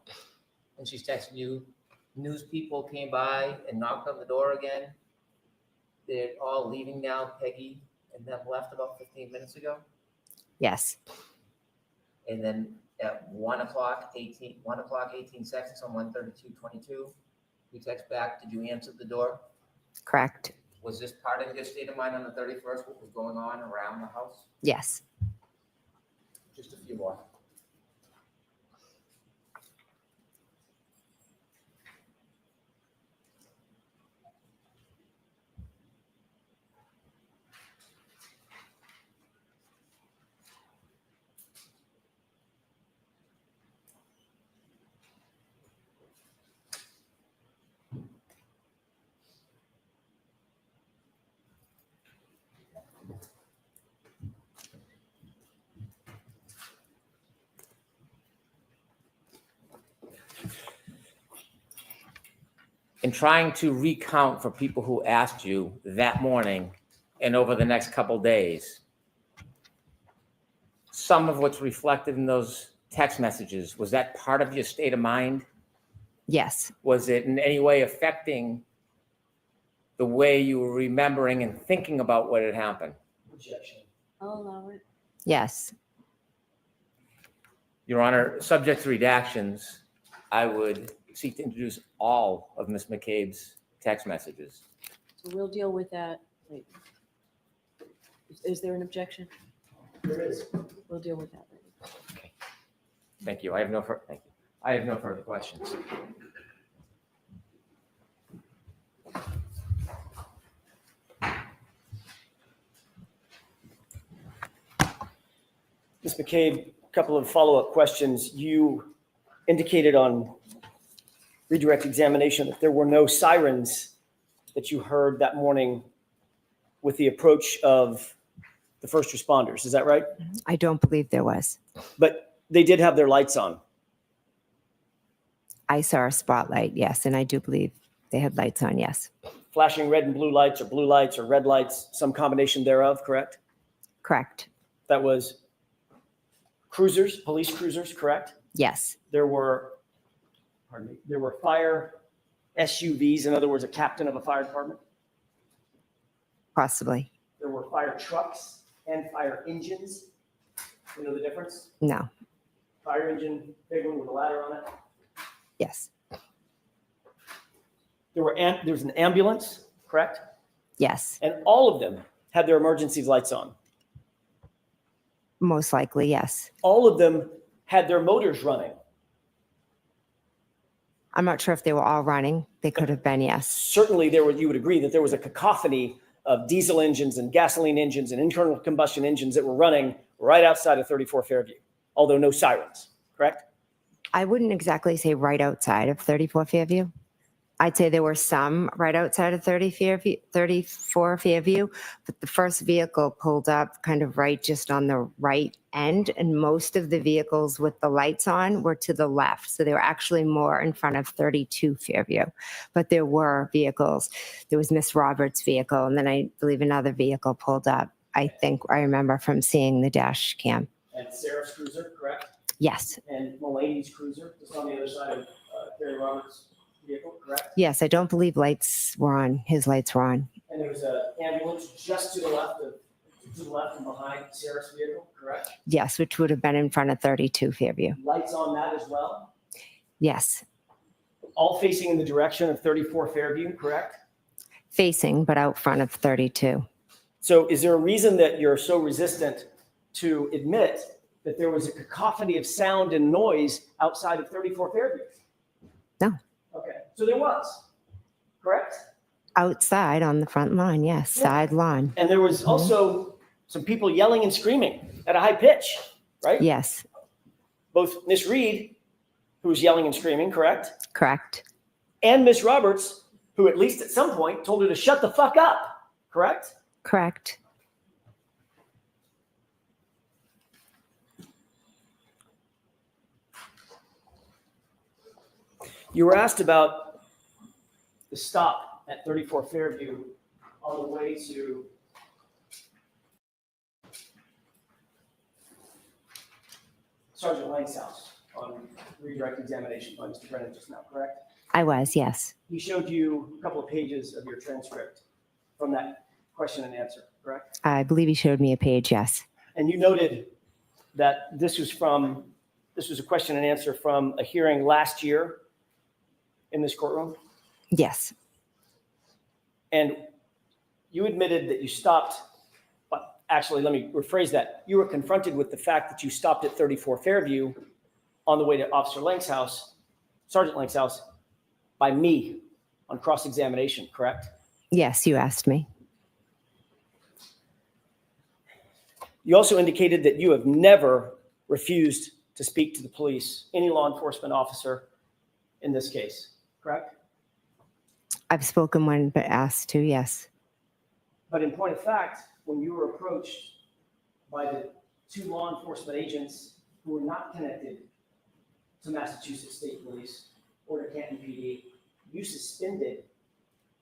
And she's texting you, news people came by and knocked on the door again. They're all leaving now, Peggy and them left about 15 minutes ago. Yes. And then at 1:18 seconds on 1:32:22, you text back, did you answer the door? Correct. Was this part of your state of mind on the 31st, what was going on around the house? Yes. Just a few more. in trying to recount for people who asked you that morning and over the next couple days, some of what's reflected in those text messages, was that part of your state of mind? Yes. Was it in any way affecting the way you were remembering and thinking about what had happened? Objection. I'll allow it. Yes. Your Honor, subject to redactions, I would seek to introduce all of Ms. McCabe's text messages. So we'll deal with that later. Is there an objection? There is. We'll deal with that later. Thank you. I have no further questions. Ms. McCabe, a couple of follow-up questions. You indicated on redirect examination that there were no sirens that you heard that morning with the approach of the first responders. Is that right? I don't believe there was. But they did have their lights on. I saw a spotlight, yes, and I do believe they had lights on, yes. Flashing red and blue lights or red lights, some combination thereof, correct? Correct. That was cruisers, police cruisers, correct? Yes. There were fire SUVs, in other words, a captain of a fire department. Possibly. There were fire trucks and fire engines. You know the difference? No. Fire engine, big one with a ladder on it. Yes. There's an ambulance, correct? Yes. And all of them had their emergency lights on. Most likely, yes. All of them had their motors running. I'm not sure if they were all running. They could have been, yes. Certainly, you would agree that there was a cacophony of diesel engines and gasoline engines and internal combustion engines that were running right outside of 34 Fairview, although no sirens, correct? I wouldn't exactly say right outside of 34 Fairview. I'd say there were some right outside of 34 Fairview, but the first vehicle pulled up kind of right just on the right end, and most of the vehicles with the lights on were to the left. So they were actually more in front of 32 Fairview. But there were vehicles. There was Miss Roberts' vehicle, and then I believe another vehicle pulled up. I think I remember from seeing the dash cam. And Sarah's cruiser, correct? Yes. And Mulaney's cruiser, just on the other side of Gary Roberts' vehicle, correct? Yes, I don't believe lights were on. His lights were on. And there was an ambulance just to the left and behind Sarah's vehicle, correct? Yes, which would have been in front of 32 Fairview. Lights on that as well? Yes. All facing in the direction of 34 Fairview, correct? Facing, but out front of 32. So is there a reason that you're so resistant to admit that there was a cacophony of sound and noise outside of 34 Fairview? No. Okay, so there was, correct? Outside on the front lawn, yes, side lawn. And there was also some people yelling and screaming at a high pitch, right? Yes. Both Miss Reed, who was yelling and screaming, correct? Correct. And Miss Roberts, who at least at some point told her to shut the fuck up, correct? Correct. You were asked about the stop at 34 Fairview on the way to Sergeant Lang's house on redirect examination by Mr. Brennan just now, correct? I was, yes. He showed you a couple of pages of your transcript from that question and answer, correct? I believe he showed me a page, yes. And you noted that this was a question and answer from a hearing last year in this courtroom? Yes. And you admitted that you stopped, but actually, let me rephrase that. You were confronted with the fact that you stopped at 34 Fairview on the way to Officer Lang's house, Sergeant Lang's house, by me on cross-examination, correct? Yes, you asked me. You also indicated that you have never refused to speak to the police, any law enforcement officer in this case, correct? I've spoken when but asked to, yes. But in point of fact, when you were approached by the two law enforcement agents who were not connected to Massachusetts State Police or to Canton PD, you suspended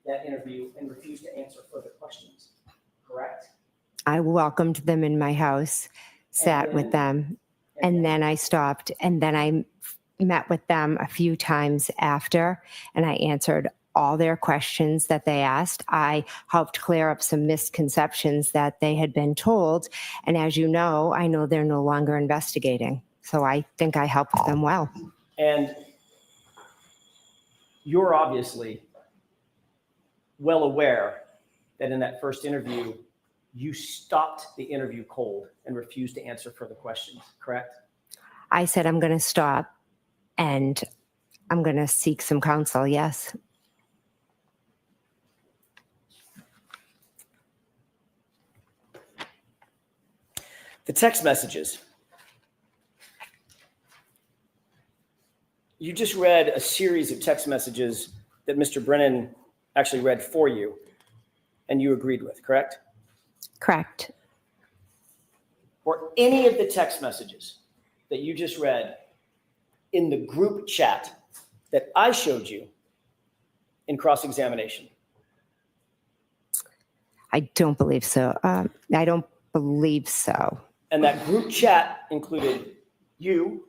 that interview and refused to answer further questions, correct? I welcomed them in my house, sat with them, and then I stopped. And then I met with them a few times after, and I answered all their questions that they asked. I helped clear up some misconceptions that they had been told. And as you know, I know they're no longer investigating. So I think I helped them well. And you're obviously well aware that in that first interview, you stopped the interview cold and refused to answer further questions, correct? I said, I'm going to stop and I'm going to seek some counsel. Yes. The text messages. You just read a series of text messages that Mr. Brennan actually read for you and you agreed with, correct? Correct. Were any of the text messages that you just read in the group chat that I showed you in cross-examination? I don't believe so. I don't believe so. And that group chat included you,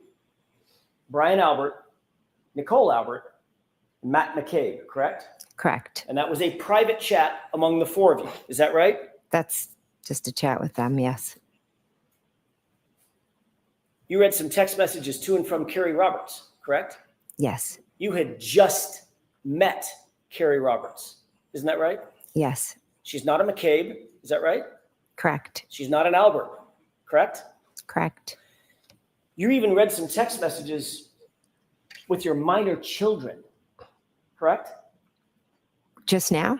Brian Albert, Nicole Albert, and Matt McCabe, correct? Correct. And that was a private chat among the four of you. Is that right? That's just a chat with them. Yes. You read some text messages to and from Carrie Roberts, correct? Yes. You had just met Carrie Roberts. Isn't that right? Yes. She's not a McCabe. Is that right? Correct. She's not an Albert, correct? Correct. You even read some text messages with your minor children, correct? Just now?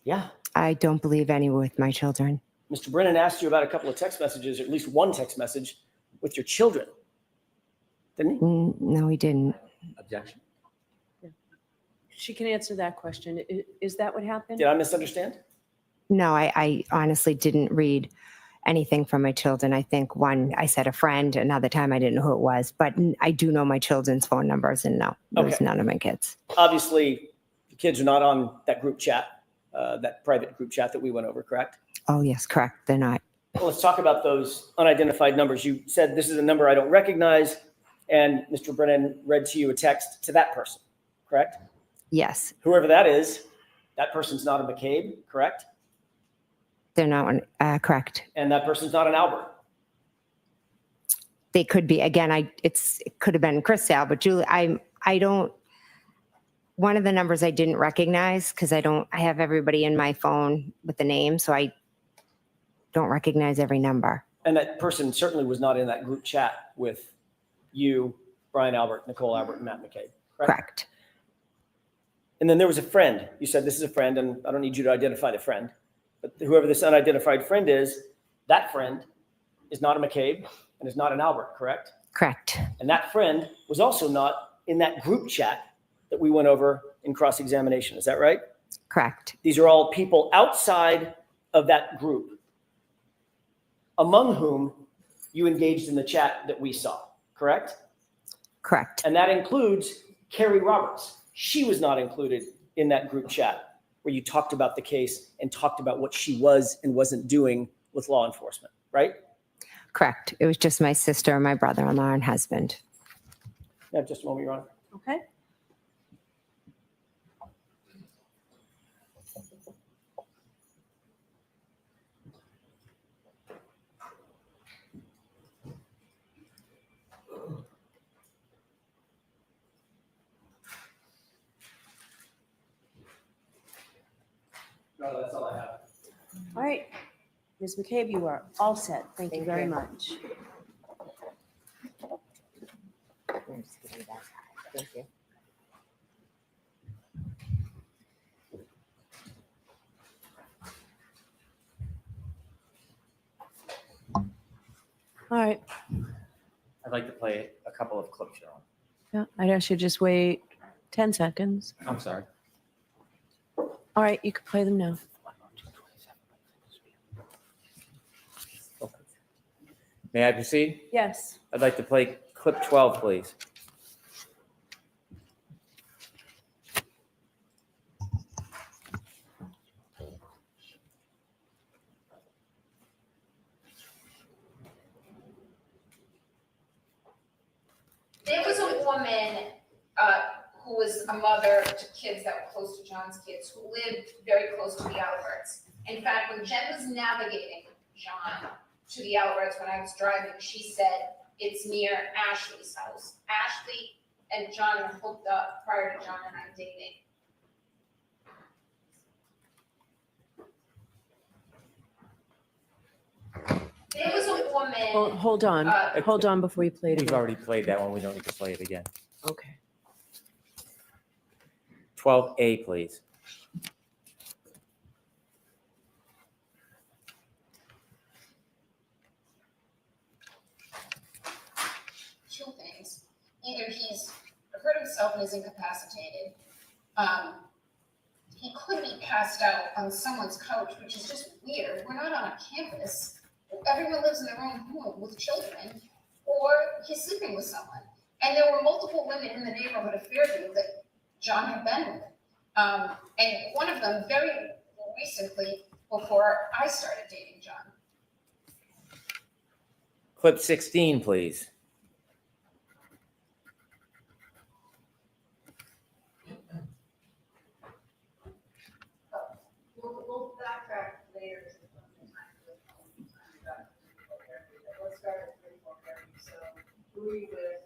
Yeah. I don't believe any with my children. Mr. Brennan asked you about a couple of text messages, or at least one text message with your children, didn't he? No, he didn't. Objection. She can answer that question. Is that what happened? Did I misunderstand? No, I honestly didn't read anything from my children. I think one, I said a friend, another time I didn't know who it was, but I do know my children's phone numbers, and no, it was none of my kids. Obviously, the kids are not on that group chat, that private group chat that we went over, correct? Oh, yes, correct. They're not. Well, let's talk about those unidentified numbers. You said this is a number I don't recognize, and Mr. Brennan read to you a text to that person, correct? Yes. Whoever that is, that person's not a McCabe, correct? They're not correct. And that person's not an Albert. They could be. Again, it could have been Christelle, but Julie, I don't. One of the numbers I didn't recognize because I have everybody in my phone with the name, so I don't recognize every number. And that person certainly was not in that group chat with you, Brian Albert, Nicole Albert, and Matt McCabe, correct? Correct. And then there was a friend. You said this is a friend, and I don't need you to identify the friend. But whoever this unidentified friend is, that friend is not a McCabe and is not an Albert, correct? Correct. And that friend was also not in that group chat that we went over in cross-examination. Is that right? Correct. These are all people outside of that group, among whom you engaged in the chat that we saw, correct? Correct. And that includes Carrie Roberts. She was not included in that group chat where you talked about the case and talked about what she was and wasn't doing with law enforcement, right? Correct. It was just my sister, my brother-in-law, and husband. Yeah, just a moment, Your Honor. Okay. No, that's all I have. All right. Ms. McCabe, you are all set. Thank you very much. Thank you. All right. I'd like to play a couple of clips, Your Honor. Yeah, I'd ask you to just wait 10 seconds. I'm sorry. All right, you can play them now. May I proceed? Yes. I'd like to play clip 12, please. woman who was a mother to kids that were close to John's kids, who lived very close to the Alberts. In fact, when Jen was navigating John to the Alberts when I was driving, she said, it's near Ashley's house. Ashley and John are hooked up prior to John and I dating. There was a woman. Hold on before you play it We've again. already played that one. We don't need to play it again. Okay. 12A, please. Two things. Either he's hurt himself and is incapacitated. He could be passed out on someone's couch, which is just weird. We're not on a campus. Everyone lives in their own home with children, or he's sleeping with someone. And there were multiple women in the neighborhood of Fairview that John had been with. And one of them very recently, before I started dating John. Clip 16, please. We'll backtrack later. Let's start at 34 Fairview. So agree with.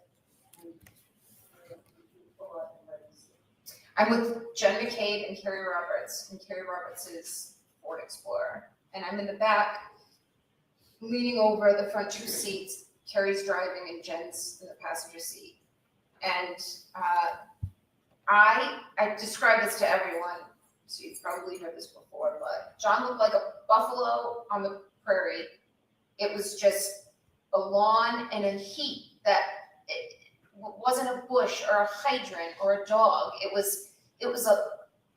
I'm with Jen McCabe and Carrie Roberts, and Carrie Roberts is Ford Explorer. And I'm in the back, leaning over the front two seats. Carrie's driving and Jen's in the passenger seat. And I describe this to everyone, so you've probably heard this before, but John looked like a buffalo on the prairie. It was just a lawn and a heat that it wasn't a bush or a hydrant or a dog. It was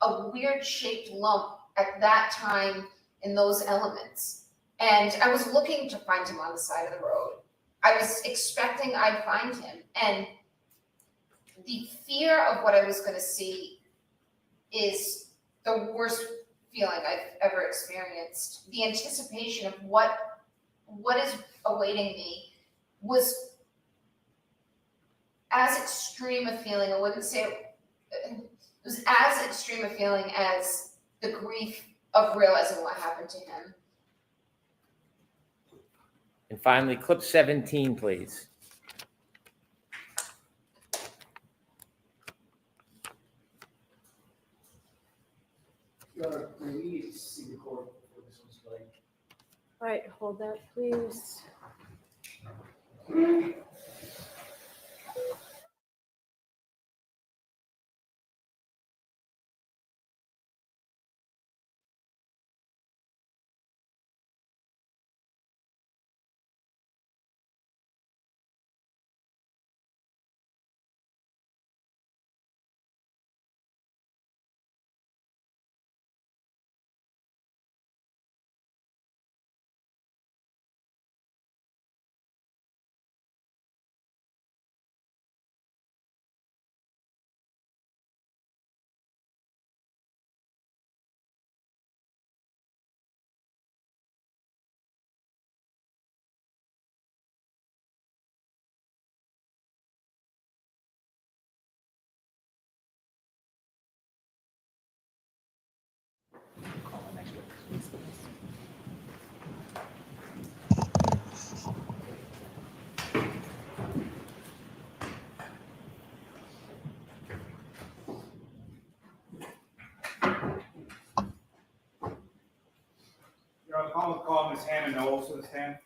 a weird shaped lump at that time in those elements. And I was looking to find him on the side of the road. I was expecting I'd find him. And the fear of what I was going to see is the worst feeling I've ever experienced. The anticipation of what is awaiting me was as extreme a feeling. I wouldn't say it was as extreme a feeling as the grief of realizing what happened to him. And finally, clip 17, please. All right, hold that, please. I'll call Ms. Hannah Knowles to the stand.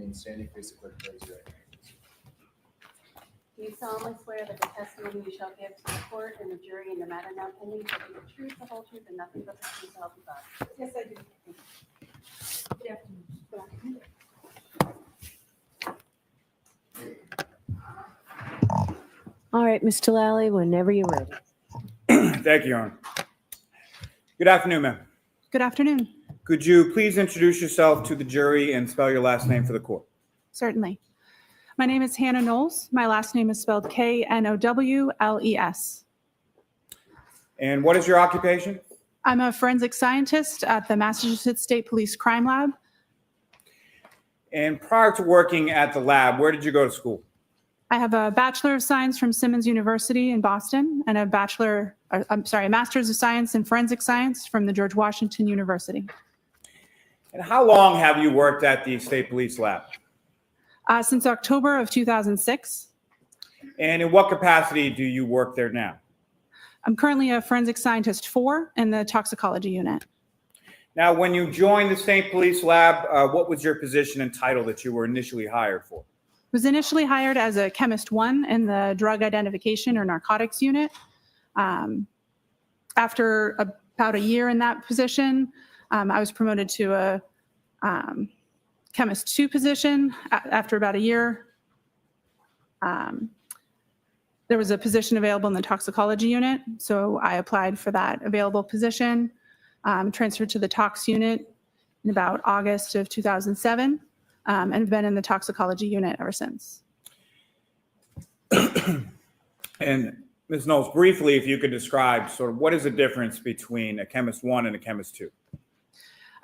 remain standing, face the clerk, raise your right hand. Do you solemnly swear that the testimony you shall give to the court and the jury in the matter now pending shall be the truth, the whole truth, and nothing but the truth, so help you God? Yes, I do. Good afternoon. Good afternoon. All right, Mr. Lally, whenever you're ready. Thank you, Your Honor. Good afternoon, ma'am. Good afternoon. Could you please introduce yourself to the jury and spell your last name for the court? Certainly. My name is Hannah Knowles. My last name is spelled Knowles. And what is your occupation? I'm a forensic scientist at the Massachusetts State Police Crime Lab. And prior to working at the lab, where did you go to school? I have a Bachelor of Science from Simmons University in Boston and a Master's of Science in Forensic Science from the George Washington University. And how long have you worked at the State Police Lab? Since October of 2006. And in what capacity do you work there now? I'm currently a Forensic Scientist 4 in the Toxicology Unit. Now, when you joined the State Police Lab, what was your position and title that you were initially hired for? Was initially hired as a Chemist 1 in the Drug Identification or Narcotics Unit. After about a year in that position, I was promoted to a Chemist 2 position. After about a year, there was a position available in the Toxicology Unit, so I applied for that available position, transferred to the Tox Unit in about August of 2007. And have been in the Toxicology Unit ever since. And Ms. Knowles, briefly, if you could describe sort of what is the difference between a Chemist 1 and a Chemist 2?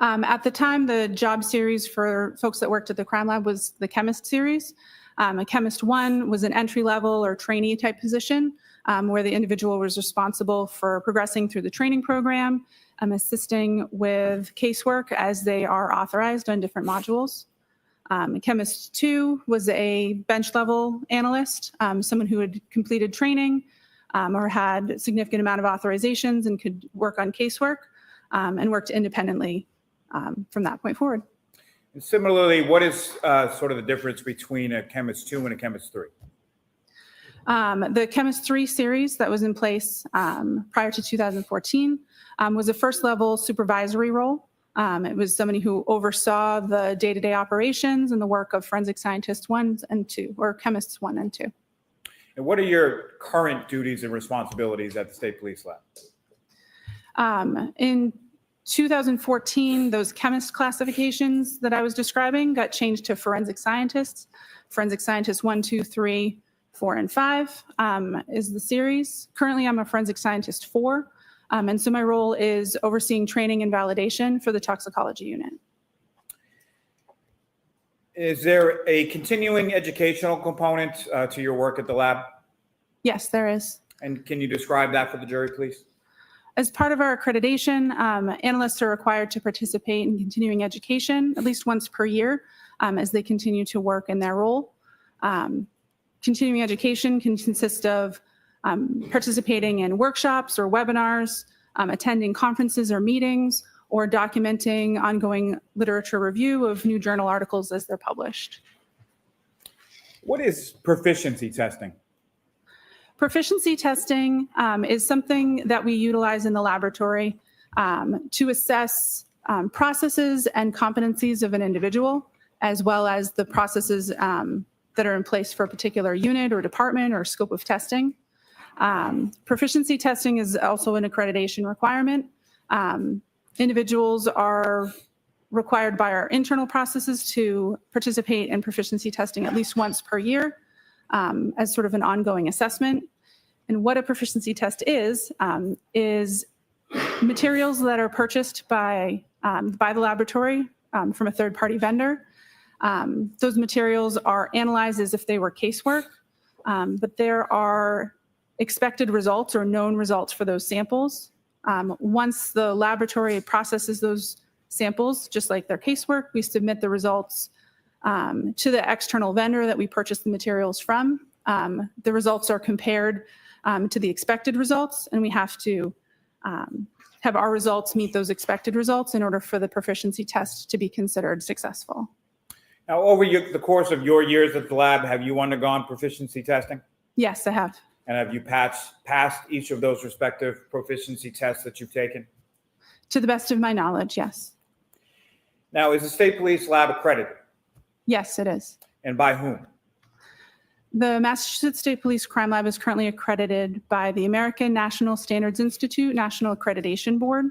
At the time, the job series for folks that worked at the crime lab was the Chemist series. A Chemist 1 was an entry-level or trainee type position where the individual was responsible for progressing through the training program, assisting with casework as they are authorized on different modules. Chemist 2 was a bench level analyst, someone who had completed training or had a significant amount of authorizations and could work on casework and worked independently from that point forward. And similarly, what is sort of the difference between a Chemist 2 and a Chemist 3? The Chemist 3 series that was in place prior to 2014 was a first level supervisory role. It was somebody who oversaw the day-to-day operations and the work of forensic scientists 1 and 2, or chemists 1 and 2. And what are your current duties and responsibilities at the State Police Lab? In 2014, those chemist classifications that I was describing got changed to forensic scientists. Forensic scientists 1, 2, 3, 4, and 5 is the series. Currently, I'm a forensic scientist 4. And so my role is overseeing training and validation for the Toxicology Unit. Is there a continuing educational component to your work at the lab? Yes, there is. And can you describe that for the jury, please? As part of our accreditation, analysts are required to participate in continuing education at least once per year as they continue to work in their role. Continuing education can consist of participating in workshops or webinars, attending conferences or meetings, or documenting ongoing literature review of new journal articles as they're published. What is proficiency testing? Proficiency testing is something that we utilize in the laboratory to assess processes and competencies of an individual, as well as the processes that are in place for a particular unit or department or scope of testing. Proficiency testing is also an accreditation requirement. Individuals are required by our internal processes to participate in proficiency testing at least once per year as sort of an ongoing assessment. And what a proficiency test is materials that are purchased by the laboratory from a third-party vendor. Those materials are analyzed as if they were casework, but there are expected results or known results for those samples. Once the laboratory processes those samples, just like their casework, we submit the results to the external vendor that we purchase the materials from. The results are compared to the expected results, and we have to have our results meet those expected results in order for the proficiency test to be considered successful. Now, over the course of your years at the lab, have you undergone proficiency testing? Yes, I have. And have you passed each of those respective proficiency tests that you've taken? To the best of my knowledge, yes. Now, is the State Police Lab accredited? Yes, it is. And by whom? The Massachusetts State Police Crime Lab is currently accredited by the American National Standards Institute National Accreditation Board.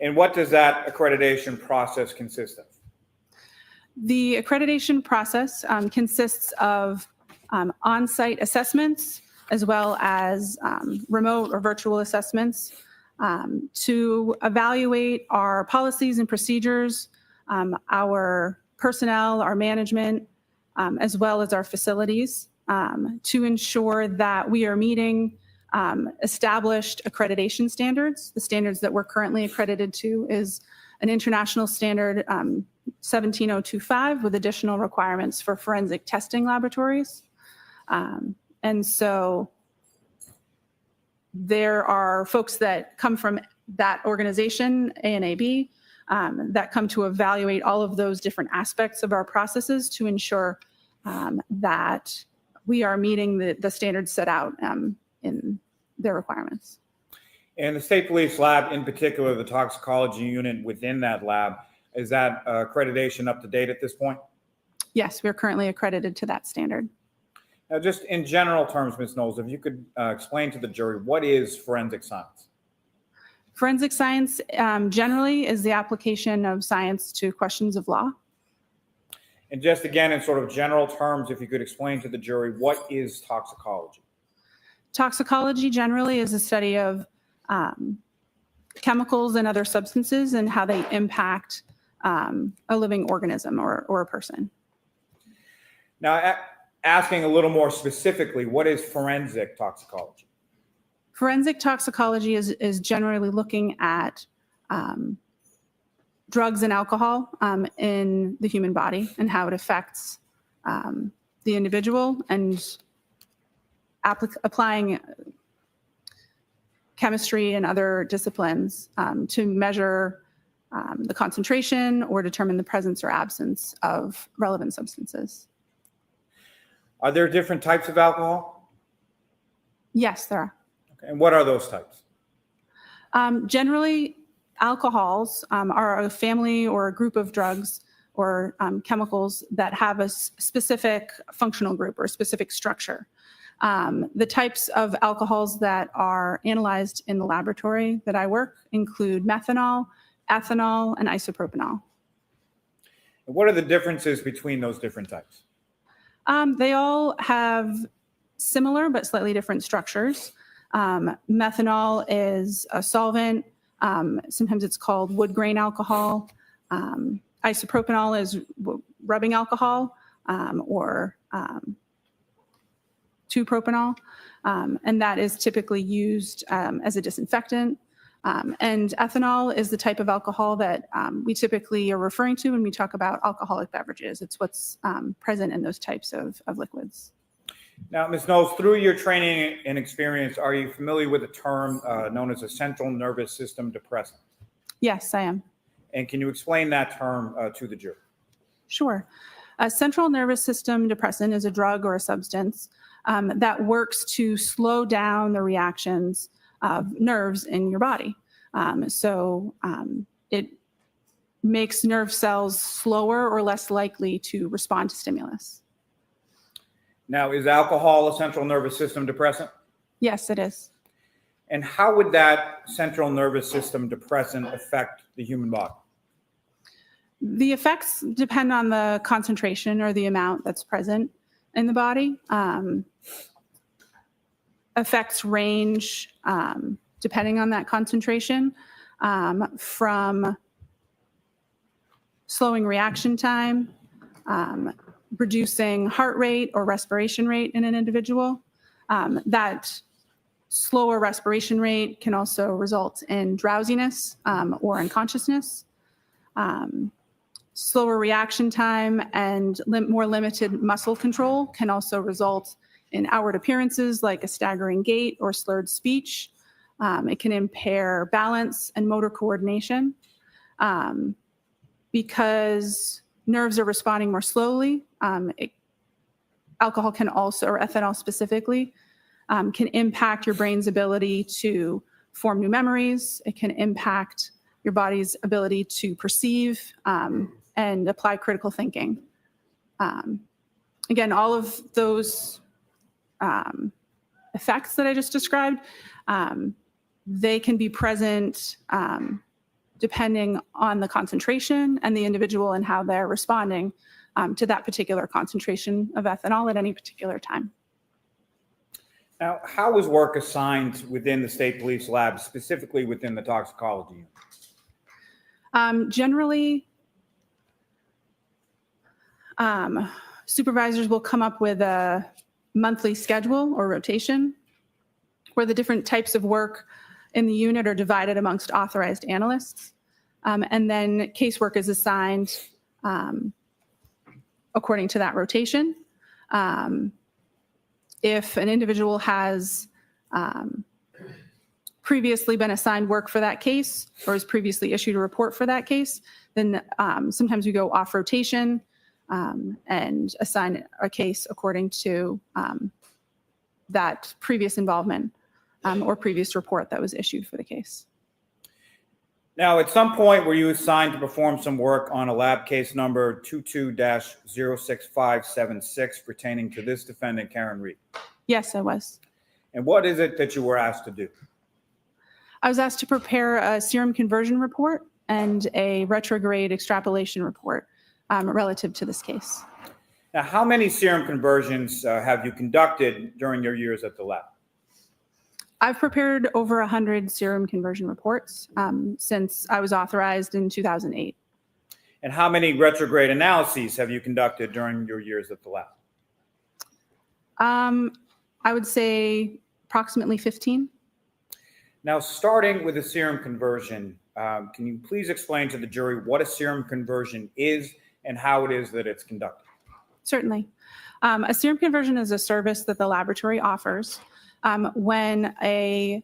And what does that accreditation process consist of? The accreditation process consists of on-site assessments as well as remote or virtual assessments to evaluate our policies and procedures, our personnel, our management, as well as our facilities to ensure that we are meeting established accreditation standards. The standards that we're currently accredited to is an international standard 17025 with additional requirements for forensic testing laboratories. And so there are folks that come from that organization, ANAB, that come to evaluate all of those different aspects of our processes to ensure that we are meeting the standards set out in their requirements. And the State Police Lab, in particular, the toxicology unit within that lab, is that accreditation up to date at this point? Yes, we're currently accredited to that standard. Now, just in general terms, Ms. Knowles, if you could explain to the jury, what is forensic science? Forensic science generally is the application of science to questions of law. And just again, in sort of general terms, if you could explain to the jury, what is toxicology? Toxicology generally is a study of chemicals and other substances and how they impact a living organism or a person. Now, asking a little more specifically, what is forensic toxicology? Forensic toxicology is generally looking at drugs and alcohol in the human body and how it affects the individual and applying chemistry and other disciplines to measure the concentration or determine the presence or absence of relevant substances. Are there different types of alcohol? Yes, there are. Okay. And what are those types? Generally, alcohols are a family or a group of drugs or chemicals that have a specific functional group or specific structure. The types of alcohols that are analyzed in the laboratory that I work include methanol, ethanol, and isopropanol. And what are the differences between those different types? They all have similar but slightly different structures. Methanol is a solvent. Sometimes it's called wood grain alcohol. Isopropanol is rubbing alcohol or 2-propanol, and that is typically used as a disinfectant. And ethanol is the type of alcohol that we typically are referring to when we talk about alcoholic beverages. It's what's present in those types of liquids. Now, Ms. Knowles, through your training and experience, are you familiar with a term known as a central nervous system depressant? Yes, I am. And can you explain that term to the jury? Sure. A central nervous system depressant is a drug or a substance that works to slow down the reactions of nerves in your body. It makes nerve cells slower or less likely to respond to stimulus. Now, is alcohol a central nervous system depressant? Yes, it is. And how would that central nervous system depressant affect the human body? The effects depend on the concentration or the amount that's present in the body. Effects range, depending on that concentration, from slowing reaction time, reducing heart rate or respiration rate in an individual. That slower respiration rate can also result in drowsiness or unconsciousness. Slower reaction time and more limited muscle control can also result in outward appearances like a staggering gait or slurred speech. It can impair balance and motor coordination because nerves are responding more slowly. Alcohol can also, or ethanol specifically, can impact your brain's ability to form new memories. It can impact your body's ability to perceive and apply critical thinking. Again, all of those effects that I just described, they can be present depending on the concentration and the individual and how they're responding to that particular concentration of ethanol at any particular time. Now, how was work assigned within the state police lab, specifically within the toxicology unit? Generally, supervisors will come up with a monthly schedule or rotation where the different types of work in the unit are divided amongst authorized analysts. And then casework is assigned according to that rotation. If an individual has previously been assigned work for that case or has previously issued a report for that case, then sometimes we go off rotation and assign a case according to that previous involvement or previous report that was issued for the case. Now, at some point, were you assigned to perform some work on a lab case number 22-06576 pertaining to this defendant, Karen Reed? Yes, I was. And what is it that you were asked to do? I was asked to prepare a serum conversion report and a retrograde extrapolation report relative to this case. Now, how many serum conversions have you conducted during your years at the lab? I've prepared over 100 serum conversion reports since I was authorized in 2008. And how many retrograde analyses have you conducted during your years at the lab? I would say approximately 15. Now, starting with a serum conversion, can you please explain to the jury what a serum conversion is and how it is that it's conducted? Certainly. A serum conversion is a service that the laboratory offers when a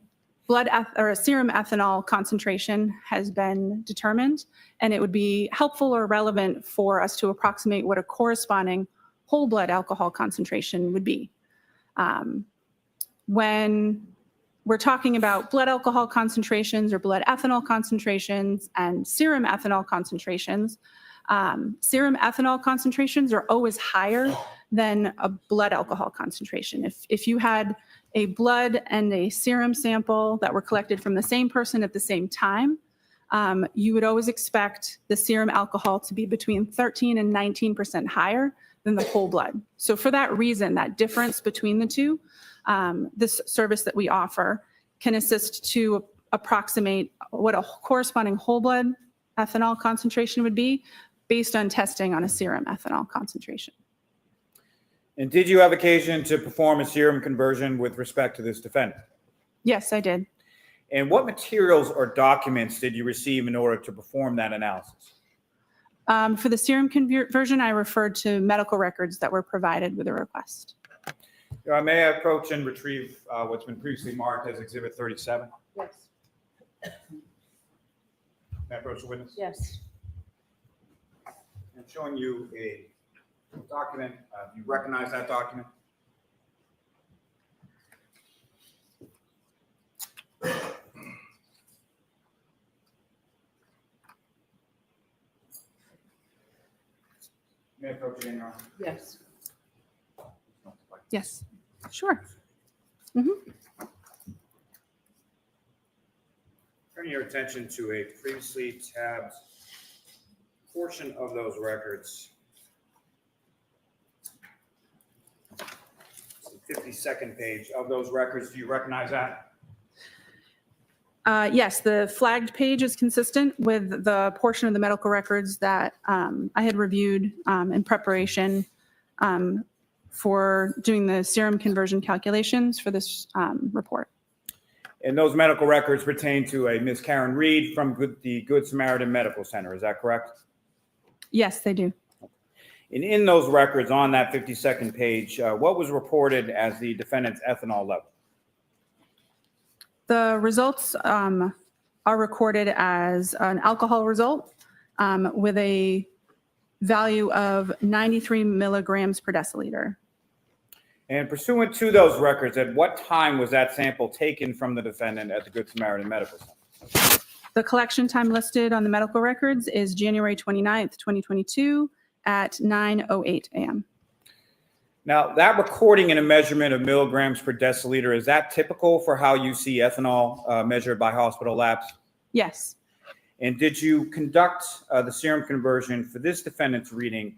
or a serum ethanol concentration has been determined, and it would be helpful or relevant for us to approximate what a corresponding whole blood alcohol concentration would be. When we're talking about blood alcohol concentrations or blood ethanol concentrations and serum ethanol concentrations, serum ethanol concentrations are always higher than a blood alcohol concentration. If you had a blood and a serum sample that were collected from the same person at the same time, you would always expect the serum alcohol to be between 13 and 19% higher than the whole blood. So for that reason, that difference between the two, this service that we offer can assist to approximate what a corresponding whole blood ethanol concentration would be based on testing on a serum ethanol concentration. And did you have occasion to perform a serum conversion with respect to this defendant? Yes, I did. And what materials or documents did you receive in order to perform that analysis? For the serum conversion, I referred to medical records that were provided with a request. May I approach and retrieve what's been previously marked as Exhibit 37? Yes. May I approach the witness? Yes. I'm showing you a document. You recognize that document? May I approach again, Your Honor? Yes. Yes, sure. Turning your attention to a previously tabbed portion of those records. The 52nd page of those records. Do you recognize that? Yes, the flagged page is consistent with the portion of the medical records that I had reviewed in preparation for doing the serum conversion calculations for this report. And those medical records pertain to a Miss Karen Reed from the Good Samaritan Medical Center. Is that correct? Yes, they do. And in those records on that 52nd page, what was reported as the defendant's ethanol level? The results are recorded as an alcohol result with a value of 93 milligrams per deciliter. And pursuant to those records, at what time was that sample taken from the defendant at the Good Samaritan Medical Center? The collection time listed on the medical records is January 29th, 2022 at 9:08 a.m. Now, that recording and a measurement of milligrams per deciliter, is that typical for how you see ethanol measured by hospital labs? Yes. And did you conduct the serum conversion for this defendant's reading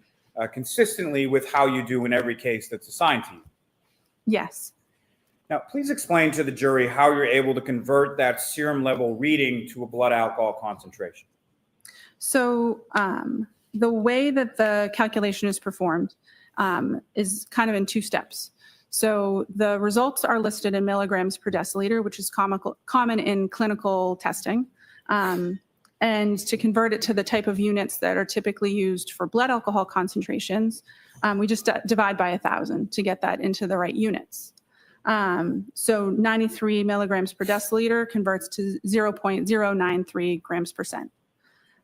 consistently with how you do in every case that's assigned to you? Yes. Now, please explain to the jury how you're able to convert that serum level reading to a blood alcohol concentration. So the way that the calculation is performed is kind of in two steps. So the results are listed in milligrams per deciliter, which is common in clinical testing. And to convert it to the type of units that are typically used for blood alcohol concentrations, we just divide by 1,000 to get that into the right units. So 93 milligrams per deciliter converts to 0.093 grams per cent.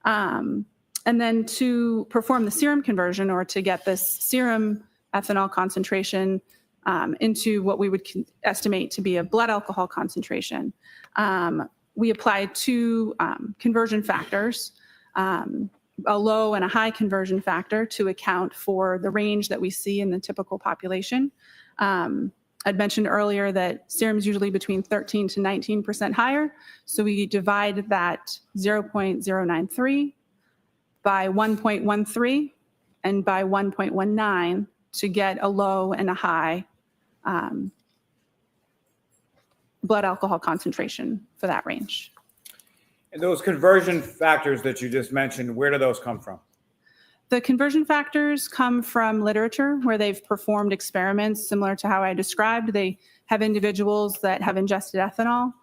And then to perform the serum conversion, or to get this serum ethanol concentration into what we would estimate to be a blood alcohol concentration, we apply two conversion factors, a low and a high conversion factor, to account for the range that we see in the typical population. I'd mentioned earlier that serum is usually between 13 to 19% higher. So we divide that 0.093 by 1.13 and by 1.19 to get a low and a high blood alcohol concentration for that range. And those conversion factors that you just mentioned, where do those come from? The conversion factors come from literature where they've performed experiments similar to how I described. They have individuals that have ingested ethanol.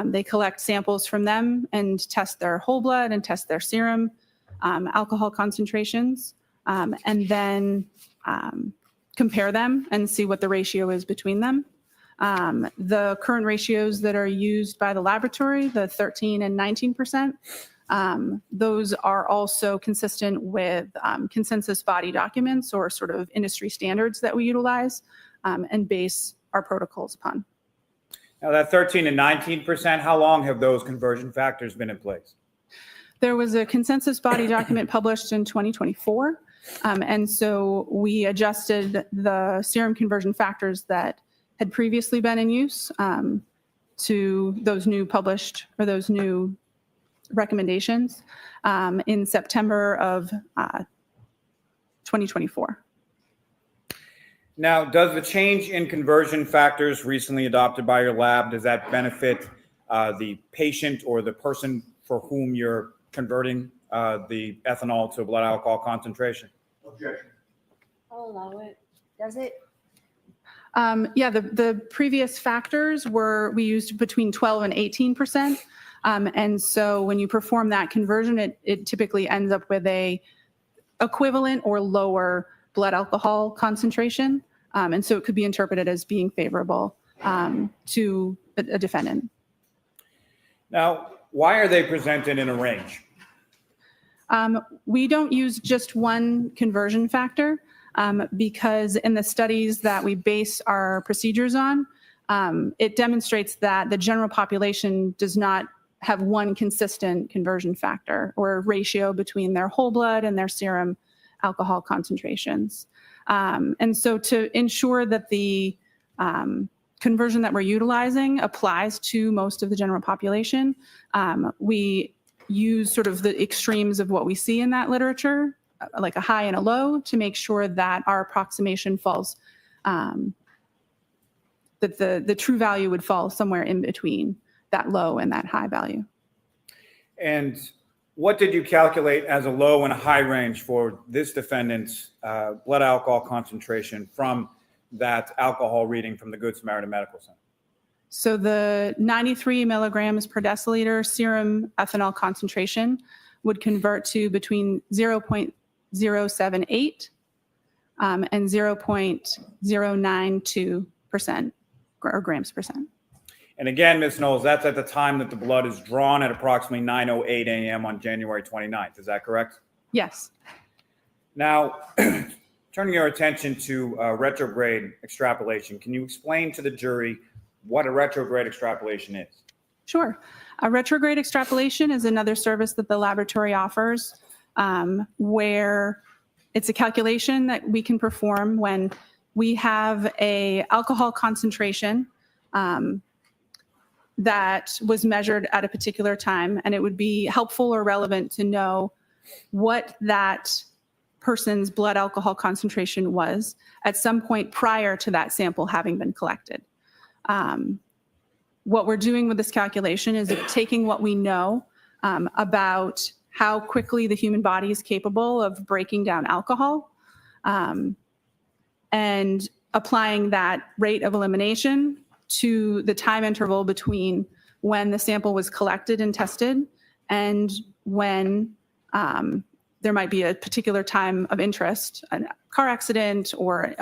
They collect samples from them and test their whole blood and test their serum alcohol concentrations, and then compare them and see what the ratio is between them. The current ratios that are used by the laboratory, the 13 and 19%, those are also consistent with consensus body documents, or sort of industry standards that we utilize and base our protocols upon. Now, that 13 and 19%, how long have those conversion factors been in place? There was a consensus body document published in 2024. And so we adjusted the serum conversion factors that had previously been in use to those new published, or those new recommendations in September of 2024. Now, does the change in conversion factors recently adopted by your lab, does that benefit the patient or the person for whom you're converting the ethanol to a blood alcohol concentration? Objection. I'll allow it. Does it? Yeah, the previous factors we used between 12 and 18%. And so when you perform that conversion, it typically ends up with a equivalent or lower blood alcohol concentration. And so it could be interpreted as being favorable to a defendant. Now, why are they presented in a range? We don't use just one conversion factor because in the studies that we base our procedures on, it demonstrates that the general population does not have one consistent conversion factor or ratio between their whole blood and their serum alcohol concentrations. And so to ensure that the conversion that we're utilizing applies to most of the general population, we use sort of the extremes of what we see in that literature, like a high and a low, to make sure that our approximation falls, that the true value would fall somewhere in between that low and that high value. And what did you calculate as a low and a high range for this defendant's blood alcohol concentration from that alcohol reading from the Good Samaritan Medical Center? So the 93 milligrams per deciliter serum ethanol concentration would convert to between 0.078 and 0.092% or grams percent. And again, Ms. Knowles, that's at the time that the blood is drawn at approximately 9:08 a.m. on January 29th. Is that correct? Yes. Now, turning your attention to retrograde extrapolation, can you explain to the jury what a retrograde extrapolation is? Sure. A retrograde extrapolation is another service that the laboratory offers, where it's a calculation that we can perform when we have a alcohol concentration that was measured at a particular time, and it would be helpful or relevant to know what that person's blood alcohol concentration was at some point prior to that sample having been collected. What we're doing with this calculation is taking what we know about how quickly the human body is capable of breaking down alcohol and applying that rate of elimination to the time interval between when the sample was collected and tested and when there might be a particular time of interest, a car accident or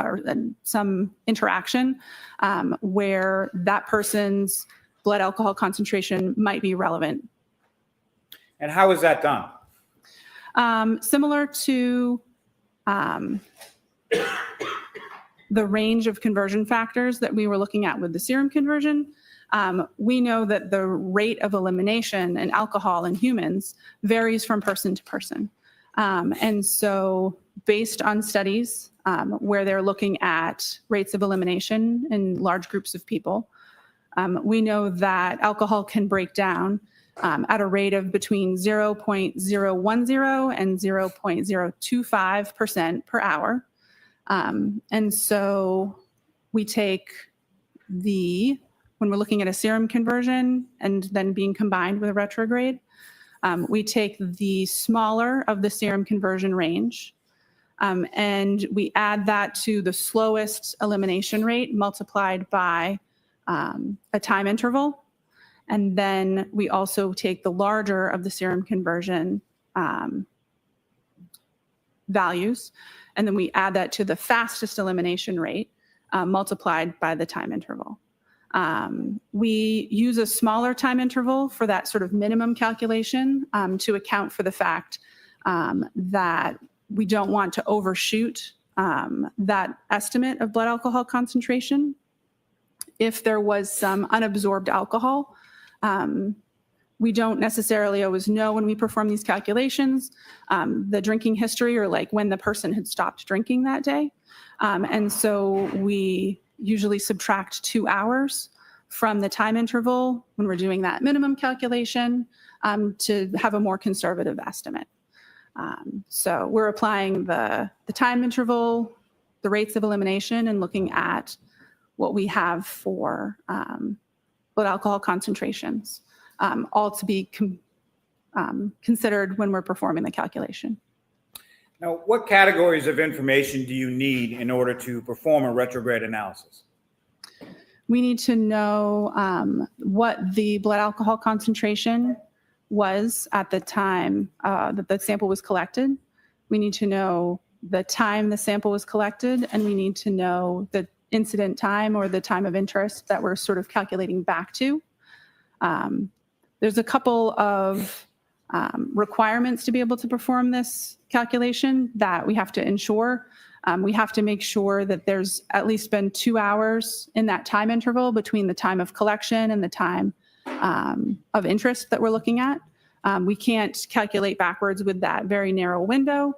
some interaction where that person's blood alcohol concentration might be relevant. And how is that done? Similar to the range of conversion factors that we were looking at with the serum conversion, we know that the rate of elimination in alcohol in humans varies from person to person. And so based on studies where they're looking at rates of elimination in large groups of people, we know that alcohol can break down at a rate of between 0.010 and 0.025% per hour. And so we take when we're looking at a serum conversion and then being combined with a retrograde, we take the smaller of the serum conversion range and we add that to the slowest elimination rate multiplied by a time interval. And then we also take the larger of the serum conversion values, and then we add that to the fastest elimination rate multiplied by the time interval. We use a smaller time interval for that sort of minimum calculation to account for the fact that we don't want to overshoot that estimate of blood alcohol concentration. If there was some unabsorbed alcohol, we don't necessarily always know when we perform these calculations, the drinking history or like when the person had stopped drinking that day. And so we usually subtract 2 hours from the time interval when we're doing that minimum calculation to have a more conservative estimate. So we're applying the time interval, the rates of elimination, and looking at what we have for blood alcohol concentrations, all to be considered when we're performing the calculation. Now, what categories of information do you need in order to perform a retrograde analysis? We need to know what the blood alcohol concentration was at the time that the sample was collected. We need to know the time the sample was collected, and we need to know the incident time or the time of interest that we're sort of calculating back to. There's a couple of requirements to be able to perform this calculation that we have to ensure. We have to make sure that there's at least been 2 hours in that time interval between the time of collection and the time of interest that we're looking at. We can't calculate backwards with that very narrow window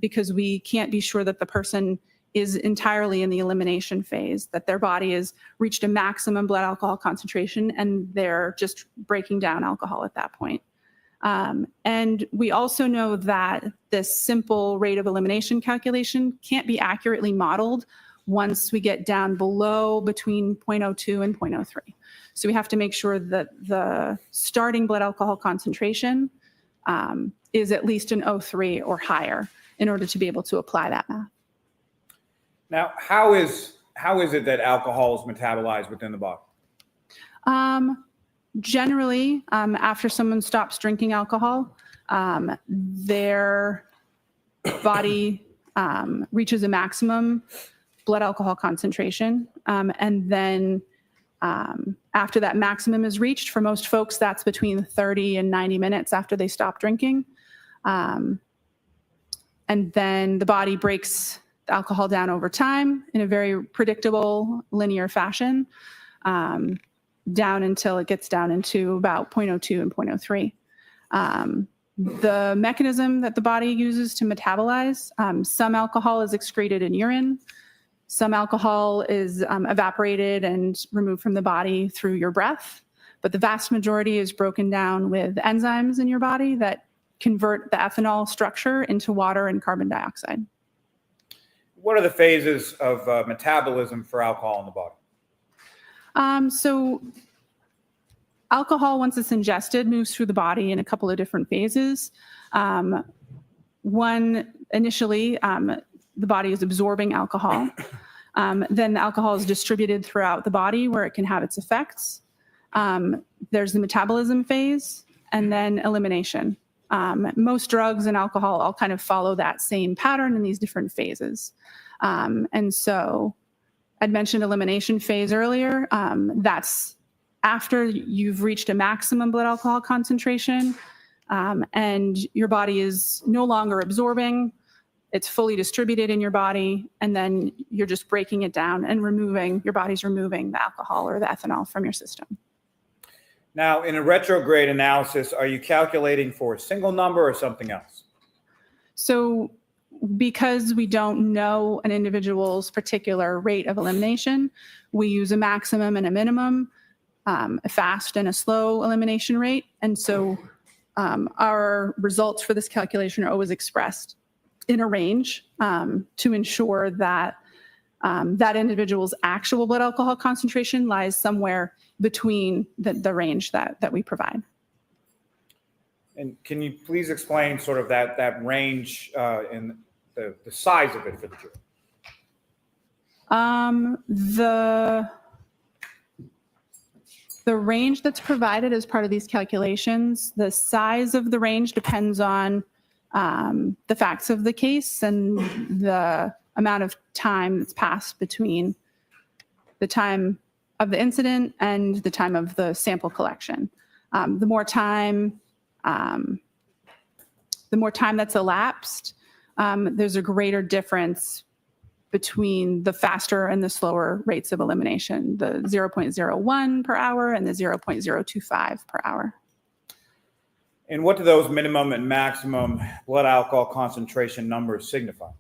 because we can't be sure that the person is entirely in the elimination phase, that their body has reached a maximum blood alcohol concentration and they're just breaking down alcohol at that point. And we also know that this simple rate of elimination calculation can't be accurately modeled once we get down below between 0.02 and 0.03. So we have to make sure that the starting blood alcohol concentration is at least an 0.03 or higher in order to be able to apply that math. Now, how is it that alcohol is metabolized within the body? Generally, after someone stops drinking alcohol, their body reaches a maximum blood alcohol concentration. And then after that maximum is reached, for most folks, that's between 30 and 90 minutes after they stop drinking. And then the body breaks the alcohol down over time in a very predictable linear fashion, down until it gets down into about 0.02 and 0.03. The mechanism that the body uses to metabolize, some alcohol is excreted in urine, some alcohol is evaporated and removed from the body through your breath, but the vast majority is broken down with enzymes in your body that convert the ethanol structure into water and carbon dioxide. What are the phases of metabolism for alcohol in the body? So alcohol, once it's ingested, moves through the body in a couple of different phases. One, initially, the body is absorbing alcohol. Then the alcohol is distributed throughout the body where it can have its effects. There's the metabolism phase and then elimination. Most drugs and alcohol all kind of follow that same pattern in these different phases. And so I'd mentioned elimination phase earlier. That's after you've reached a maximum blood alcohol concentration, and your body is no longer absorbing, it's fully distributed in your body, and then you're just breaking it down and your body's removing the alcohol or the ethanol from your system. Now, in a retrograde analysis, are you calculating for a single number or something else? So because we don't know an individual's particular rate of elimination, we use a maximum and a minimum, a fast and a slow elimination rate. And so our results for this calculation are always expressed in a range to ensure that that individual's actual blood alcohol concentration lies somewhere between the range that we provide. And can you please explain sort of that range and the size of it for the jury? The range that's provided as part of these calculations, the size of the range depends on the facts of the case and the amount of time that's passed between the time of the incident and the time of the sample collection. The more time that's elapsed, there's a greater difference between the faster and the slower rates of elimination, the 0.01 per hour and the 0.025 per hour. And what do those minimum and maximum blood alcohol concentration numbers signify?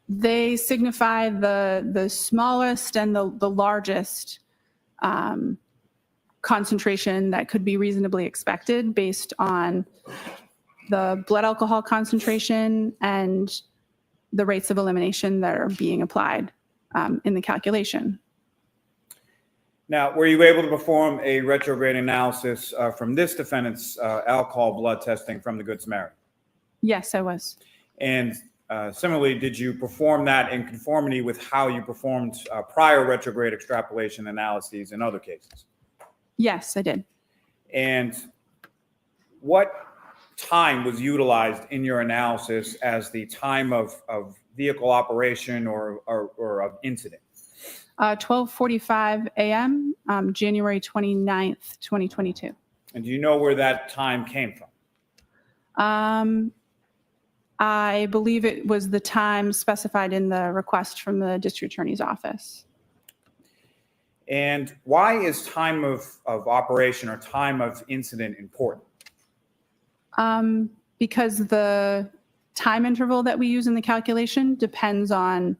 They signify the smallest and the largest concentration that could be reasonably expected based on the blood alcohol concentration and the rates of elimination that are being applied in the calculation. Now, were you able to perform a retrograde analysis from this defendant's alcohol blood testing from the Good Samaritan? Yes, I was. And similarly, did you perform that in conformity with how you performed prior retrograde extrapolation analyses in other cases? Yes, I did. And what time was utilized in your analysis as the time of vehicle operation or of incident? 12:45 a.m., January 29th, 2022. And do you know where that time came from? I believe it was the time specified in the request from the district attorney's office. And why is time of operation or time of incident important? Because the time interval that we use in the calculation depends on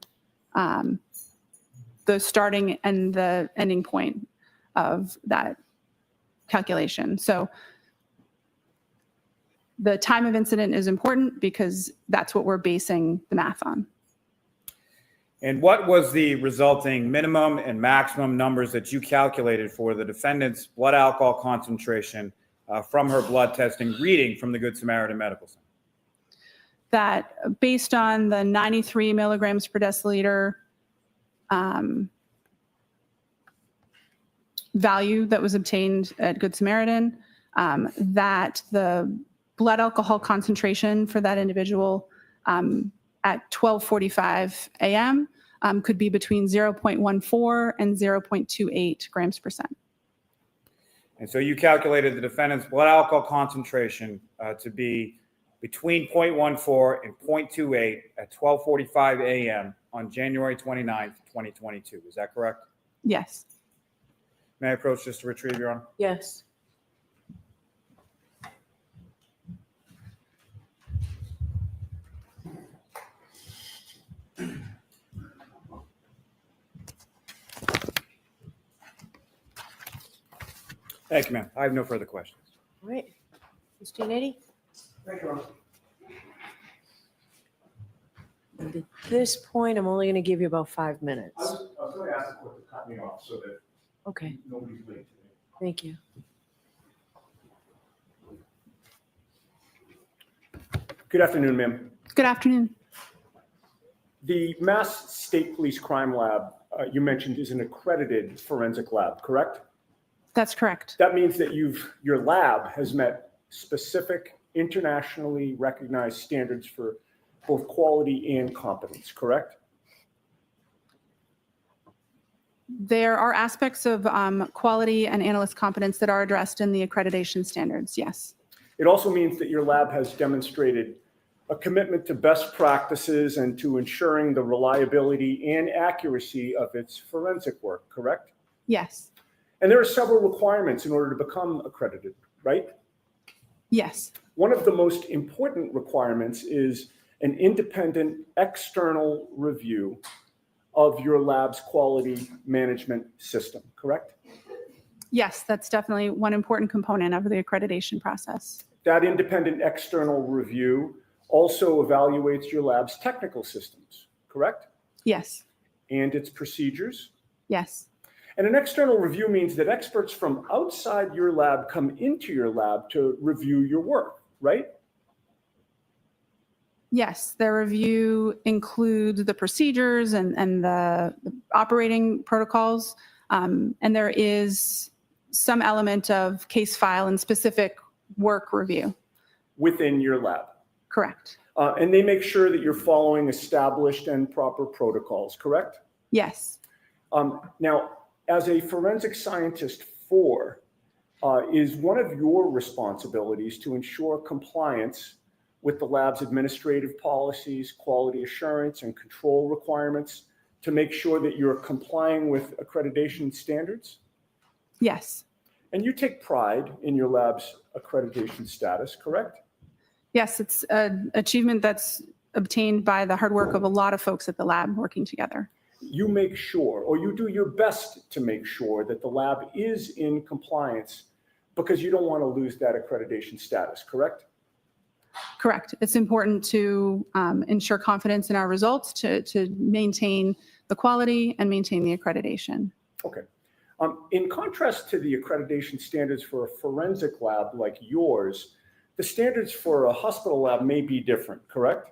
the starting and the ending point of that calculation. So the time of incident is important because that's what we're basing the math on. And what was the resulting minimum and maximum numbers that you calculated for the defendant's blood alcohol concentration from her blood testing reading from the Good Samaritan Medical Center? That based on the 93 milligrams per deciliter value that was obtained at Good Samaritan, that the blood alcohol concentration for that individual at 12:45 a.m. Could be between 0.14 and 0.28 grams per cent. And so you calculated the defendant's blood alcohol concentration to be between 0.14 and 0.28 at 12:45 a.m. on January 29th, 2022. Is that correct? Yes. May I approach this to retrieve, Your Honor? Yes. Thank you, ma'am. I have no further questions. All right. Mr. Nady? Thank you, Ron. And at this point, I'm only going to give you about 5 minutes. I was going to ask the court to cut me off so that Okay. nobody's late today. Thank you. Good afternoon, ma'am. Good afternoon. The Mass State Police Crime Lab you mentioned is an accredited forensic lab, correct? That's correct. That means that your lab has met specific internationally recognized standards for both quality and competence, correct? There are aspects of quality and analyst competence that are addressed in the accreditation standards, yes. It also means that your lab has demonstrated a commitment to best practices and to ensuring the reliability and accuracy of its forensic work, correct? Yes. And there are several requirements in order to become accredited, right? Yes. One of the most important requirements is an independent external review of your lab's quality management system, correct? Yes, that's definitely one important component of the accreditation process. That independent external review also evaluates your lab's technical systems, correct? Yes. And its procedures. Yes. And an external review means that experts from outside your lab come into your lab to review your work, right? Yes, the review includes the procedures and the operating protocols. And there is some element of case file and specific work review. Within your lab. Correct. And they make sure that you're following established and proper protocols, correct? Yes. Now, as a forensic scientist 4, is one of your responsibilities to ensure compliance with the lab's administrative policies, quality assurance, and control requirements to make sure that you're complying with accreditation standards? Yes. And you take pride in your lab's accreditation status, correct? Yes, it's an achievement that's obtained by the hard work of a lot of folks at the lab working together. You make sure, or you do your best to make sure that the lab is in compliance because you don't want to lose that accreditation status, correct? Correct. It's important to ensure confidence in our results, to maintain the quality and maintain the accreditation. Okay. In contrast to the accreditation standards for a forensic lab like yours, the standards for a hospital lab may be different, correct?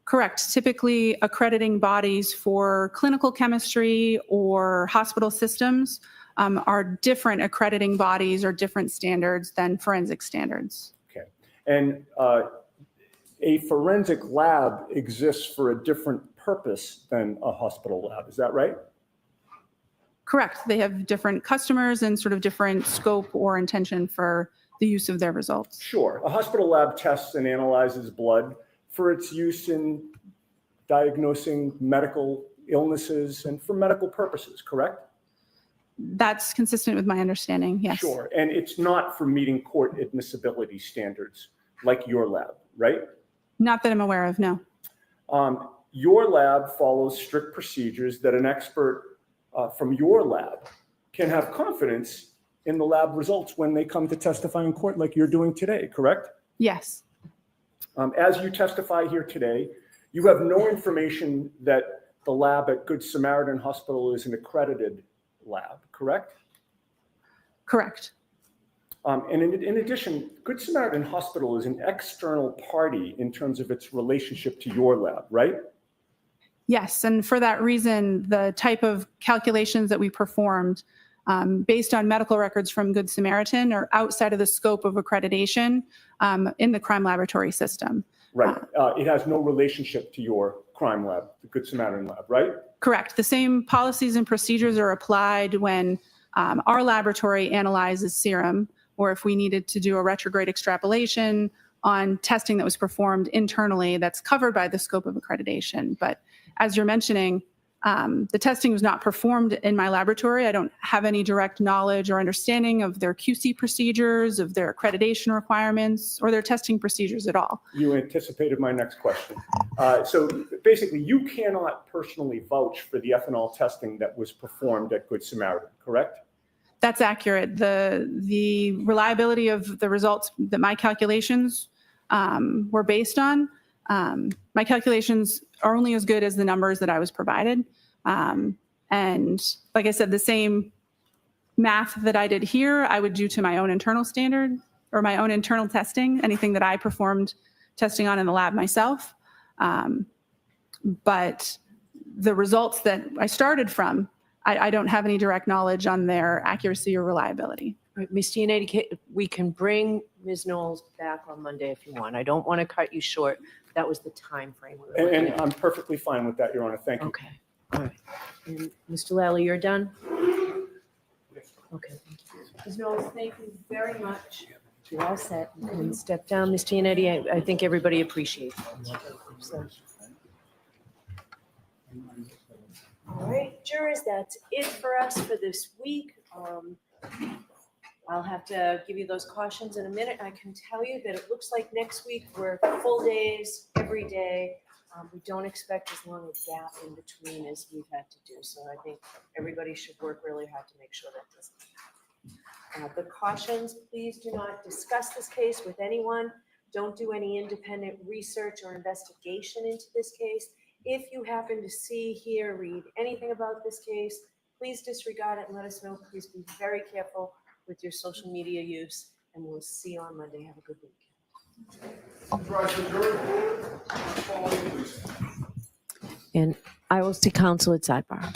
Correct. Typically, accrediting bodies for clinical chemistry or hospital systems are different accrediting bodies or different standards than forensic standards. Okay. And a forensic lab exists for a different purpose than a hospital lab. Is that right? Correct. They have different customers and sort of different scope or intention for the use of their results. Sure. A hospital lab tests and analyzes blood for its use in diagnosing medical illnesses and for medical purposes, correct? That's consistent with my understanding, yes. Sure. And it's not for meeting court admissibility standards like your lab, right? Not that I'm aware of, no. Your lab follows strict procedures that an expert from your lab can have confidence in the lab results when they come to testify in court like you're doing today, correct? Yes. As you testify here today, you have no information that the lab at Good Samaritan Hospital is an accredited lab, correct? Correct. And in addition, Good Samaritan Hospital is an external party in terms of its relationship to your lab, right? Yes, and for that reason, the type of calculations that we performed based on medical records from Good Samaritan are outside of the scope of accreditation in the crime laboratory system. Right. It has no relationship to your crime lab, the Good Samaritan lab, right? Correct. The same policies and procedures are applied when Our laboratory analyzes serum, or if we needed to do a retrograde extrapolation on testing that was performed internally, that's covered by the scope of accreditation. But as you're mentioning, the testing was not performed in my laboratory. I don't have any direct knowledge or understanding of their QC procedures, of their accreditation requirements, or their testing procedures at all. You anticipated my next question. So basically, you cannot personally vouch for the ethanol testing that was performed at Good Samaritan, correct? That's accurate. The reliability of the results that my calculations were based on, my calculations are only as good as the numbers that I was provided. And like I said, the same math that I did here, I would do to my own internal standard or my own internal testing, anything that I performed testing on in the lab myself. But the results that I started from, I don't have any direct knowledge on their accuracy or reliability. Right, Ms. Giannetti, we can bring Ms. Knowles back on Monday if you want. I don't want to cut you short. That was the time frame. we were looking And at. I'm perfectly fine with that, Your Honor. Thank you. Okay, all right. And Mr. Lally, you're done? Okay. Ms. Knowles, thank you very much. You're all set. You can step down. Ms. Giannetti, I think everybody appreciates it. So. All right, jurors, that's it for us for this week. I'll have to give you those cautions in a minute. I can tell you that it looks like next week we're full days every day. We don't expect as long a gap in between as we've had to do. So I think everybody should work really hard to make sure that doesn't happen. The cautions, please do not discuss this case with anyone. Don't do any independent research or investigation into this case. If you happen to see, hear, read anything about this case, please disregard it and let us know. Please be very careful with your social media use, and we'll see you on Monday. Have a good week. And I will see counsel at sidebar.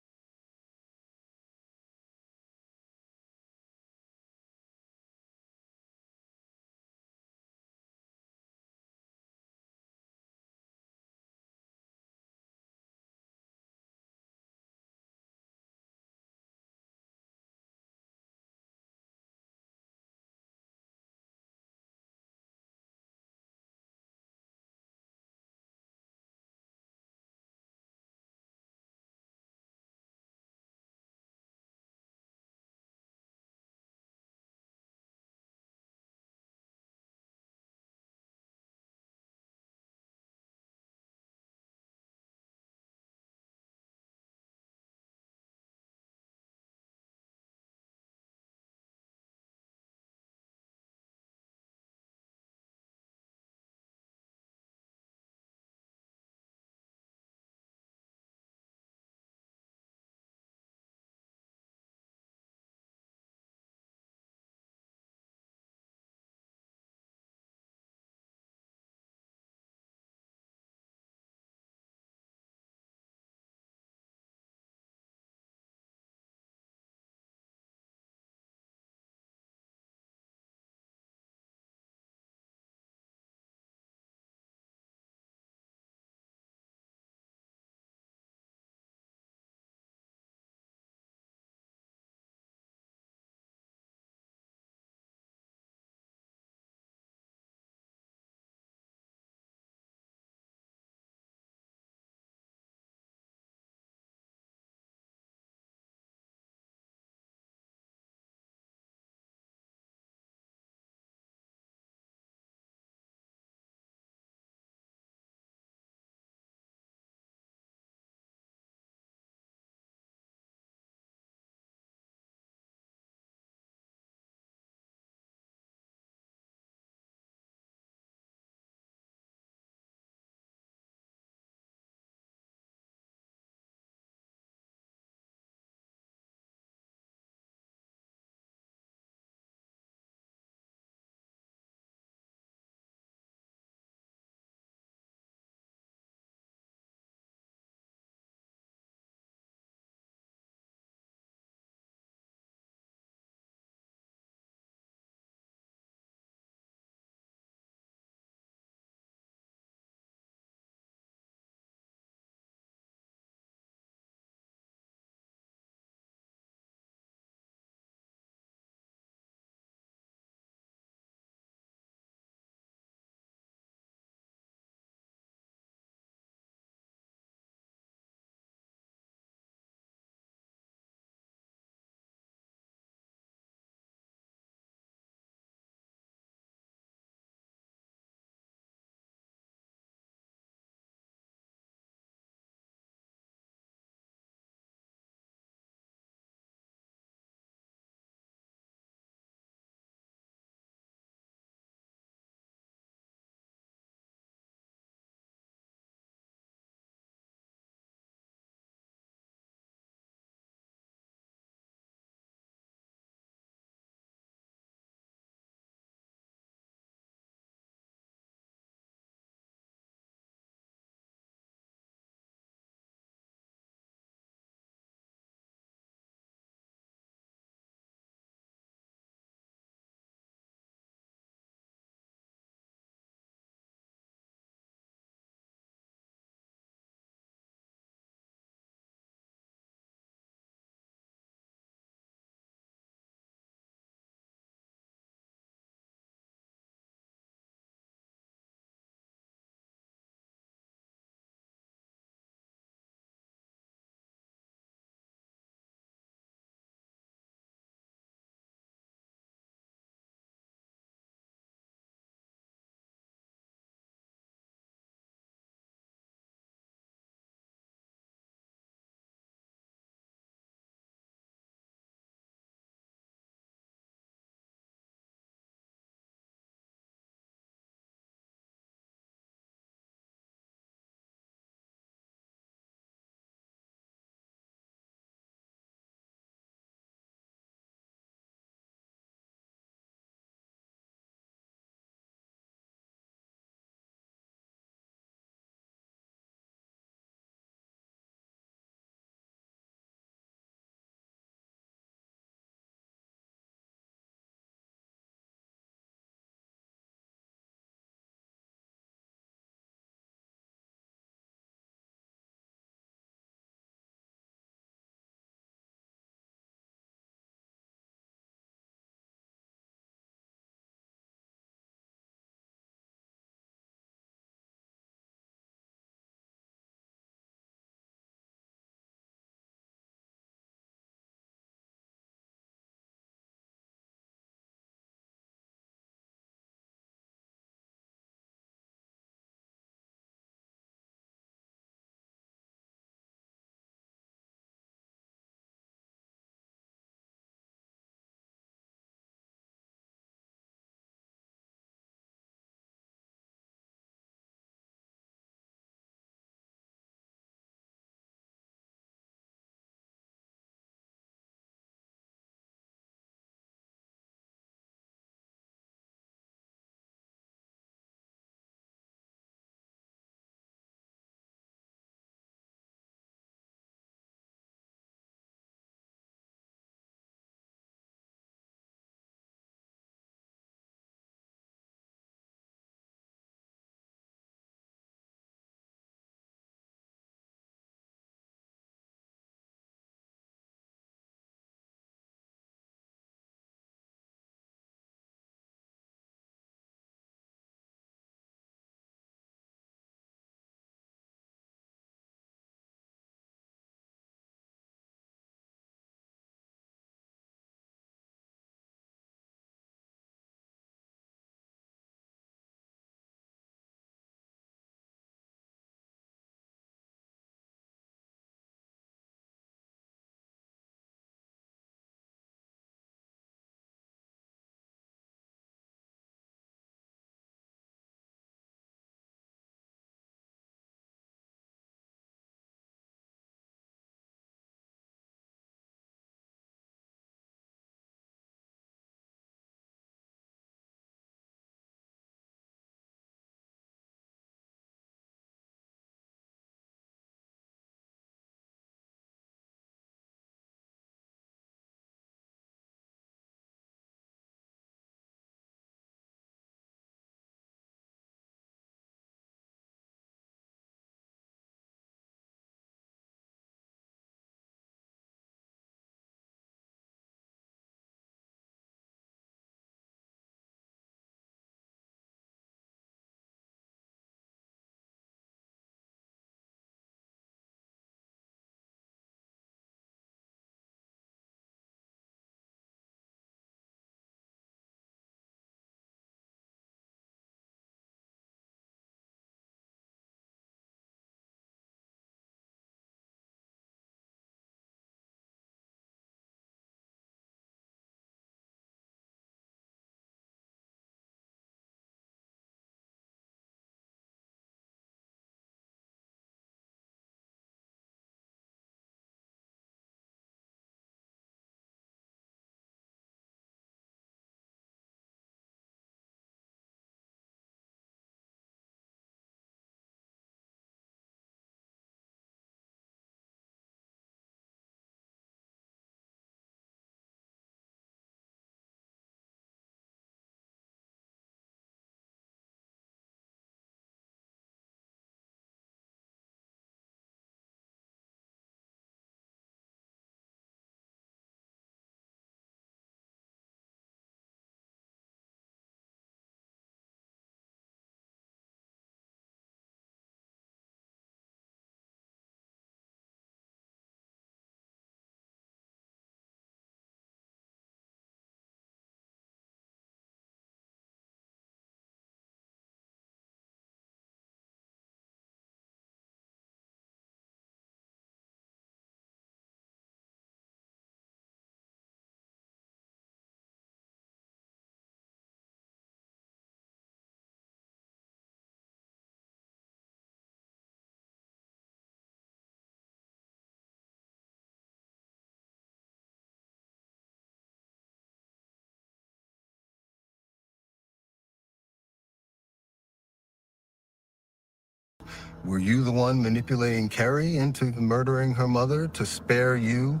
Were you the one manipulating Carrie into murdering her mother to spare you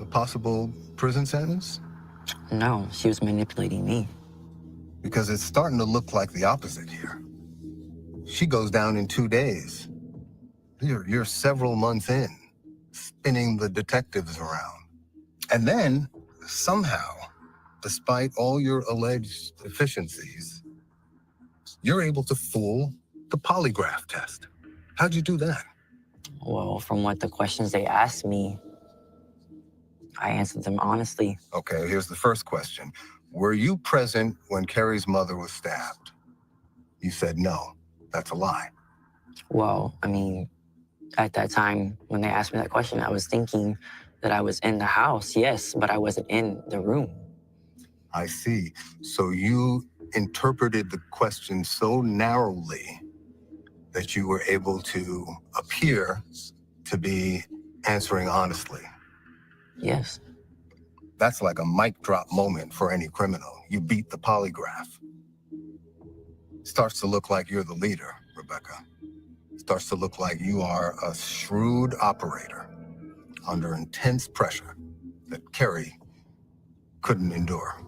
a possible prison sentence? No, she was manipulating me. Because it's starting to look like the opposite here. She goes down in 2 days. You're several months in, spinning the detectives around. And then, somehow, despite all your alleged deficiencies, you're able to fool the polygraph test. How'd you do that? Well, from what the questions they asked me, I answered them honestly. Okay, here's the first question. Were you present when Carrie's mother was stabbed? You said no. That's a lie. Well, I mean, at that time, when they asked me that question, I was thinking that I was in the house, yes, but I wasn't in the room. I see. So you interpreted the question so narrowly that you were able to appear to be answering honestly. Yes. That's like a mic drop moment for any criminal. You beat the polygraph. Starts to look like you're the leader, Rebecca. Starts to look like you are a shrewd operator under intense pressure that Carrie couldn't endure.